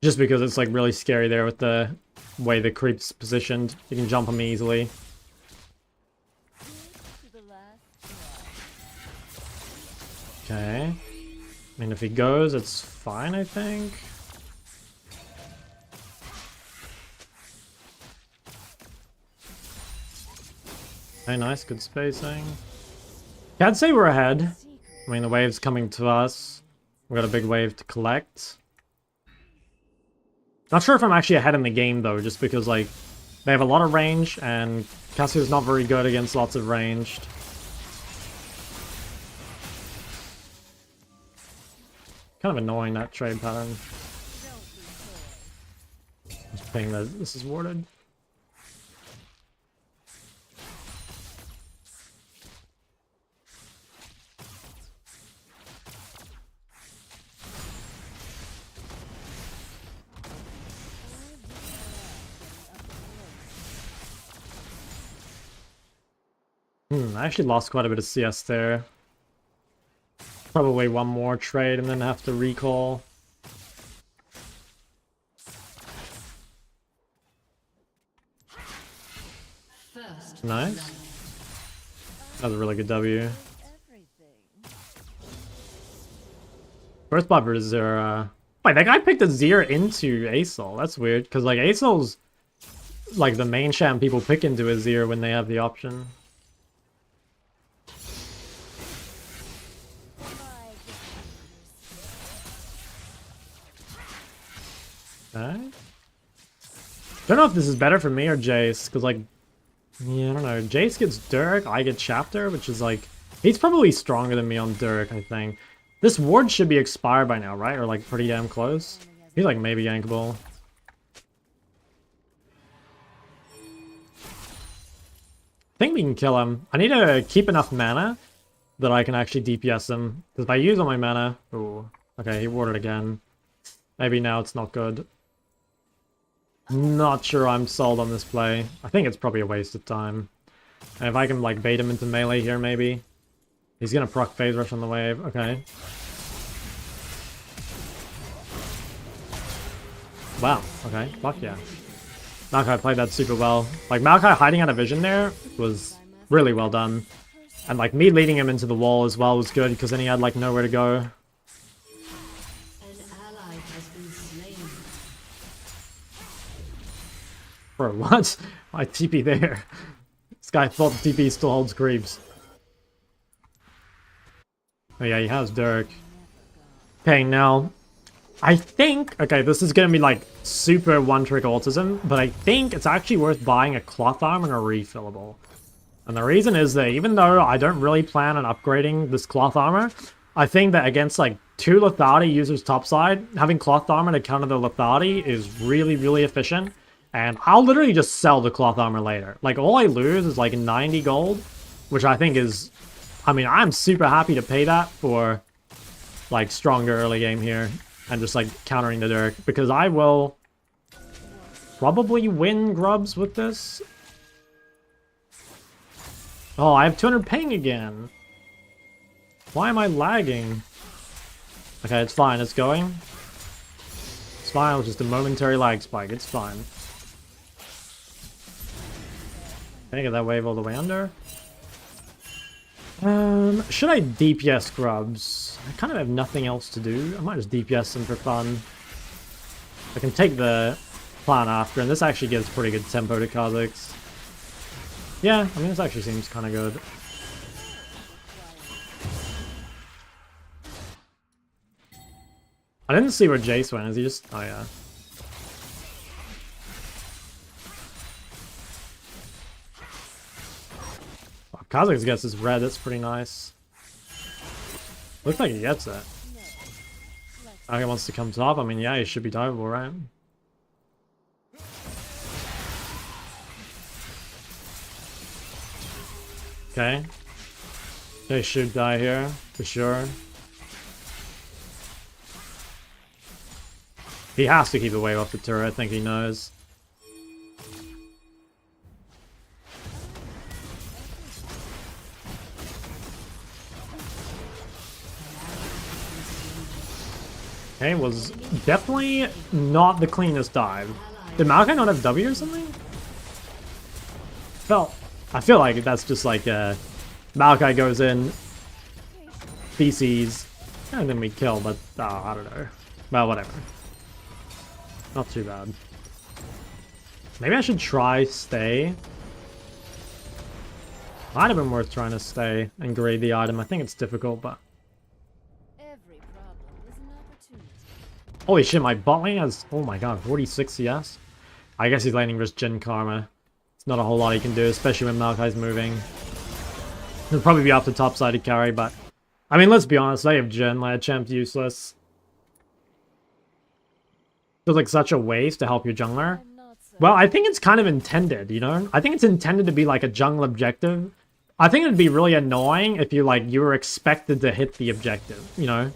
Just because it's, like, really scary there with the way the creep's positioned. You can jump on me easily. Okay. I mean, if he goes, it's fine, I think. Okay, nice. Good spacing. Yeah, I'd say we're ahead. I mean, the wave's coming to us. We've got a big wave to collect. Not sure if I'm actually ahead in the game, though, just because, like, they have a lot of range, and Cassio's not very good against lots of ranged. Kind of annoying, that trade pattern. Just ping that this is warded. I actually lost quite a bit of CS there. Probably one more trade and then have to recall. Nice. That was a really good W. First blood for Azir. Wait, that guy picked Azir into Acel. That's weird, because like Acel's like the main champ people pick into Azir when they have the option. Okay. Don't know if this is better for me or Jace, because like, yeah, I don't know. Jace gets Dirk, I get Chapter, which is like, he's probably stronger than me on Dirk, I think. This ward should be expired by now, right? Or like pretty damn close. He's like maybe yankable. I think we can kill him. I need to keep enough mana that I can actually DPS him. Because if I use all my mana... Ooh. Okay, he warded again. Maybe now it's not good. Not sure I'm sold on this play. I think it's probably a waste of time. And if I can like bait him into melee here maybe. He's gonna proc phase rush on the wave. Okay. Wow. Okay. Fuck yeah. Maokai played that super well. Like Maokai hiding out of vision there was really well done. And like me leading him into the wall as well was good because then he had like nowhere to go. Bro, what? My TP there. This guy thought the TP still holds creeps. Oh yeah, he has Dirk. Okay, now, I think... Okay, this is gonna be like super one-trick autism, but I think it's actually worth buying a cloth arm and a refillable. And the reason is that even though I don't really plan on upgrading this cloth armor, I think that against like 2 lethality users topside, having cloth armor to counter the lethality is really, really efficient. And I'll literally just sell the cloth armor later. Like, all I lose is like 90 gold, which I think is... I mean, I'm super happy to pay that for, like, stronger early game here. And just, like, countering the Dirk. Because I will probably win grubs with this. Oh, I have 200 ping again. Why am I lagging? Okay, it's fine. It's going. It's fine. It was just a momentary lag spike. It's fine. Can I get that wave all the way under? Should I DPS grubs? I kind of have nothing else to do. I might just DPS them for fun. I can take the plan after, and this actually gives pretty good tempo to Kha'Zix. Yeah, I mean, this actually seems kind of good. I didn't see where Jace went. Is he just... Oh, yeah. Kha'Zix gets his red, that's pretty nice. Looks like he gets it. Okay, wants to come top. I mean, yeah, he should be diveable, right? Okay. They should die here, for sure. He has to keep away off the turret, I think he knows. Okay, was definitely not the cleanest dive. Did Maokai not have W or something? I feel like that's just like Maokai goes in, BCs, and then we kill, but I don't know. Well, whatever. Not too bad. Maybe I should try stay. Might have been worth trying to stay and grade the item. I think it's difficult, but... Holy shit, my bot lane has, oh my god, 46 CS? I guess he's laning just Jin Karma. It's not a whole lot he can do, especially when Maokai's moving. He'll probably be off the top side to carry, but... I mean, let's be honest, they have Jin, like, champ's useless. Feels like such a waste to help your jungler. Well, I think it's kind of intended, you know? I think it's intended to be like a jungle objective. I think it'd be really annoying if you were expected to hit the objective, you know?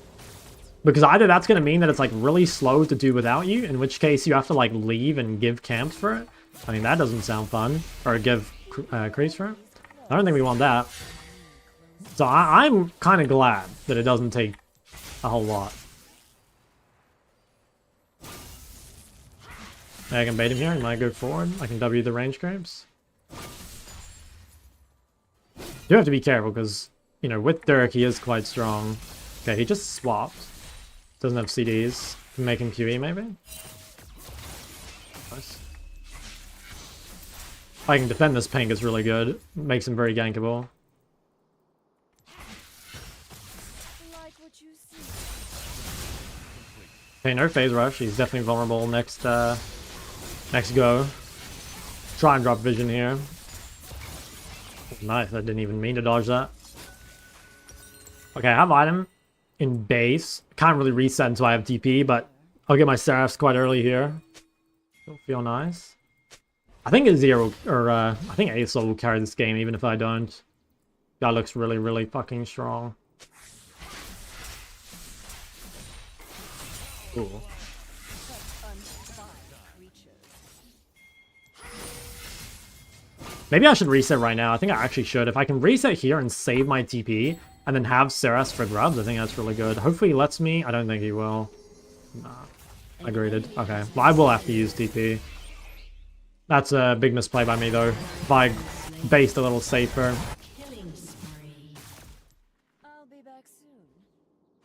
Because either that's going to mean that it's like really slow to do without you, in which case you have to like leave and give camps for it. I mean, that doesn't sound fun. Or give creeps for it. I don't think we want that. So I'm kind of glad that it doesn't take a whole lot. I can bait him here. He might go forward. I can W the range grabs. Do have to be careful because, you know, with Dirk he is quite strong. Okay, he just swapped. Doesn't have CDs. Can make him QE maybe? Nice. I can defend this pink is really good. Makes him very gankable. Okay, no phase rush. He's definitely vulnerable next next go. Try and drop vision here. Nice, I didn't even mean to dodge that. Okay, I have item in base. Can't really reset until I have TP, but I'll get my Seraphs quite early here. It'll feel nice. I think Azir or I think itemization will carry this game even if I don't. Guy looks really, really fucking strong. Cool. Maybe I should reset right now. I think I actually should. If I can reset here and save my TP, and then have Seras for grubs, I think that's really good. Hopefully he lets me. I don't think he will. Nah. Agreed. Okay. Well, I will have to use TP. That's a big misplay by me, though. If I based a little safer. I'll be back soon.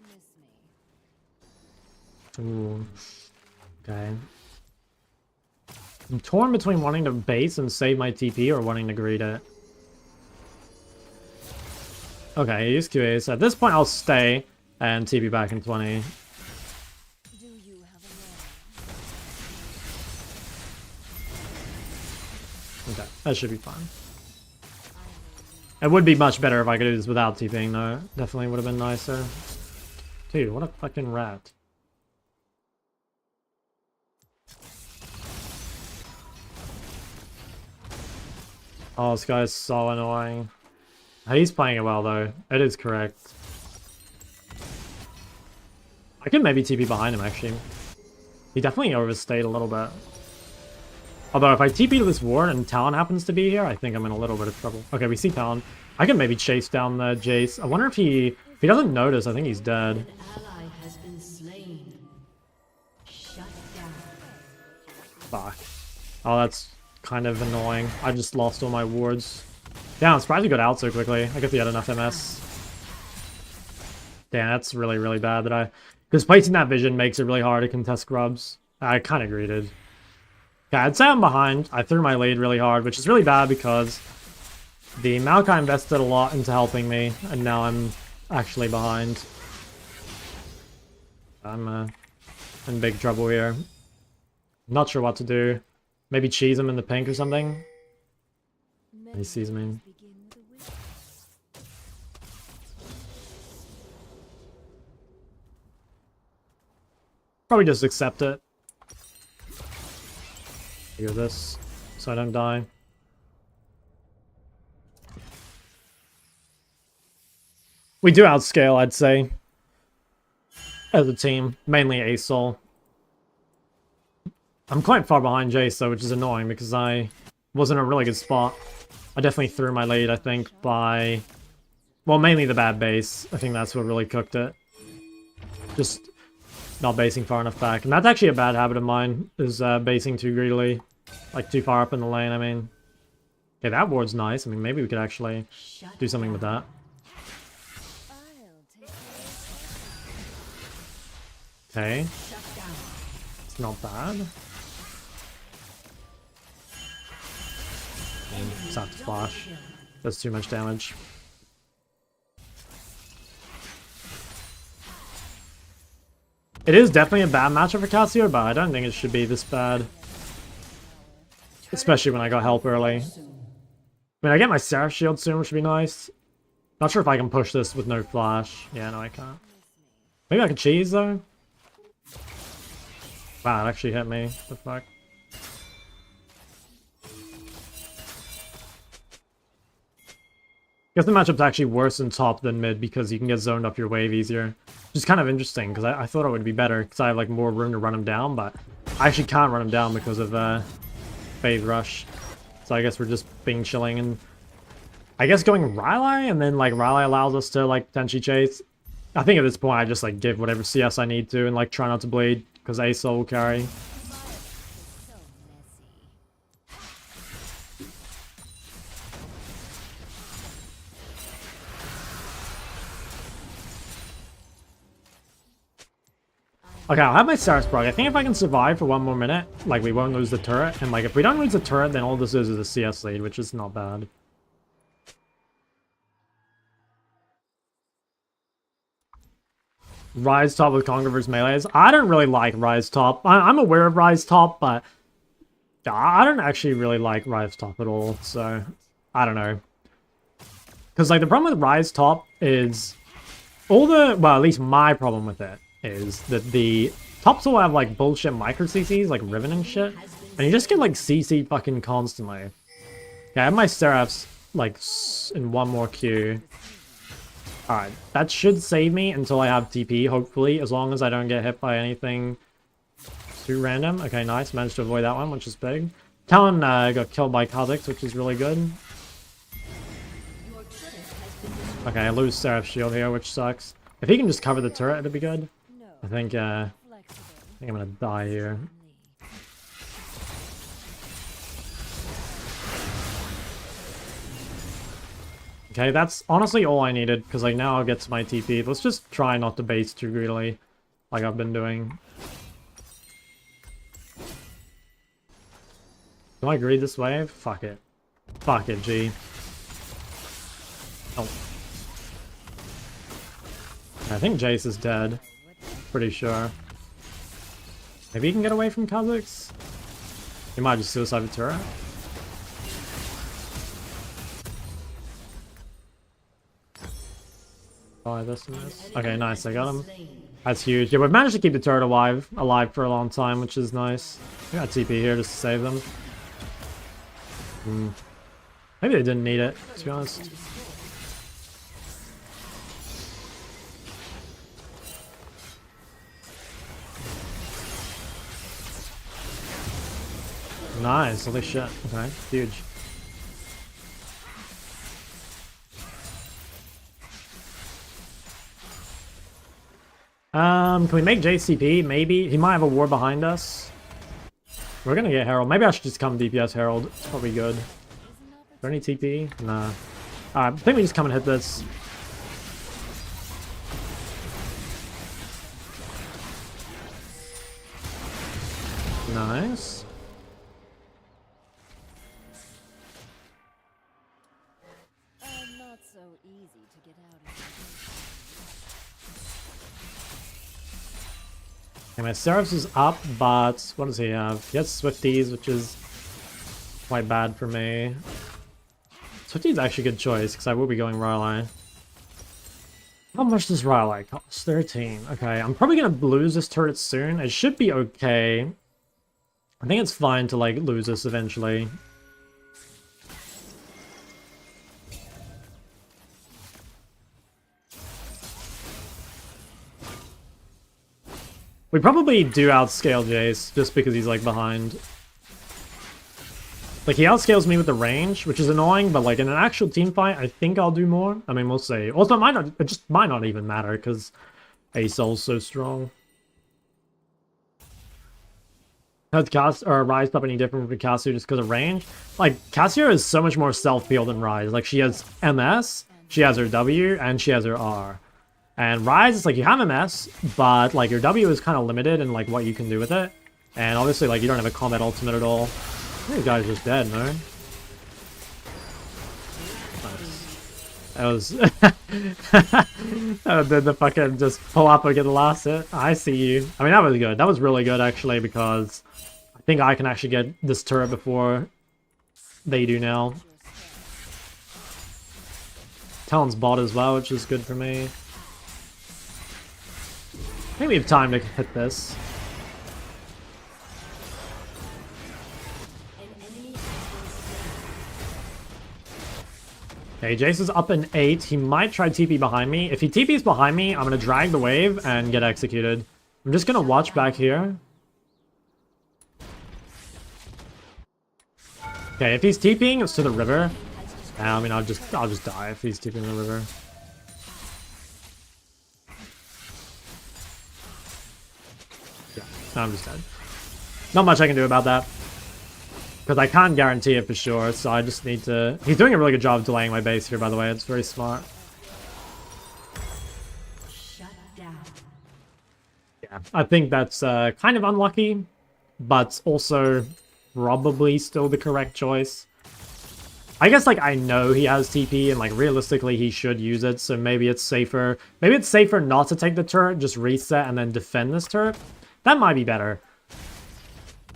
Miss me. Ooh. Okay. I'm torn between wanting to base and save my TP or wanting to greed it. Okay, use QA. So at this point, I'll stay and TP back in 20. Do you have a Okay, that should be fine. It would be much better if I could do this without TPing, though. Definitely would have been nicer. Dude, what a fucking rat. Oh, this guy's so annoying. He's playing it well, though. It is correct. I could maybe TP behind him, actually. He definitely overstayed a little bit. Although, if I TP to this ward and Talon happens to be here, I think I'm in a little bit of trouble. Okay, we see Talon. I can maybe chase down the Jace. I wonder if he doesn't notice. I think he's dead. An ally has been slain. Shut down. Fuck. Oh, that's kind of annoying. I just lost all my wards. Damn, I'm surprised he got out so quickly. I guess he had enough MS. Damn, that's really, really bad that I... Because placing that vision makes it really hard to contest grubs. I kind of greeted. Okay, I'd say I'm behind. I threw my lead really hard, which is really bad because the Maokai invested a lot into helping me, and now I'm actually behind. I'm in big trouble here. Not sure what to do. Maybe cheese him in the pink or something. He sees me. Probably just accept it. Do this so I don't die. We do outscale, I'd say, as a team. Mainly Asol. I'm quite far behind Jace, though, which is annoying because I was in a really good spot. I definitely threw my lead, I think, by... Well, mainly the bad base. I think that's what really cooked it. Just not basing far enough back. And that's actually a bad habit of mine, is basing too greedily. Like, too far up in the lane, I mean. Okay, that ward's nice. I mean, maybe we could actually do something with that. Okay. It's not bad. Just have to flash. That's too much damage. It is definitely a bad matchup for Cassio, but I don't think it should be this bad. Especially when I got help early. I mean, I get my Seraph shield soon, which would be nice. Not sure if I can push this with no flash. Yeah, no, I can't. Maybe I can cheese, though. Wow, it actually hit me. What the fuck? I guess the matchup's actually worse in top than mid because you can get zoned up your wave easier. Which is kind of interesting because I thought it would be better because I have like more room to run him down, but I actually can't run him down because of phase rush. So I guess we're just being chilling and I guess going Rylai, and then like Rylai allows us to like potentially chase. I think at this point I just like give whatever CS I need to and like try not to bleed because itemization will carry. So messy. Okay, I'll have my Saris proc. I think if I can survive for 1 more minute, like we won't lose the turret. And like if we don't lose the turret, then all this is a CS lead, which is not bad. Rise top with Conqueror's melees. I don't really like Rise top. I'm aware of Rise top, but I don't actually really like Rise top at all. So I don't know. Because like the problem with Rise top is all the, well, at least my problem with it is that the tops will have like bullshit micro CCs like Riven and shit, and you just get like CC fucking constantly. Okay, I have my Seraphs like in 1 more queue. Alright, that should save me until I have TP, hopefully, as long as I don't get hit by anything too random. Okay, nice, managed to avoid that one, which is big. Talon got killed by Kha'Zix, which is really good. Okay, I lose Seraph's shield here, which sucks. If he can just cover the turret, it'd be good. No. I think I'm Flexible. gonna die here. Okay, that's honestly all I needed, because like now I'll get to my TP. Let's just try not to base too greedily, like I've been doing. Do I greed this wave? Fuck it. Fuck it, G. Oh. I think Jace is dead. Pretty sure. Maybe he can get away from Kha'Zix? He might just suicide the turret. Oh, this and this. Okay, nice, I got him. That's huge. Yeah, we've managed to keep the turret alive for a long time, which is nice. We got TP here just to save them. Maybe they didn't need it, to be honest. Nice, holy shit. Okay, huge. Can we make JCP? Maybe. He might have a war behind us. We're gonna get Herald. Maybe I should just come DPS Herald. It's probably good. Is there any TP? Nah. Alright, I think we just come and hit this. Nice. Not so easy to get out of. Okay, my Seraphs is up, but what does he have? He has Swifties, which is quite bad for me. Swifties is actually a good choice, because I will be going Rylai. How much does Rylai cost? 13. Okay, I'm probably going to lose this turret soon. It should be okay. I think it's fine to, like, lose this eventually. We probably do outscale Jace, just because he's, like, behind. Like, he outscales me with the range, which is annoying, but, like, in an actual team fight, I think I'll do more. I mean, we'll see. Also, it just might not even matter, because itemization so strong. Has Rise up any different from Cassio just because of range? Like, Cassio is so much more self-heal than Rise. Like, she has MS, she has her W, and she has her R. And Rise is like, you have MS, but like your W is kind of limited in like what you can do with it. And obviously like you don't have a combat ultimate at all. This guy's just dead, no? Nice. That was... the fucking just pull up and get the last hit. I see you. I mean, that was good. That was really good actually, because I think I can actually get this turret before they do now. Talon's bot as well, which is good for me. I think we have time to hit this. Okay, Jace is up in 8. He might try TP behind me. If he TP's behind me, I'm going to drag the wave and get executed. I'm just going to watch back here. Okay, if he's TPing, it's to the river. I mean, I'll just die if he's TPing the river. Yeah, I'm just dead. Not much I can do about that. Because I can't guarantee it for sure, so I just need to... He's doing a really good job of delaying my base here, by the way. It's very smart. Shut down. Yeah, I think that's kind of unlucky, but also probably still the correct choice. I guess, like, I know he has TP, and, like, realistically, he should use it, so maybe it's safer. Maybe it's safer not to take the turret, just reset, and then defend this turret. That might be better.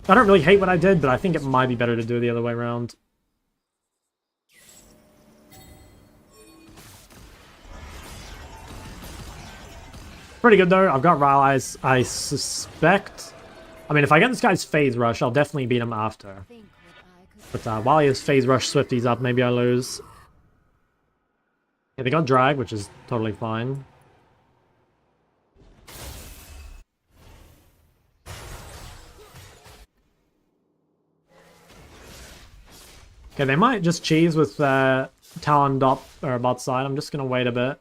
I don't really hate what I did, but I think it might be better to do it the other way around. Pretty good, though. I've got Rile Eyes. I suspect... I mean, if I get this guy's Phase Rush, I'll definitely beat him after. But while he has Phase Rush Swifties up, maybe I lose. Yeah, they got Drag, which is totally fine. Okay, they might just cheese with Talon bot side. I'm just gonna wait a bit.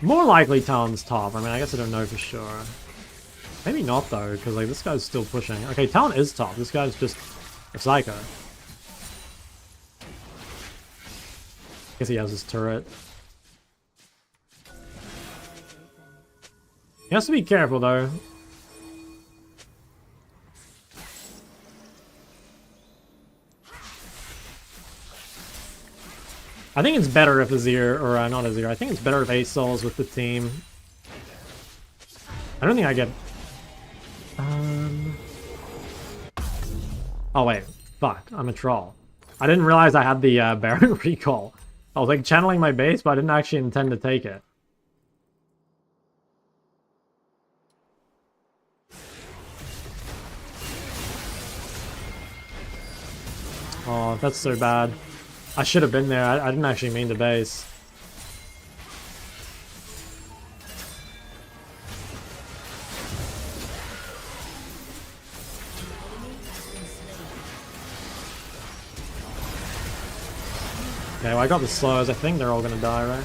More likely Talon's top. I mean, I guess I don't know for sure. Maybe not, though, because, like, this guy's still pushing. Okay, Talon is top. This guy's just a psycho. Guess he has his turret. He has to be careful, though. I think it's better if Azir, or not Azir, I think it's better if Asol's with the team. I don't think I get... Oh wait, fuck, I'm a troll. I didn't realize I had the Baron recall. I was like channeling my base, but I didn't actually intend to take it. Oh, that's so bad. I should have been there. I didn't actually mean to base. Okay, well, I got the slows. I think they're all gonna die, right?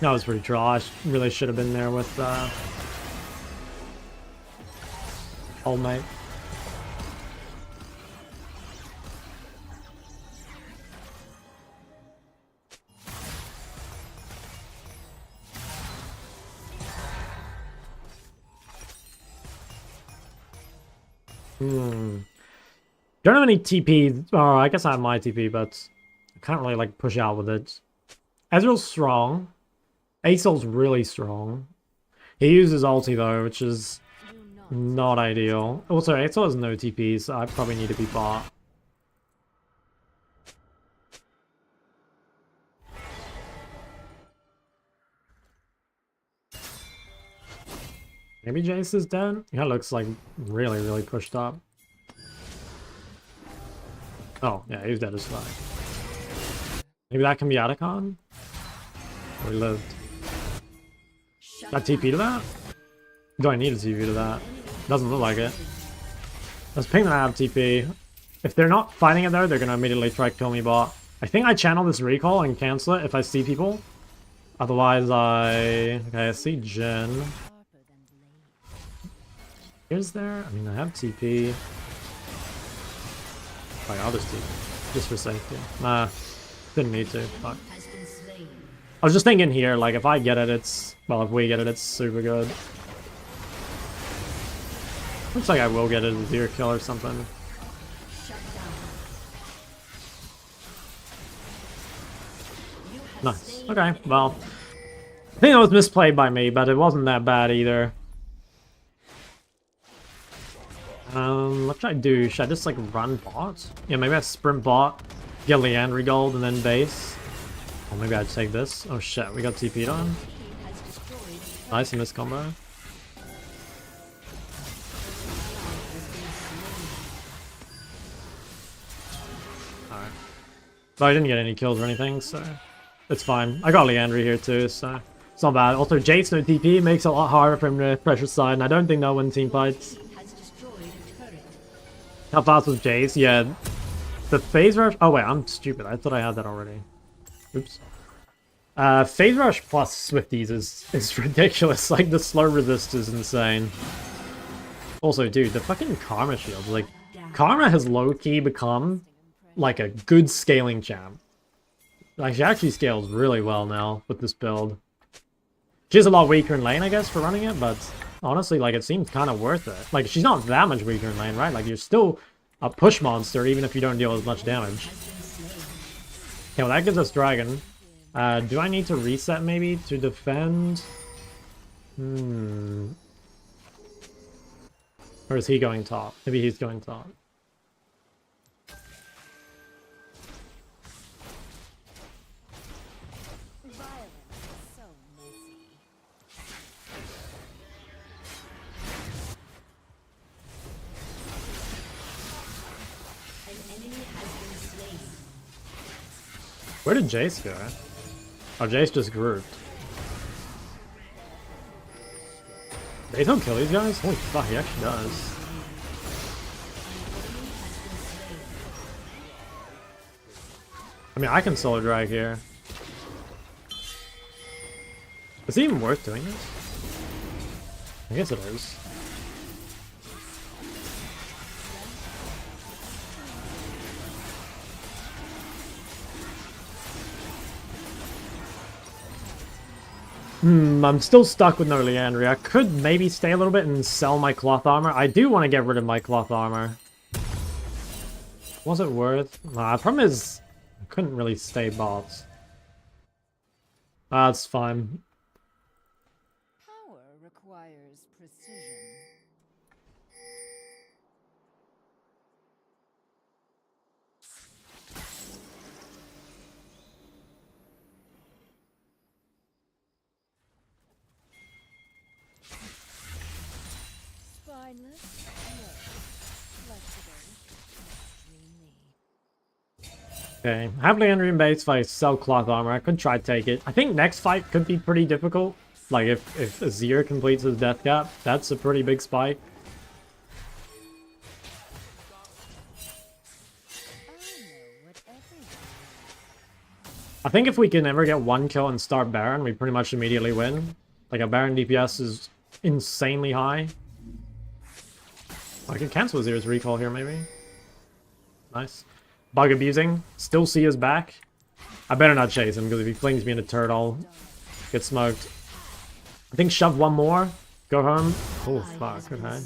That was pretty troll. I really should have been there with Old Mate. Don't have any TP. Oh, I guess I have my TP, but I can't really, like, push out with it. Ezreal's strong. Asol's really strong. He uses ulti, though, which is not ideal. Also, Asol has no TP, so I probably need to be bot. Maybe Jace is dead? He looks like really, really pushed up. Oh, yeah, he's dead as fuck. Maybe that can be Atacon? Or he lived. Got TP to that? Do I need a TP to that? Doesn't look like it. Let's ping them out of TP. If they're not fighting it though, they're gonna immediately try to kill me bot. I think I channel this recall and cancel it if I see people. Otherwise Okay, I see Jhin. Is there? I mean, I have TP. Like, I'll just TP. Just for safety. Nah, didn't need to. Fuck. I was just thinking here, like, if I get it, it's... Well, if we get it, it's super good. Looks like I will get it as a deer kill or something. Nice. Okay, well. I think it was misplayed by me, but it wasn't that bad either. What should I do? Should I just, like, run bot? Yeah, maybe I sprint bot, get Leandry gold, and then base. Or maybe I'd take this. Oh shit, we got TP'd on. Nice miss combo. Alright. But I didn't get any kills or anything, so it's fine. I got Leandry here too, so it's not bad. Also, Jace no TP makes it a lot harder for him to pressure side, and I don't think they'll win team fights. How fast was Jace? Yeah. The phase rush... Oh, wait, I'm stupid. I thought I had that already. Oops. Phase rush plus Swifties is ridiculous. Like, the slow resist is insane. Also, dude, the fucking Karma shield. Like, Karma has low-key become, like, a good scaling champ. Like, she actually scales really well now with this build. She's a lot weaker in lane, I guess, for running it, but honestly, like, it seems kind of worth it. Like, she's not that much weaker in lane, right? Like, you're still a push monster, even if you don't deal as much damage. Okay, well, that gives us Dragon. Do I need to reset, maybe, to defend? Or is he going top? Maybe he's going top. Where did Jace go? Oh, Jace just grouped. They don't kill these guys? Holy fuck, he actually does. I mean, I can solo drag here. Is it even worth doing this? I guess it is. I'm still stuck with no Leandry. I could maybe stay a little bit and sell my cloth armor. I do want to get rid of my cloth armor. Was it worth? Nah, the problem is I couldn't really stay bots. That's fine. Power requires precision. Spineless? No. Flexible? Extremely. Okay, I have Leandry in base. If I sell cloth armor, I could try to take it. I think next fight could be pretty difficult. Like, if Azir completes his death cap, that's a pretty big spike. I think if we can ever get one kill and start Baron, we pretty much immediately win. Like, a Baron DPS is insanely high. I can cancel Azir's recall here, maybe. Nice. Bug abusing. Still see us back. I better not chase him, because if he flings me in a turret, I'll get smoked. I think shove one more. Go home. Oh, fuck. Okay.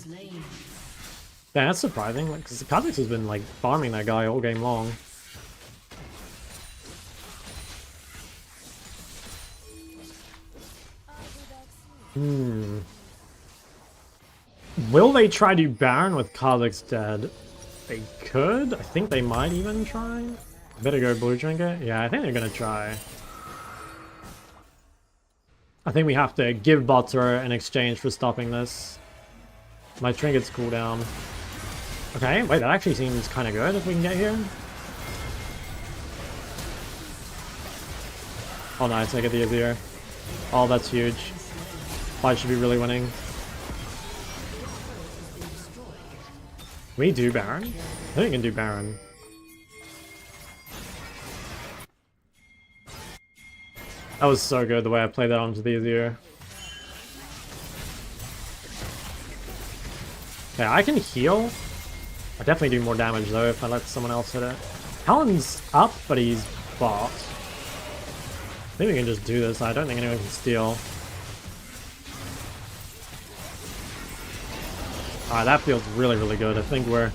Yeah, that's surprising, because Kha'Zix has been, like, farming that guy all game long. Will they try to Baron with Kha'Zix dead? They could. I think they might even try. Better go blue trinket. Yeah, I think they're gonna try. I think we have to give bot to her in exchange for stopping this. My trinkets cool down. Okay, wait, that actually seems kind of good if we can get here. Oh, nice, I get the Azir. Oh, that's huge. Fight should be really winning. Can we do Baron? I think we can do Baron. That was so good the way I played that onto the Azir. Okay, I can heal. I definitely do more damage though if I let someone else hit it. Talon's up, but he's bot. I think we can just do this. I don't think anyone can steal. Alright, that feels really, really good. I think we're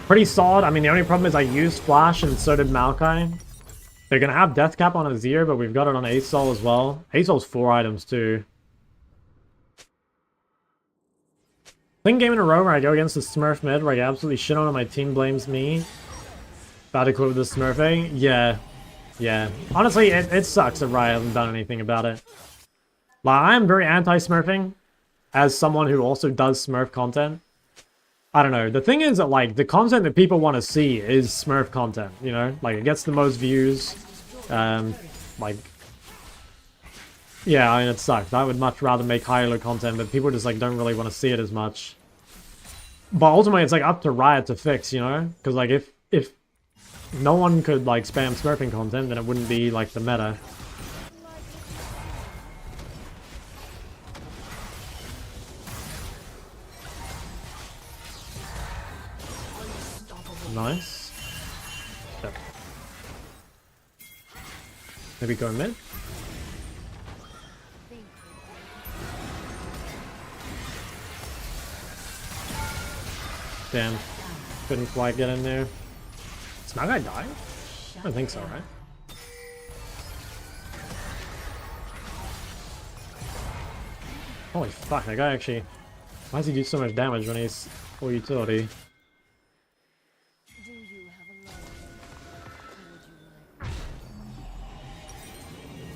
pretty solid. I mean, the only problem is I used Flash and so did Maokai. They're going to have Death Cap on Azir, but we've got it on Asol as well. Asol's 4 items too. Second game in a row where I go against the Smurf mid where I get absolutely shit on and my team blames me. About to quit with the Smurfing. Yeah. Yeah. Honestly, it sucks that Riot hasn't done anything about it. Like, I am very anti-Smurfing. As someone who also does Smurf content. I don't know. The thing is that, like, the content that people want to see is Smurf content, you know? Like, it gets the most views. Like... Yeah, I mean, it sucks. I would much rather make High-ELO content, but people just, like, don't really want to see it as much. But ultimately, it's like up to Riot to fix, you know? Because like if no one could like spam smurfing content, then it wouldn't be like the meta. Nice. Yep. Maybe go mid. Damn. Couldn't quite get in there. Did my guy die? I don't think so, right? Holy fuck, that guy actually... Why does he do so much damage when he's full utility? Do you have a love? Or would you like?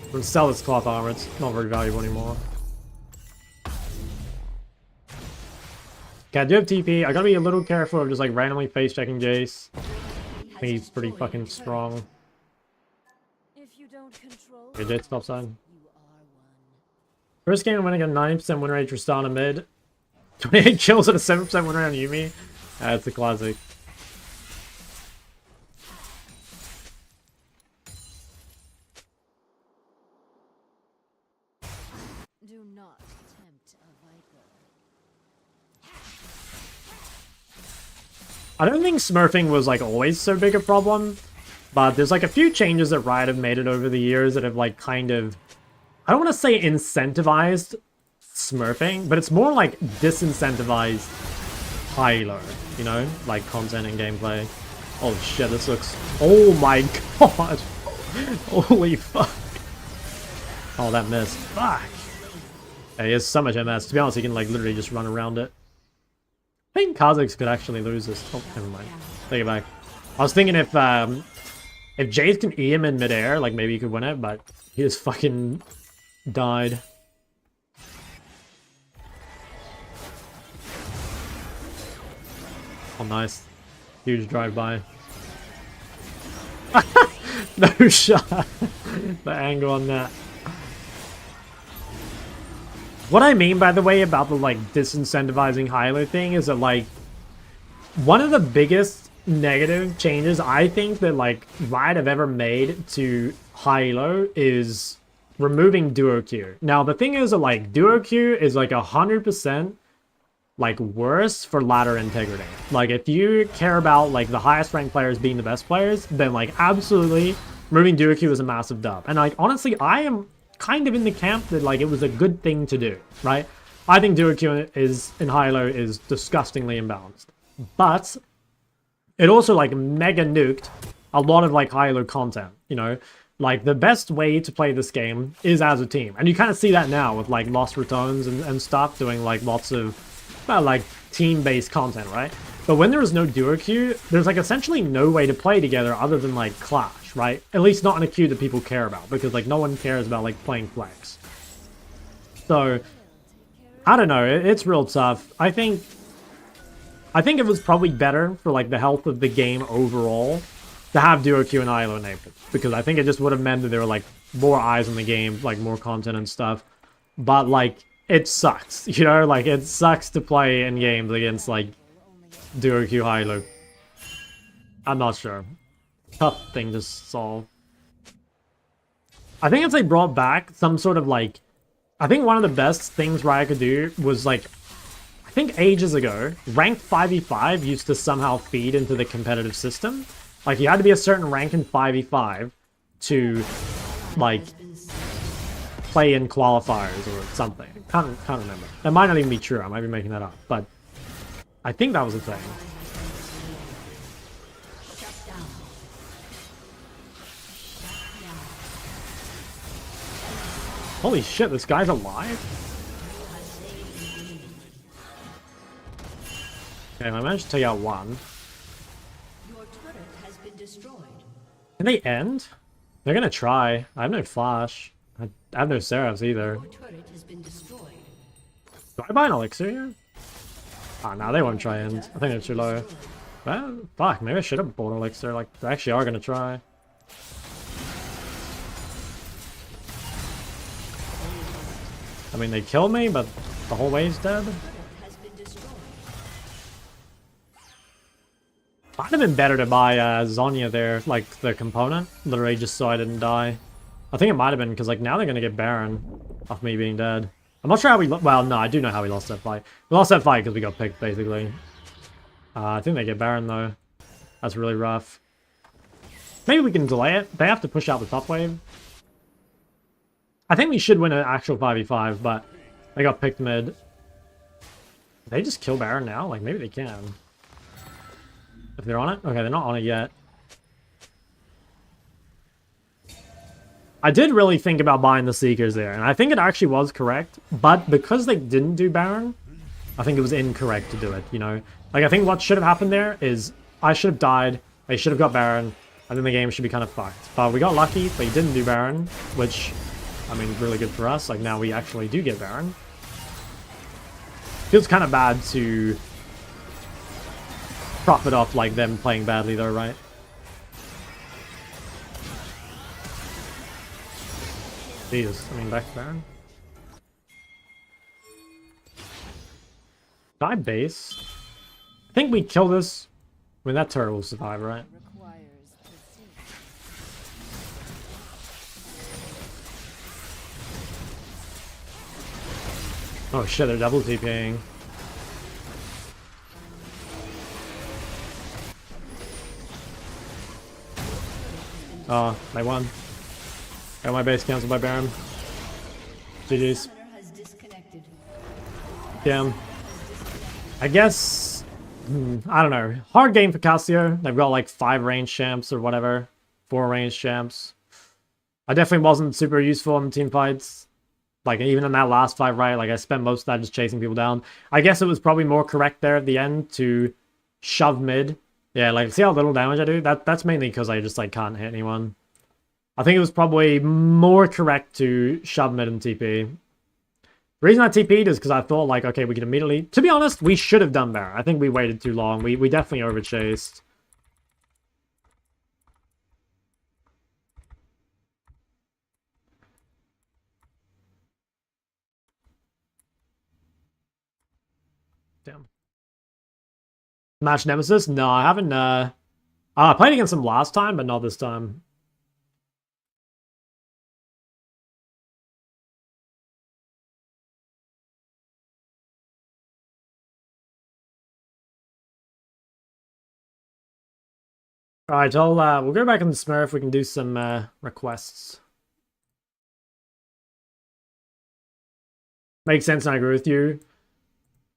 I'm gonna sell this cloth armor, it's not very valuable anymore. Okay, I do have TP. I gotta be a little careful of just like randomly face checking Jace. I think he's pretty fucking strong. If you don't control, Okay, Jace top side. you are one. First game I'm winning a 90% win rate for Tristana mid. 28 kills at a 7% win rate on Yuumi. That's a classic. Do not tempt a viper. I don't think smurfing was like always so big a problem, but there's like a few changes that Riot have made it over the years that have like kind of, I don't want to say incentivized smurfing, but it's more like disincentivized high-elo, you know, like content and gameplay. Oh shit, this looks, oh my god, holy fuck. Oh, that missed, fuck. Yeah, he has so much MS, to be honest he can like literally just run around it. I think Kha'Zix could actually lose this. Oh, never mind. Take it back. I was thinking if Jace can E him in midair, like maybe he could win it, but he just fucking died. Oh, nice. Huge drive-by. No shot. The angle on that. What I mean, by the way, about the, like, disincentivizing High-ELO thing is that, like, one of the biggest negative changes I think that, like, Riot have ever made to High-ELO is removing duo Q. Now, the thing is that, like, duo Q is, like, 100%, like, worse for ladder integrity. Like, if you care about, like, the highest ranked players being the best players, then, like, absolutely, removing duo Q is a massive dub. And, like, honestly, I am kind of in the camp that like it was a good thing to do, right? I think duo Q is in High-ELO is disgustingly imbalanced, but it also like mega nuked a lot of like High-ELO content. You know, like the best way to play this game is as a team, and you kind of see that now with like Lost Returns and stuff doing like lots of like team-based content, right? But when there is no duo queue, there's like essentially no way to play together other than like Clash, right? At least not in a queue that people care about, because like no one cares about like playing flex. So I don't know, it's real tough. I think it was probably better for like the health of the game overall to have duo queue and High-ELO enabled, because I think it just would have meant that there were like more eyes on the game, like more content and stuff. But like it sucks, you know, like it sucks to play in games against like duo queue High-ELO. I'm not sure. Tough thing to solve. I think if they brought back some sort of like, I think one of the best things Riot could do was like, I think ages ago, ranked 5v5 used to somehow feed into the competitive system. Like you had to be a certain rank in 5v5 to like play in qualifiers or something. Can't remember. That might not even be true. I might be making that up, but I think that was a thing. Holy shit, this guy's alive? Okay, I managed to take out one. Your turret has been destroyed. Can they end? They're gonna try. I have no flash. I have no Seraphs either. Your turret has been destroyed. Do I buy an elixir here? Ah, no, they won't try end. I think they're too low. Well, fuck, maybe I should have bought an elixir. Like, they actually are gonna try. I mean, they killed me, but the whole wave's dead. Turret has been destroyed. Might have been better to buy Zonya there, like the component, literally just so I didn't die. I think it might have been, because like now they're going to get Baron off me being dead. I'm not sure how we... Well, no, I do know how we lost that fight. We lost that fight because we got picked, basically. I think they get Baron, though. That's really rough. Maybe we can delay it. They have to push out the top wave. I think we should win an actual 5v5, but they got picked mid. Did they just kill Baron now? Like, maybe they can. If they're on it? Okay, they're not on it yet. I did really think about buying the Seekers there, and I think it actually was correct, but because they didn't do Baron, I think it was incorrect to do it, you know? Like, I think what should have happened there is I should have died, they should have got Baron, and then the game should be kind of fucked. But we got lucky, they didn't do Baron, which, I mean, really good for us. Like, now we actually do get Baron. Feels kind of bad to profit off, like, them playing badly, though, right? Jesus, I mean, back to Baron. Did I base? I think we kill this. I mean, that turret will survive, right? Requires precision. Oh shit, they're double TPing. Oh, they won. Got my base cancelled by Baron. GG's. Has disconnected. Damn. I guess... I don't know. Hard game for Cassio. They've got like 5 range champs or whatever. 4 range champs. I definitely wasn't super useful in team fights. Like, even in that last fight, right? Like, I spent most of that just chasing people down. I guess it was probably more correct there at the end to shove mid. Yeah, like, see how little damage I do? That's mainly because I just, like, can't hit anyone. I think it was probably more correct to shove mid and TP. The reason I TP'd is because I thought, like, okay, we can immediately... To be honest, we should have done better. I think we waited too long. We definitely overchased. Damn. Match Nemesis? No, I haven't, I played against him last time, but not this time. Alright, we'll go back in the Smurf. We can do some, requests. Makes sense, and I agree with you.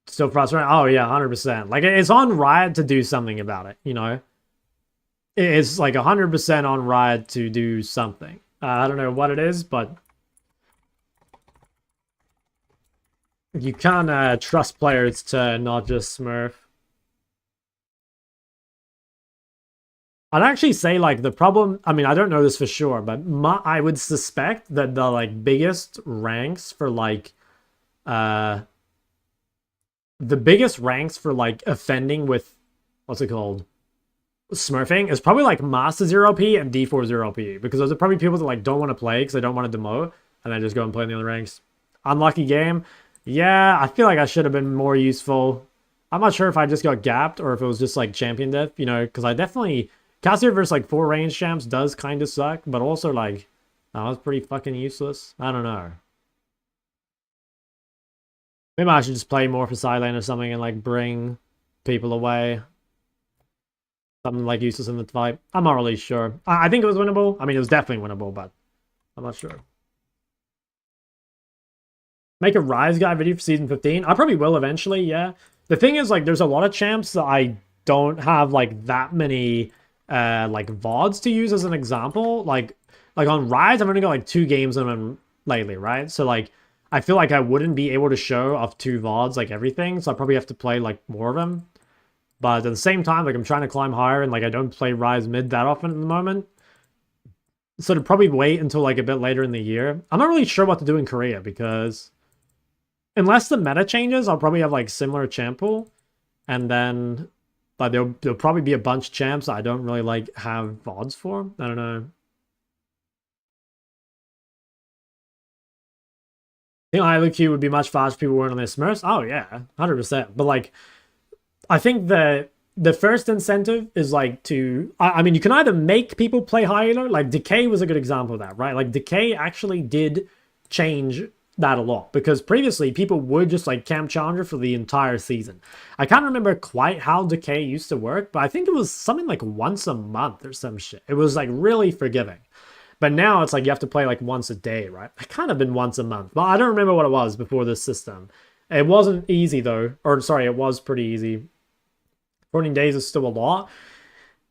Still frustrating. Oh, yeah, 100%. Like, it's on Riot to do something about it, you know? It's, like, 100% on Riot to do something. I don't know what it is, but... You can't, trust players to not just Smurf. I'd actually say, like, the problem... I mean, I don't know this for sure, but I would suspect that the, like, biggest ranks for, like... The biggest ranks for, like, offending with... What's it called? Smurfing is probably, like, Master 0p and D4 0p. Because those are probably people that, like, don't want to play because they don't want to demote. And then just go and play in the other ranks. Unlucky game. Yeah, I feel like I should have been more useful. I'm not sure if I just got gapped or if it was just, like, champion death, you know? Because I definitely... Cassier versus, like, 4 range champs does kind of suck. But also, like, that was pretty fucking useless. I don't know. Maybe I should just play more for side lane or something and, like, bring people away. Something, like, useless in the fight. I'm not really sure. I think it was winnable. I mean, it was definitely winnable, but I'm not sure. Make a Rise Guy video for Season 15? I probably will eventually, yeah. The thing is, like, there's a lot of champs that I don't have, like, that many, like, VODs to use as an example. Like on Rise, I've only got, like, 2 games on them lately, right? So, like, I feel like I wouldn't be able to show off 2 VODs, like, everything. So I probably have to play, like, more of them. But at the same time, like, I'm trying to climb higher and, like, I don't play Rise mid that often at the moment. So to probably wait until, like, a bit later in the year. I'm not really sure what to do in Korea because... Unless the meta changes, I'll probably have, like, similar champ pool. And then, like, there'll probably be a bunch of champs I don't really, like, have VODs for. I don't know. I think High-ELO would be much faster if people weren't on their Smurfs. Oh, yeah, 100%. But, like, I think that the first incentive is like to, I mean, you can either make people play High-ELO, like Decay was a good example of that, right? Like Decay actually did change that a lot, because previously people would just like camp Challenger for the entire season. I can't remember quite how Decay used to work, but I think it was something like once a month or some shit. It was like really forgiving. But now it's like you have to play like once a day, right? It kind of been once a month, but I don't remember what it was before this system. It wasn't easy though, or sorry, it was pretty easy. 14 days is still a lot.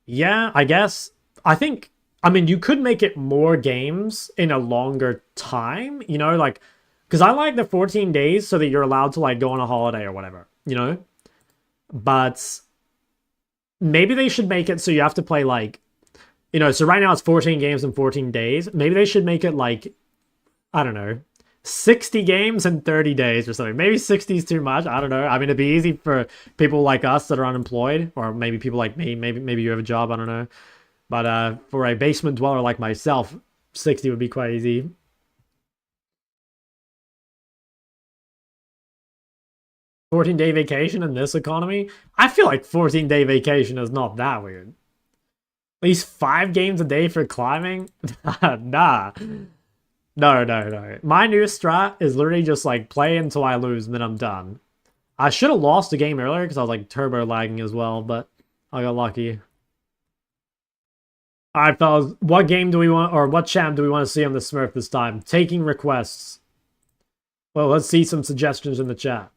Yeah, I guess. I mean, you could make it more games in a longer time, you know, like, because I like the 14 days so that you're allowed to like go on a holiday or whatever, you know? But maybe they should make it so you have to play like, you know, so right now it's 14 games in 14 days. Maybe they should make it like, I don't know, 60 games in 30 days or something. Maybe 60 is too much. I don't know. I mean, it'd be easy for people like us that are unemployed, or maybe people like me. Maybe you have a job. I don't know. But for a basement dweller like myself, 60 would be quite easy. 14-day vacation in this economy? I feel like 14-day vacation is not that weird. At least 5 games a day for climbing? Nah. No. My new strat is literally just like play until I lose and then I'm done. I should have lost a game earlier because I was like turbo lagging as well, but I got lucky. Alright, fellas, what game do we want, or what champ do we want to see on the Smurf this time? Taking requests. Well, let's see some suggestions in the chat.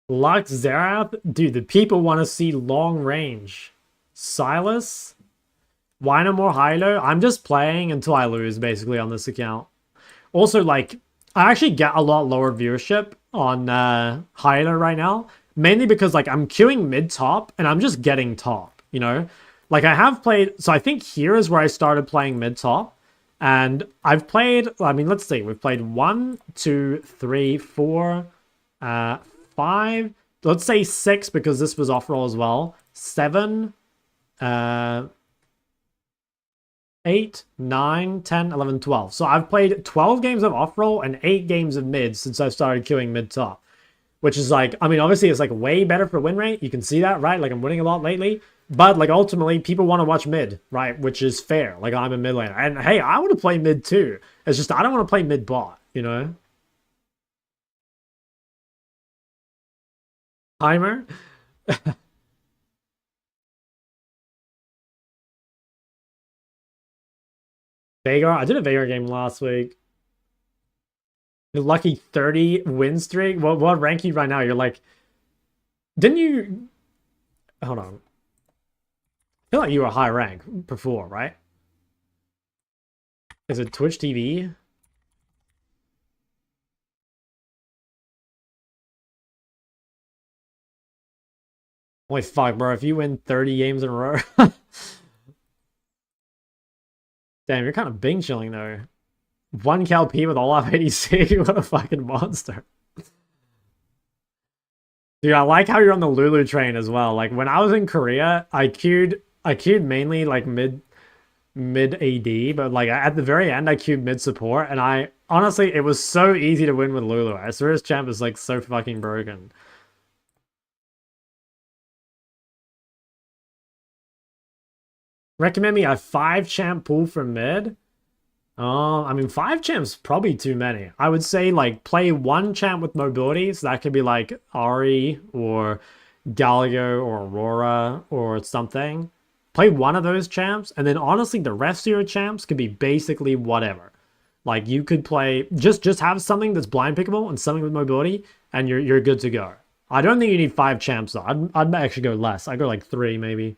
Lux Zerath? Dude, the people want to see long range. Silas? Why no more High-ELO? I'm just playing until I lose, basically, on this account. Also, like, I actually get a lot lower viewership on High-ELO right now. Mainly because, like, I'm queuing mid-top, and I'm just getting top, you know? Like, I have played... So I think here is where I started playing mid-top. And I've played... I mean, let's see. We've played 1, 2, 3, 4, 5... Let's say 6, because this was off-roll as well. 7... 8, 9, 10, 11, 12. So I've played 12 games of off-roll and 8 games of mid since I started queuing mid-top. Which is like, I mean, obviously it's like way better for win rate. You can see that, right? Like I'm winning a lot lately. But like ultimately, people want to watch mid, right? Which is fair. Like I'm a mid laner. And hey, I want to play mid too. It's just I don't want to play mid bot, you know? Timer? Veigar? I did a Veigar game last week. You're lucky 30 win streak? What rank are you right now? You're like... Didn't you... Hold on. I feel like you were high rank before, right? Is it Twitch TV? Holy fuck, bro. If you win 30 games in a row... Damn, you're kind of Bing chilling though. 1 KLP with all off ADC. What a fucking monster. Dude, I like how you're on the Lulu train as well. Like when I was in Korea, I queued mainly like mid AD, but like at the very end I queued mid support, and I honestly it was so easy to win with Lulu. I swear his champ is like so fucking broken. Recommend me a 5 champ pool for mid? I mean, 5 champs probably too many. I would say like play 1 champ with mobility, so that could be like Ari or Galio or Aurora or something. Play 1 of those champs, and then honestly, the rest of your champs could be basically whatever. Like you could play just have something that's blind pickable and something with mobility, and you're good to go. I don't think you need 5 champs though. I'd actually go less. I'd go like 3 maybe.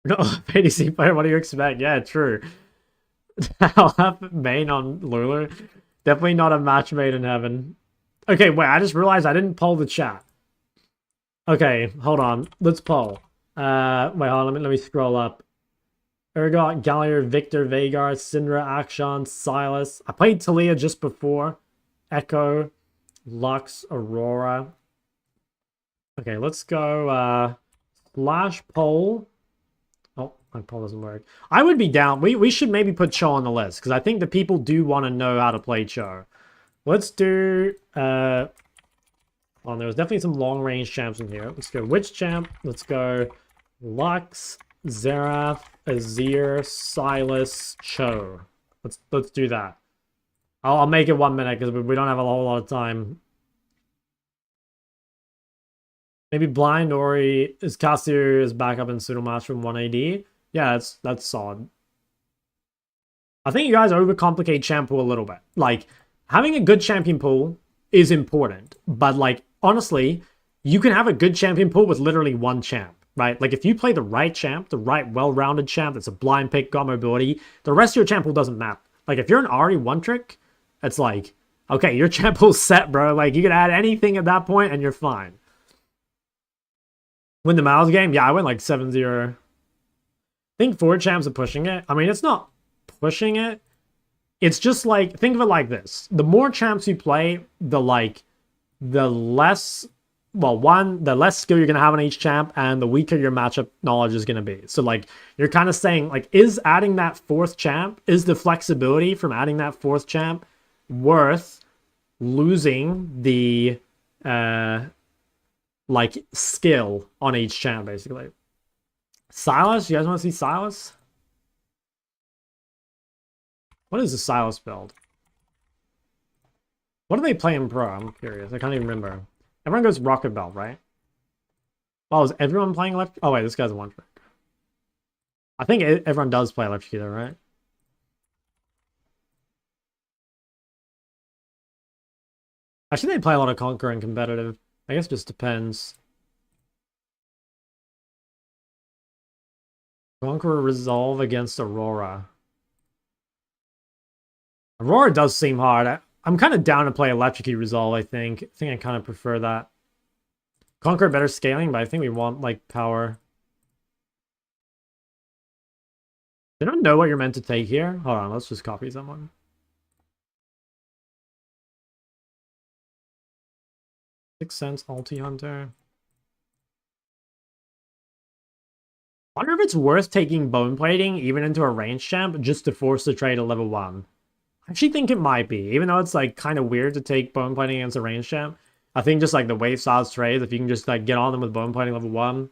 No, ADC player, what do you expect? Yeah, true. I'll have main on Lulu. Definitely not a match made in heaven. Okay, wait, I just realized I didn't poll the chat. Okay, hold on. Let's poll. Wait, hold on, let me scroll up. Urgot, Gallier, Victor, Veigar, Syndra, Akshan, Silas. I played Talia just before. Echo, Lux, Aurora. Okay, let's go slash poll. Oh, my poll doesn't work. I would be down. We should maybe put Cho on the list, because I think the people do want to know how to play Cho. Let's do... Oh, there's definitely some long-range champs in here. Let's go Witch Champ. Let's go Lux, Xerath, Azir, Silas, Cho. Let's do that. I'll make it 1 minute because we don't have a whole lot of time. Maybe Blind Ori is Cassier is back up in pseudo match from 1AD. Yeah, that's solid. I think you guys overcomplicate champ pool a little bit. Like, having a good champion pool is important, but like honestly, you can have a good champion pool with literally one champ, right? Like if you play the right champ, the right well-rounded champ that's a blind pick, got mobility, the rest of your champ pool doesn't matter. Like if you're an Ahri one trick, it's like, okay, your champ pool's set, bro. Like you can add anything at that point and you're fine. Win the Miles game? Yeah, I went like 7-0. I think 4 champs are pushing it. I mean, it's not pushing it. It's just like, think of it like this. The more champs you play, the less, well, the less skill you're going to have on each champ and the weaker your matchup knowledge is going to be. So like, you're kind of saying like, is adding that 4th champ, is the flexibility from adding that 4th champ worth losing the, like skill on each champ basically? Silas, you guys want to see Silas? What is the Silas build? What do they play in pro? I'm curious. I can't even remember. Everyone goes Rocket Belt, right? Oh, is everyone playing electric? Oh wait, this guy's a one trick. I think everyone does play electrocutor, right? Actually, they play a lot of Conqueror and competitive. I guess it just depends. Conqueror Resolve against Aurora. Aurora does seem hard. I'm kind of down to play Electrocute Resolve, I think. I think I kind of prefer that. Conqueror better scaling, but I think we want, like, power. They don't know what you're meant to take here. Hold on, let's just copy someone. Sixth Sense, Ulti Hunter. I wonder if it's worth taking Bone Plating even into a range champ just to force the trade at level 1. I actually think it might be, even though it's like kind of weird to take Bone Plating against a range champ. I think just like the wave size trades, if you can just like get on them with Bone Plating level 1.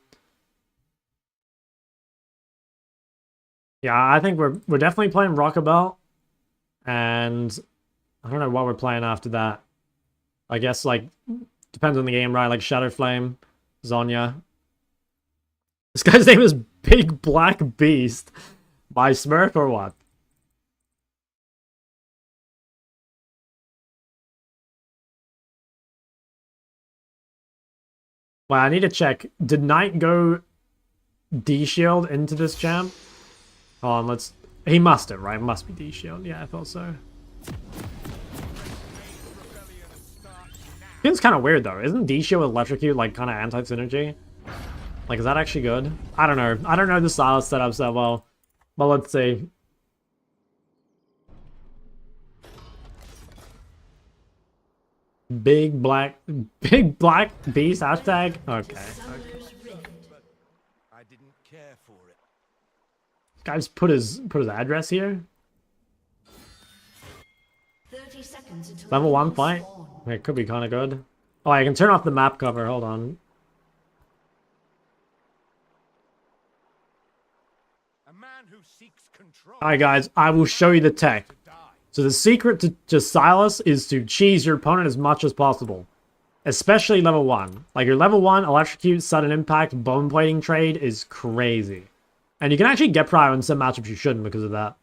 Yeah, I think we're definitely playing Rockabelle. And I don't know what we're playing after that. I guess like depends on the game, right? Like Shadow Flame, Zonya. This guy's name is Big Black Beast. By Smurf or what? Well, I need to check. Did Knight go D-Shield into this champ? Hold on, let's... He must have, right? Must be D-Shield. Yeah, I thought so. Seems kind of weird, though. Isn't D-Shield with Electrocute, like, kind of anti-synergy? Like, is that actually good? I don't know. I don't know the Silas setups that well. But let's see. Big black beast hashtag. Okay. I didn't care for it. Guys, put his address here. 30 seconds until Level 1 minions fight. spawn. It could be kind of good. Oh, I can turn off the map cover. Hold on. A man who seeks control. All right, guys. I will show you the tech. To die. So the secret to Silas is to cheese your opponent as much as possible. Especially level 1. Like your level 1 Electrocute, Sudden Impact, Bone Plating trade is crazy. And you can actually get prio in some matchups you shouldn't because of that.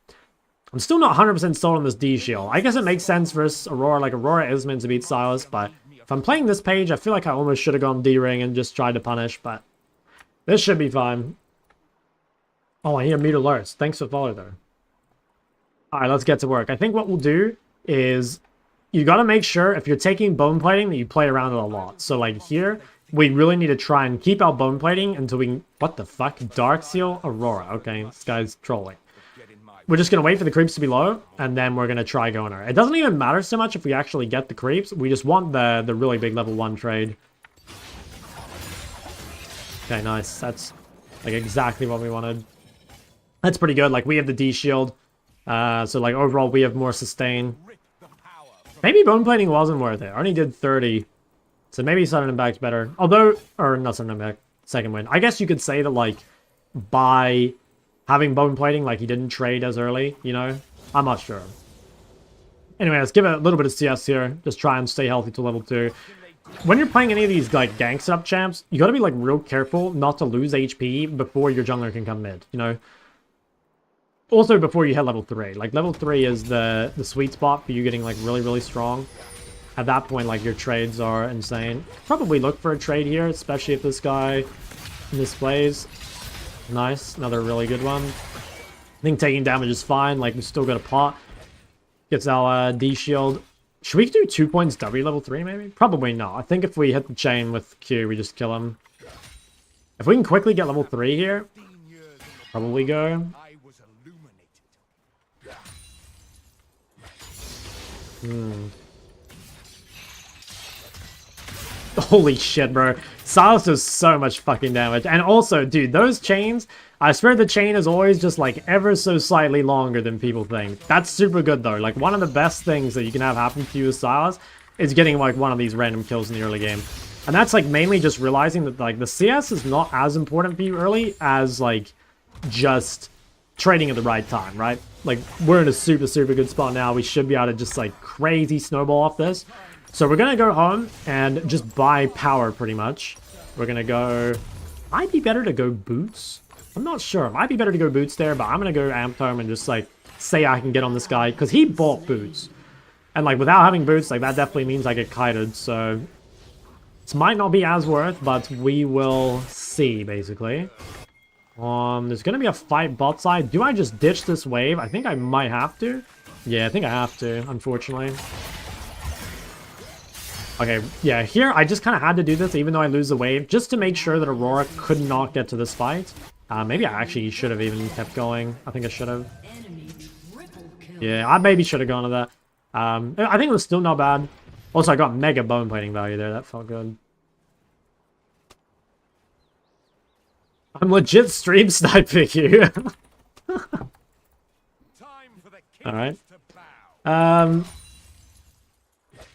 I'm still not 100% sold on this D-Shield. I guess it makes sense versus Aurora. Like Aurora is meant to beat Silas, but if I'm playing this page, I feel like I almost should have gone D-Ring and just tried to punish, but this should be fine. Oh, I hear mute alerts. Thanks for following though. Alright, let's get to work. I think what we'll do is you got to make sure if you're taking Bone Plating that you play around it a lot. So like here, we really need to try and keep our Bone Plating until we can... What the fuck? Dark Seal Aurora. Okay, this guy's trolling. We're just going to wait for the creeps to be low, and then we're going to try going her. It doesn't even matter so much if we actually get the creeps. We just want the really big level 1 trade. Okay, nice. That's like exactly what we wanted. That's pretty good. Like we have the D-Shield. So like overall we have more sustain. Rip the power Maybe bone plating wasn't worth it. I only did 30. So maybe sudden impact's better. Although, or not sudden impact, second win. I guess you could say that, like, by having bone plating, like, he didn't trade as early, you know? I'm not sure. Anyway, let's give it a little bit of CS here. Just try and stay healthy to level 2. When you're playing any of these, like, gank setup champs, you gotta be, like, real careful not to lose HP before your jungler can come mid, you know? Also, before you hit level 3. Like, level 3 is the sweet spot for you getting, like, really, really strong. At that point, like, your trades are insane. Probably look for a trade here, especially if this guy misplays. Nice. Another really good one. I think taking damage is fine. Like, we still got a pot. Gets our D shield. Should we do 2 points W level 3, maybe? Probably not. I think if we hit the chain with Q, we just kill him. If we can quickly get level 3 here, probably go. I was illuminated. Holy shit, bro. Silas does so much fucking damage. And also, dude, those chains, I swear the chain is always just, like, ever so slightly longer than people think. That's super good, though. Like, one of the best things that you can have happen to you with Silas is getting, like, one of these random kills in the early game. And that's, like, mainly just realizing that, like, the CS is not as important for you early as, like, just trading at the right time, right? Like, we're in a super, super good spot now. We should be able to just, like, crazy snowball off this. So we're going to go home and just buy power, pretty much. We're going to go... Might be better to go boots. I'm not sure. It might be better to go boots there, but I'm going to go amp home and just, like, say I can get on this guy. Because he bought boots. And, like, without having boots, like, that definitely means I get kited. So this might not be as worth, but we will see, basically. There's going to be a fight bot side. Do I just ditch this wave? I think I might have to. Yeah, I think I have to, unfortunately. Okay, yeah, here I just kind of had to do this even though I lose the wave, just to make sure that Aurora could not get to this fight. Maybe I actually should have even kept going. I think I should have. Yeah, I maybe should have gone to that. I think it was still not bad. Also, I got mega bone plating value there. That felt good. I'm legit stream sniping you. Alright.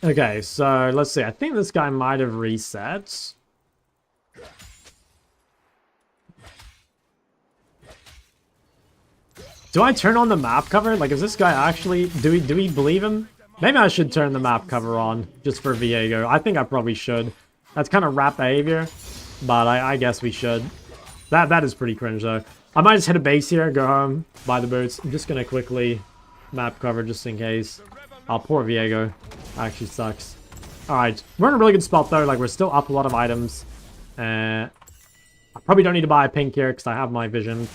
Okay, so let's see. I think this guy might have reset. Do I turn on the map cover? Like, is this guy actually... Do we believe him? Maybe I should turn the map cover on, just for Viego. I think I probably should. That's kind of rap behavior, but I guess we should. That is pretty cringe, though. I might just hit a base here, go home, buy the boots. I'm just gonna quickly map cover just in case. Oh, poor Viego. Actually sucks. Alright, we're in a really good spot, though. Like, we're still up a lot of items. I probably don't need to buy a pink here, because I have my vision.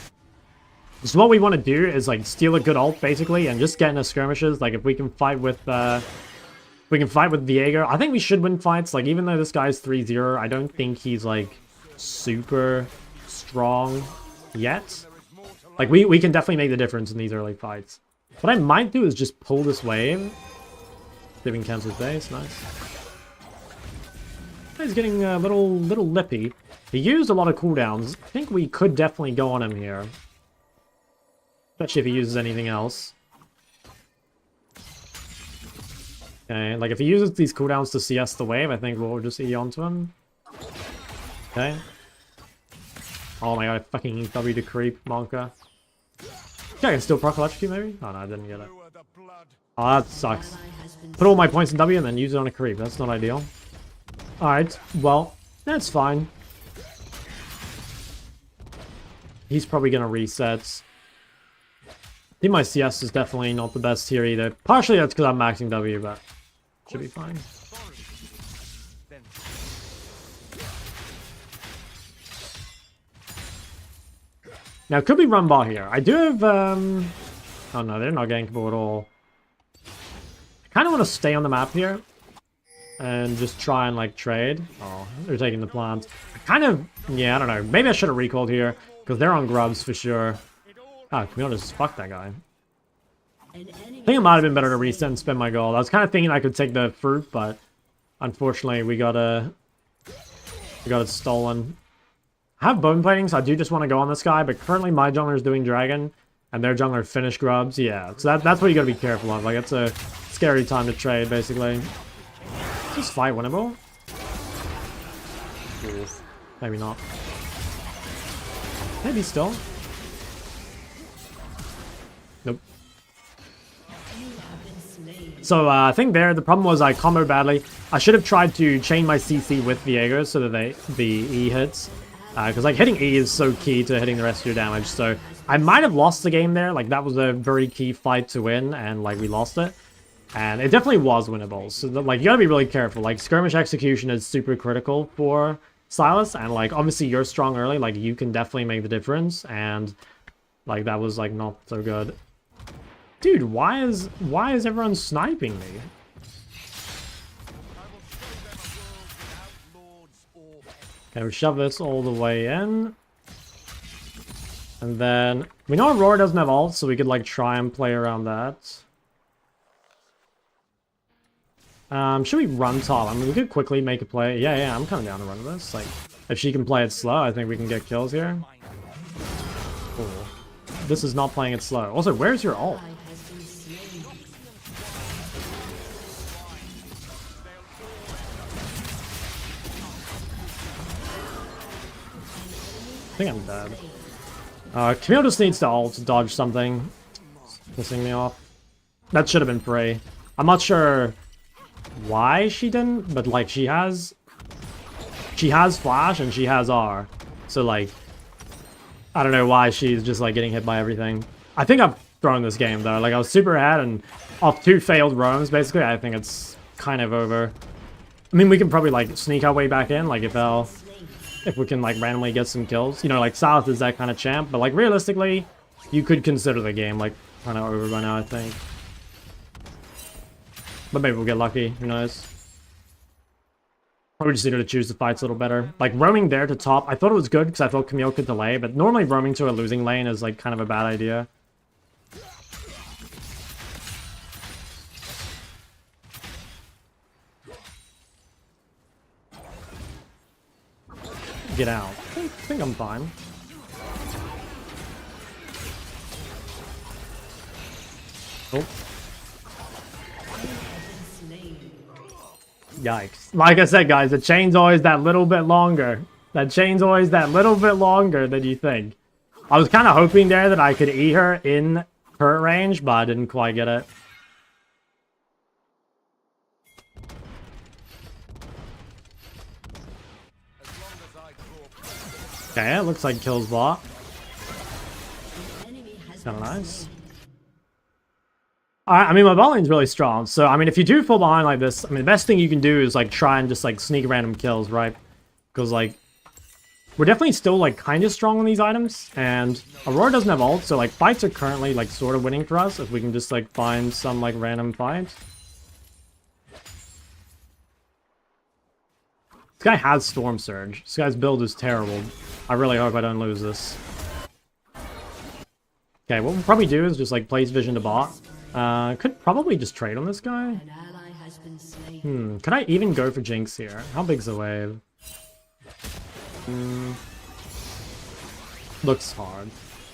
So what we want to do is, like, steal a good ult, basically, and just get into skirmishes. Like, if we can fight with, Viego. I think we should win fights. Like, even though this guy's 3-0, I don't think he's, like, super strong yet. Like, we can definitely make the difference in these early fights. What I might do is just pull this wave. Giving cancels base, nice. He's getting a little lippy. He used a lot of cooldowns. I think we could definitely go on him here. Especially if he uses anything else. Okay, like if he uses these cooldowns to CS the wave, I think we'll just E onto him. Okay. Oh my god, I fucking W to creep, Monka. Yeah, I can still proc electrocute maybe? Oh no, I didn't get it. Oh, that sucks. Put all my points in W and then use it on a creep. That's not ideal. Alright, well, that's fine. He's probably gonna reset. I think my CS is definitely not the best here either. Partially that's because I'm maxing W, but should be fine. Now, could we run bot here? I do have, oh no, they're not gankable at all. I kind of want to stay on the map here. And just try and, like, trade. Oh, they're taking the plants. I kind of, yeah, I don't know. Maybe I should have recalled here. Because they're on grubs for sure. Ah, Camille just fucked that guy. I think it might have been better to reset and spend my gold. I was kind of thinking I could take the fruit, but unfortunately we got it stolen. I have bone plating, so I do just want to go on this guy, but currently my jungler is doing dragon, and their jungler finished grubs. Yeah, so that's what you got to be careful of. Like, it's scary time to trade, basically. Just fight winnable? Oof. Maybe not. Maybe still. Nope. So I think there the problem was I comboed badly. I should have tried to chain my CC with Viego so that the E hits. Because like hitting E is so key to hitting the rest of your damage. So I might have lost the game there. Like that was a very key fight to win, and like we lost it. And it definitely was winnable. So like you gotta be really careful. Like skirmish execution is super critical for Silas, and like obviously you're strong early. Like you can definitely make the difference, and like that was like not so good. Dude, why is everyone sniping me? Okay, we shove this all the way in. And then we know Aurora doesn't have ult, so we could like try and play around that. Should we run top? I mean, we could quickly make a play. Yeah, I'm kind of down to run this. Like, if she can play it slow, I think we can get kills here. Cool. This is not playing it slow. Also, where's your ult? I think I'm dead. Camille just needs to ult to dodge something. It's pissing me off. That should have been free. I'm not sure why she didn't, but like she has flash and she has R. So like I don't know why she's just like getting hit by everything. I think I've thrown this game though. Like I was super ahead, and off 2 failed roams basically, I think it's kind of over. I mean, we can probably like sneak our way back in, like if we can like randomly get some kills. You know, like South is that kind of champ, but like realistically, you could consider the game like kind of over by now, I think. But maybe we'll get lucky, who knows. Probably just needed to choose the fights a little better. Like roaming there to top, I thought it was good because I thought Camille could delay, but normally roaming to a losing lane is like kind of a bad idea. Get out. I think I'm fine. Oh. Yikes. Like I said, guys, the chain's always that little bit longer. That chain's always that little bit longer than you think. I was kind of hoping there that I could E her in her range, but I didn't quite get it. Okay, it looks like kills bot. Kind of nice. I mean, my bot lane's really strong, so I mean, if you do fall behind like this, I mean, the best thing you can do is like try and just like sneak random kills, right? Because like we're definitely still like kind of strong on these items, and Aurora doesn't have ult, so like fights are currently like sort of winning for us if we can just like find some like random fight. This guy has Storm Surge. This guy's build is terrible. I really hope I don't lose this. Okay, what we'll probably do is just like place vision to bot. Could probably just trade on this guy. Could I even go for Jinx here? How big's the wave? Looks hard.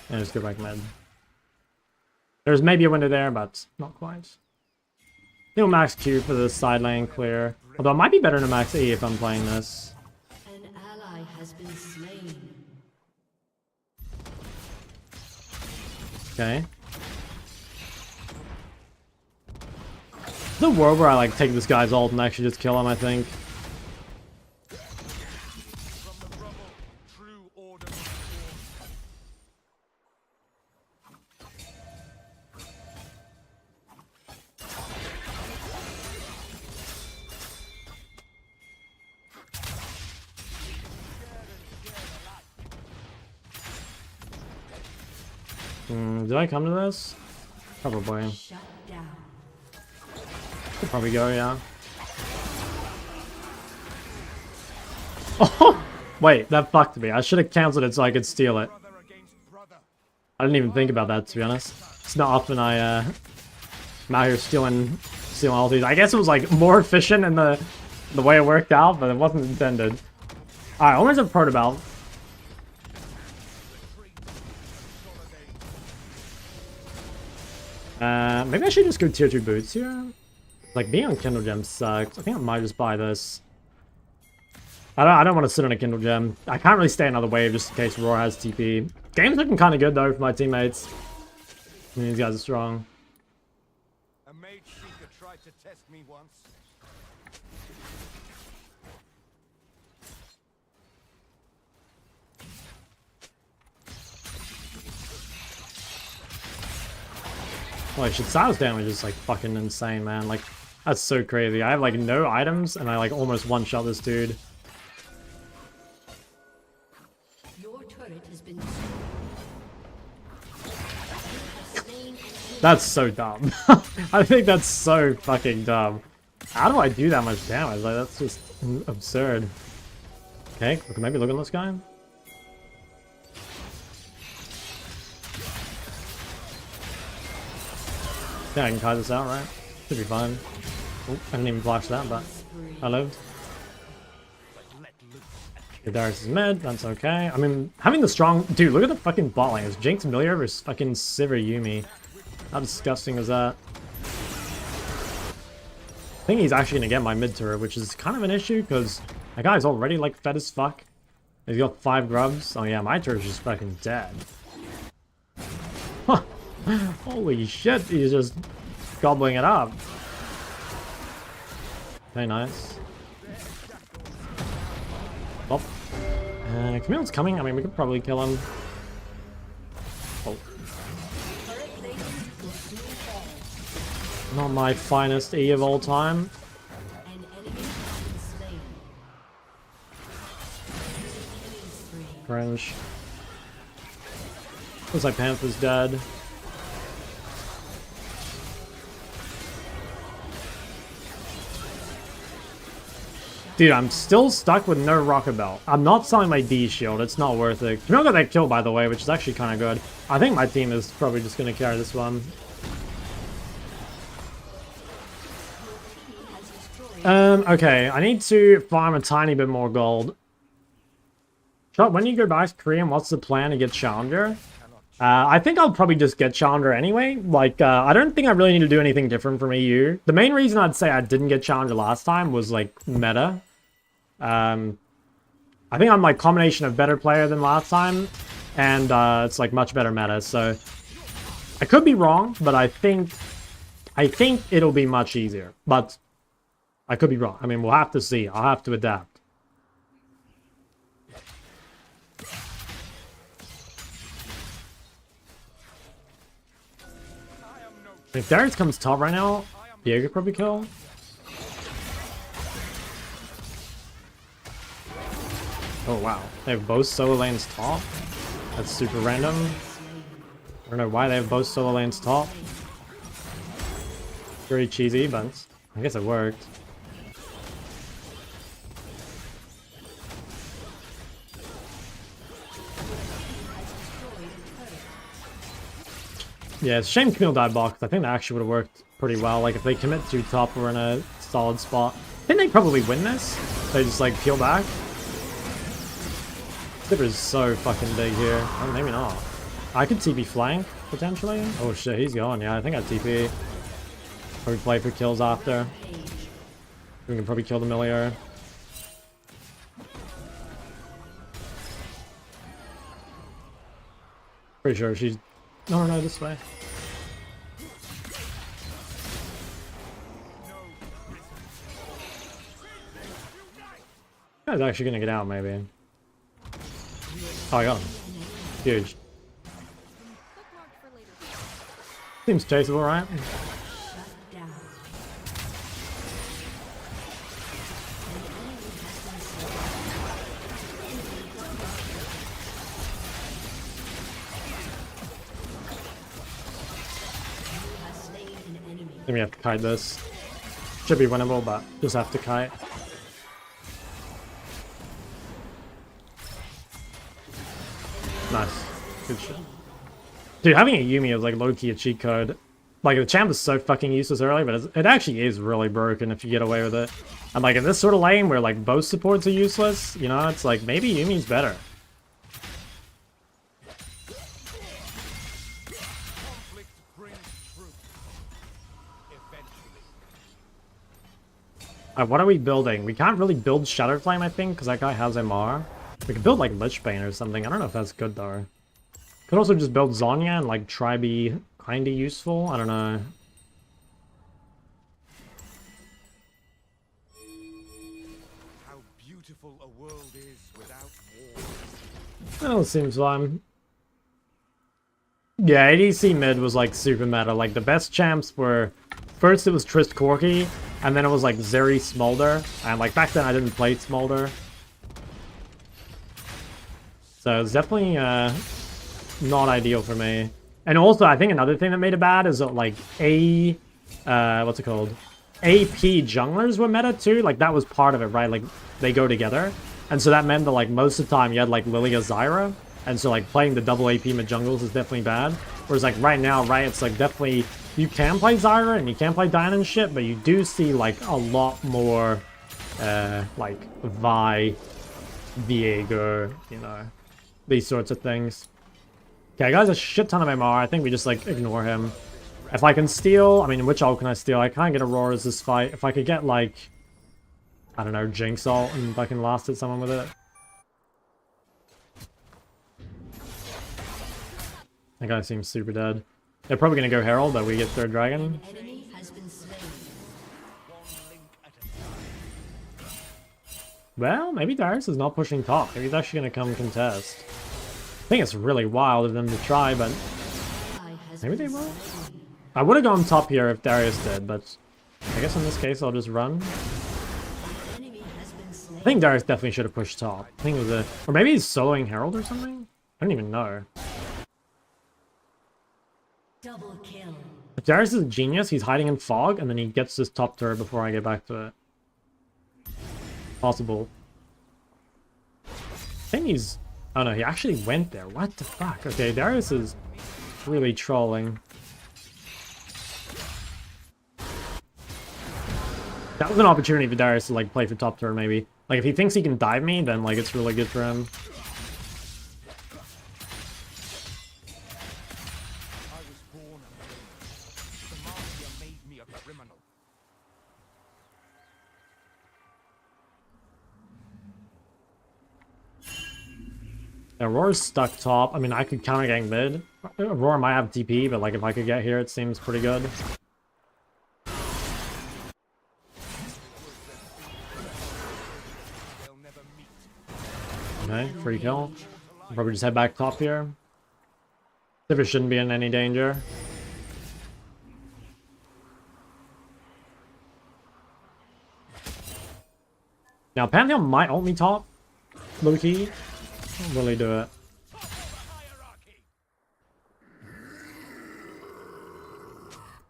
And just go back mid. There's maybe a window there, but not quite. No max Q for the side lane clear. Although it might be better to max E if I'm playing this. An ally has been slain. Okay. There's a world where I like take this guy's ult and actually just kill him, I think. Did I come to this? Probably. Shut down. Could probably go, yeah. Oh! Wait, that fucked me. I should have cancelled it so I could steal it. I didn't even think about that, to be honest. It's not often I'm out here stealing all these. I guess it was like more efficient in the way it worked out, but it wasn't intended. Alright, almost have Protobelt. Maybe I should just go tier 2 boots here. Like, being on Kindle Gem sucks. I think I might just buy this. I don't want to sit on a Kindle Gem. I can't really stay another wave just in case Roar has TP. Game's looking kind of good, though, for my teammates. I mean, these guys are strong. A mage seeker tried to test me once. Like, Shitsao's damage is, like, fucking insane, man. Like, that's so crazy. I have, like, no items, and I, like, almost one-shot this dude. Your turret has been That's so dumb. I think that's so fucking dumb. How do I do that much damage? Like, that's just absurd. Okay, we can maybe look at this guy. Yeah, I can kite this out, right? Should be fine. Oh, I didn't even flash that, but I lived. The Darius is mid, that's okay. I mean, having the strong... Dude, look at the fucking bot lane. It's Jinx Amelia versus fucking Sivir Yumi. How disgusting is that? I think he's actually gonna get my mid turret, which is kind of an issue, because that guy's already, like, fed as fuck. He's got 5 grubs. Oh yeah, my turret's just fucking dead. Huh. Holy shit, he's just gobbling it up. Very nice. Oh. Camille's coming. I mean, we could probably kill him. Oh. Not my finest E of all time. an enemy has been slain. Cringe. Looks like Panther's dead. Dude, I'm still stuck with no Rocket Belt. I'm not selling my D shield. It's not worth it. Camille got that kill, by the way, which is actually kind of good. I think my team is probably just going to carry this one. Okay, I need to farm a tiny bit more gold. Shot, when you go back to Korean, what's the plan to get Challenger? I think I'll probably just get Challenger anyway. Like, I don't think I really need to do anything different from EU. The main reason I'd say I didn't get Challenger last time was, like, meta. I think I'm, like, combination of better player than last time, and it's, like, much better meta, so... I could be wrong, but I think it'll be much easier. But I could be wrong. I mean, we'll have to see. I'll have to adapt. If Darius comes top right now, Diego could probably kill. Oh wow, they have both solo lanes top. That's super random. I don't know why they have both solo lanes top. Very cheesy, but I guess it worked. Yeah, it's a shame Camille died box. I think that actually would have worked pretty well. Like, if they commit to top, we're in a solid spot. I think they probably win this. They just, like, peel back. Sivir is so fucking big here. Oh, maybe not. I could TP flank, potentially. Oh shit, he's gone. Yeah, I think I TP. Probably play for kills after. We can probably kill the Milio. Pretty sure she's... No, this way. Guy's actually gonna get out, maybe. Oh, I got him. Huge. Seems chaseable, right? Then we have to kite this. Should be winnable, but just have to kite. Nice. Good shit. Dude, having a Yuumi is like low-key a cheat code. Like, the champ is so fucking useless early, but it actually is really broken if you get away with it. And like, in this sort of lane where like both supports are useless, you know, it's like maybe Yuumi's better. What are we building? We can't really build Shadow Flame, I think, because that guy has MR. We could build like Lich Bane or something. I don't know if that's good though. Could also just build Zonya and like try be kinda useful. I don't know. How beautiful a world is without war. Well, it seems fine. Yeah, ADC mid was like super meta. Like the best champs were first it was Trist Corki, and then it was like Zeri Smolder. And like back then I didn't play Smolder. So it's definitely not ideal for me. And also I think another thing that made it bad is that like what's it called? AP junglers were meta too. Like that was part of it, right? Like they go together. And so that meant that like most of the time you had like Lilia Zyra. And so like playing the double AP mid jungles is definitely bad. Whereas like right now, right, it's like definitely you can play Zyra and you can play Diana and shit, but you do see like a lot more like Vi, Viego, you know, these sorts of things. Okay, guy's a shit ton of MR. I think we just like ignore him. If I can steal, I mean, which ult can I steal? I can't get Auroras this fight. If I could get like, I don't know, Jinx ult and I can last hit someone with it. That guy seems super dead. They're probably gonna go Herald, but we get third dragon. Enemy has been slain. Well, maybe Darius is not pushing top. Maybe he's actually gonna come contest. I think it's really wild of them to try, but maybe they will. I would have gone top here if Darius did, but I guess in this case I'll just run. I think Darius definitely should have pushed top. I think it was a... Or maybe he's soloing Herald or something? I don't even know. Double kill. If Darius is a genius, he's hiding in fog, and then he gets this top turret before I get back to it. Possible. I think he's... Oh no, he actually went there. What the fuck? Okay, Darius is really trolling. That was an opportunity for Darius to like play for top turret maybe. Like if he thinks he can dive me, then like it's really good for him. I was born a villain. The Mafia made me a criminal. Aurora's stuck top. I mean, I could counter gang mid. Aurora might have TP, but like if I could get here, it seems pretty good. They'll never meet. Okay, free kill. I'll probably just head back top here. Sivir shouldn't be in any danger. Now, Pantheon might ult me top. Low key. Won't really do it.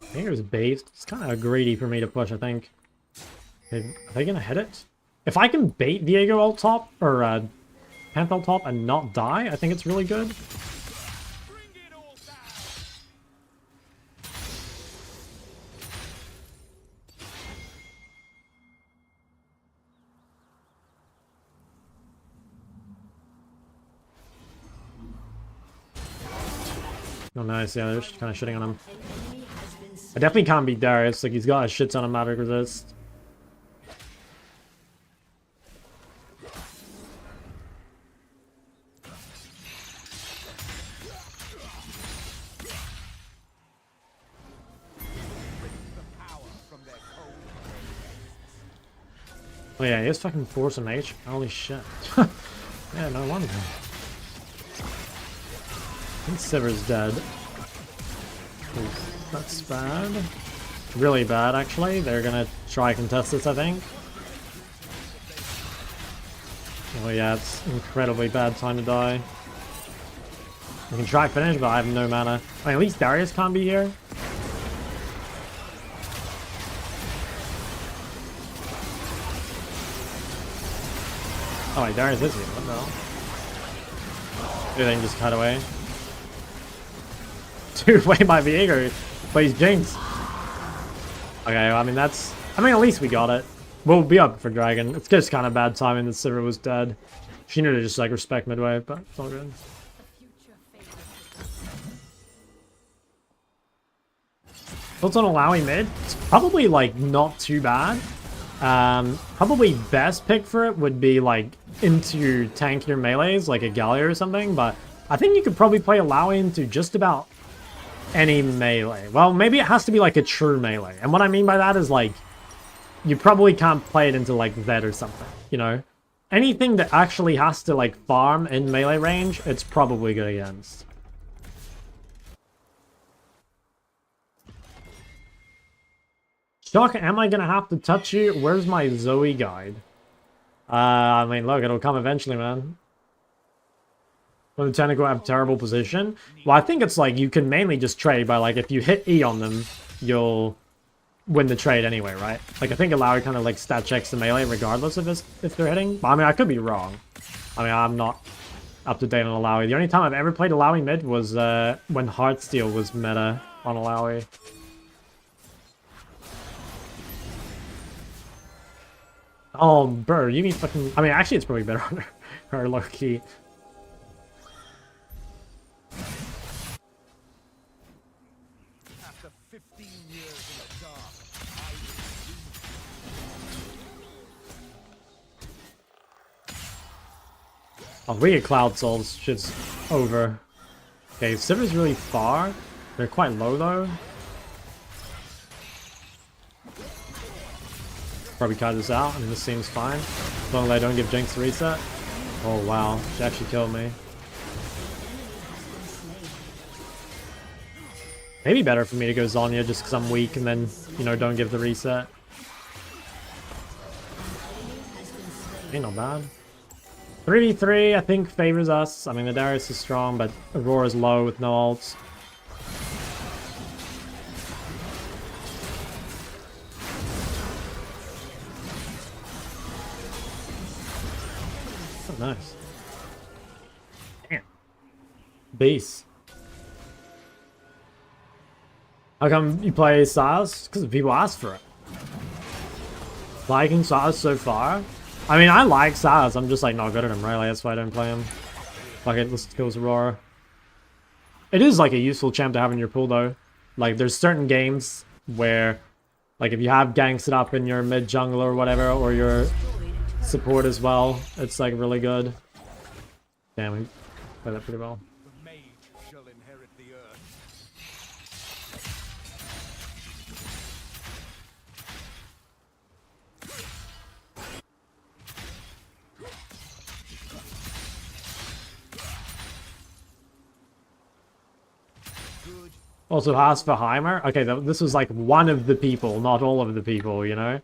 I think it was bait. It's kind of greedy for me to push, I think. Okay, are they gonna hit it? If I can bait Viego ult top, or Pantheon top and not die, I think it's really good. Bring it all down. Oh nice, yeah, they're just kind of shitting on him. I definitely can't beat Darius, like he's got a shit ton of magic resist. Oh yeah, he is fucking Force and H. Holy shit. Yeah, no wonder. I think Sivir's dead. Oof, that's bad. Really bad, actually. They're gonna try contest this, I think. Oh yeah, it's incredibly bad time to die. We can try finish, but I have no mana. I mean, at least Darius can't be here. Oh wait, Darius is here. What the hell? Everything just cut away. Dude, wait, my Viego plays Jinx. Okay, well, I mean, that's... I mean, at least we got it. We'll be up for Dragon. It's just kind of bad timing that Sivir was dead. She knew to just, like, respect midway, but it's all good. Thoughts on allowing mid? It's probably, like, not too bad. Probably best pick for it would be like into tankier melees, like a Galio or something, but I think you could probably play Alawi into just about any melee. Well, maybe it has to be like a true melee. And what I mean by that is like, you probably can't play it into like Zed or something, you know? Anything that actually has to like farm in melee range, it's probably good against. Shock, am I gonna have to touch you? Where's my Zoe guide? I mean, look, it'll come eventually, man. When the tentacle have terrible position? Well, I think it's like you can mainly just trade by like if you hit E on them, you'll win the trade anyway, right? Like I think Alawi kind of like stat checks the melee regardless of if they're hitting. But, I mean, I could be wrong. I mean, I'm not up to date on Alawi. The only time I've ever played Alawi mid was when Heartsteel was meta on Alawi. Oh, bro, you mean fucking... I mean, actually, it's probably better on her low-key. After 15 years in the dark, Oh, we get Cloud Souls. Shit's over. Okay, Sivir's really far. They're quite low, though. Probably cut this out. I mean, this seems fine. As long as I don't give Jinx a reset. Oh, wow. She actually killed me. Maybe better for me to go Zhonya just because I'm weak and then, you know, don't give the reset. Ain't not bad. 3v3, I think, favors us. I mean, the Darius is strong, but Aurora's low with no ults. Oh, nice. Damn. Beast. How come you play Sylas? Because people ask for it. Liking Sylas so far? I mean, I like Sylas. I'm just like not good at him, right? Like, that's why I don't play him. Fuck it, let's kill Aurora. It is like a useful champ to have in your pool though. Like there's certain games where, like if you have gang set up in your mid jungle or whatever, or your support as well, it's like really good. Damn, we played that pretty well. the mage shall inherit the earth. Good. Also, ask for Heimer. Okay, this was like one of the people, not all of the people, you know?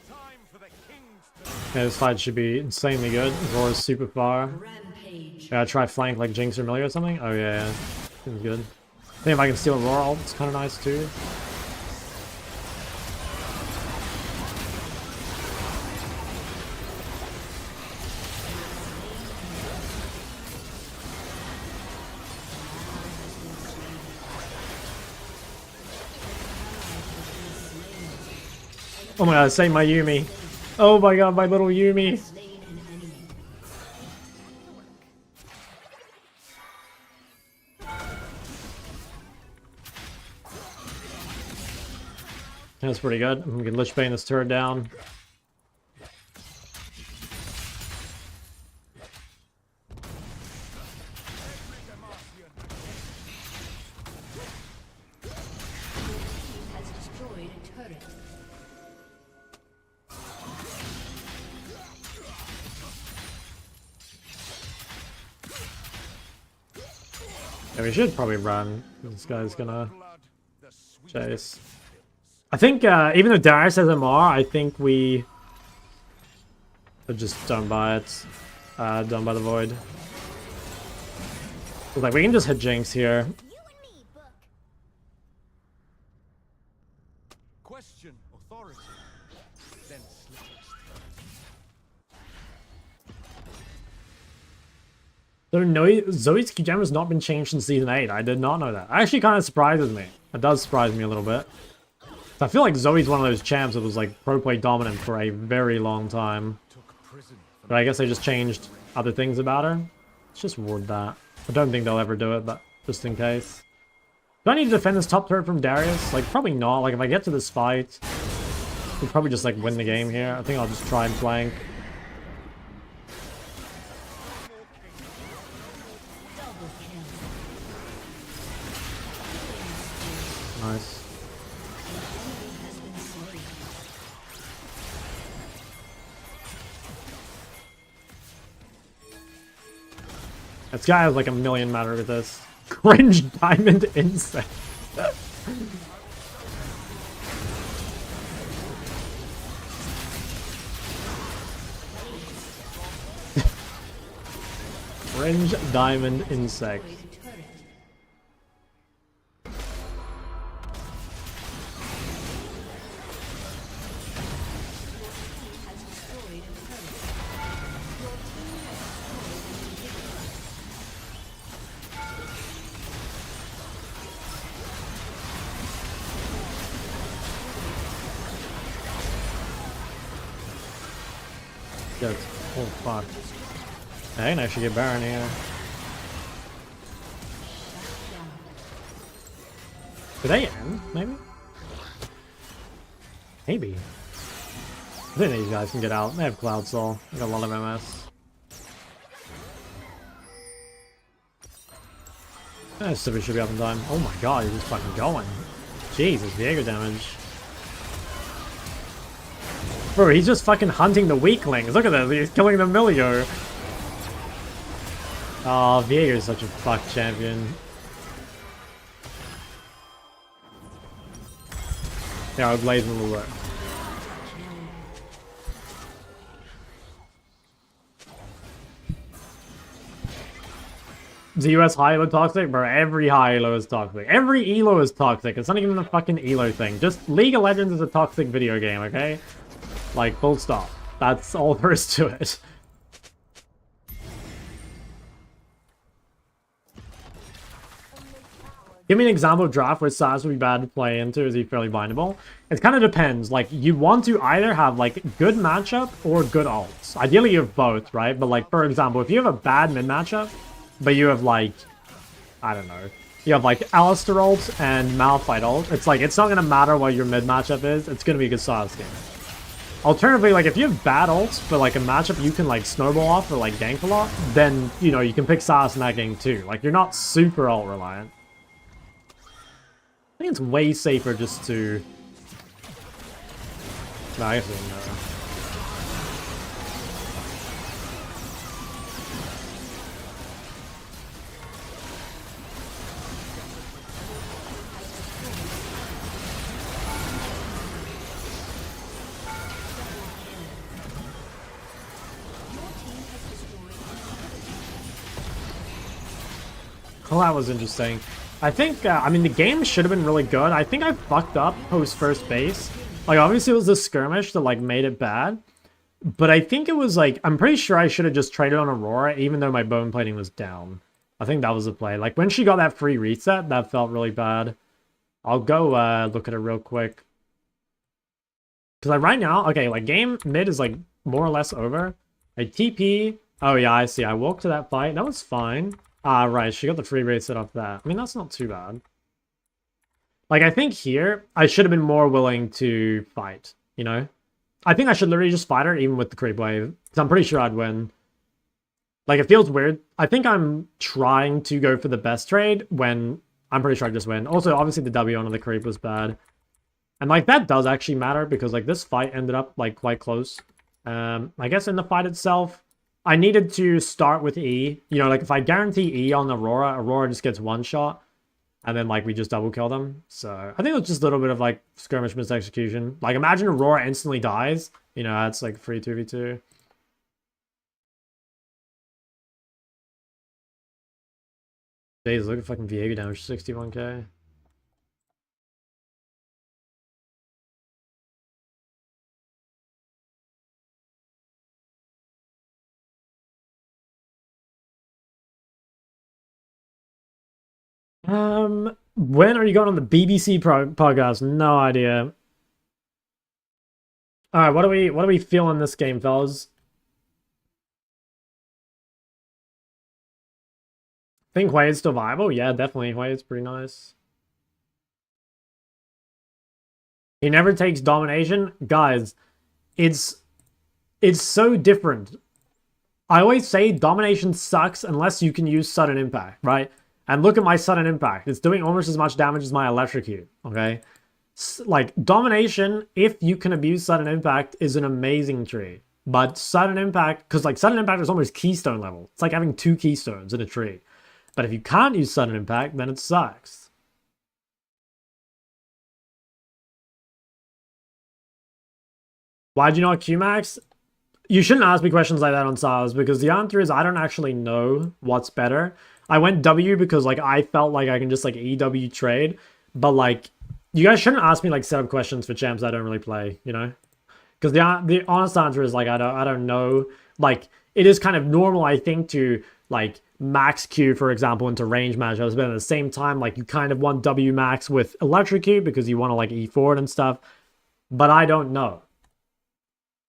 Time for the kings to Yeah, this fight should be insanely good. Aurora's super far. Rampage. Yeah, try flank like Jinx or Millie or something. Oh yeah, yeah. Seems good. I think if I can steal Aurora, it's kind of nice too. Oh my god, save my Yumi. Oh my god, my little Yumi. Slain an enemy. That's pretty good. We can Lich Bane this turret down. Has destroyed a turret. Yeah, we should probably run. This guy's gonna blood, the sweet chase. I think, even though Darius has MR, I think we just don't buy it. Don't buy the Void. Like, we can just hit Jinx here. question authority, then slip. So no, Zoe's Q-Gem has not been changed since Season 8. I did not know that. Actually kind of surprises me. It does surprise me a little bit. I feel like Zoe's one of those champs that was like pro play dominant for a very long time. But I guess they just changed other things about her. Let's just ward that. I don't think they'll ever do it, but just in case. Do I need to defend this top turret from Darius? Like, probably not. Like, if I get to this fight, we'll probably just, like, win the game here. I think I'll just try and flank. Nice. This guy has like a million matter with this. Cringe diamond insect. Cringe diamond insect. Good. Oh fuck. I can actually get Baron here. Did they end? Maybe? Maybe. I think these guys can get out. They have Cloud Soul. They got a lot of MS. Civi should be up in time. Oh my god, he's just fucking going. Jesus, Viego damage. Bro, he's just fucking hunting the weaklings. Look at this, he's killing the Milio. Oh, Viego is such a fuck champion. Yeah, I'll blaze him a little bit. Is the US High-ELO toxic? Bro, every High-ELO is toxic. Every ELO is toxic. It's not even a fucking ELO thing. Just League of Legends is a toxic video game, okay? Like, full stop. That's all there is to it. Give me an example of draft where Saz would be bad to play into. Is he fairly bindable? It kind of depends. Like, you want to either have, like, good matchup or good ults. Ideally, you have both, right? But, like, for example, if you have a bad mid matchup, but you have, like, I don't know. You have, like, Alistar ult and Malphite ult. It's like, it's not going to matter what your mid matchup is. It's going to be a good Saz game. Alternatively, like, if you have bad ults, but, like, a matchup you can, like, snowball off or, like, gank a lot, then, you know, you can pick Saz in that game, too. Like, you're not super ult reliant. I think it's way safer just to... No, I guess I don't know. Oh, that was interesting. I think, I mean, the game should have been really good. I think I fucked up post first base. Like, obviously it was the skirmish that, like, made it bad. But I think it was, like, I'm pretty sure I should have just traded on Aurora, even though my bone plating was down. I think that was the play. Like, when she got that free reset, that felt really bad. I'll go look at it real quick. Because, like, right now, okay, like, game mid is, like, more or less over. I TP. Oh, yeah, I see. I walked to that fight. That was fine. Ah, right, she got the free reset off that. I mean, that's not too bad. Like, I think here, I should have been more willing to fight, you know? I think I should literally just fight her, even with the creep wave. Because I'm pretty sure I'd win. Like, it feels weird. I think I'm trying to go for the best trade when I'm pretty sure I just win. Also, obviously, the W on the creep was bad. And, like, that does actually matter, because, like, this fight ended up, like, quite close. I guess in the fight itself, I needed to start with E. You know, like, if I guarantee E on Aurora, Aurora just gets one shot. And then, like, we just double kill them. So, I think it was just a little bit of, like, skirmish mis-execution. Like, imagine Aurora instantly dies. You know, that's, like, free 2v2. Jeez, look at fucking Viego damage, 61k. When are you going on the BBC podcast? No idea. All right, what do we feel in this game, fellas? Think Huey's still viable? Yeah, definitely. Huey's pretty nice. He never takes domination. Guys, it's so different. I always say domination sucks unless you can use sudden impact, right? And look at my sudden impact. It's doing almost as much damage as my electrocute, okay? Like, domination, if you can abuse sudden impact, is an amazing tree. But sudden impact, because like sudden impact is almost keystone level. It's like having 2 keystones in a tree. But if you can't use sudden impact, then it sucks. Why'd you not Q-Max? You shouldn't ask me questions like that on Silas, because the answer is I don't actually know what's better. I went W because like I felt like I can just like EW trade, but like you guys shouldn't ask me like setup questions for champs I don't really play, you know? Because the honest answer is like I don't know. Like it is kind of normal, I think, to like max Q, for example, into range matchups, but at the same time, like you kind of want W max with electrocute because you want to like E forward and stuff. But I don't know.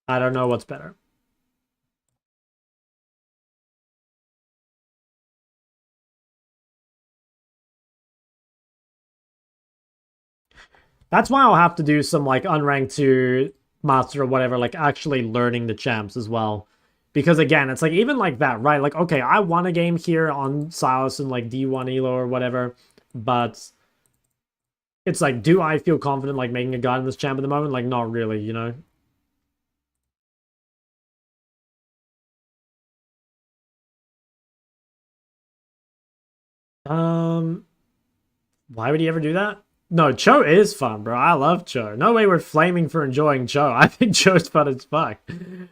I don't know what's better. That's why I'll have to do some like unranked 2 master or whatever, like actually learning the champs as well. Because again, it's like even like that, right? Like, okay, I won a game here on Silas and like D1 Elo or whatever, but it's like, do I feel confident like making a guide in this champ at the moment? Like, not really, you know? Why would he ever do that? No, Cho is fun, bro. I love Cho. No way we're flaming for enjoying Cho. I think Cho's fun as fuck.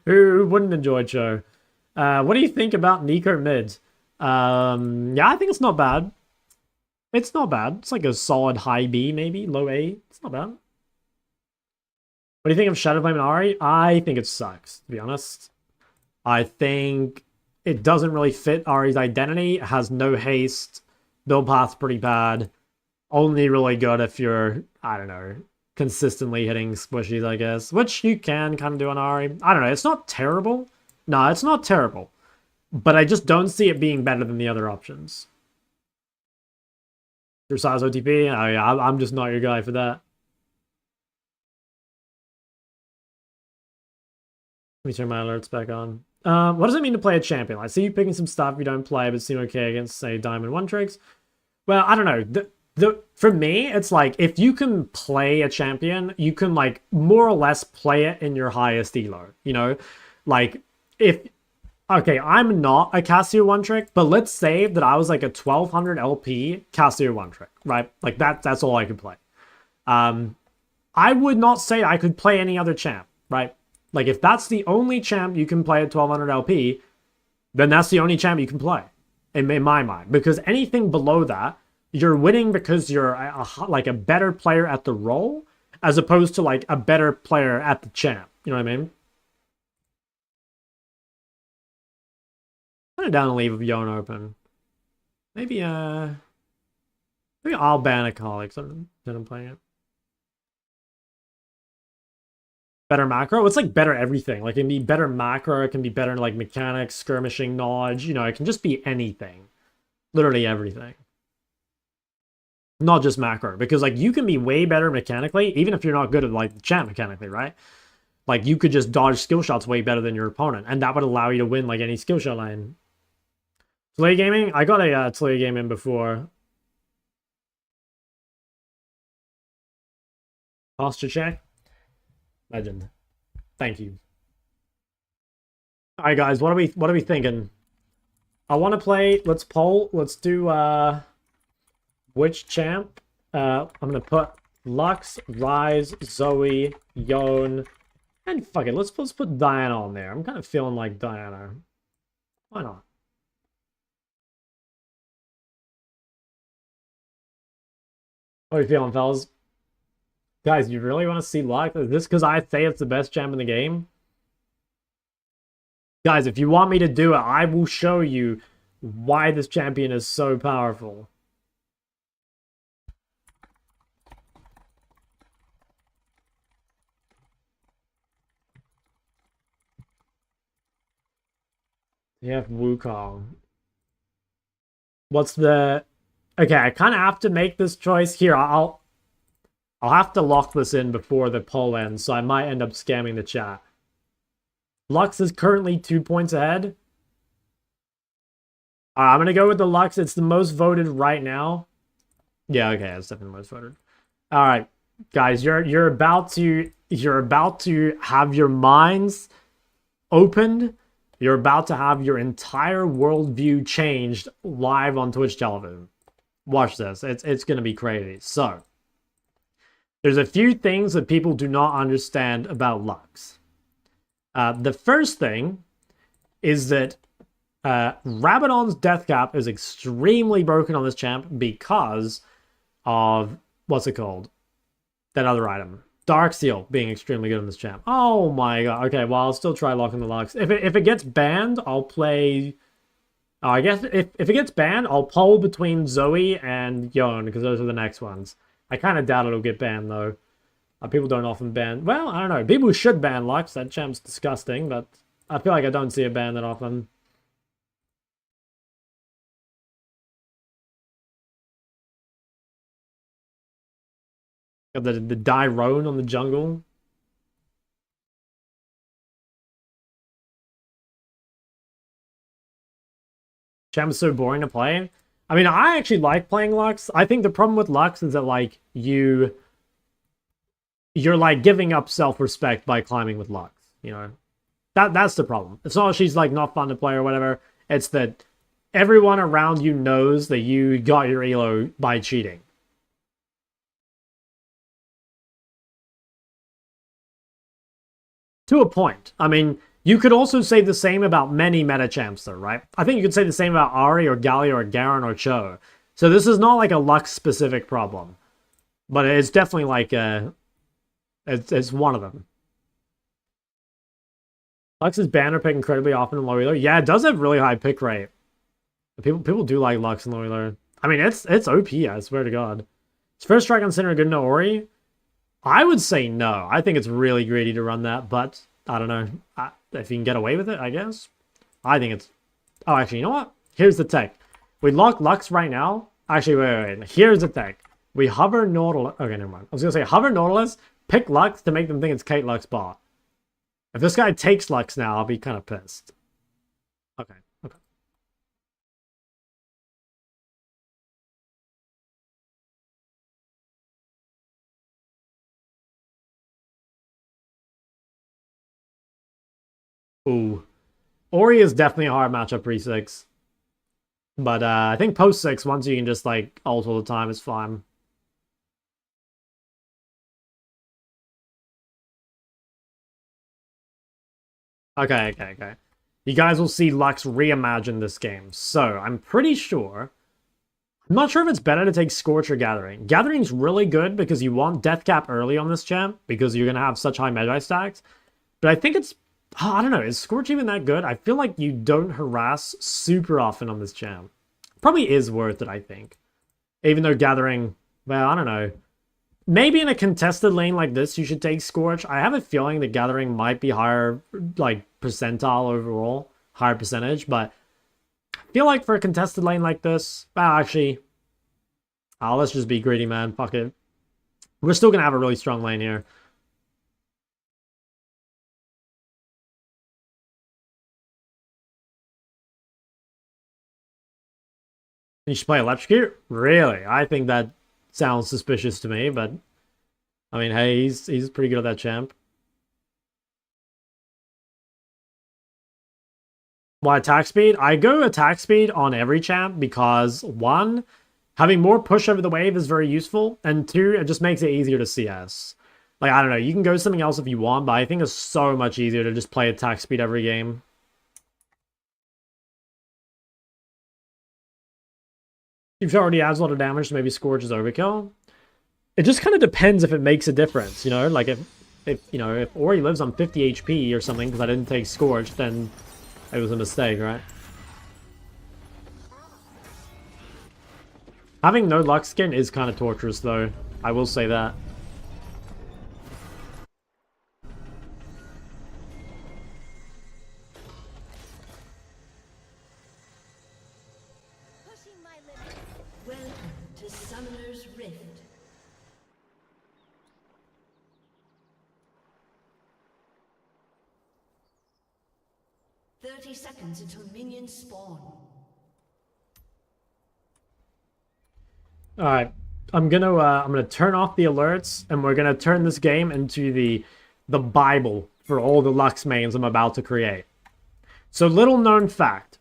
Who wouldn't enjoy Cho? What do you think about Nico mid? Yeah, I think it's not bad. It's not bad. It's like a solid high B, maybe. Low A. It's not bad. What do you think of Shadowflame and Ari? I think it sucks, to be honest. I think it doesn't really fit Ari's identity. It has no haste. Build path's pretty bad. Only really good if you're, I don't know, consistently hitting squishies, I guess. Which you can kind of do on Ari. I don't know. It's not terrible. No, it's not terrible. But I just don't see it being better than the other options. Your size OTP? I'm just not your guy for that. Let me turn my alerts back on. What does it mean to play a champion? I see you picking some stuff you don't play, but seem okay against, say, Diamond 1 tricks. Well, I don't know. For me, it's like, if you can play a champion, you can, like, more or less play it in your highest elo, you know? Like, if... Okay, I'm not a Cassio 1 trick, but let's say that I was, like, a 1200 LP Cassio 1 trick, right? Like, that's all I could play. I would not say I could play any other champ, right? Like, if that's the only champ you can play at 1200 LP, then that's the only champ you can play, in my mind. Because anything below that, you're winning because you're like a better player at the role, as opposed to like a better player at the champ. You know what I mean? Put it down and leave Yon open. Maybe I'll ban a colleague so that I'm playing it. Better macro? It's like better everything. Like, it can be better macro, it can be better like mechanics, skirmishing, knowledge, you know, it can just be anything. Literally everything. Not just macro, because like you can be way better mechanically, even if you're not good at like the champ mechanically, right? Like you could just dodge skill shots way better than your opponent, and that would allow you to win like any skill shot line. Play gaming? I got a play game in before. Posture check. Legend. Thank you. All right, guys. What are we thinking? I want to play. Let's poll. Let's do which champ? I'm gonna put Lux, Rise, Zoe, Yon, and fuck it. Let's put Diana on there. I'm kind of feeling like Diana. Why not? How are you feeling, fellas? Guys, you really want to see Lux? Is this because I say it's the best champ in the game? Guys, if you want me to do it, I will show you why this champion is so powerful. Yeah, Wukong. What's the... Okay, I kind of have to make this choice here. I'll have to lock this in before the poll ends, so I might end up scamming the chat. Lux is currently 2 points ahead. I'm gonna go with the Lux. It's the most voted right now. Yeah, okay, it's definitely the most voted. All right, guys, you're about to have your minds opened. You're about to have your entire worldview changed live on Twitch television. Watch this. It's gonna be crazy. So, there's a few things that people do not understand about Lux. The first thing is that Rabadon's death cap is extremely broken on this champ because of, what's it called? That other item. Dark Seal being extremely good on this champ. Oh my god. Okay, well, I'll still try locking the Lux. If it gets banned, I'll play... Oh, I guess if it gets banned, I'll poll between Zoe and Yon, because those are the next ones. I kind of doubt it'll get banned, though. People don't often ban... Well, I don't know. People should ban Lux. That champ's disgusting, but I feel like I don't see it banned that often. Got the Dyrone on the jungle. Champ's so boring to play. I mean, I actually like playing Lux. I think the problem with Lux is that, like, you're, like, giving up self-respect by climbing with Lux, you know? That's the problem. It's not that she's, like, not fun to play or whatever. It's that everyone around you knows that you got your elo by cheating. To a point. I mean, you could also say the same about many meta champs, though, right? I think you could say the same about Ahri or Galio or Garen or Cho. So this is not like a Lux-specific problem. But it's definitely like it's one of them. Lux's banner pick incredibly often in low elo. Yeah, it does have really high pick rate. People do like Lux in low elo. I mean, it's OP, I swear to God. Is first strike on center good no Ori? I would say no. I think it's really greedy to run that, but I don't know. If you can get away with it, I guess. I think it's... Oh, actually, you know what? Here's the tech. We lock Lux right now. Actually, wait. Here's the tech. We hover Nautilus... Okay, never mind. I was going to say hover Nautilus, pick Lux to make them think it's Kate Lux bot. If this guy takes Lux now, I'll be kind of pissed. Okay. Ooh. Ori is definitely a hard matchup pre-6. But I think post-6, once you can just, like, ult all the time, is fine. Okay. You guys will see Lux reimagine this game. So, I'm pretty sure... I'm not sure if it's better to take Scorch or Gathering. Gathering's really good because you want Death Cap early on this champ, because you're going to have such high Magi stacks. But I think it's... I don't know, is Scorch even that good? I feel like you don't harass super often on this champ. Probably is worth it, I think. Even though Gathering... Well, I don't know. Maybe in a contested lane like this, you should take Scorch. I have a feeling that Gathering might be higher, like, percentile overall. Higher percentage, but... I feel like for a contested lane like this... Well, actually... let's just be greedy, man. Fuck it. We're still gonna have a really strong lane here. You should play Electrocute? Really? I think that sounds suspicious to me, but... I mean, hey, he's pretty good at that champ. Why attack speed? I go attack speed on every champ because, one, having more push over the wave is very useful, and two, it just makes it easier to CS. Like, I don't know, you can go something else if you want, but I think it's so much easier to just play attack speed every game. If she already adds a lot of damage, maybe Scourge is overkill. It just kind of depends if it makes a difference, you know? Like, if Ori lives on 50 HP or something because I didn't take Scourge, then it was a mistake, right? Having no Lux skin is kind of torturous, though. I will say that. The Summoner's Rift. Seconds until minions spawn. All right, I'm gonna turn off the alerts, and we're gonna turn this game into the Bible for all the Lux mains I'm about to create. So, little known fact: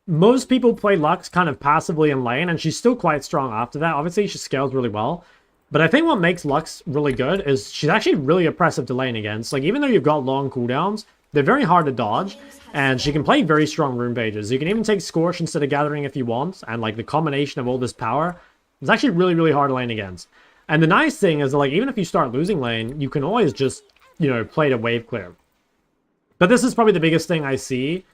most people play Lux kind of passively in lane, and she's still quite strong after that. Obviously, she scales really well. But I think what makes Lux really good is she's actually really oppressive to lane against. Like, even though you've got long cooldowns, they're very hard to dodge, and she can play very strong rune pages. You can even take Scorch instead of Gathering if you want, and like the combination of all this power is actually really, really hard to lane against. And the nice thing is that, like, even if you start losing lane, you can always just, you know, play to wave clear. But this is probably the biggest thing I see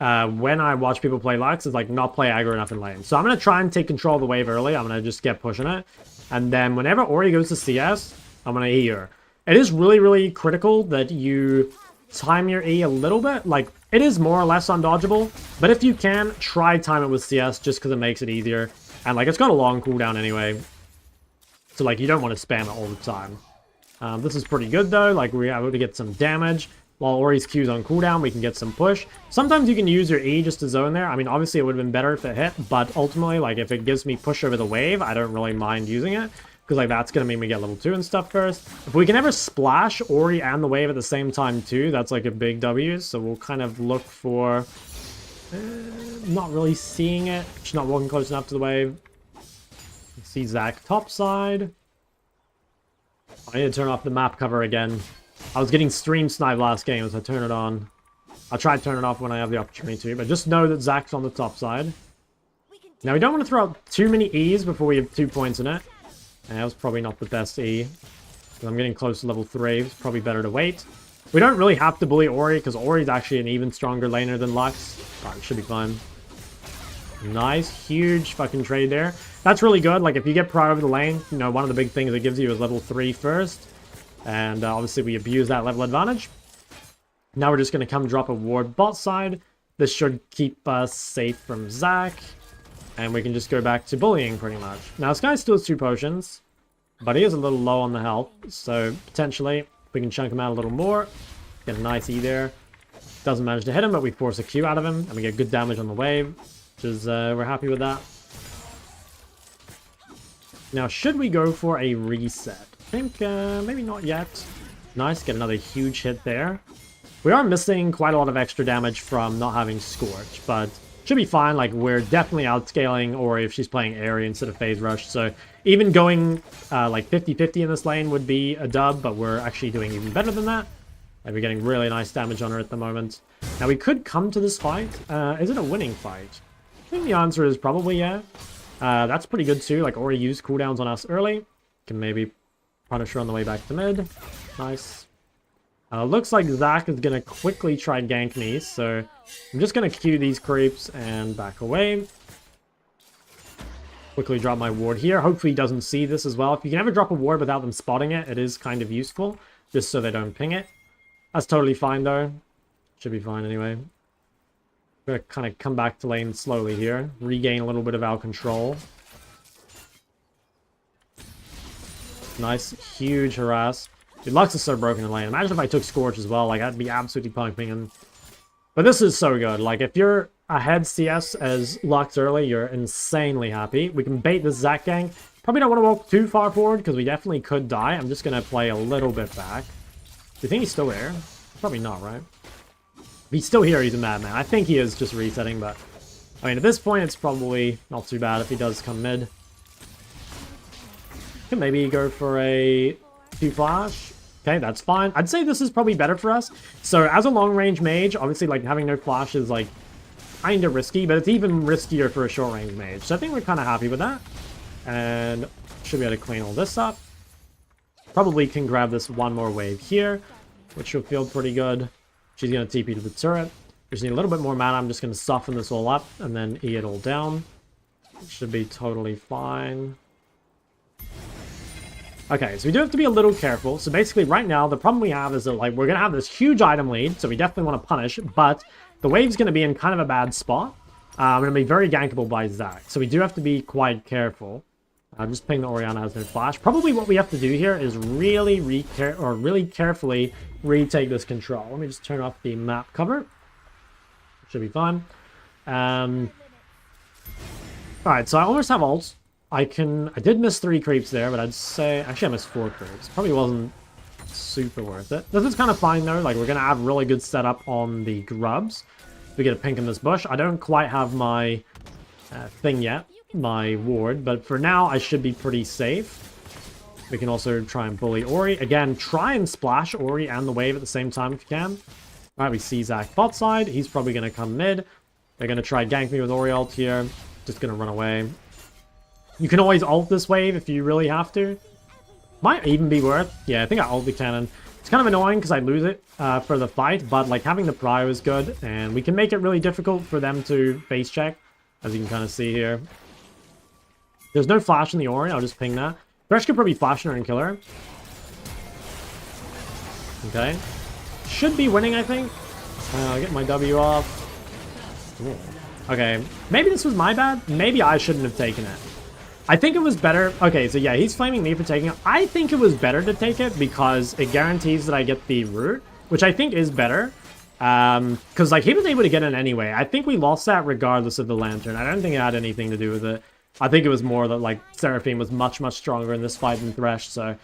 when I watch people play Lux, is like not play aggro enough in lane. So I'm going to try and take control of the wave early. I'm going to just get pushing it. And then whenever Ori goes to CS, I'm going to E her. It is really, really critical that you time your E a little bit. Like, it is more or less undodgeable, but if you can, try time it with CS just because it makes it easier. And like, it's got a long cooldown anyway, so like, you don't want to spam it all the time. This is pretty good though. Like, we're able to get some damage while Ori's Q's on cooldown. We can get some push. Sometimes you can use your E just to zone there. I mean, obviously it would have been better if it hit, but ultimately, like, if it gives me push over the wave, I don't really mind using it, because like, that's gonna make me get level 2 and stuff first. If we can ever splash Ori and the wave at the same time too, that's like a big W. So we'll kind of look for not really seeing it. She's not walking close enough to the wave. See Zac topside. I need to turn off the map cover again. I was getting stream snipe last game, so I turn it on. I'll try to turn it off when I have the opportunity to, but just know that Zac's on the top side. Now, we don't want to throw out too many E's before we have 2 points in it. And that was probably not the best E. I'm getting close to level 3. It's probably better to wait. We don't really have to bully Ori, because Ori's actually an even stronger laner than Lux. But it should be fine. Nice, huge fucking trade there. That's really good. Like, if you get pro over the lane, you know, one of the big things it gives you is level 3 first. And obviously we abuse that level advantage. Now we're just going to come drop a ward bot side. This should keep us safe from Zac. And we can just go back to bullying pretty much. Now this guy still has 2 potions, but he is a little low on the health. So potentially we can chunk him out a little more. Get a nice E there. Doesn't manage to hit him, but we force a Q out of him. And we get good damage on the wave, which is, we're happy with that. Now should we go for a reset? I think maybe not yet. Nice, get another huge hit there. We are missing quite a lot of extra damage from not having Scorch, but should be fine. Like, we're definitely outscaling Ori if she's playing Aerie instead of Phase Rush. So even going like 50-50 in this lane would be a dub, but we're actually doing even better than that. And we're getting really nice damage on her at the moment. Now we could come to this fight. Is it a winning fight? I think the answer is probably yeah. That's pretty good too. Like, Ori used cooldowns on us early. Can maybe punish her on the way back to mid. Nice. Looks like Zac is going to quickly try and gank me, so I'm just going to Q these creeps and back away. Quickly drop my ward here. Hopefully he doesn't see this as well. If you can ever drop a ward without them spotting it, it is kind of useful, just so they don't ping it. That's totally fine though. Should be fine anyway. I'm going to kind of come back to lane slowly here. Regain a little bit of our control. Nice, huge harass. Dude, Lux is so broken in lane. Imagine if I took Scorch as well. Like, I'd be absolutely pumping him. But this is so good. Like, if you're ahead CS as Lux early, you're insanely happy. We can bait this Zac gang. Probably don't want to walk too far forward, because we definitely could die. I'm just going to play a little bit back. Do you think he's still there? Probably not, right? If he's still here, he's a madman. I think he is just resetting, but... I mean, at this point, it's probably not too bad if he does come mid. Could maybe go for a Q flash. Okay, that's fine. I'd say this is probably better for us. So as a long-range mage, obviously, like, having no flash is, like, kind of risky, but it's even riskier for a short-range mage. So I think we're kind of happy with that. And should be able to clean all this up. Probably can grab this one more wave here, which will feel pretty good. She's going to TP to the turret. Just need a little bit more mana. I'm just going to soften this all up and then E it all down. It should be totally fine. Okay, so we do have to be a little careful. So basically right now, the problem we have is that, like, we're going to have this huge item lead, so we definitely want to punish, but the wave's going to be in kind of a bad spot. We're going to be very gankable by Zac, so we do have to be quite careful. I'm just ping the Orianna has no flash. Probably what we have to do here is really carefully retake this control. Let me just turn off the map cover. Should be fine. Alright, so I almost have ults. I did miss 3 creeps there, but I'd say... Actually, I missed 4 creeps. Probably wasn't super worth it. This is kind of fine, though. Like, we're going to have really good setup on the grubs. We get a pink in this bush. I don't quite have my thing yet. My ward, but for now I should be pretty safe. We can also try and bully Ori. Again, try and splash Ori and the wave at the same time if you can. Alright, we see Zac bot side. He's probably going to come mid. They're going to try gank me with Ori ult here. Just going to run away. You can always ult this wave if you really have to. Might even be worth. Yeah, I think I ult the cannon. It's kind of annoying because I lose it for the fight, but like having the prio is good, and we can make it really difficult for them to face check, as you can kind of see here. There's no flash in the Ori, I'll just ping that. Thresh could probably flash her and kill her. Okay. Should be winning, I think. I'll get my W off. Ooh. Okay, maybe this was my bad. Maybe I shouldn't have taken it. I think it was better. Okay, so yeah, he's flaming me for taking it. I think it was better to take it because it guarantees that I get the root, which I think is better. Because like he was able to get in anyway. I think we lost that regardless of the lantern. I don't think it had anything to do with it. I think it was more that, like, Seraphine was much stronger in this fight than Thresh, so...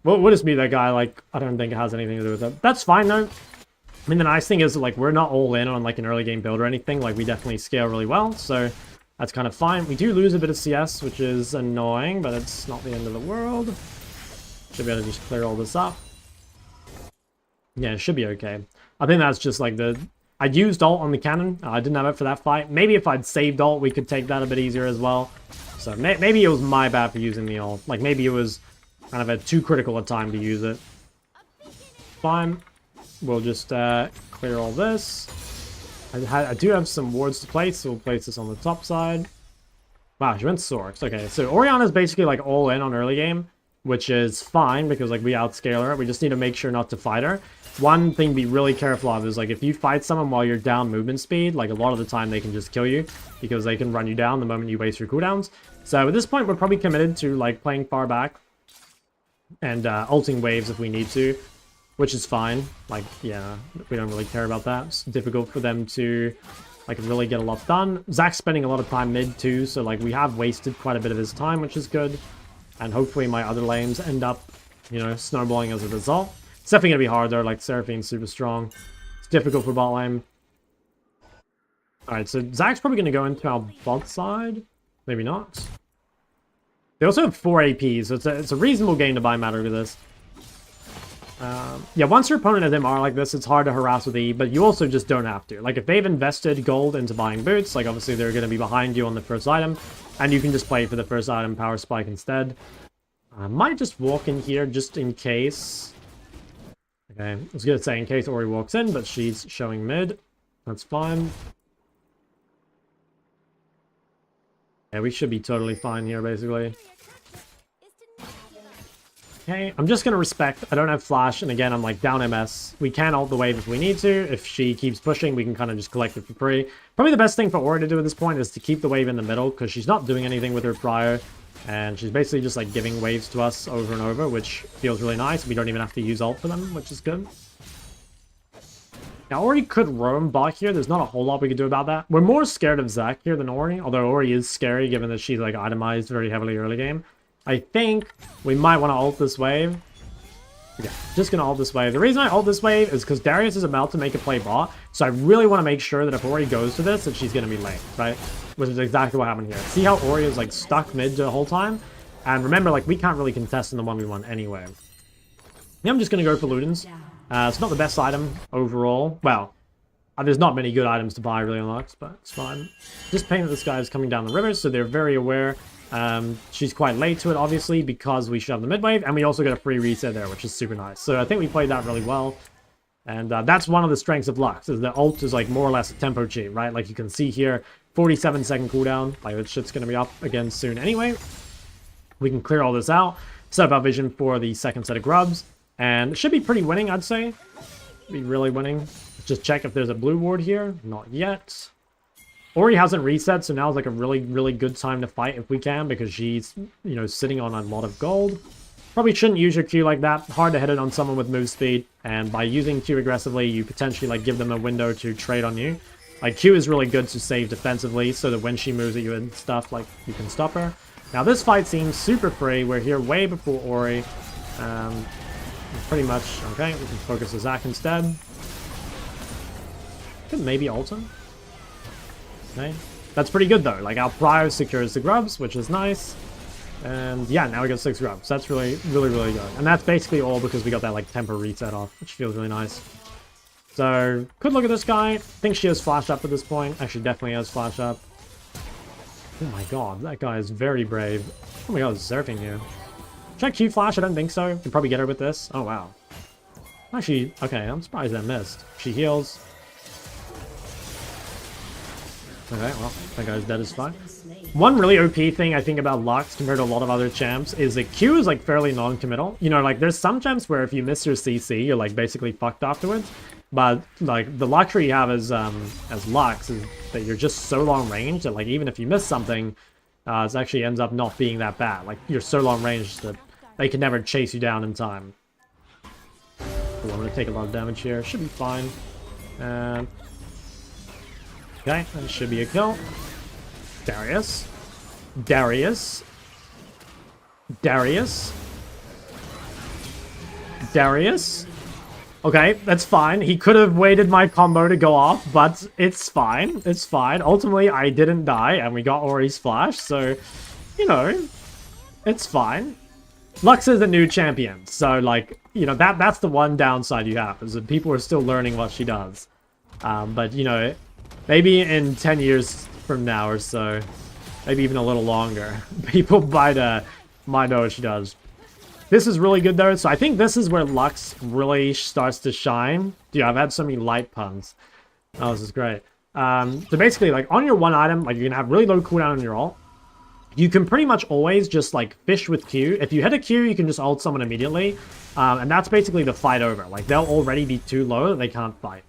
We'll just be that guy, like, I don't think it has anything to do with it. That's fine, though. I mean, the nice thing is, like, we're not all in on, like, an early game build or anything. Like, we definitely scale really well, so that's kind of fine. We do lose a bit of CS, which is annoying, but it's not the end of the world. Should be able to just clear all this up. Yeah, it should be okay. I think that's just, like, the... I used ult on the cannon. I didn't have it for that fight. Maybe if I'd saved ult, we could take that a bit easier as well. So maybe it was my bad for using the ult. Like, maybe it was kind of a too critical a time to use it. Fine. We'll just clear all this. I do have some wards to place, so we'll place this on the top side. Wow, she went Sorks. Okay, so Orianna's basically, like, all in on early game, which is fine because, like, we outscale her. We just need to make sure not to fight her. One thing to be really careful of is, like, if you fight someone while you're down movement speed, like, a lot of the time they can just kill you because they can run you down the moment you waste your cooldowns. So at this point, we're probably committed to, like, playing far back and ulting waves if we need to, which is fine. Like, yeah, we don't really care about that. It's difficult for them to, like, really get a lot done. Zac's spending a lot of time mid, too, so, like, we have wasted quite a bit of his time, which is good. And hopefully my other lanes end up, you know, snowballing as a result. It's definitely going to be hard, though. Like, Seraphine's super strong. It's difficult for bot lane. Alright, so Zac's probably going to go into our bot side. Maybe not. They also have 4 AP, so it's a reasonable game to buy matter with this. Yeah, once your opponent has MR like this, it's hard to harass with E, but you also just don't have to. Like, if they've invested gold into buying boots, like, obviously they're going to be behind you on the first item, and you can just play for the first item power spike instead. I might just walk in here just in case... Okay, I was going to say in case Ori walks in, but she's showing mid. That's fine. Yeah, we should be totally fine here, basically. Okay, I'm just going to respect. I don't have flash, and again, I'm like down MS. We can ult the wave if we need to. If she keeps pushing, we can kind of just collect it for free. Probably the best thing for Ori to do at this point is to keep the wave in the middle, because she's not doing anything with her prior. And she's basically just like giving waves to us over and over, which feels really nice. We don't even have to use ult for them, which is good. Now, Ori could roam bot here. There's not a whole lot we could do about that. We're more scared of Zac here than Ori, although Ori is scary given that she's like itemized very heavily early game. I think we might want to ult this wave. Yeah, just gonna ult this wave. The reason I ult this wave is because Darius is about to make a play bot, so I really want to make sure that if Ori goes to this, that she's gonna be late, right? Which is exactly what happened here. See how Ori is like stuck mid the whole time? And remember, like, we can't really contest in the 1v1 anyway. Yeah, I'm just gonna go for Ludens. It's not the best item overall. Well, there's not many good items to buy really on Lux, but it's fine. Just pain that this guy is coming down the river, so they're very aware. She's quite late to it, obviously, because we shoved the mid wave, and we also got a free reset there, which is super nice. So I think we played that really well. And that's one of the strengths of Lux, is the ult is like more or less a tempo cheat, right? Like you can see here, 47-second cooldown. Like this shit's gonna be up again soon anyway. We can clear all this out, set up our vision for the second set of grubs, and it should be pretty winning, I'd say. Be really winning. Let's just check if there's a blue ward here. Not yet. Ori hasn't reset, so now is like a really, really good time to fight if we can, because she's, you know, sitting on a lot of gold. Probably shouldn't use your Q like that. Hard to hit it on someone with move speed, and by using Q aggressively, you potentially like give them a window to trade on you. Like Q is really good to save defensively, so that when she moves at you and stuff, like you can stop her. Now this fight seems super free. We're here way before Ori. Pretty much okay. We can focus the Zac instead. Could maybe ult him. Okay, that's pretty good though. Like our Prio secures the grubs, which is nice. And yeah, now we got 6 grubs. That's really, really, really good. And that's basically all because we got that like temper reset off, which feels really nice. So, could look at this guy. I think she has flash up at this point. Actually, definitely has flash up. Oh my god, that guy is very brave. Oh my god, surfing you. Should I Q flash? I don't think so. Can probably get her with this. Oh wow. Actually, okay, I'm surprised I missed. She heals. Okay, well, that guy's dead as fine. One really OP thing I think about Lux compared to a lot of other champs is that Q is like fairly non-committal. You know, like there's some champs where if you miss your CC, you're like basically fucked afterwards. But like the luxury you have as Lux is that you're just so long range that like even if you miss something, it actually ends up not being that bad. Like you're so long range that they can never chase you down in time. Ooh, I'm gonna take a lot of damage here. Should be fine. Okay, that should be a kill. Darius. Darius. Darius. Darius. Okay, that's fine. He could have waited my combo to go off, but it's fine. It's fine. Ultimately, I didn't die, and we got Ori's flash, so, you know, it's fine. Lux is a new champion, so, like, you know, that's the one downside you have, is that people are still learning what she does. But, you know, maybe in 10 years from now or so, maybe even a little longer, people might know what she does. This is really good though, so I think this is where Lux really starts to shine. Dude, I've had so many light puns. Oh, this is great. So basically, like, on your one item, like, you're gonna have really low cooldown on your ult. You can pretty much always just, like, fish with Q. If you hit a Q, you can just ult someone immediately. And that's basically the fight over. Like, they'll already be too low that they can't fight.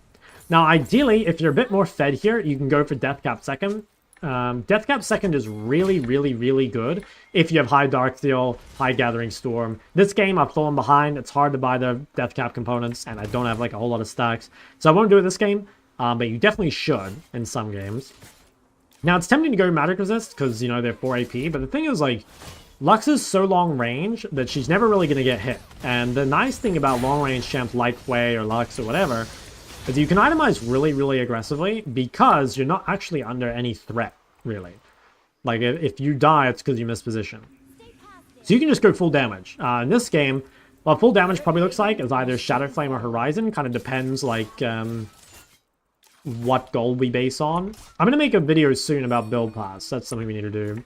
Now, ideally, if you're a bit more fed here, you can go for Death Cap second. Death Cap second is really, really, really good if you have high Darksteel, high Gathering Storm. This game, I've fallen behind. It's hard to buy the Death Cap components, and I don't have, like, a whole lot of stacks. So I won't do it this game, but you definitely should in some games. Now, it's tempting to go Magic Resist, because, you know, they're 4 AP, but the thing is, like, Lux is so long range that she's never really going to get hit. And the nice thing about long range champs like Hwei or Lux or whatever is you can itemize really, really aggressively because you're not actually under any threat, really. Like, if you die, it's because you missed position. So you can just go full damage. In this game, what full damage probably looks like is either Shadow Flame or Horizon. Kind of depends, like, what gold we base on. I'm going to make a video soon about build pass. That's something we need to do.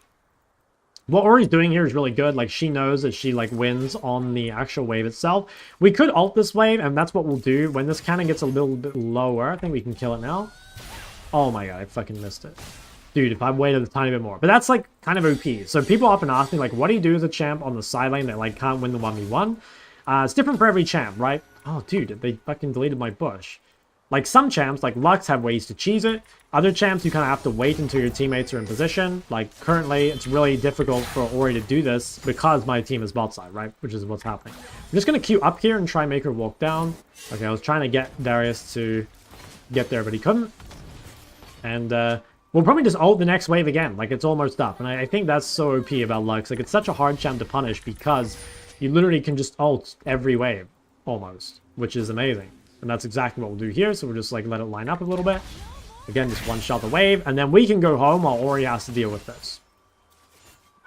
What Ori's doing here is really good. Like, she knows that she, like, wins on the actual wave itself. We could ult this wave, and that's what we'll do. When this cannon gets a little bit lower, I think we can kill it now. Oh my god, I fucking missed it. Dude, if I waited a tiny bit more. But that's, like, kind of OP. So people often ask me, like, what do you do as a champ on the side lane that, like, can't win the 1v1? It's different for every champ, right? Oh, dude, they fucking deleted my bush. Like, some champs, like Lux, have ways to cheese it. Other champs, you kind of have to wait until your teammates are in position. Like, currently, it's really difficult for Ori to do this because my team is bot side, right? Which is what's happening. I'm just going to queue up here and try and make her walk down. Okay, I was trying to get Darius to get there, but he couldn't. And we'll probably just ult the next wave again. Like, it's almost up. And I think that's so OP about Lux. Like, it's such a hard champ to punish because you literally can just ult every wave, almost, which is amazing. And that's exactly what we'll do here. So we'll just, like, let it line up a little bit. Again, just one-shot the wave. And then we can go home while Ori has to deal with this.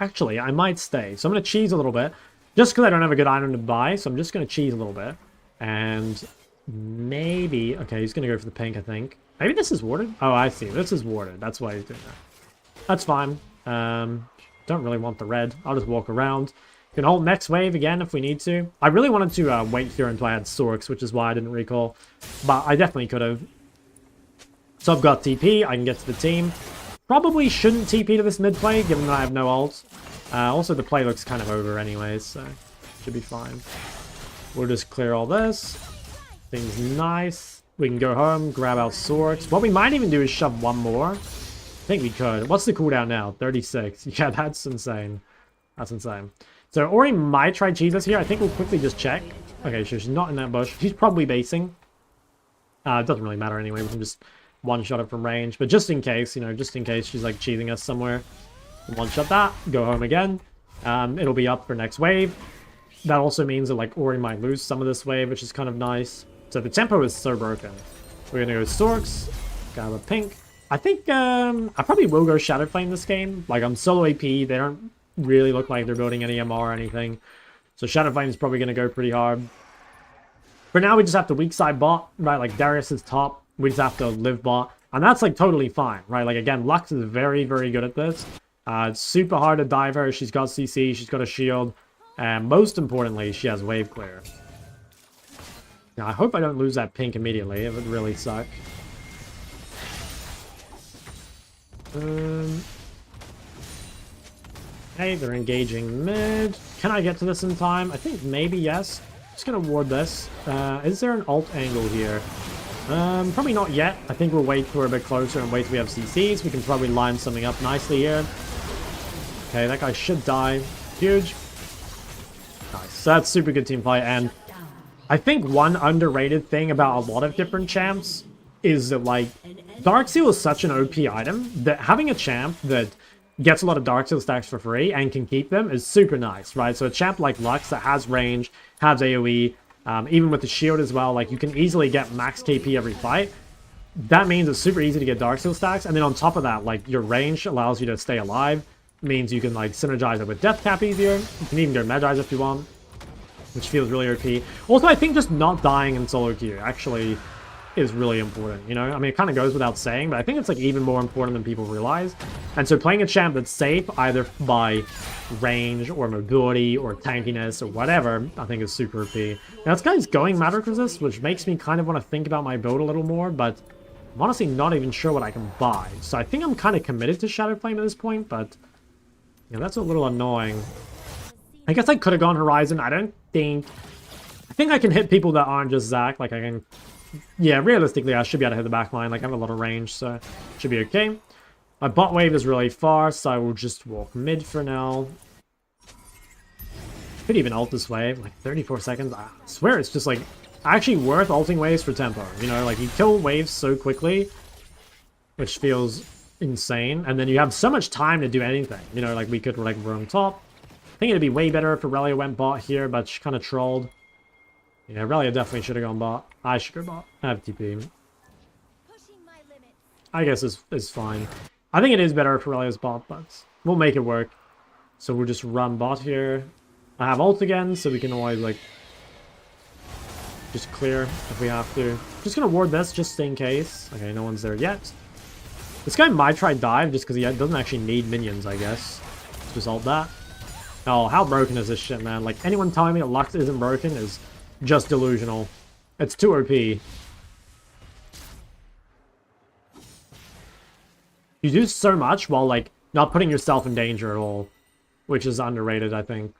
Actually, I might stay. So I'm going to cheese a little bit. Just because I don't have a good item to buy. So I'm just going to cheese a little bit. And maybe... Okay, he's going to go for the pink, I think. Maybe this is warded? Oh, I see. This is warded. That's why he's doing that. That's fine. Don't really want the red. I'll just walk around. Can hold next wave again if we need to. I really wanted to wait here until I had Sorks, which is why I didn't recall. But I definitely could have. So I've got TP. I can get to the team. Probably shouldn't TP to this mid play, given that I have no ult. Also, the play looks kind of over anyways, so should be fine. We'll just clear all this. Things nice. We can go home, grab our Sorks. What we might even do is shove one more. I think we could. What's the cooldown now? 36. Yeah, that's insane. That's insane. So Ori might try cheese us here. I think we'll quickly just check. Okay, so she's not in that bush. She's probably basing. It doesn't really matter anyway. We can just one-shot it from range. But just in case, you know, just in case she's like cheesing us somewhere. One-shot that. Go home again. It'll be up for next wave. That also means that like Ori might lose some of this wave, which is kind of nice. So the tempo is so broken. We're gonna go Storks. Grab a pink. I think I probably will go Shadow Flame this game. Like I'm solo AP. They don't really look like they're building any MR or anything. So Shadow Flame is probably gonna go pretty hard. For now, we just have to weak side bot, right? Like Darius is top. We just have to live bot. And that's like totally fine, right? Like again, Lux is very, very good at this. It's super hard to dive her. She's got CC. She's got a shield. And most importantly, she has wave clear. Now, I hope I don't lose that pink immediately. It would really suck. Okay, they're engaging mid. Can I get to this in time? I think maybe yes. Just gonna ward this. Is there an alt angle here? Probably not yet. I think we'll wait till we're a bit closer and wait till we have CCs. We can probably line something up nicely here. Okay, that guy should die. Huge. Nice. That's super good team fight. And I think one underrated thing about a lot of different champs is that, like, Darkseal is such an OP item that having a champ that gets a lot of Darkseal stacks for free and can keep them is super nice, right? So a champ like Lux that has range, has AoE, even with the shield as well, like, you can easily get max KP every fight. That means it's super easy to get Darkseal stacks, and then on top of that, like, your range allows you to stay alive, means you can, like, synergize it with Death Cap easier. You can even go Magize if you want, which feels really OP. Also, I think just not dying in solo queue actually is really important, you know? I mean, it kind of goes without saying, but I think it's, like, even more important than people realize. And so playing a champ that's safe, either by range or mobility or tankiness or whatever, I think is super OP. Now, this guy's going Matter Resist, which makes me kind of want to think about my build a little more, but I'm honestly not even sure what I can buy. So I think I'm kind of committed to Shadow Flame at this point, but yeah, that's a little annoying. I guess I could have gone Horizon. I think I can hit people that aren't just Zac. Like, I can... Yeah, realistically, I should be able to hit the back line. Like, I have a lot of range, so should be okay. My bot wave is really far, so I will just walk mid for now. Could even ult this wave, like 34 seconds. I swear it's just, like, actually worth ulting waves for tempo. You know, like, you kill waves so quickly, which feels insane. And then you have so much time to do anything. You know, like, we could, like, roam top. I think it'd be way better if Aurelia went bot here, but she kind of trolled. Yeah, Aurelia definitely should have gone bot. I should go bot. I have TP. I guess it's fine. I think it is better if Aurelia's bot, but we'll make it work. So we'll just run bot here. I have ult again, so we can always, like, just clear if we have to. Just gonna ward this just in case. Okay, no one's there yet. This guy might try dive just because he doesn't actually need minions, I guess. Just ult that. Oh, how broken is this shit, man? Like, anyone telling me that Lux isn't broken is just delusional. It's too OP. You do so much while, like, not putting yourself in danger at all, which is underrated, I think.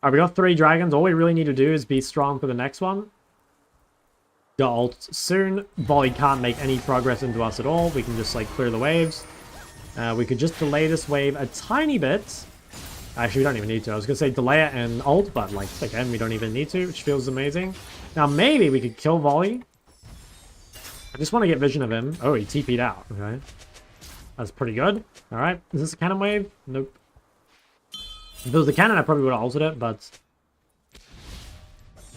Alright, we got 3 dragons. All we really need to do is be strong for the next one. Got ult soon. Volley can't make any progress into us at all. We can just, like, clear the waves. We could just delay this wave a tiny bit. Actually, we don't even need to. I was going to say delay it and ult, but, like, again, we don't even need to, which feels amazing. Now, maybe we could kill Volley. I just want to get vision of him. Oh, he TP'd out. Okay. That's pretty good. Alright. Is this a cannon wave? Nope. If it was a cannon, I probably would have ulted it, but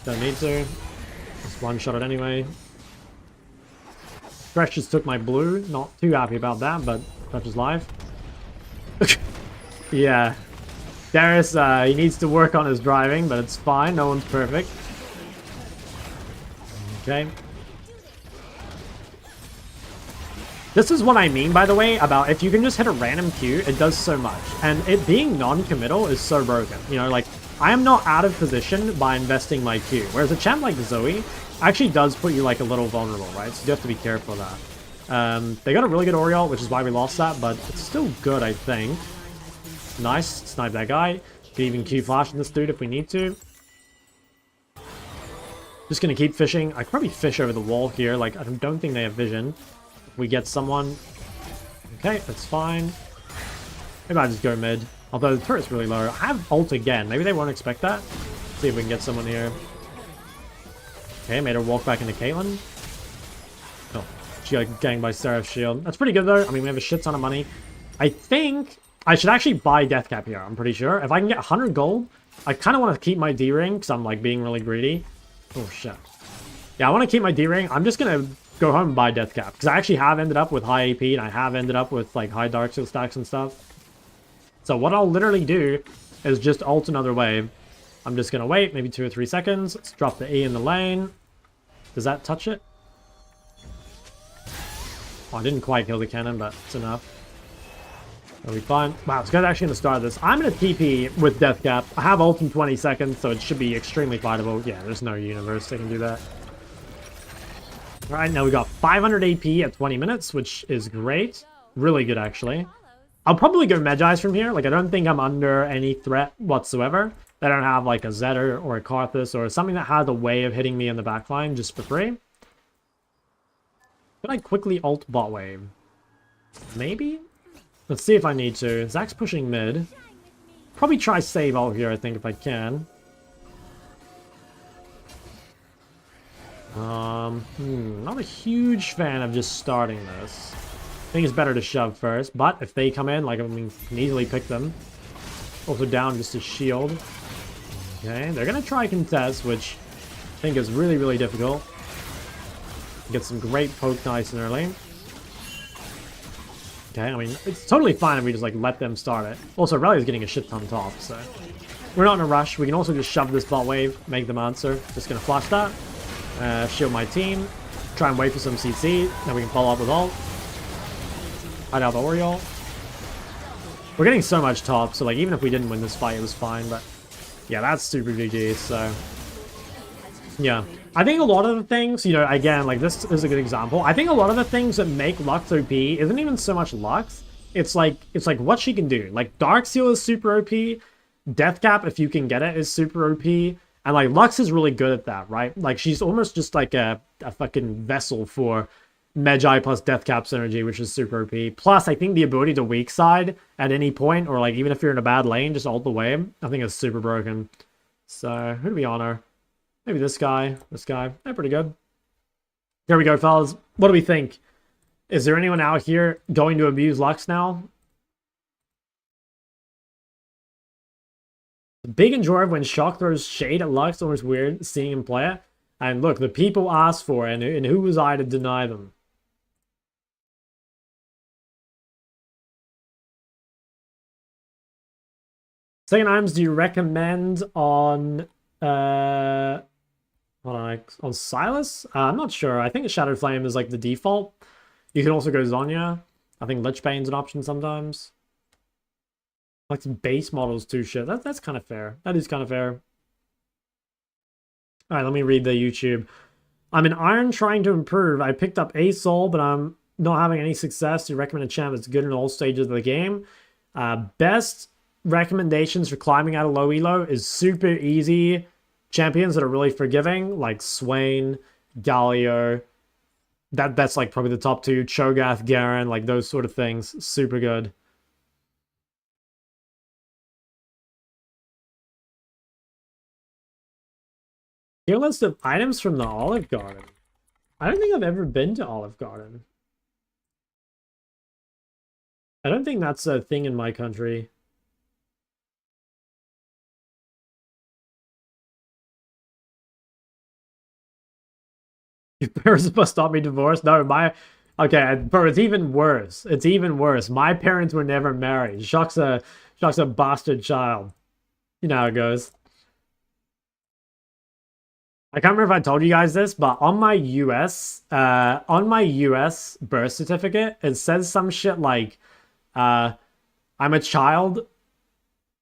don't need to. Just one-shot it anyway. Thresh just took my blue. Not too happy about that, but Thresh is live. Yeah. Darius, he needs to work on his driving, but it's fine. No one's perfect. Okay. This is what I mean, by the way, about if you can just hit a random Q, it does so much. And it being non-committal is so broken. You know, like, I am not out of position by investing my Q. Whereas a champ like Zoe actually does put you, like, a little vulnerable, right? So you have to be careful of that. They got a really good Oriole, which is why we lost that, but it's still good, I think. Nice. Snipe that guy. Could even Q flash this dude if we need to. Just gonna keep fishing. I could probably fish over the wall here. Like, I don't think they have vision. If we get someone... Okay, that's fine. Maybe I'll just go mid. Although the turret's really low. I have ult again. Maybe they won't expect that. See if we can get someone here. Okay, made her walk back into Caitlyn. Oh, she got ganged by Seraph's shield. That's pretty good though. I mean, we have a shit ton of money. I think I should actually buy Deathcap here. I'm pretty sure. If I can get 100 gold, I kind of want to keep my D-ring because I'm like being really greedy. Oh shit. Yeah, I want to keep my D-ring. I'm just going to go home and buy Deathcap because I actually have ended up with high AP and I have ended up with like high Dark Shield stacks and stuff. So what I'll literally do is just ult another wave. I'm just going to wait maybe 2 or 3 seconds. Let's drop the E in the lane. Does that touch it? Oh, I didn't quite kill the cannon, but it's enough. That'll be fine. Wow, it's actually going to start this. I'm going to TP with Deathcap. I have ult in 20 seconds, so it should be extremely fightable. Yeah, there's no universe that can do that. Alright, now we got 500 AP at 20 minutes, which is great. Really good, actually. I'll probably go Magi's from here. Like, I don't think I'm under any threat whatsoever. I don't have, like, a Zetter or a Karthus or something that has a way of hitting me in the backline just for free. Could I quickly ult bot wave? Maybe? Let's see if I need to. Zach's pushing mid. Probably try save ult here, I think, if I can. Not a huge fan of just starting this. I think it's better to shove first, but if they come in, like, I mean, can easily pick them. Also down just a shield. Okay, they're gonna try contest, which I think is really, really difficult. Get some great poke nice and early. Okay, I mean, it's totally fine if we just, like, let them start it. Also, Reli's getting a shit ton top, so... We're not in a rush. We can also just shove this bot wave, make them answer. Just gonna flash that. Shield my team. Try and wait for some CC. Then we can follow up with ult. Hide out the Oriole. We're getting so much top, so, like, even if we didn't win this fight, it was fine, but... Yeah, that's super GG, so... Yeah. I think a lot of the things, you know, again, like, this is a good example. I think a lot of the things that make Lux OP isn't even so much Lux. It's like what she can do. Like, Dark Seal is super OP. Deathcap, if you can get it, is super OP. And, like, Lux is really good at that, right? Like, she's almost just like a fucking vessel for Magi plus Deathcap synergy, which is super OP. Plus, I think the ability to weak side at any point, or, like, even if you're in a bad lane, just ult the way, I think is super broken. So, who do we honor? Maybe this guy. This guy. They're pretty good. Here we go, fellas. What do we think? Is there anyone out here going to abuse Lux now? The big enjoyer when Shock throws shade at Lux, almost weird seeing him play it. And look, the people asked for it, and who was I to deny them? Second items, do you recommend on on Silas? I'm not sure. I think Shadow Flame is like the default. You can also go Zonya. I think Lich Bane's an option sometimes. Like some base models too, shit. That's kind of fair. That is kind of fair. Alright, let me read the YouTube. I'm in Iron trying to improve. I picked up a soul, but I'm not having any success. Do you recommend a champ that's good in all stages of the game? Best recommendations for climbing out of low elo is super easy. Champions that are really forgiving, like Swain, Galio. That's like probably the top two. Cho'Gath, Garen, like those sort of things. Super good. Tier list of items from the Olive Garden. I don't think I've ever been to Olive Garden. I don't think that's a thing in my country. Your parents must not be divorced. No, okay, bro, it's even worse. It's even worse. My parents were never married. Shock's a bastard child. You know how it goes. I can't remember if I told you guys this, but on my US birth certificate, it says some shit like, I'm a child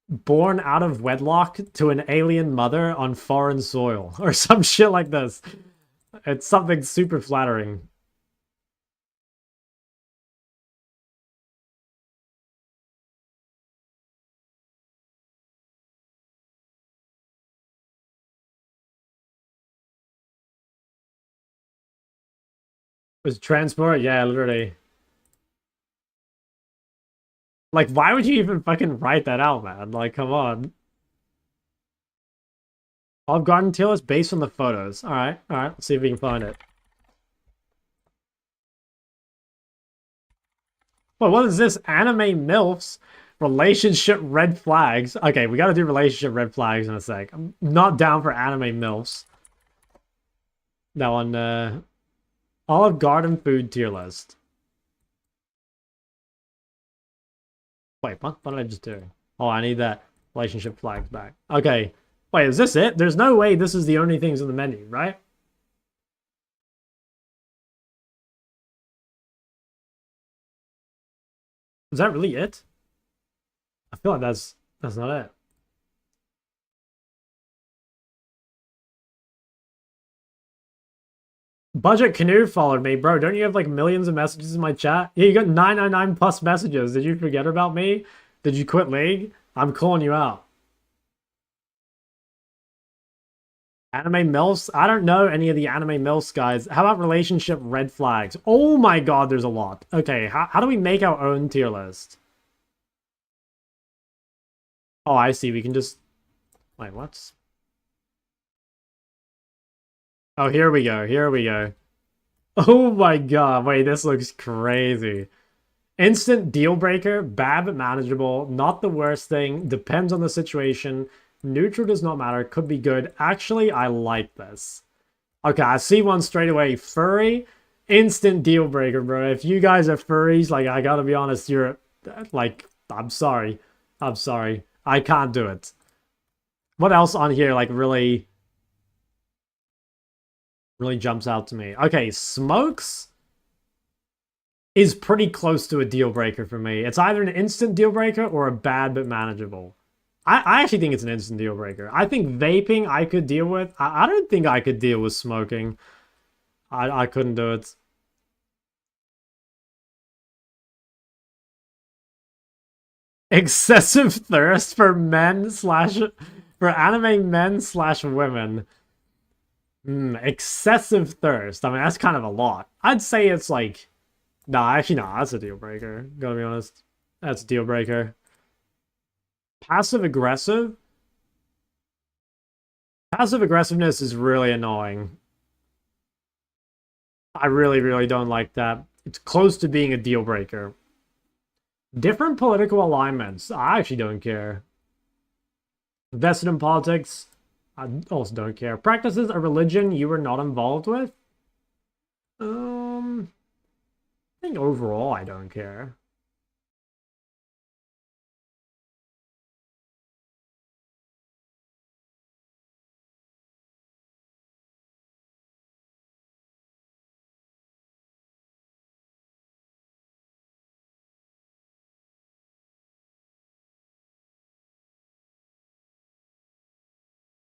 born out of wedlock to an alien mother on foreign soil, or some shit like this. It's something super flattering. Was transport? Yeah, literally. Like, why would you even fucking write that out, man? Like, come on. Olive Garden tier list based on the photos. Alright, alright. Let's see if we can find it. Well, what is this? Anime MILFs? Relationship red flags. Okay, we gotta do relationship red flags in a sec. I'm not down for anime MILFs. That one, Olive Garden food tier list. Wait, what did I just do? Oh, I need that relationship flags back. Okay. Wait, is this it? There's no way this is the only things in the menu, right? Is that really it? I feel like that's not it. Budget Canoe followed me, bro. Don't you have like millions of messages in my chat? Yeah, you got 999 plus messages. Did you forget about me? Did you quit League? I'm calling you out. Anime MILFs? I don't know any of the anime MILFs, guys. How about relationship red flags? Oh my god, there's a lot. Okay, how do we make our own tier list? Oh, I see. We can just... Wait, what? Oh, here we go. Here we go. Oh my god. Wait, this looks crazy. Instant deal breaker, bad but manageable, not the worst thing, depends on the situation, neutral does not matter, could be good. Actually, I like this. Okay, I see one straight away. Furry, instant deal breaker, bro. If you guys are furries, like, I gotta be honest, you're, like, I'm sorry. I'm sorry. I can't do it. What else on here, like, really jumps out to me? Okay, smokes is pretty close to a deal breaker for me. It's either an instant deal breaker or a bad but manageable. I actually think it's an instant deal breaker. I think vaping I could deal with. I don't think I could deal with smoking. I couldn't do it. Excessive thirst for men slash... For anime men slash women. Excessive thirst. I mean, that's kind of a lot. I'd say it's like... Nah, actually, no, that's a deal breaker. Gotta be honest. That's a deal breaker. Passive aggressive? Passive aggressiveness is really annoying. I really, really don't like that. It's close to being a deal breaker. Different political alignments. I actually don't care. Vested in politics. I also don't care. Practices a religion you were not involved with? I think overall I don't care.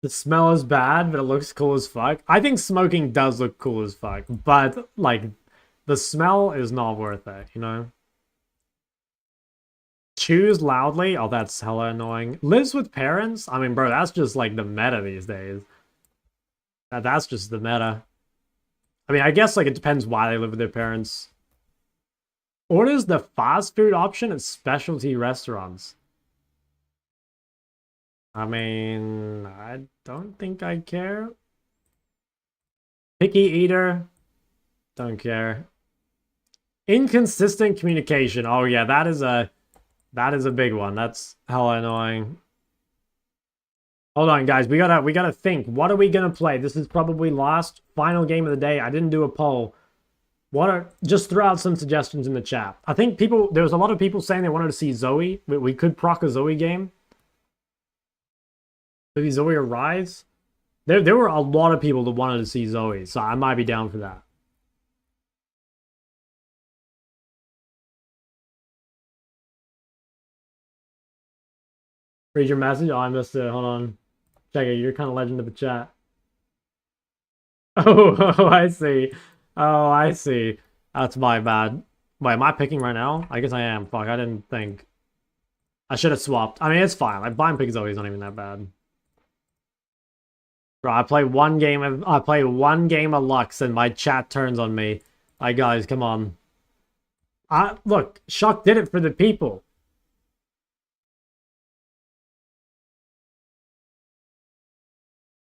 The smell is bad, but it looks cool as fuck. I think smoking does look cool as fuck, but, like, the smell is not worth it, you know? Choose loudly? Oh, that's hella annoying. Lives with parents? I mean, bro, that's just, like, the meta these days. That's just the meta. I mean, I guess, like, it depends why they live with their parents. Orders the fast food option at specialty restaurants. I mean, I don't think I care. Picky eater. Don't care. Inconsistent communication. Oh yeah, that is a big one. That's hella annoying. Hold on, guys. We gotta think. What are we gonna play? This is probably last final game of the day. I didn't do a poll. Just throw out some suggestions in the chat. I think there was a lot of people saying they wanted to see Zoe. We could proc a Zoe game. Maybe Zoe or Rise? There were a lot of people that wanted to see Zoe, so I might be down for that. Read your message? Oh, I missed it. Hold on. Check it. You're kind of legend of the chat. Oh, I see. Oh, I see. That's my bad. Wait, am I picking right now? I guess I am. Fuck, I didn't think. I should have swapped. I mean, it's fine. Like, blind pick Zoe's not even that bad. Bro, I play one game of Lux and my chat turns on me. Like, guys, come on. Look, Shock did it for the people.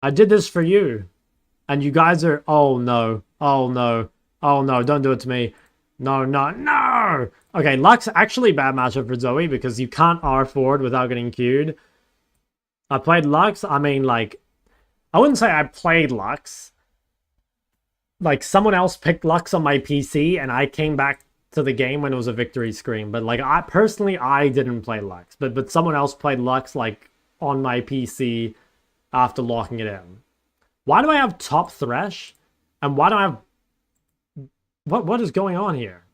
I did this for you. And you guys are... Oh, no. Oh, no. Oh, no. Don't do it to me. No, no, no! Okay, Lux, actually bad matchup for Zoe because you can't R forward without getting queued. I played Lux. I mean, like... I wouldn't say I played Lux. Like, someone else picked Lux on my PC, and I came back to the game when it was a victory screen. But, like, I didn't play Lux. But someone else played Lux, like, on my PC after locking it in. Why do I have top Thresh? And why do I have... What is going on here?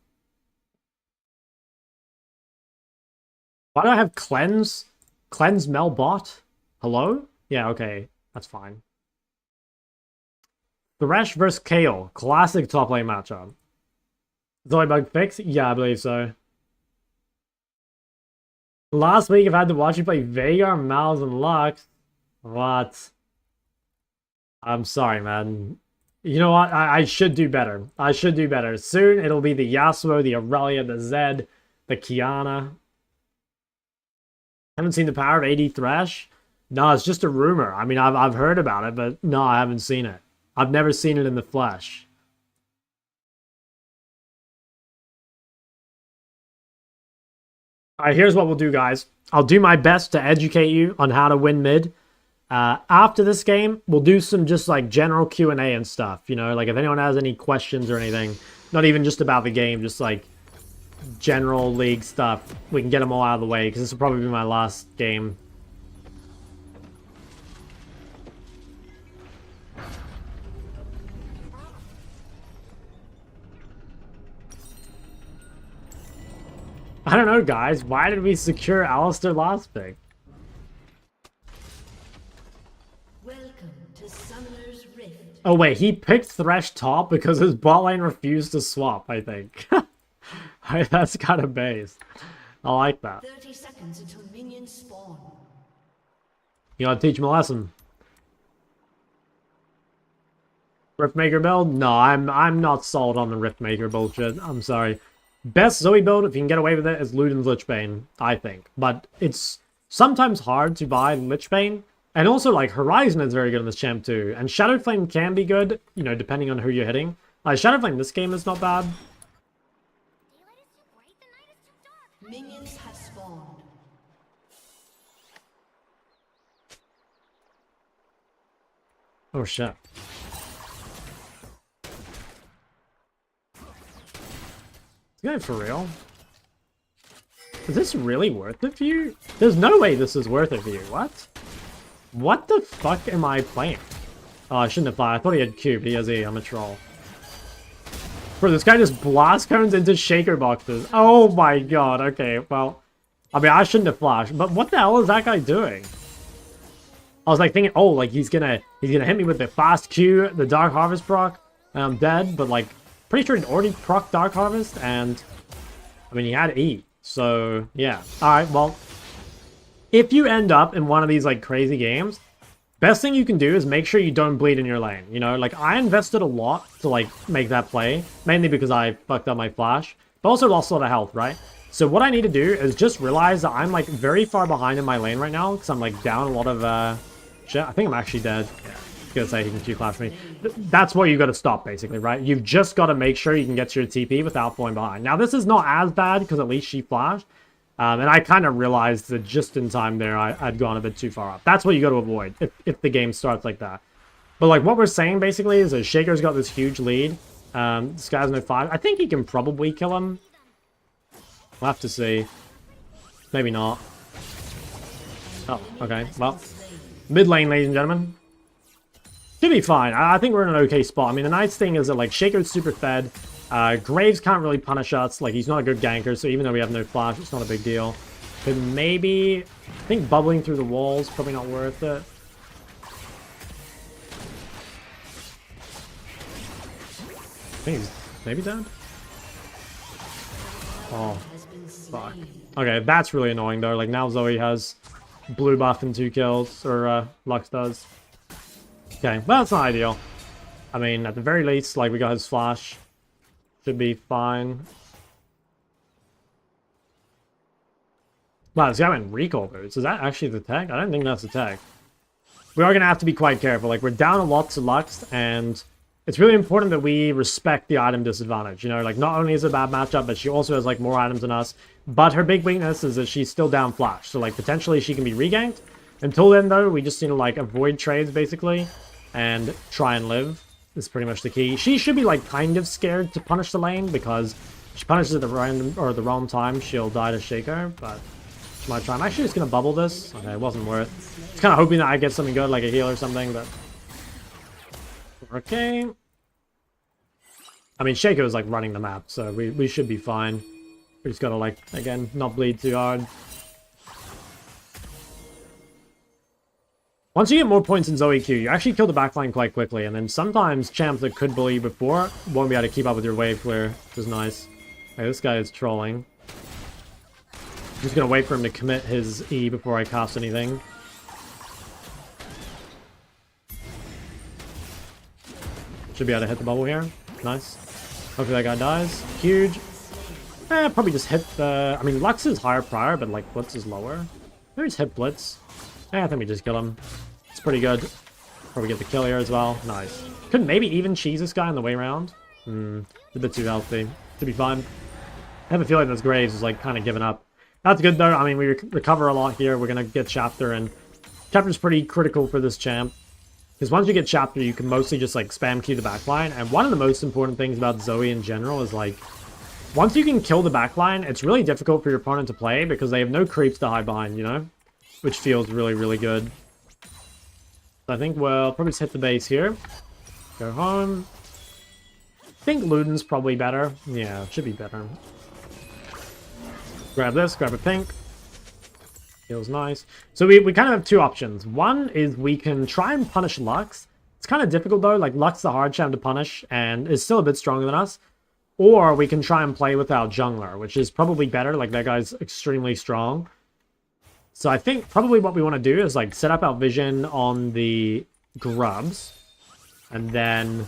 Why do I have Cleanse? Cleanse Melbot? Hello? Yeah, okay. That's fine. Thresh versus Chall. Classic top lane matchup. Zoe bug fix? Yeah, I believe so. Last week, I've had to watch you play Veigar, Malz, and Lux. What? I'm sorry, man. You know what? I should do better. I should do better. Soon, it'll be the Yasuo, the Aurelia, the Zed, the Kiana. Haven't seen the power of AD Thresh? No, it's just a rumor. I mean, I've heard about it, but no, I haven't seen it. I've never seen it in the flesh. Alright, here's what we'll do, guys. I'll do my best to educate you on how to win mid. After this game, we'll do some just like general Q&A and stuff, you know, like if anyone has any questions or anything, not even just about the game, just like general league stuff, we can get them all out of the way because this will probably be my last game. I don't know, guys. Why did we secure Alistair last pick? Oh wait, he picked Thresh top because his bot lane refused to swap, I think. That's kind of based. I like that. 30 seconds until minions spawn. You gotta teach him a lesson. Riftmaker build? No, I'm not sold on the Riftmaker bullshit. I'm sorry. Best Zoe build, if you can get away with it, is Luden's Lichbane, I think. But it's sometimes hard to buy Lichbane. And also, like, Horizon is very good on this champ, too. And Shadowflame can be good, you know, depending on who you're hitting. Like, Shadowflame this game is not bad. Minions have spawned. Oh, shit. Is this guy for real? Is this really worth it for you? There's no way this is worth it for you. What? What the fuck am I playing? Oh, I shouldn't have thought. I thought he had Q, but he has E. I'm a troll. Bro, this guy just blast cones into shaker boxes. Oh my god. Okay, well. I mean, I shouldn't have flashed. But what the hell is that guy doing? I was like thinking, oh, like he's gonna hit me with the fast Q, the Dark Harvest proc, and I'm dead. But like, pretty sure he'd already proc Dark Harvest, and I mean, he had E. So, yeah. Alright, well. If you end up in one of these, like, crazy games, best thing you can do is make sure you don't bleed in your lane, you know? Like, I invested a lot to, like, make that play, mainly because I fucked up my flash, but also lost a lot of health, right? So what I need to do is just realize that I'm, like, very far behind in my lane right now, because I'm, like, down a lot of, shit. I think I'm actually dead. Yeah, I was gonna say he can Q-flash me. That's what you gotta stop, basically, right? You've just gotta make sure you can get to your TP without falling behind. Now, this is not as bad, because at least she flashed. And I kind of realized that just in time there, I'd gone a bit too far up. That's what you got to avoid if the game starts like that. But like what we're saying basically is that Shaker's got this huge lead. This guy's no 5. I think he can probably kill him. We'll have to see. Maybe not. Oh, okay. Well, mid lane, ladies and gentlemen. Should be fine. I think we're in an okay spot. I mean, the nice thing is that like Shaker's super fed. Graves can't really punish us. Like, he's not a good ganker, so even though we have no flash, it's not a big deal. But maybe... I think bubbling through the walls probably not worth it. I think he's maybe dead? Oh, fuck. Okay, that's really annoying, though. Like, now Zoe has blue buff and 2 kills, or Lux does. Okay, well, that's not ideal. I mean, at the very least, like, we got his flash. Should be fine. Wow, this guy went recall boots. Is that actually the tech? I don't think that's the tech. we are going to have to be quite careful. Like, we're down a lot to Lux, and it's really important that we respect the item disadvantage. You know, like, not only is it a bad matchup, but she also has, like, more items than us. But her big weakness is that she's still down flash. So, like, potentially she can be reganked. Until then, though, we just need to, like, avoid trades, basically, and try and live. Is pretty much the key. She should be, like, kind of scared to punish the lane, because if she punishes at the random or the wrong time, she'll die to Shaker, but she might try. I'm actually just gonna bubble this. Okay, it wasn't worth. It's kind of hoping that I get something good, like a heal or something, but okay. I mean, Shaker is, like, running the map, so we should be fine. We just gotta, like, again, not bleed too hard. Once you get more points in Zoe Q, you actually kill the backline quite quickly, and then sometimes champs that could bully you before won't be able to keep up with your wave clear, which is nice. Okay, this guy is trolling. I'm just gonna wait for him to commit his E before I cast anything. Should be able to hit the bubble here. Nice. Hopefully that guy dies. Huge. Probably just hit the... I mean, Lux is higher prior, but, like, Blitz is lower. Maybe just hit Blitz. I think we just kill him. It's pretty good. Probably get the kill here as well. Nice. Could maybe even cheese this guy on the way around. It's a bit too healthy. Should be fine. I have a feeling this Graves is, like, kind of giving up. That's good, though. I mean, we recover a lot here. We're going to get Chapter, and Chapter's pretty critical for this champ. Because once you get Chapter, you can mostly just, like, spam Q the backline. And one of the most important things about Zoe in general is, like, once you can kill the backline, it's really difficult for your opponent to play because they have no creeps to hide behind, you know? Which feels really, really good. So I think we'll probably just hit the base here. Go home. I think Luden's probably better. Yeah, it should be better. Grab this, grab a pink. Feels nice. So we kind of have two options. One is we can try and punish Lux. It's kind of difficult though. Like, Lux is a hard champ to punish and is still a bit stronger than us. Or we can try and play with our jungler, which is probably better. Like, that guy's extremely strong. So I think probably what we want to do is, like, set up our vision on the grubs. And then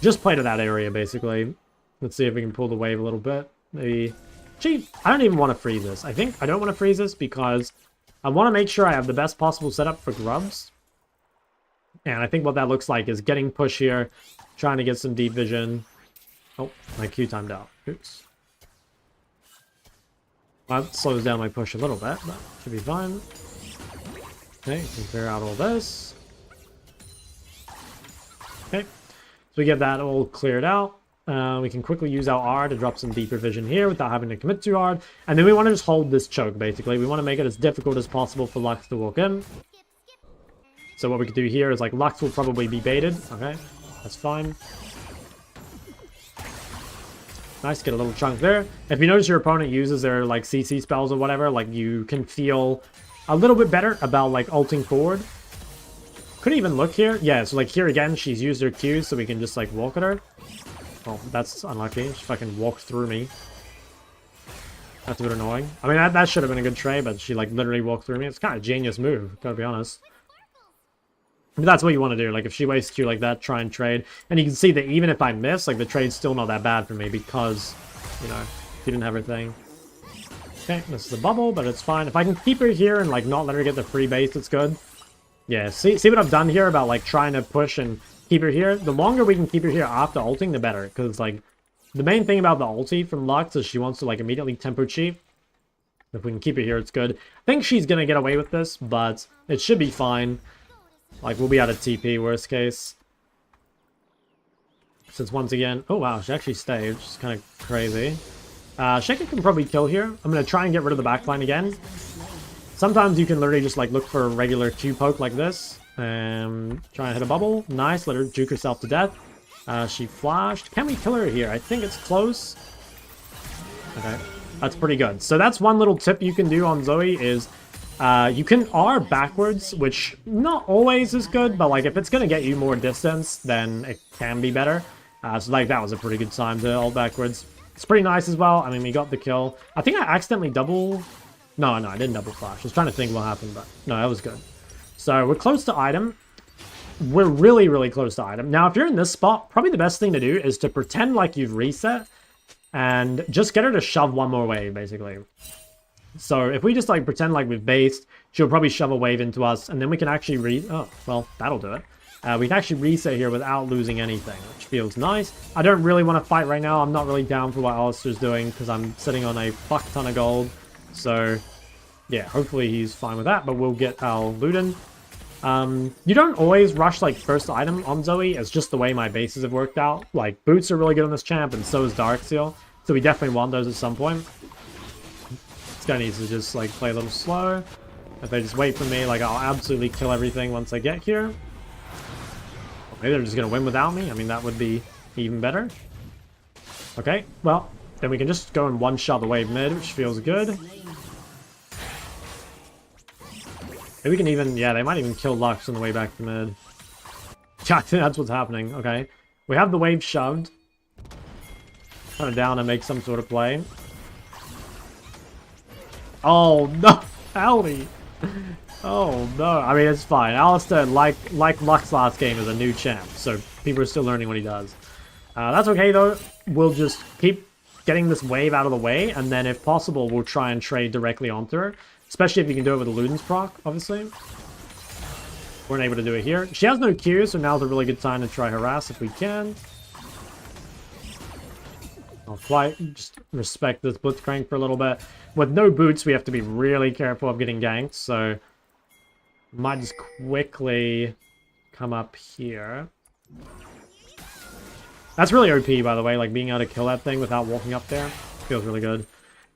just play to that area, basically. Let's see if we can pull the wave a little bit. Maybe... Gee, I don't even want to freeze this. I think I don't want to freeze this because I want to make sure I have the best possible setup for grubs. And I think what that looks like is getting push here, trying to get some deep vision. Oh, my Q timed out. Oops. Well, that slows down my push a little bit, but should be fine. Okay, can clear out all this. Okay, so we get that all cleared out. We can quickly use our R to drop some deeper vision here without having to commit too hard. And then we want to just hold this choke, basically. We want to make it as difficult as possible for Lux to walk in. So what we could do here is, like, Lux will probably be baited. Okay, that's fine. Nice, get a little chunk there. If you notice your opponent uses their, like, CC spells or whatever, like, you can feel a little bit better about, like, ulting forward. Could even look here. Yeah, so, like, here again, she's used her Qs, so we can just, like, walk at her. Oh, that's unlucky. She fucking walked through me. That's a bit annoying. I mean, that should have been a good trade, but she, like, literally walked through me. It's kind of a genius move, gotta be honest. But that's what you want to do. Like, if she wastes Q like that, try and trade. And you can see that even if I miss, like, the trade's still not that bad for me because, you know, she didn't have her thing. Okay, this is a bubble, but it's fine. If I can keep her here and, like, not let her get the free base, it's good. Yeah, see what I've done here about, like, trying to push and keep her here? The longer we can keep her here after ulting, the better. Because, like, the main thing about the ulti from Lux is she wants to, like, immediately tempo cheat. If we can keep her here, it's good. I think she's gonna get away with this, but it should be fine. Like, we'll be out of TP, worst case. Since once again... Oh, wow, she actually stayed, which is kind of crazy. Shaker can probably kill here. I'm going to try and get rid of the backline again. Sometimes you can literally just, like, look for a regular Q poke like this. Try and hit a bubble. Nice, let her juke herself to death. She flashed. Can we kill her here? I think it's close. Okay, that's pretty good. So that's one little tip you can do on Zoe is... you can R backwards, which not always is good, but, like, if it's going to get you more distance, then it can be better. So, like, that was a pretty good time to ult backwards. It's pretty nice as well. I mean, we got the kill. I think I accidentally double... No, I didn't double flash. I was trying to think what happened, but no, that was good. So, we're close to item. We're really, really close to item. Now, if you're in this spot, probably the best thing to do is to pretend like you've reset and just get her to shove one more wave, basically. So if we just, like, pretend like we've based, she'll probably shove a wave into us, and then we can actually oh, well, that'll do it. We can actually reset here without losing anything, which feels nice. I don't really want to fight right now. I'm not really down for what Alistair's doing, because I'm sitting on a fuck ton of gold. So, yeah, hopefully he's fine with that, but we'll get our loot in. You don't always rush, like, first item on Zoe. It's just the way my bases have worked out. Like, boots are really good on this champ, and so is Darkseal. So we definitely want those at some point. This guy needs to just, like, play a little slow. If they just wait for me, like, I'll absolutely kill everything once I get here. Maybe they're just going to win without me. I mean, that would be even better. Okay, well, then we can just go and one-shot the wave mid, which feels good. Maybe we can even... Yeah, they might even kill Lux on the way back to mid. Yeah, I think that's what's happening. Okay. We have the wave shoved. Kind of down and make some sort of play. Oh, no! Howdy! Oh, no. I mean, it's fine. Alistair, like Lux last game, is a new champ, so people are still learning what he does. That's okay, though. We'll just keep getting this wave out of the way, and then, if possible, we'll try and trade directly onto her. Especially if you can do it with a Luden's proc, obviously. We're unable to do it here. She has no Q, so now's a really good time to try harass if we can. I'll just respect this Blitzcrank for a little bit. With no boots, we have to be really careful of getting ganked, so... Might just quickly come up here. That's really OP, by the way, like being able to kill that thing without walking up there. Feels really good.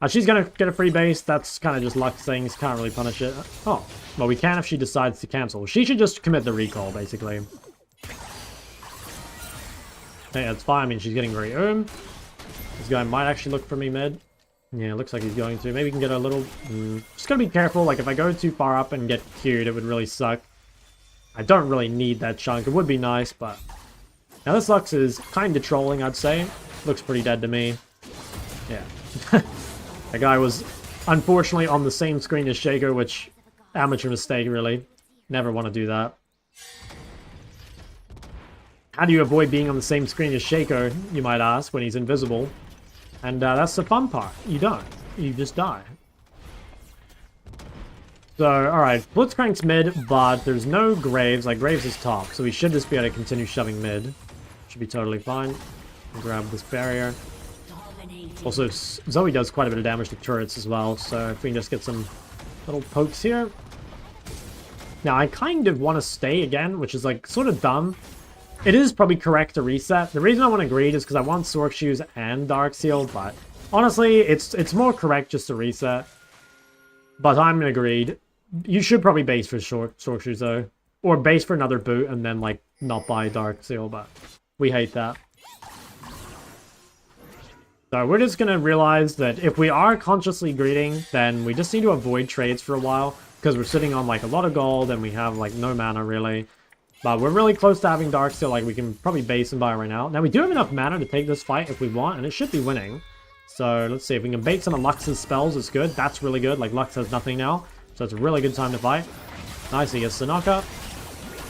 She's gonna get a free base. That's kind of just luck things. Can't really punish it. Oh, well, we can if she decides to cancel. She should just commit the recall, basically. Hey, that's fine. I mean, she's getting very This guy might actually look for me mid. Yeah, looks like he's going to. Maybe we can get a little... Just gotta be careful. Like, if I go too far up and get queued, it would really suck. I don't really need that chunk. It would be nice, but... Now, this Lux is kind of trolling, I'd say. Looks pretty dead to me. Yeah. That guy was, unfortunately, on the same screen as Shaco, which... Amateur mistake, really. Never want to do that. How do you avoid being on the same screen as Shaco, you might ask, when he's invisible? And that's the fun part. You don't. You just die. So, alright. Blitzcrank's mid, but there's no Graves. Like, Graves is top, so we should just be able to continue shoving mid. Should be totally fine. Grab this barrier. Also, Zoe does quite a bit of damage to turrets as well, so if we can just get some little pokes here. Now, I kind of want to stay again, which is, like, sort of dumb. It is probably correct to reset. The reason I want to greed is because I want Sork Shoes and Darkseal, but honestly, it's more correct just to reset. But I'm going to greed. You should probably base for Sork Shoes, though. Or base for another boot and then, like, not buy Darkseal, but we hate that. So we're just going to realize that if we are consciously greeding, then we just need to avoid trades for a while, because we're sitting on, like, a lot of gold and we have, like, no mana, really. But we're really close to having Darkseal, like, we can probably base and buy right now. Now, we do have enough mana to take this fight if we want, and it should be winning. So, let's see, if we can bait some of Lux's spells, it's good. That's really good, like, Lux has nothing now. So it's a really good time to fight. Nice, he gets the knockup.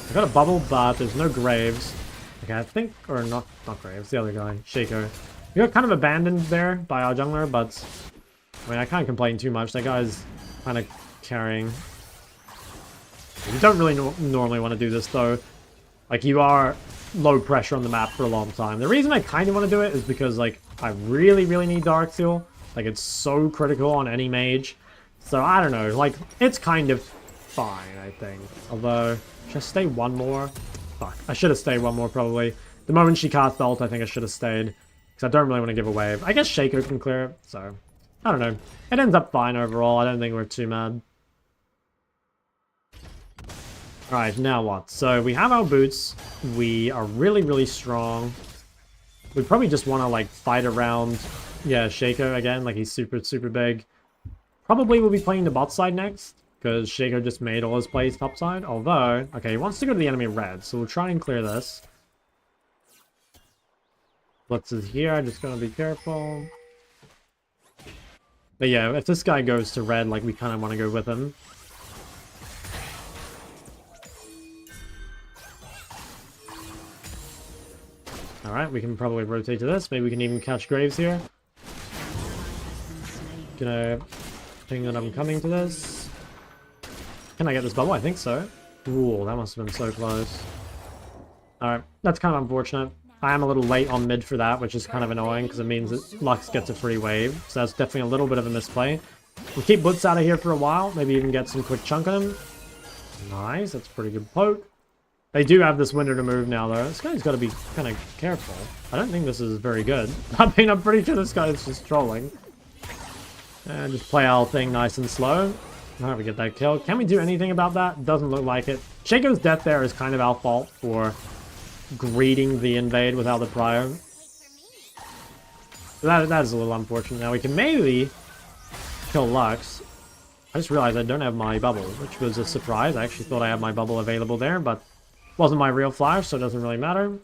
I got a bubble, but there's no Graves. Okay, I think, or not Graves, the other guy, Shaco. We got kind of abandoned there by our jungler, but, I mean, I can't complain too much. That guy's kind of carrying... You don't really normally want to do this, though. Like, you are low pressure on the map for a long time. The reason I kind of want to do it is because, like, I really, really need Darkseal. Like, it's so critical on any mage. So, I don't know. Like, it's kind of fine, I think. Although, should I stay one more? Fuck, I should have stayed one more, probably. The moment she cast ult, I think I should have stayed. Because I don't really want to give a wave. I guess Shaco can clear it, so... I don't know. It ends up fine overall. I don't think we're too mad. Alright, now what? So, we have our boots. We are really, really strong. We probably just want to, like, fight around, yeah, Shaco again. Like, he's super, super big. Probably we'll be playing the bot side next, because Shaco just made all his plays top side. Although, okay, he wants to go to the enemy red, so we'll try and clear this. Blitz is here, just gotta be careful. But yeah, if this guy goes to red, like, we kind of want to go with him. Alright, we can probably rotate to this. Maybe we can even catch Graves here. Gonna ping that I'm coming to this. Can I get this bubble? I think so. Ooh, that must have been so close. Alright, that's kind of unfortunate. I am a little late on mid for that, which is kind of annoying because it means that Lux gets a free wave. So that's definitely a little bit of a misplay. We'll keep Blitz out of here for a while. Maybe even get some quick chunk on him. Nice, that's a pretty good poke. They do have this window to move now, though. This guy's got to be kind of careful. I don't think this is very good. I mean, I'm pretty sure this guy is just trolling. And just play our thing nice and slow. Alright, we get that kill. Can we do anything about that? Doesn't look like it. Shaco's death there is kind of our fault for greeting the invade without the prior. That is a little unfortunate. Now we can maybe kill Lux. I just realized I don't have my bubble, which was a surprise. I actually thought I had my bubble available there, but wasn't my real flash, so it doesn't really matter.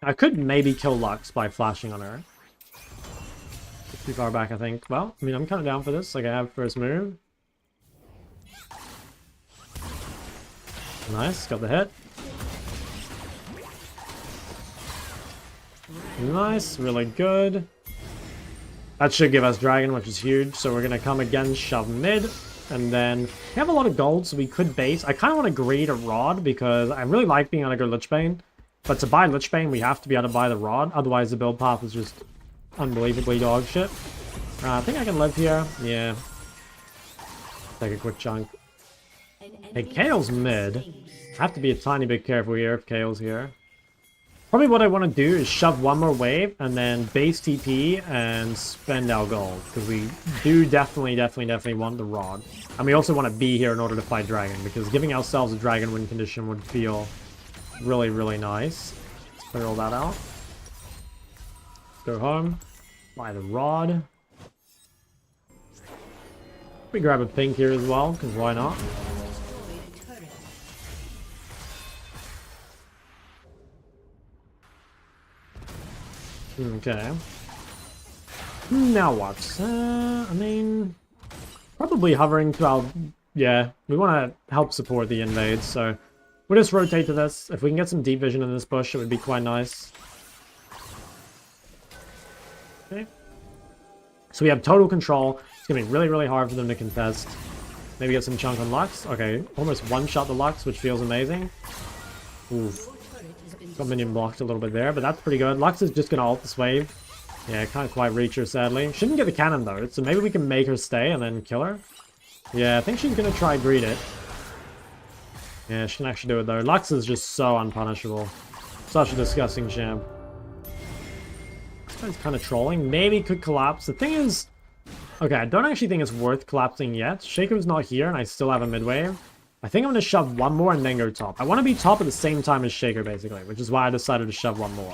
I could maybe kill Lux by flashing on her. Too far back, I think. Well, I mean, I'm kind of down for this, like I have first move. Nice, got the hit. Nice, really good. That should give us dragon, which is huge. So we're gonna come again, shove mid, and then we have a lot of gold, so we could base. I kind of want to greed a rod because I really like being able to go Lichbane, but to buy Lichbane, we have to be able to buy the rod. Otherwise, the build path is just unbelievably dog shit. I think I can live here. Yeah. Take a quick chunk. Hey, Kale's mid. I have to be a tiny bit careful here if Kale's here. Probably what I want to do is shove one more wave and then base TP and spend our gold. Because we do definitely want the rod. And we also want to be here in order to fight dragon. Because giving ourselves a dragon win condition would feel really, really nice. Let's clear all that out. Go home. Buy the rod. We grab a pink here as well, because why not? Okay. Now what? I mean, probably hovering to our... Yeah, we want to help support the invade, so we'll just rotate to this. If we can get some deep vision in this bush, it would be quite nice. Okay. So we have total control. It's going to be really, really hard for them to contest. Maybe get some chunk on Lux. Okay, almost one-shot the Lux, which feels amazing. Ooh. Got minion blocked a little bit there, but that's pretty good. Lux is just going to ult this wave. Yeah, can't quite reach her, sadly. Shouldn't get the cannon, though, so maybe we can make her stay and then kill her. Yeah, I think she's going to try greed it. Yeah, she can actually do it, though. Lux is just so unpunishable. Such a disgusting champ. This guy's kind of trolling. Maybe could collapse. The thing is... Okay, I don't actually think it's worth collapsing yet. Shaco's not here, and I still have a mid-wave. I think I'm going to shove one more and then go top. I want to be top at the same time as Shaker, basically, which is why I decided to shove one more.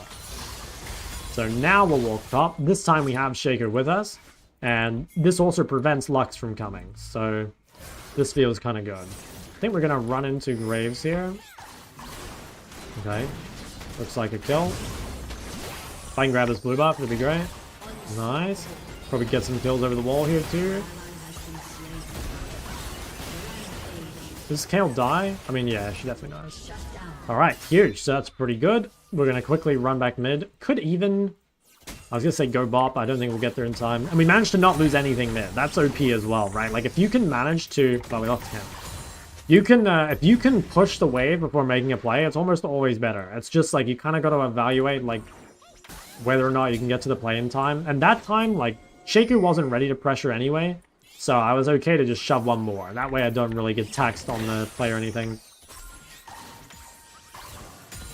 So now we'll walk top. This time we have Shaker with us, and this also prevents Lux from coming. So this feels kind of good. I think we're going to run into Graves here. Okay. Looks like a kill. If I can grab this blue buff, it'd be great. Nice. Probably get some kills over the wall here too. Does Kale die? I mean, yeah, she definitely dies. Alright, huge. So that's pretty good. We're going to quickly run back mid. Could even... I was going to say go bot, but I don't think we'll get there in time. And we managed to not lose anything mid. That's OP as well, right? Like, if you can manage to... Well, we lost him. You can, if you can push the wave before making a play, it's almost always better. It's just, like, you kind of got to evaluate, like, whether or not you can get to the play in time. And that time, like, Shaker wasn't ready to pressure anyway. So I was okay to just shove one more. That way I don't really get taxed on the play or anything.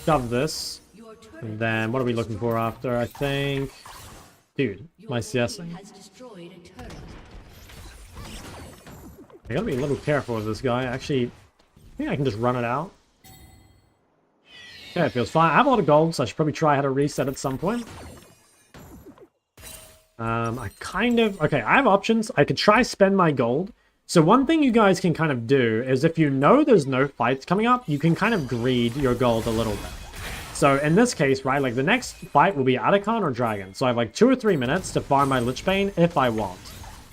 Shove this. And then what are we looking for after? I think... Dude, my CSing. I gotta be a little careful with this guy. Actually, I think I can just run it out. Yeah, it feels fine. I have a lot of gold, so I should probably try how to reset at some point. I kind of... Okay, I have options. I could try spend my gold. So one thing you guys can kind of do is if you know there's no fights coming up, you can kind of greed your gold a little bit. So in this case, right, like the next fight will be Atacon or Dragon. So I have like 2 or 3 minutes to farm my Lichbane if I want.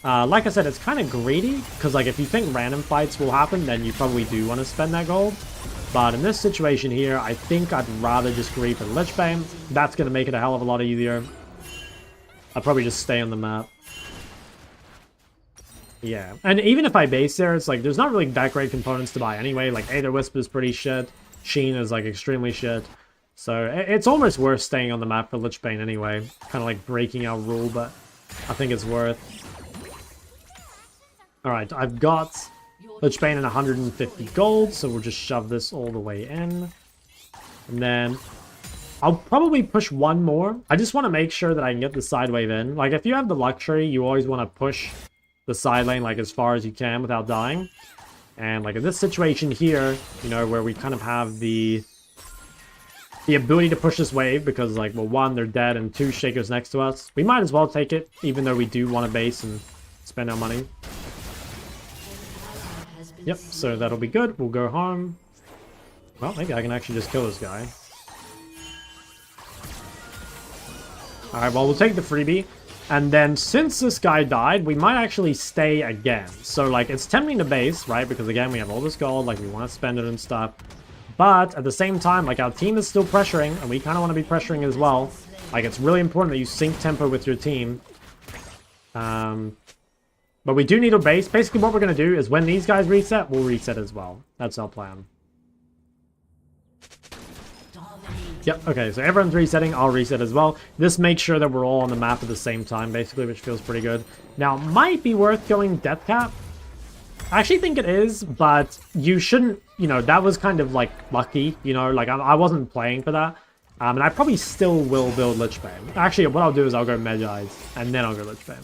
Like I said, it's kind of greedy, because like if you think random fights will happen, then you probably do want to spend that gold. But in this situation here, I think I'd rather just greed for the Lichbane. That's going to make it a hell of a lot easier. I'll probably just stay on the map. Yeah, and even if I base there, it's like there's not really that great components to buy anyway. Like Aether Wisp is pretty shit. Sheen is like extremely shit. So it's almost worth staying on the map for Lich Bane anyway. Kind of like breaking our rule, but I think it's worth. Alright, I've got Lich Bane and 150 gold, so we'll just shove this all the way in. And then I'll probably push one more. I just want to make sure that I can get the side wave in. Like, if you have the luxury, you always want to push the side lane, like, as far as you can without dying. And, like, in this situation here, you know, where we kind of have the ability to push this wave, because, like, well, one, they're dead, and two, Shaker's next to us. We might as well take it, even though we do want to base and spend our money. Yep, so that'll be good. We'll go home. Well, maybe I can actually just kill this guy. Alright, well, we'll take the freebie. And then, since this guy died, we might actually stay again. So, like, it's tempting to base, right? Because, again, we have all this gold, like, we want to spend it and stuff. But, at the same time, like, our team is still pressuring, and we kind of want to be pressuring as well. Like, it's really important that you sync tempo with your team. But we do need a base. Basically, what we're going to do is when these guys reset, we'll reset as well. That's our plan. Yep, okay, so everyone's resetting, I'll reset as well. This makes sure that we're all on the map at the same time, basically, which feels pretty good. Now, might be worth going death cap. I actually think it is, but you shouldn't, you know, that was kind of, like, lucky, you know, like, I wasn't playing for that. And I probably still will build Lich Bane. Actually, what I'll do is I'll go Medjai's, and then I'll go Lich Bane.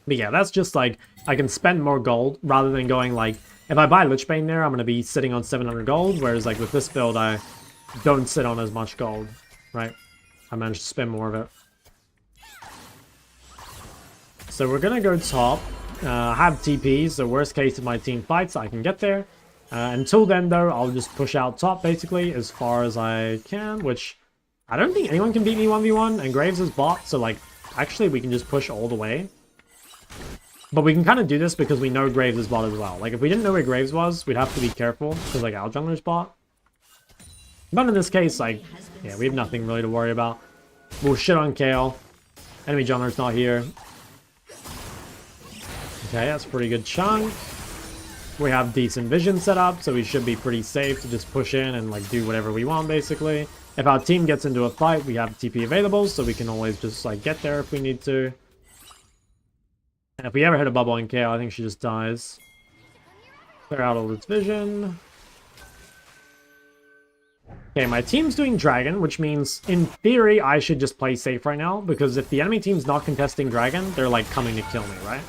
But yeah, that's just, like, I can spend more gold, rather than going, like, if I buy Lich Bane there, I'm going to be sitting on 700 gold, whereas, like, with this build, I don't sit on as much gold, right? I managed to spend more of it. So we're gonna go top. Have TPs, so worst case if my team fights, I can get there. Until then, though, I'll just push out top, basically, as far as I can, which I don't think anyone can beat me 1v1, and Graves is bot, so, like, actually we can just push all the way. But we can kind of do this because we know Graves is bot as well. Like, if we didn't know where Graves was, we'd have to be careful, because, like, our jungler's bot. But in this case, like, yeah, we have nothing really to worry about. We'll shit on Chall. Enemy jungler's not here. Okay, that's a pretty good chunk. We have decent vision set up, so we should be pretty safe to just push in and, like, do whatever we want, basically. If our team gets into a fight, we have TP available, so we can always just, like, get there if we need to. And if we ever hit a bubble on Chall, I think she just dies. Clear out all its vision. Okay, my team's doing Dragon, which means, in theory, I should just play safe right now, because if the enemy team's not contesting Dragon, they're, like, coming to kill me, right?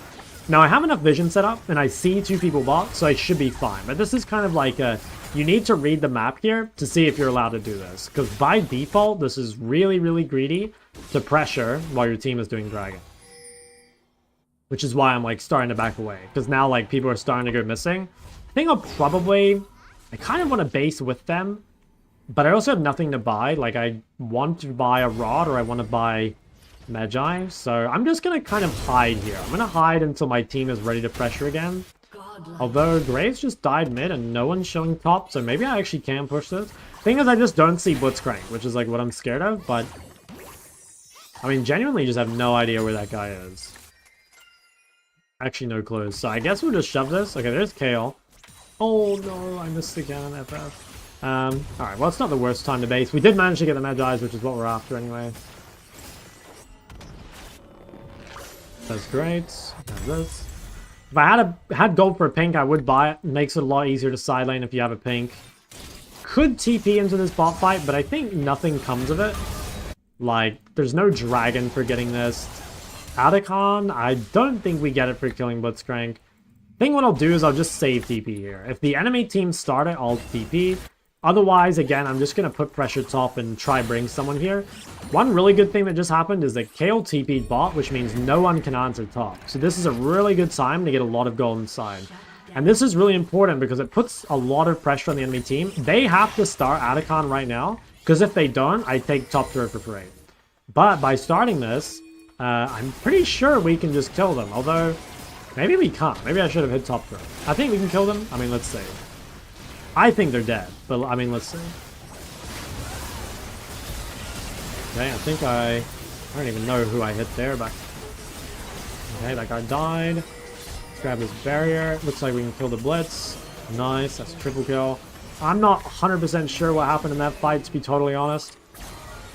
Now, I have enough vision set up, and I see two people bot, so I should be fine. But this is kind of like a... You need to read the map here to see if you're allowed to do this, because by default, this is really, really greedy to pressure while your team is doing Dragon. Which is why I'm, like, starting to back away, because now, like, people are starting to go missing. I think I'll probably... I kind of want to base with them, but I also have nothing to buy. Like, I want to buy a rod or I want to buy Medjai. So I'm just going to kind of hide here. I'm going to hide until my team is ready to pressure again. Although Graves just died mid and no one's showing top. So maybe I actually can push this. Thing is, I just don't see Blitzcrank, which is like what I'm scared of. But I mean, genuinely just have no idea where that guy is. Actually, no clues. So I guess we'll just shove this. Okay, there's Chall. Oh no, I missed again on FF. Alright, well, it's not the worst time to base. We did manage to get the Medjai's, which is what we're after anyway. That's great. And this. If I had gold for a pink, I would buy it. It makes it a lot easier to side lane if you have a pink. Could TP into this bot fight, but I think nothing comes of it. Like, there's no dragon for getting this. Atacon, I don't think we get it for killing Blitzcrank. I think what I'll do is I'll just save TP here. If the enemy team start it, I'll TP. Otherwise, again, I'm just going to put pressure top and try bring someone here. One really good thing that just happened is that Chall TP'd bot, which means no one can answer top. So this is a really good time to get a lot of gold inside. And this is really important because it puts a lot of pressure on the enemy team. They have to start Atacon right now, because if they don't, I take top turret for free. But by starting this, I'm pretty sure we can just kill them. Although, maybe we can't. Maybe I should have hit top turret. I think we can kill them. I mean, let's see. I think they're dead, but I mean, let's see. Okay, I think I don't even know who I hit there, but okay, that guy died. Grab this barrier. Looks like we can kill the Blitz. Nice, that's a triple kill. I'm not 100% sure what happened in that fight, to be totally honest. I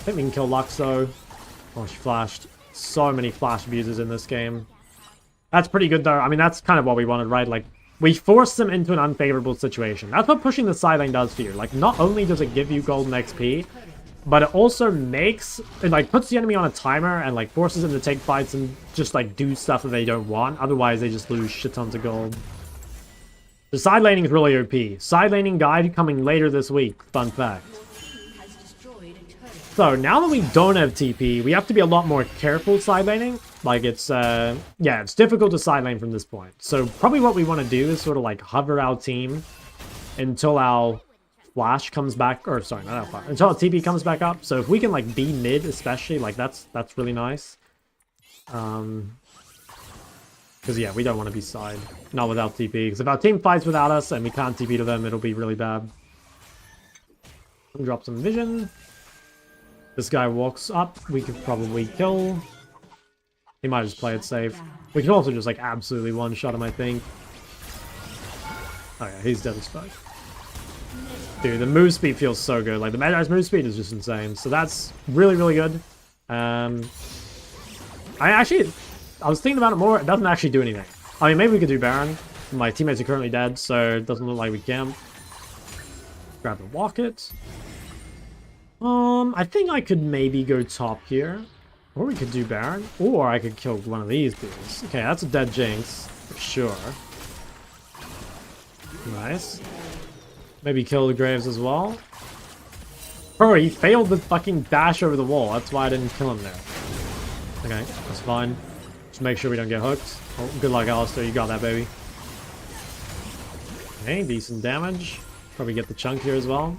think we can kill Lux though. Oh, she flashed. So many flash abusers in this game. That's pretty good though. I mean, that's kind of what we wanted, right? Like, we forced them into an unfavorable situation. That's what pushing the side lane does for you. Like, not only does it give you golden XP, but it also makes, it like puts the enemy on a timer and like forces them to take fights and just like do stuff that they don't want. Otherwise, they just lose shit tons of gold. The side laning is really OP. Side laning guide coming later this week. Fun fact. So now that we don't have TP, we have to be a lot more careful side laning. Like it's, yeah, it's difficult to side lane from this point. So probably what we want to do is sort of like hover our team until our flash comes back, or sorry, not our flash, until our TP comes back up. So if we can like be mid, especially, like that's really nice. Because yeah, we don't want to be side, not without TP. Because if our team fights without us and we can't TP to them, it'll be really bad. Drop some vision. This guy walks up, we could probably kill. He might just play it safe. We can also just like absolutely one-shot him, I think. Oh yeah, he's dead as fuck. Dude, the move speed feels so good. Like the Magi's move speed is just insane. So that's really, really good. I was thinking about it more. It doesn't actually do anything. I mean, maybe we could do Baron. My teammates are currently dead, so it doesn't look like we can. Grab the Walket. I think I could maybe go top here. Or we could do Baron. Or I could kill one of these dudes. Okay, that's a dead Jinx. For sure. Nice. Maybe kill the Graves as well. Oh, he failed the fucking dash over the wall. That's why I didn't kill him there. Okay, that's fine. Just make sure we don't get hooked. Oh, good luck, Alistair. You got that, baby. Okay, decent damage. Probably get the chunk here as well.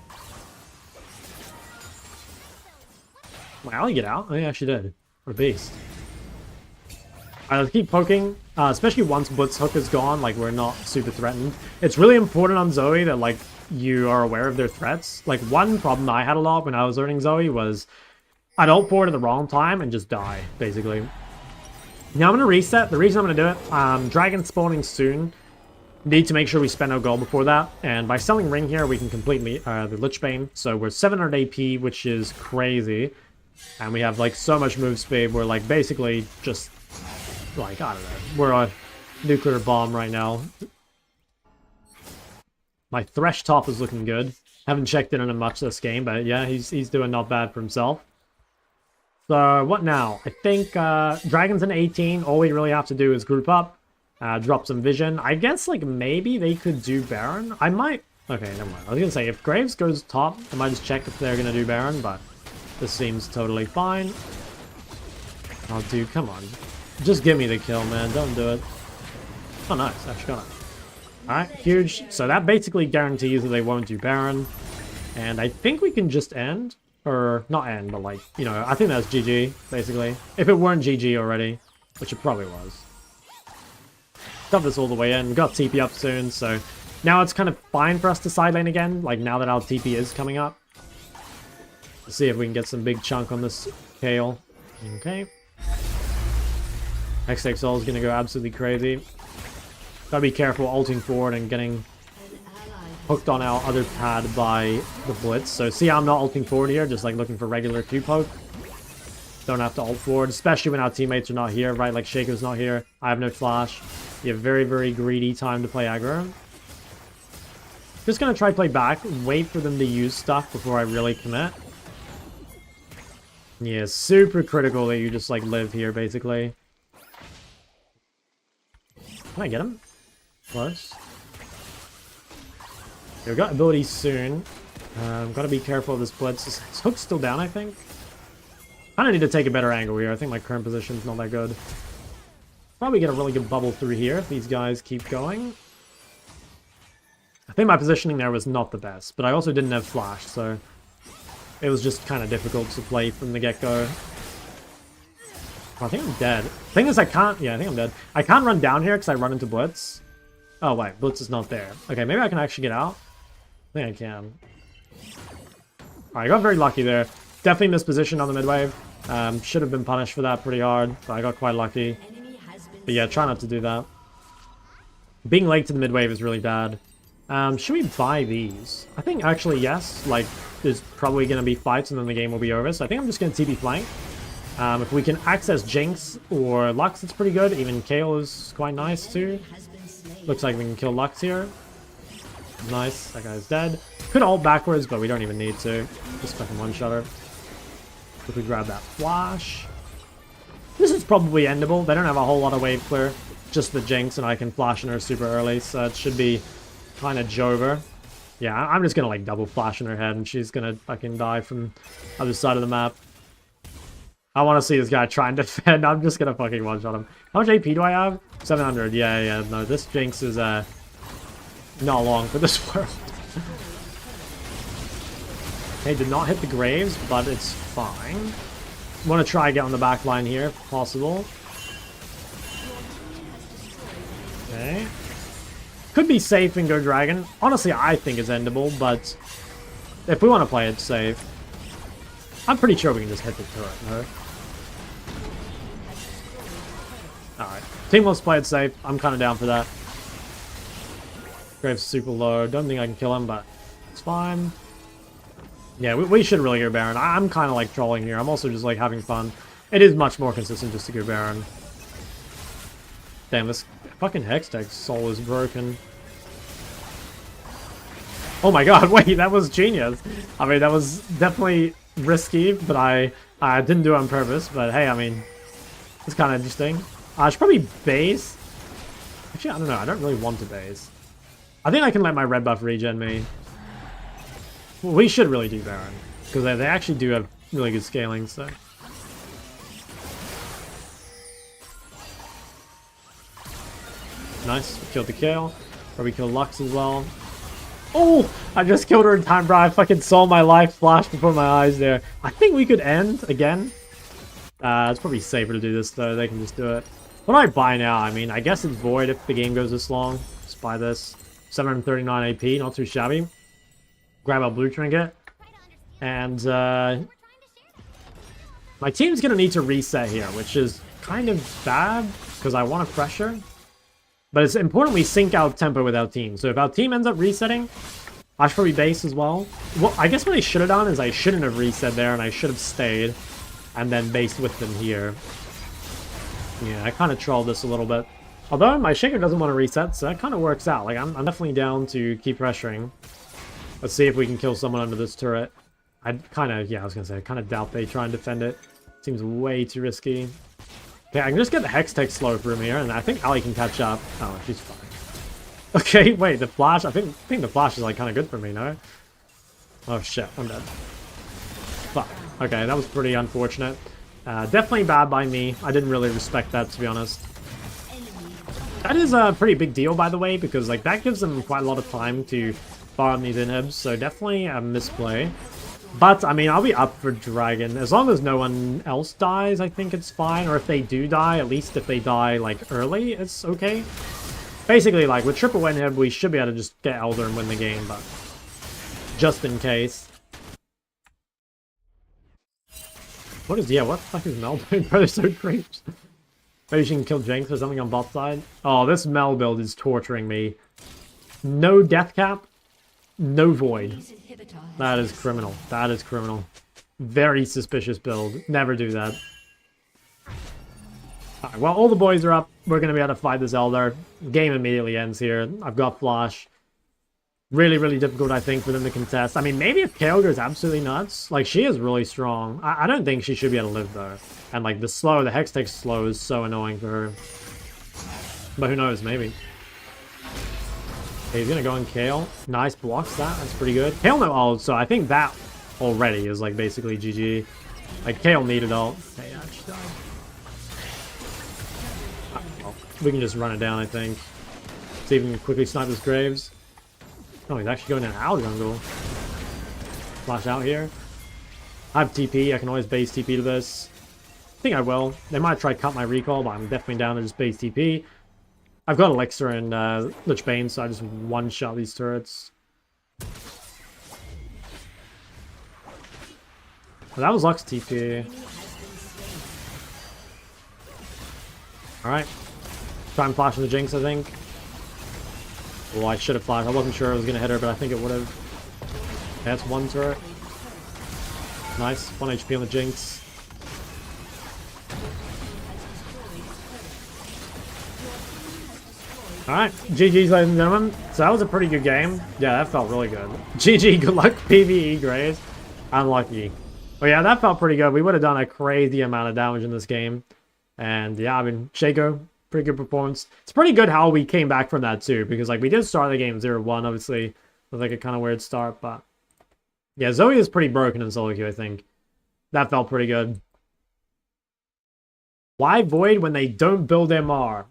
Wow, you get out? Oh, yeah, she did. What a beast. Alright, let's keep poking. Especially once Blitz hook is gone, like, we're not super threatened. It's really important on Zoe that, like, you are aware of their threats. Like, one problem I had a lot when I was learning Zoe was I'd ult forward at the wrong time and just die, basically. Now I'm going to reset. The reason I'm going to do it, dragon spawning soon. Need to make sure we spend our gold before that. And by selling Ring here, we can complete the Lich Bane. So we're 700 AP, which is crazy. And we have, like, so much move speed. We're, like, basically just, like, I don't know. We're a nuclear bomb right now. My Thresh top is looking good. Haven't checked in on him much this game, but yeah, he's doing not bad for himself. So, what now? I think Dragon's in 18. All we really have to do is group up. Drop some vision. I guess, like, maybe they could do Baron. I might... Okay, never mind. I was gonna say, if Graves goes top, I might just check if they're gonna do Baron, but this seems totally fine. Oh, dude, come on. Just give me the kill, man. Don't do it. Oh, nice. Actually got it. Alright, huge. So that basically guarantees that they won't do Baron. And I think we can just end. Or, not end, but like, you know, I think that's GG, basically. If it weren't GG already, which it probably was. Got this all the way in. We got TP up soon, so now it's kind of fine for us to side lane again, like now that our TP is coming up. Let's see if we can get some big chunk on this Chall. Okay. XXL is going to go absolutely crazy. Gotta be careful ulting forward and getting hooked on our other pad by the Blitz. So see how I'm not ulting forward here, just like looking for regular Q poke. Don't have to ult forward, especially when our teammates are not here, right? Like Shaker's not here. I have no flash. You have very, very greedy time to play aggro. Just gonna try play back, wait for them to use stuff before I really commit. Yeah, super critical that you just like live here, basically. Can I get him? Close. Yeah, we've got abilities soon. Gotta be careful of this Blitz. His hook's still down, I think. Kinda need to take a better angle here. I think my current position's not that good. Probably get a really good bubble through here if these guys keep going. I think my positioning there was not the best, but I also didn't have flash, so it was just kind of difficult to play from the get-go. Oh, I think I'm dead. Thing is, I can't... Yeah, I think I'm dead. I can't run down here because I run into Blitz. Oh, wait. Blitz is not there. Okay, maybe I can actually get out. I think I can. Alright, I got very lucky there. Definitely mispositioned on the mid-wave. Should have been punished for that pretty hard, but I got quite lucky. But yeah, try not to do that. Being late to the mid wave is really bad. Should we buy these? I think actually yes. Like, there's probably going to be fights and then the game will be over. So I think I'm just going to TP flank. If we can access Jinx or Lux, it's pretty good. Even Chall is quite nice too. Looks like we can kill Lux here. Nice, that guy's dead. Could ult backwards, but we don't even need to. Just fucking one-shot her. If we grab that flash. This is probably endable. They don't have a whole lot of wave clear. Just the Jinx, and I can flash in her super early, so it should be kind of Jover. Yeah, I'm just gonna like double flash in her head, and she's gonna fucking die from the other side of the map. I want to see this guy try and defend. I'm just gonna fucking one-shot him. How much AP do I have? 700. Yeah. No, this Jinx is not long for this world. Okay, did not hit the graves, but it's fine. Want to try and get on the back line here, if possible. Okay. Could be safe and go dragon. Honestly, I think it's endable, but if we want to play it safe, I'm pretty sure we can just hit the turret, no? Alright. Team wants to play it safe. I'm kind of down for that. Graves super low. Don't think I can kill him, but it's fine. Yeah, we should really go Baron. I'm kind of like trolling here. I'm also just like having fun. It is much more consistent just to go Baron. Damn, this fucking Hextech soul is broken. Oh my god, wait, that was genius. I mean, that was definitely risky, but I didn't do it on purpose. But hey, I mean, it's kind of interesting. I should probably base. Actually, I don't know. I don't really want to base. I think I can let my red buff regen me. Well, we should really do Baron, because they actually do have really good scaling, so. Nice, we killed the Chall. Probably killed Lux as well. Oh! I just killed her in time, bro. I fucking saw my life flash before my eyes there. I think we could end again. It's probably safer to do this, though. They can just do it. What do I buy now? I mean, I guess it's Void if the game goes this long. Just buy this. 739 AP, not too shabby. Grab our blue trinket. And, my team's gonna need to reset here, which is kind of bad, because I want to pressure. But it's important we sync out tempo with our team. So if our team ends up resetting, I should probably base as well. Well, I guess what I should have done is I shouldn't have reset there, and I should have stayed. And then based with them here. Yeah, I kind of trolled this a little bit. Although my Shaker doesn't want to reset, so that kind of works out. Like, I'm definitely down to keep pressuring. Let's see if we can kill someone under this turret. I kind of, yeah, I was going to say, I kind of doubt they try and defend it. Seems way too risky. Okay, I can just get the Hextech slow from here, and I think Ali can catch up. Oh, she's fine. Okay, wait, the flash, I think the flash is like kind of good for me, no? Oh shit, I'm dead. Fuck. Okay, that was pretty unfortunate. Definitely bad by me. I didn't really respect that, to be honest. That is a pretty big deal, by the way, because like that gives them quite a lot of time to farm these inhibs, so definitely a misplay. But, I mean, I'll be up for Dragon. As long as no one else dies, I think it's fine. Or if they do die, at least if they die, like, early, it's okay. Basically, like, with triple inhib, we should be able to just get Elder and win the game, but just in case. What is, yeah, what the fuck is Mel doing? Bro, they're so creeps. Maybe she can kill Jinx or something on bot side. Oh, this Mel build is torturing me. No death cap, no void. That is criminal. That is criminal. Very suspicious build. Never do that. Alright, well, all the boys are up. We're going to be able to fight this Elder. Game immediately ends here. I've got Flash. Really, really difficult, I think, for them to contest. I mean, maybe if Chall goes absolutely nuts. Like, she is really strong. I don't think she should be able to live, though. And, like, the Hextech slow is so annoying for her. But who knows, maybe. Okay, he's gonna go on Chall. Nice, blocks that. That's pretty good. Chall no ult, so I think that already is like basically GG. Like Chall needed ult. Okay, yeah, she died. Well, we can just run it down, I think. See if we can quickly snipe his graves. Oh, he's actually going in our jungle. Flash out here. I have TP. I can always base TP to this. I think I will. They might try to cut my recall, but I'm definitely down to just base TP. I've got Elixir and Lich Bane, so I just one-shot these turrets. Well, that was Lux TP. Alright. Try and flash in the Jinx, I think. Oh, I should have flashed. I wasn't sure I was going to hit her, but I think it would have. That's one turret. Nice. 1 HP on the Jinx. Alright, GG's, ladies and gentlemen. So that was a pretty good game. Yeah, that felt really good. GG, good luck, PvE grades. Unlucky. But yeah, that felt pretty good. We would have done a crazy amount of damage in this game. And yeah, I mean, Shaco, pretty good performance. It's pretty good how we came back from that too, because like we did start the game 0-1, obviously. With like a kind of weird start, but yeah, Zoe is pretty broken in solo queue, I think. That felt pretty good. Why Void when they don't build MR?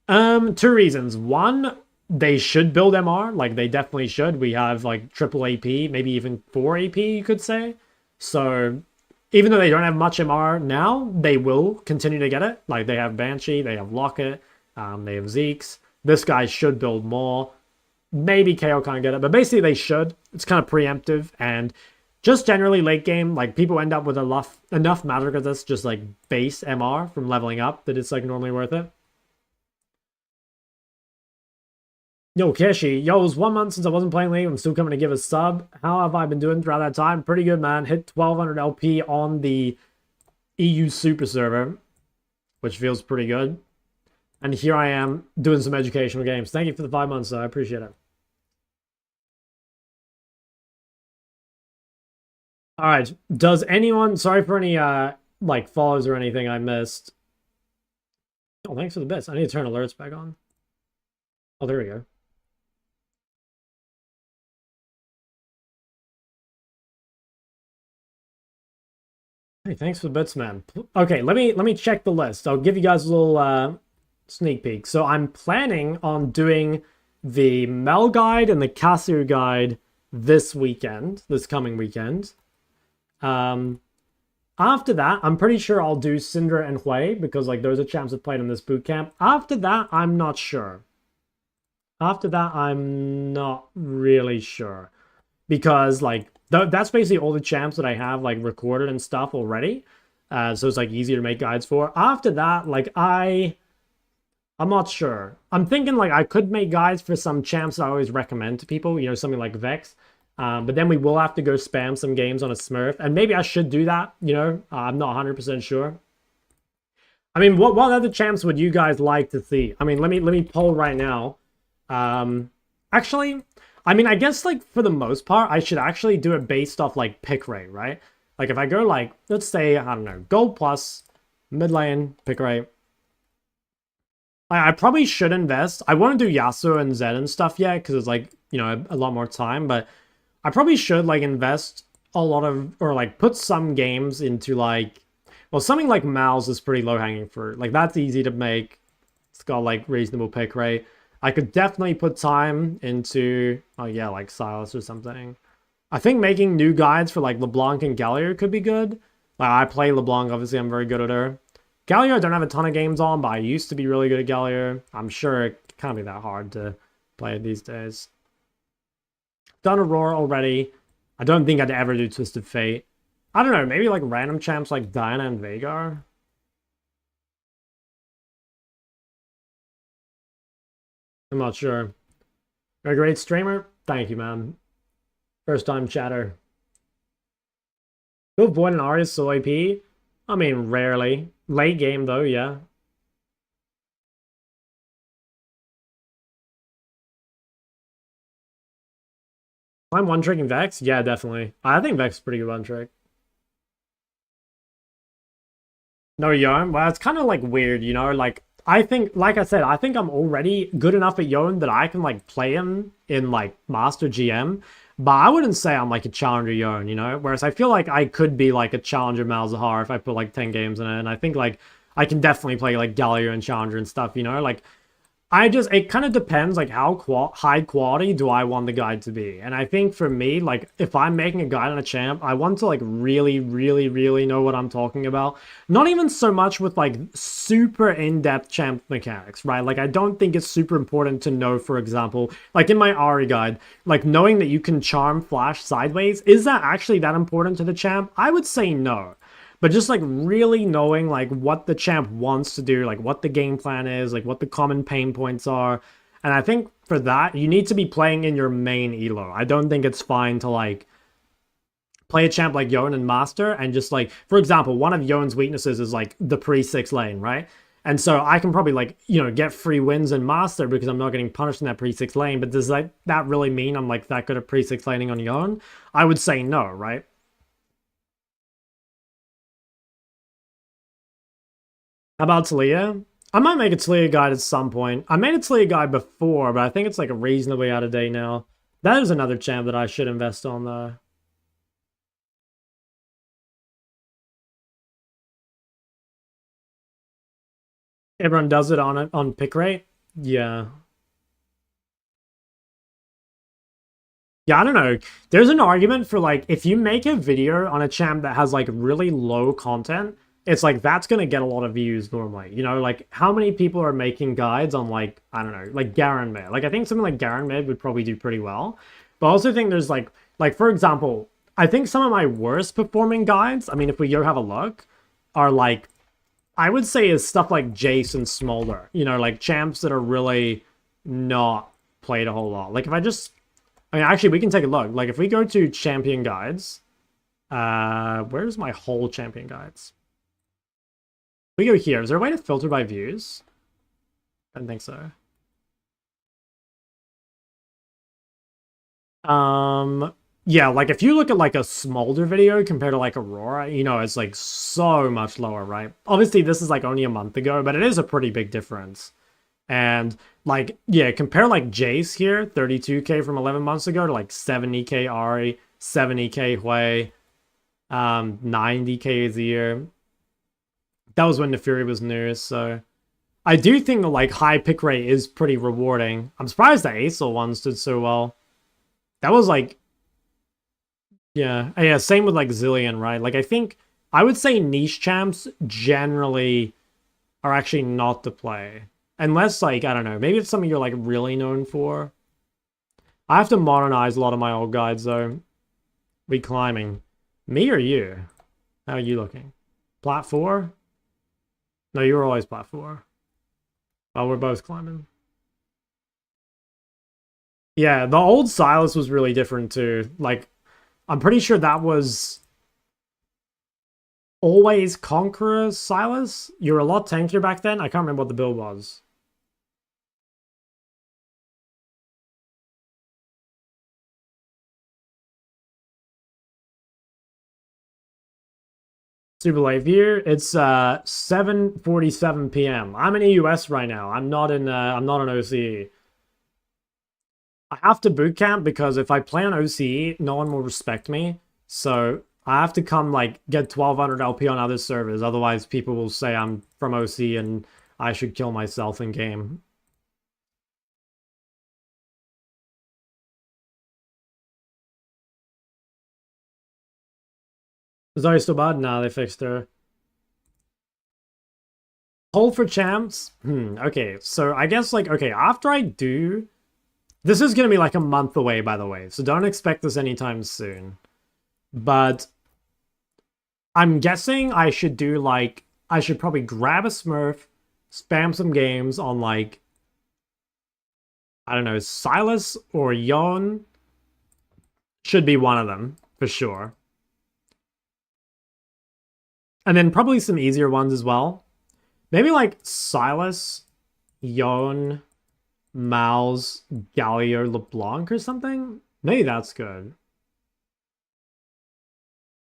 Two reasons. One, they should build MR. Like, they definitely should. We have, like, triple AP, maybe even 4 AP, you could say. So, even though they don't have much MR now, they will continue to get it. Like, they have Banshee, they have Locket, they have Zeke's. This guy should build more. Maybe KO can't get it, but basically they should. It's kind of preemptive, and just generally late game, like, people end up with enough magic of this, just, like, base MR from leveling up, that it's, like, normally worth it. Yo, Kishi. Yo, it was 1 month since I wasn't playing League. I'm still coming to give a sub. How have I been doing throughout that time? Pretty good, man. Hit 1200 LP on the EU Super Server, which feels pretty good. And here I am doing some educational games. Thank you for the 5 months, though. I appreciate it. All right. Does anyone... Sorry for any, like, follows or anything I missed. Oh, thanks for the bits. I need to turn alerts back on. Oh, there we go. Hey, thanks for the bits, man. Okay, let me check the list. I'll give you guys a little sneak peek. So I'm planning on doing the Mel guide and the Casu guide this weekend, this coming weekend. After that, I'm pretty sure I'll do Syndra and Hui, because like those are champs that played in this boot camp. After that, I'm not sure. After that, I'm not really sure. Because, like, that's basically all the champs that I have, like, recorded and stuff already. So it's, like, easier to make guides for. After that, like, I'm not sure. I'm thinking, like, I could make guides for some champs that I always recommend to people. You know, something like Vex. But then we will have to go spam some games on a Smurf. And maybe I should do that, you know? I'm not 100% sure. I mean, what other champs would you guys like to see? I mean, let me poll right now. Actually, I mean, I guess, like, for the most part, I should actually do it based off, like, pick rate, right? Like, if I go, like, let's say, I don't know, gold plus, mid lane, pick rate. I probably should invest. I want to do Yasuo and Zed and stuff yet, because it's, like, you know, a lot more time, but I probably should, like, invest a lot of, or, like, put some games into, like, well, something like Mal's is pretty low-hanging fruit. Like, that's easy to make. It's got, like, reasonable pick rate. I could definitely put time into, oh yeah, like Silas or something. I think making new guides for like LeBlanc and Galio could be good. Like, I play LeBlanc, obviously I'm very good at her. Galio I don't have a ton of games on, but I used to be really good at Galio. I'm sure it can't be that hard to play it these days. Done Aurora already. I don't think I'd ever do Twisted Fate. I don't know, maybe like random champs like Diana and Veigar. I'm not sure. You're a great streamer. Thank you, man. First time chatter. Do Void and Arya solo AP? I mean, rarely. Late game, though, yeah. I'm one-tricking Vex? Yeah, definitely. I think Vex is pretty good one-trick. No Yarn? Well, it's kind of, like, weird, you know? Like, I think, like I said, I think I'm already good enough at Yon that I can, like, play him in, like, Master GM. But I wouldn't say I'm, like, a Challenger Yon, you know? Whereas I feel like I could be, like, a Challenger Malzahar if I put, like, 10 games in it. And I think, like, I can definitely play, like, Galio and Challenger and stuff, you know? Like, it kind of depends, like, how high quality do I want the guide to be. And I think for me, like, if I'm making a guide on a champ, I want to, like, really, really, really know what I'm talking about. Not even so much with, like, super in-depth champ mechanics, right? Like, I don't think it's super important to know, for example, like, in my Ari guide, like, knowing that you can charm flash sideways, is that actually that important to the champ? I would say no. But just, like, really knowing, like, what the champ wants to do, like, what the game plan is, like, what the common pain points are, And I think for that, you need to be playing in your main elo. I don't think it's fine to like play a champ like Yone and Master and just like, for example, one of Yone's weaknesses is like the pre-6 lane, right? And so I can probably like, you know, get free wins in Master because I'm not getting punished in that pre-6 lane, but does that really mean I'm like that good at pre-6 laning on Yone? I would say no, right? How about Talia? I might make a Talia guide at some point. I made a Talia guide before, but I think it's like reasonably out of date now. That is another champ that I should invest on though. Everyone does it on pick rate? Yeah. Yeah, I don't know. There's an argument for like if you make a video on a champ that has like really low content, it's like that's gonna get a lot of views normally. You know, like how many people are making guides on like, I don't know, like Garen Mid. Like I think something like Garen Mid would probably do pretty well. But I also think there's like for example, I think some of my worst performing guides, I mean if we go have a look, are like I would say is stuff like Jace and Smolder. You know, like champs that are really not played a whole lot. Like if I mean, actually, we can take a look. Like, if we go to champion guides, where's my whole champion guides? We go here. Is there a way to filter by views? I don't think so. Yeah, like if you look at like a Smolder video compared to like Aurora, you know, it's like so much lower, right? Obviously, this is like only a month ago, but it is a pretty big difference. And like, yeah, compare like Jace here, 32k from 11 months ago to like 70k Ari, 70k Hui, 90k Azir. That was when the Fury was new, so I do think the like high pick rate is pretty rewarding. I'm surprised the Acel ones did so well. That was like, yeah, same with like Zillion, right? Like I think I would say niche champs generally are actually not to play. Unless, like, I don't know, maybe it's something you're, like, really known for. I have to modernize a lot of my old guides, though. We climbing. Me or you? How are you looking? Plat 4? No, you were always plat 4. Well, we're both climbing. Yeah, the old Silas was really different, too. Like, I'm pretty sure that was always Conqueror Silas. You were a lot tankier back then. I can't remember what the build was. Super late view. It's 7:47 p.m. I'm in the US right now. I'm not in OCE. I have to boot camp because if I play on OCE, no one will respect me. So I have to come like get 1200 LP on other servers. Otherwise, people will say I'm from OC and I should kill myself in game. Zoe still bad? Nah, they fixed her. Hold for champs? Okay, so I guess like, okay, after I do... This is going to be like a month away, by the way, so don't expect this anytime soon. But I'm guessing I should do like... I should probably grab a Smurf, spam some games on like... I don't know, Silas or Yon. Should be one of them, for sure. And then probably some easier ones as well. Maybe like Silas, Yon, Mouse, Galio, LeBlanc or something? Maybe that's good.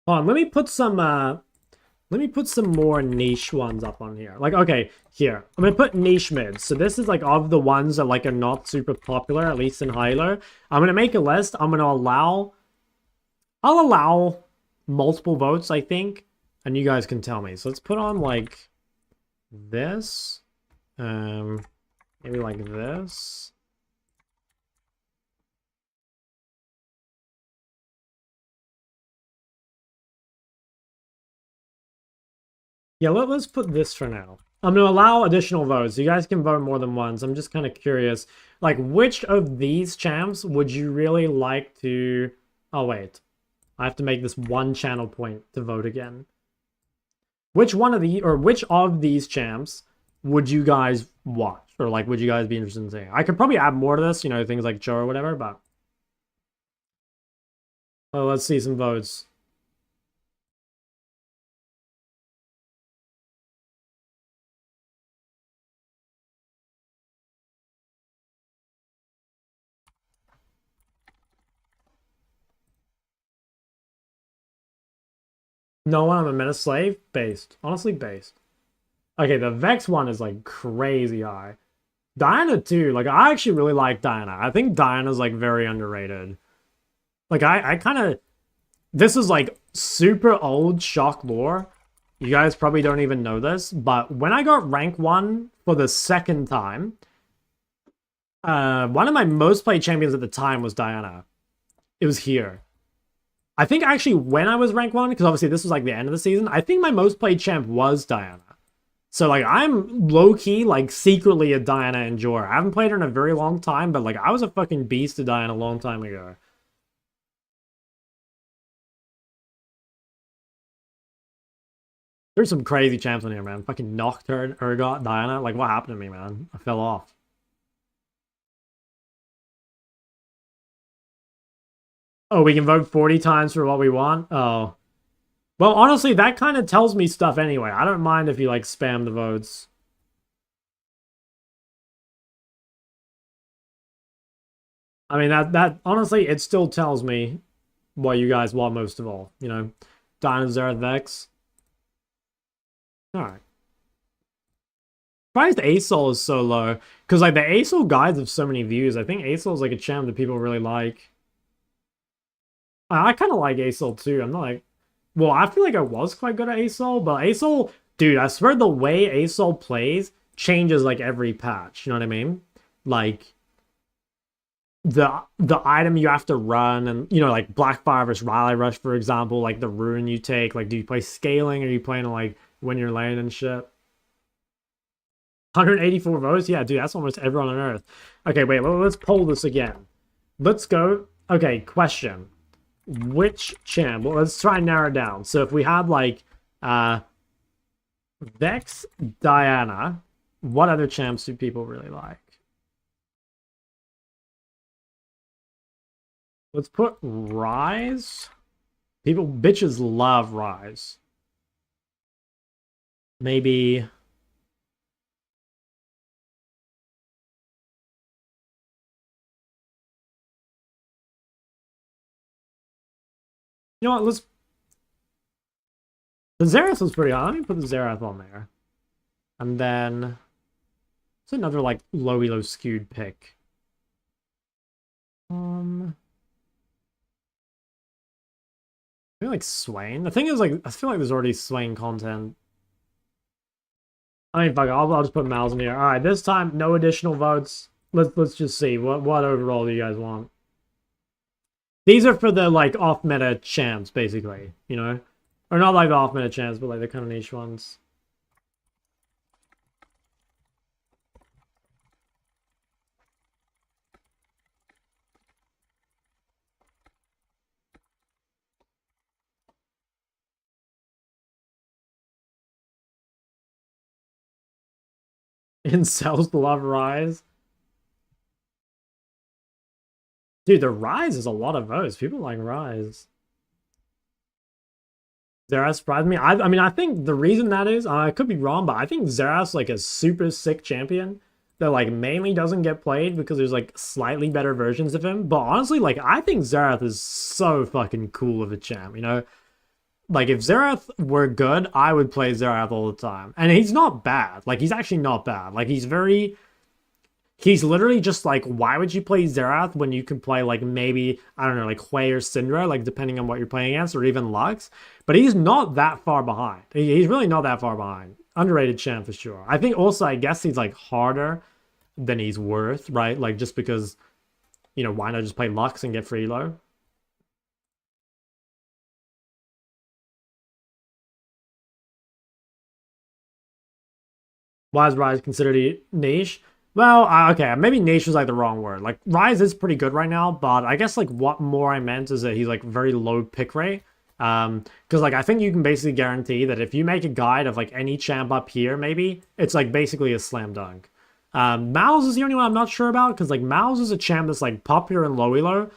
Hold on, let me put some more niche ones up on here. Like, okay, here. I'm gonna put niche mids. So this is like of the ones that like are not super popular, at least in High-ELO. I'm gonna make a list. I'm gonna allow... I'll allow multiple votes, I think. And you guys can tell me. So let's put on like this. Maybe like this. Yeah, let's put this for now. I'm going to allow additional votes. You guys can vote more than once. I'm just kind of curious. Like, which of these champs would you really like to... Oh, wait. I have to make this one channel point to vote again. Which one of the... Or which of these champs would you guys watch? Or like, would you guys be interested in seeing? I could probably add more to this, you know, things like Joe or whatever, but... Oh, let's see some votes. No one, I'm a meta slave? Based. Honestly, based. Okay, the Vex one is like crazy high. Diana too. Like, I actually really like Diana. I think Diana's like very underrated. Like, I kind of... This is like super old shock lore. You guys probably don't even know this, but when I got rank 1 for the second time, one of my most played champions at the time was Diana. It was here. I think actually when I was rank 1, because obviously this was like the end of the season, I think my most played champ was Diana. So like I'm low-key like secretly a Diana enjoyer. I haven't played her in a very long time, but like I was a fucking beast to Diana a long time ago. There's some crazy champs on here, man. Fucking Nocturne, Urgot, Diana. Like, what happened to me, man? I fell off. Oh, we can vote 40 times for what we want? Oh. Well, honestly, that kind of tells me stuff anyway. I don't mind if you, like, spam the votes. I mean, that honestly, it still tells me what you guys want most of all. You know? Diana, Xerath, Vex. Alright. Surprised ASOL is so low. Because, like, the ASOL guides have so many views. I think ASOL is, like, a champ that people really like. I kind of like ASOL, too. I'm not, like... Well, I feel like I was quite good at ASOL, but ASOL... Dude, I swear the way ASOL plays changes, like, every patch. You know what I mean? Like... The item you have to run, and, you know, like, Blackfire versus Rally Rush, for example, like, the rune you take. Like, do you play scaling, or are you playing, like, when you're laying and shit? 184 votes? Yeah, dude, that's almost everyone on Earth. Okay, wait, well, let's poll this again. Let's go. Okay, question. Which champ? Well, let's try and narrow it down. So if we had, like, Vex, Diana, what other champs do people really like? Let's put Rise. Bitches love Rise. Maybe... You know what, let's... The Xerath was pretty high. Let me put the Xerath on there. And then... It's another, like, low-elo skewed pick. Maybe, like, Swain. The thing is, like, I feel like there's already Swain content. I mean, fuck it, I'll just put Mal's in here. Alright, this time, no additional votes. Let's just see. What overall do you guys want? These are for the, like, off-meta champs, basically, you know? Or not, like, the off-meta champs, but, like, the kind of niche ones. Incels love Rise. Dude, the Rise is a lot of votes. People like Rise. Xerath surprised me. I mean, I think the reason that is, I could be wrong, but I think Xerath's like a super sick champion that like mainly doesn't get played because there's like slightly better versions of him. But honestly, like I think Xerath is so fucking cool of a champ, you know? Like if Xerath were good, I would play Xerath all the time. And he's not bad. Like he's actually not bad. Like he's literally just like, why would you play Xerath when you can play like maybe, I don't know, like Hui or Syndra, like depending on what you're playing against, or even Lux. But he's not that far behind. He's really not that far behind. Underrated champ for sure. I think also, I guess he's like harder than he's worth, right? Like just because, you know, why not just play Lux and get free low? Why is Rise considered a niche? Well, okay, maybe niche was like the wrong word. Like Rise is pretty good right now, but I guess like what more I meant is that he's like very low pick rate. Because like I think you can basically guarantee that if you make a guide of like any champ up here, maybe it's like basically a slam dunk. Mouse is the only one I'm not sure about, because like Mouse is a champ that's like popular in low elo,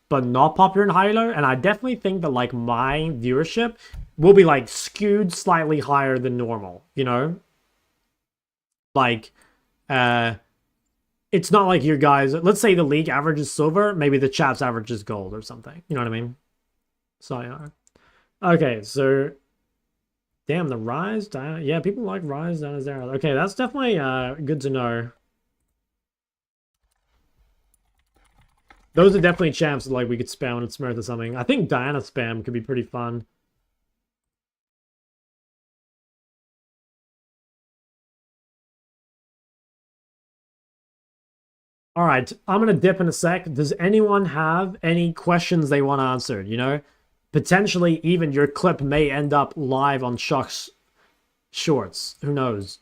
but not popular in high elo, and I definitely think that like my viewership will be like skewed slightly higher than normal, you know? Like, it's not like your guys, let's say the league average is silver, maybe the chat's average is gold or something, you know what I mean? So, yeah. Okay, so damn, the Rise, yeah, people like Rise down as there. Okay, that's definitely good to know. Those are definitely champs that like we could spam and Smurf or something. I think Diana spam could be pretty fun. All right, I'm gonna dip in a sec. Does anyone have any questions they want answered? You know, potentially even your clip may end up live on Shock's Shorts. Who knows?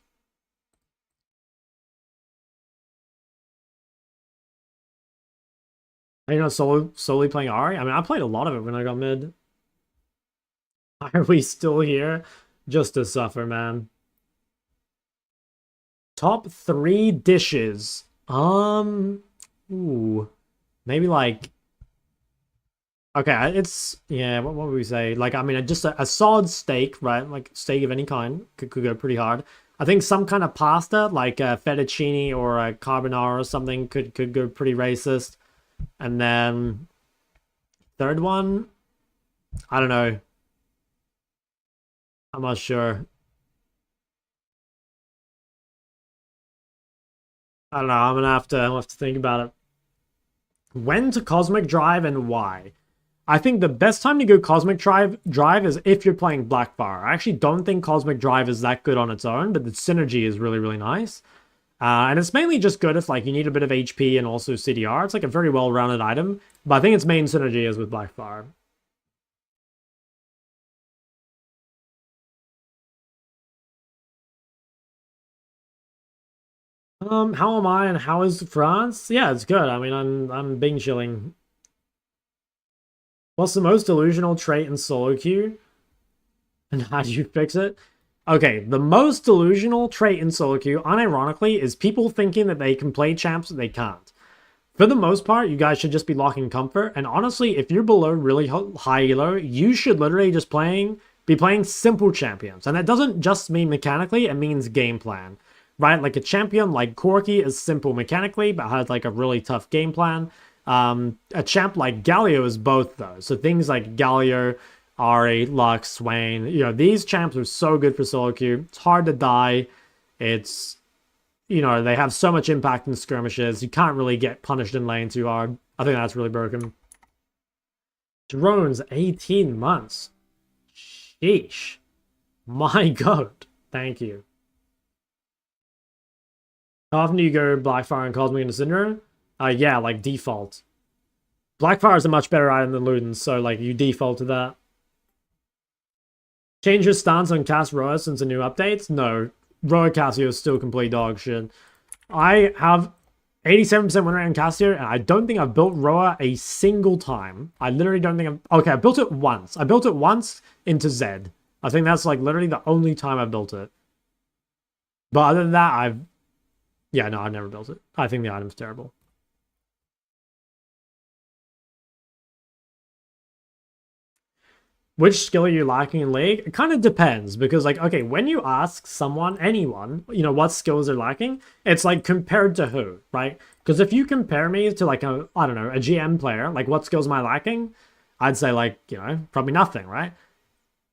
You know, solely playing Ari. I mean, I played a lot of it when I got mid. Are we still here? Just to suffer, man. Top 3 dishes. Ooh. Maybe like... Okay, it's... Yeah, what would we say? Like, I mean, just a solid steak, right? Like, steak of any kind could go pretty hard. I think some kind of pasta, like fettuccine or a carbonara or something, could go pretty racist. And then... Third one? I don't know. I'm not sure. I don't know. I'm gonna have to think about it. When to Cosmic Drive and why? I think the best time to go Cosmic Drive is if you're playing Blackfire. I actually don't think Cosmic Drive is that good on its own, but the synergy is really, really nice. And it's mainly just good if like you need a bit of HP and also CDR. It's like a very well-rounded item, but I think its main synergy is with Blackfire. How am I and how is France? Yeah, it's good. I mean, I'm Bing chilling. What's the most delusional trait in solo queue? And how do you fix it? Okay, the most delusional trait in solo queue, unironically, is people thinking that they can play champs that they can't. For the most part, you guys should just be locking comfort. And honestly, if you're below really high elo, you should literally just be playing simple champions. And that doesn't just mean mechanically, it means game plan. Right? Like a champion like Corki is simple mechanically, but has like a really tough game plan. A champ like Galio is both though. So things like Galio, Ari, Lux, Swain, you know, these champs are so good for solo queue. It's hard to die. It's, you know, they have so much impact in skirmishes. You can't really get punished in lane too hard. I think that's really broken. Drones, 18 months. Sheesh. My god. Thank you. How often do you go Blackfire and Cosmic into Syndrome? Yeah, like default. Blackfire is a much better item than Ludens, so like you default to that. Change your stance on cast Roa since the new updates? No. Roa Cassio is still complete dog shit. I have 87% win rate on Cassio, and I don't think I've built Roa a single time. I literally don't think I've... Okay, I built it once. I built it once into Zed. I think that's like literally the only time I've built it. But other than that, yeah, no, I've never built it. I think the item's terrible. Which skill are you lacking in League? It kind of depends, because like, okay, when you ask someone, anyone, you know, what skills they're lacking, it's like compared to who, right? Because if you compare me to like a, I don't know, a GM player, like what skills am I lacking? I'd say like, you know, probably nothing, right?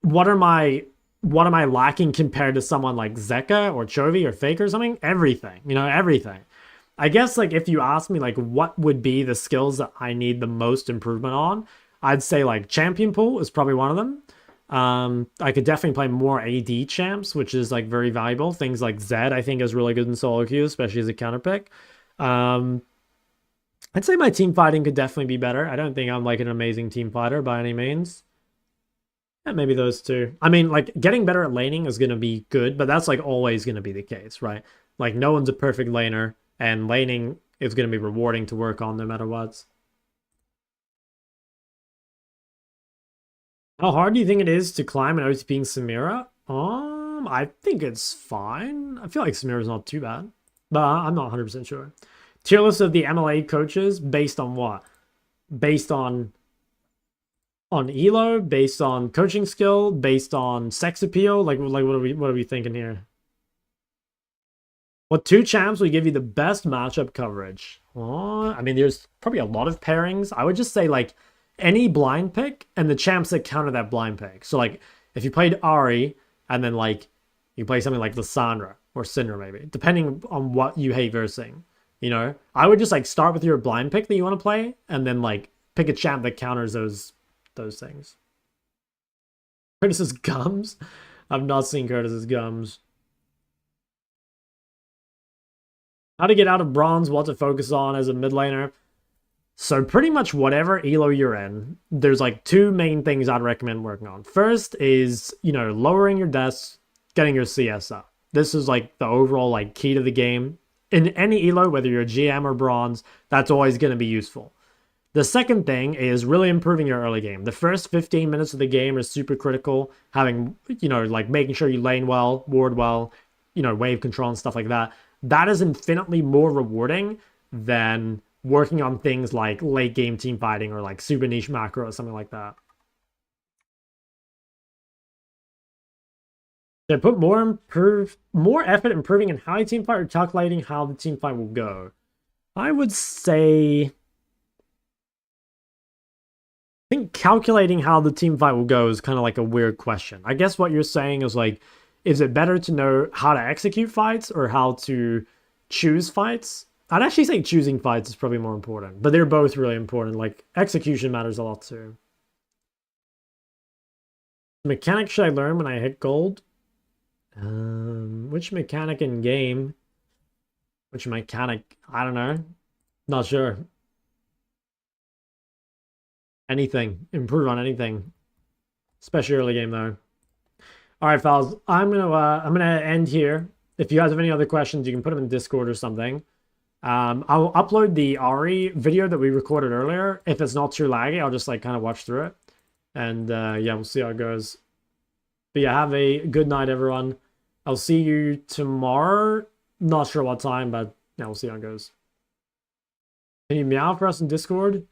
What am I lacking compared to someone like Zeka or Chovy or Fake or something? Everything, you know, everything. I guess like if you ask me like what would be the skills that I need the most improvement on, I'd say like champion pool is probably one of them. I could definitely play more AD champs, which is like very valuable. Things like Zed I think is really good in solo queue, especially as a counter pick. I'd say my team fighting could definitely be better. I don't think I'm like an amazing team fighter by any means. Yeah, maybe those two. I mean, like, getting better at laning is going to be good, but that's, like, always going to be the case, right? Like, no one's a perfect laner, and laning is going to be rewarding to work on no matter what. How hard do you think it is to climb an OTPing Samira? I think it's fine. I feel like Samira's not too bad. But I'm not 100% sure. Tier list of the MLA coaches based on what? Based on elo, based on coaching skill, based on sex appeal. Like what are we thinking here? What two champs will give you the best matchup coverage? Oh, I mean, there's probably a lot of pairings. I would just say like any blind pick and the champs that counter that blind pick. So like if you played Ari and then like you play something like Lissandra or Syndra maybe, depending on what you hate versing, you know, I would just like start with your blind pick that you want to play and then like pick a champ that counters those things. Curtis's gums? I've not seen Curtis's gums. How to get out of bronze, what to focus on as a mid laner. So pretty much whatever elo you're in, there's like two main things I'd recommend working on. First is, you know, lowering your deaths, getting your CS up. This is like the overall like key to the game. In any elo, whether you're GM or bronze, that's always going to be useful. The second thing is really improving your early game. The first 15 minutes of the game is super critical. Having, you know, like making sure you lane well, ward well, you know, wave control and stuff like that. That is infinitely more rewarding than working on things like late game team fighting or like super niche macro or something like that. They put more effort improving in how you team fight or calculating how the team fight will go. I would say, I think calculating how the team fight will go is kind of like a weird question. I guess what you're saying is like, is it better to know how to execute fights or how to choose fights? I'd actually say choosing fights is probably more important, but they're both really important. Like execution matters a lot too. Mechanic should I learn when I hit gold? Which mechanic in game? Which mechanic? I don't know. Not sure. Anything. Improve on anything. Especially early game though. Alright, fellas. I'm gonna end here. If you guys have any other questions, you can put them in Discord or something. I'll upload the Ari video that we recorded earlier. If it's not too laggy, I'll just like kind of watch through it. And yeah, we'll see how it goes. But yeah, have a good night, everyone. I'll see you tomorrow. Not sure what time, but yeah, we'll see how it goes. Can you meow for us in Discord?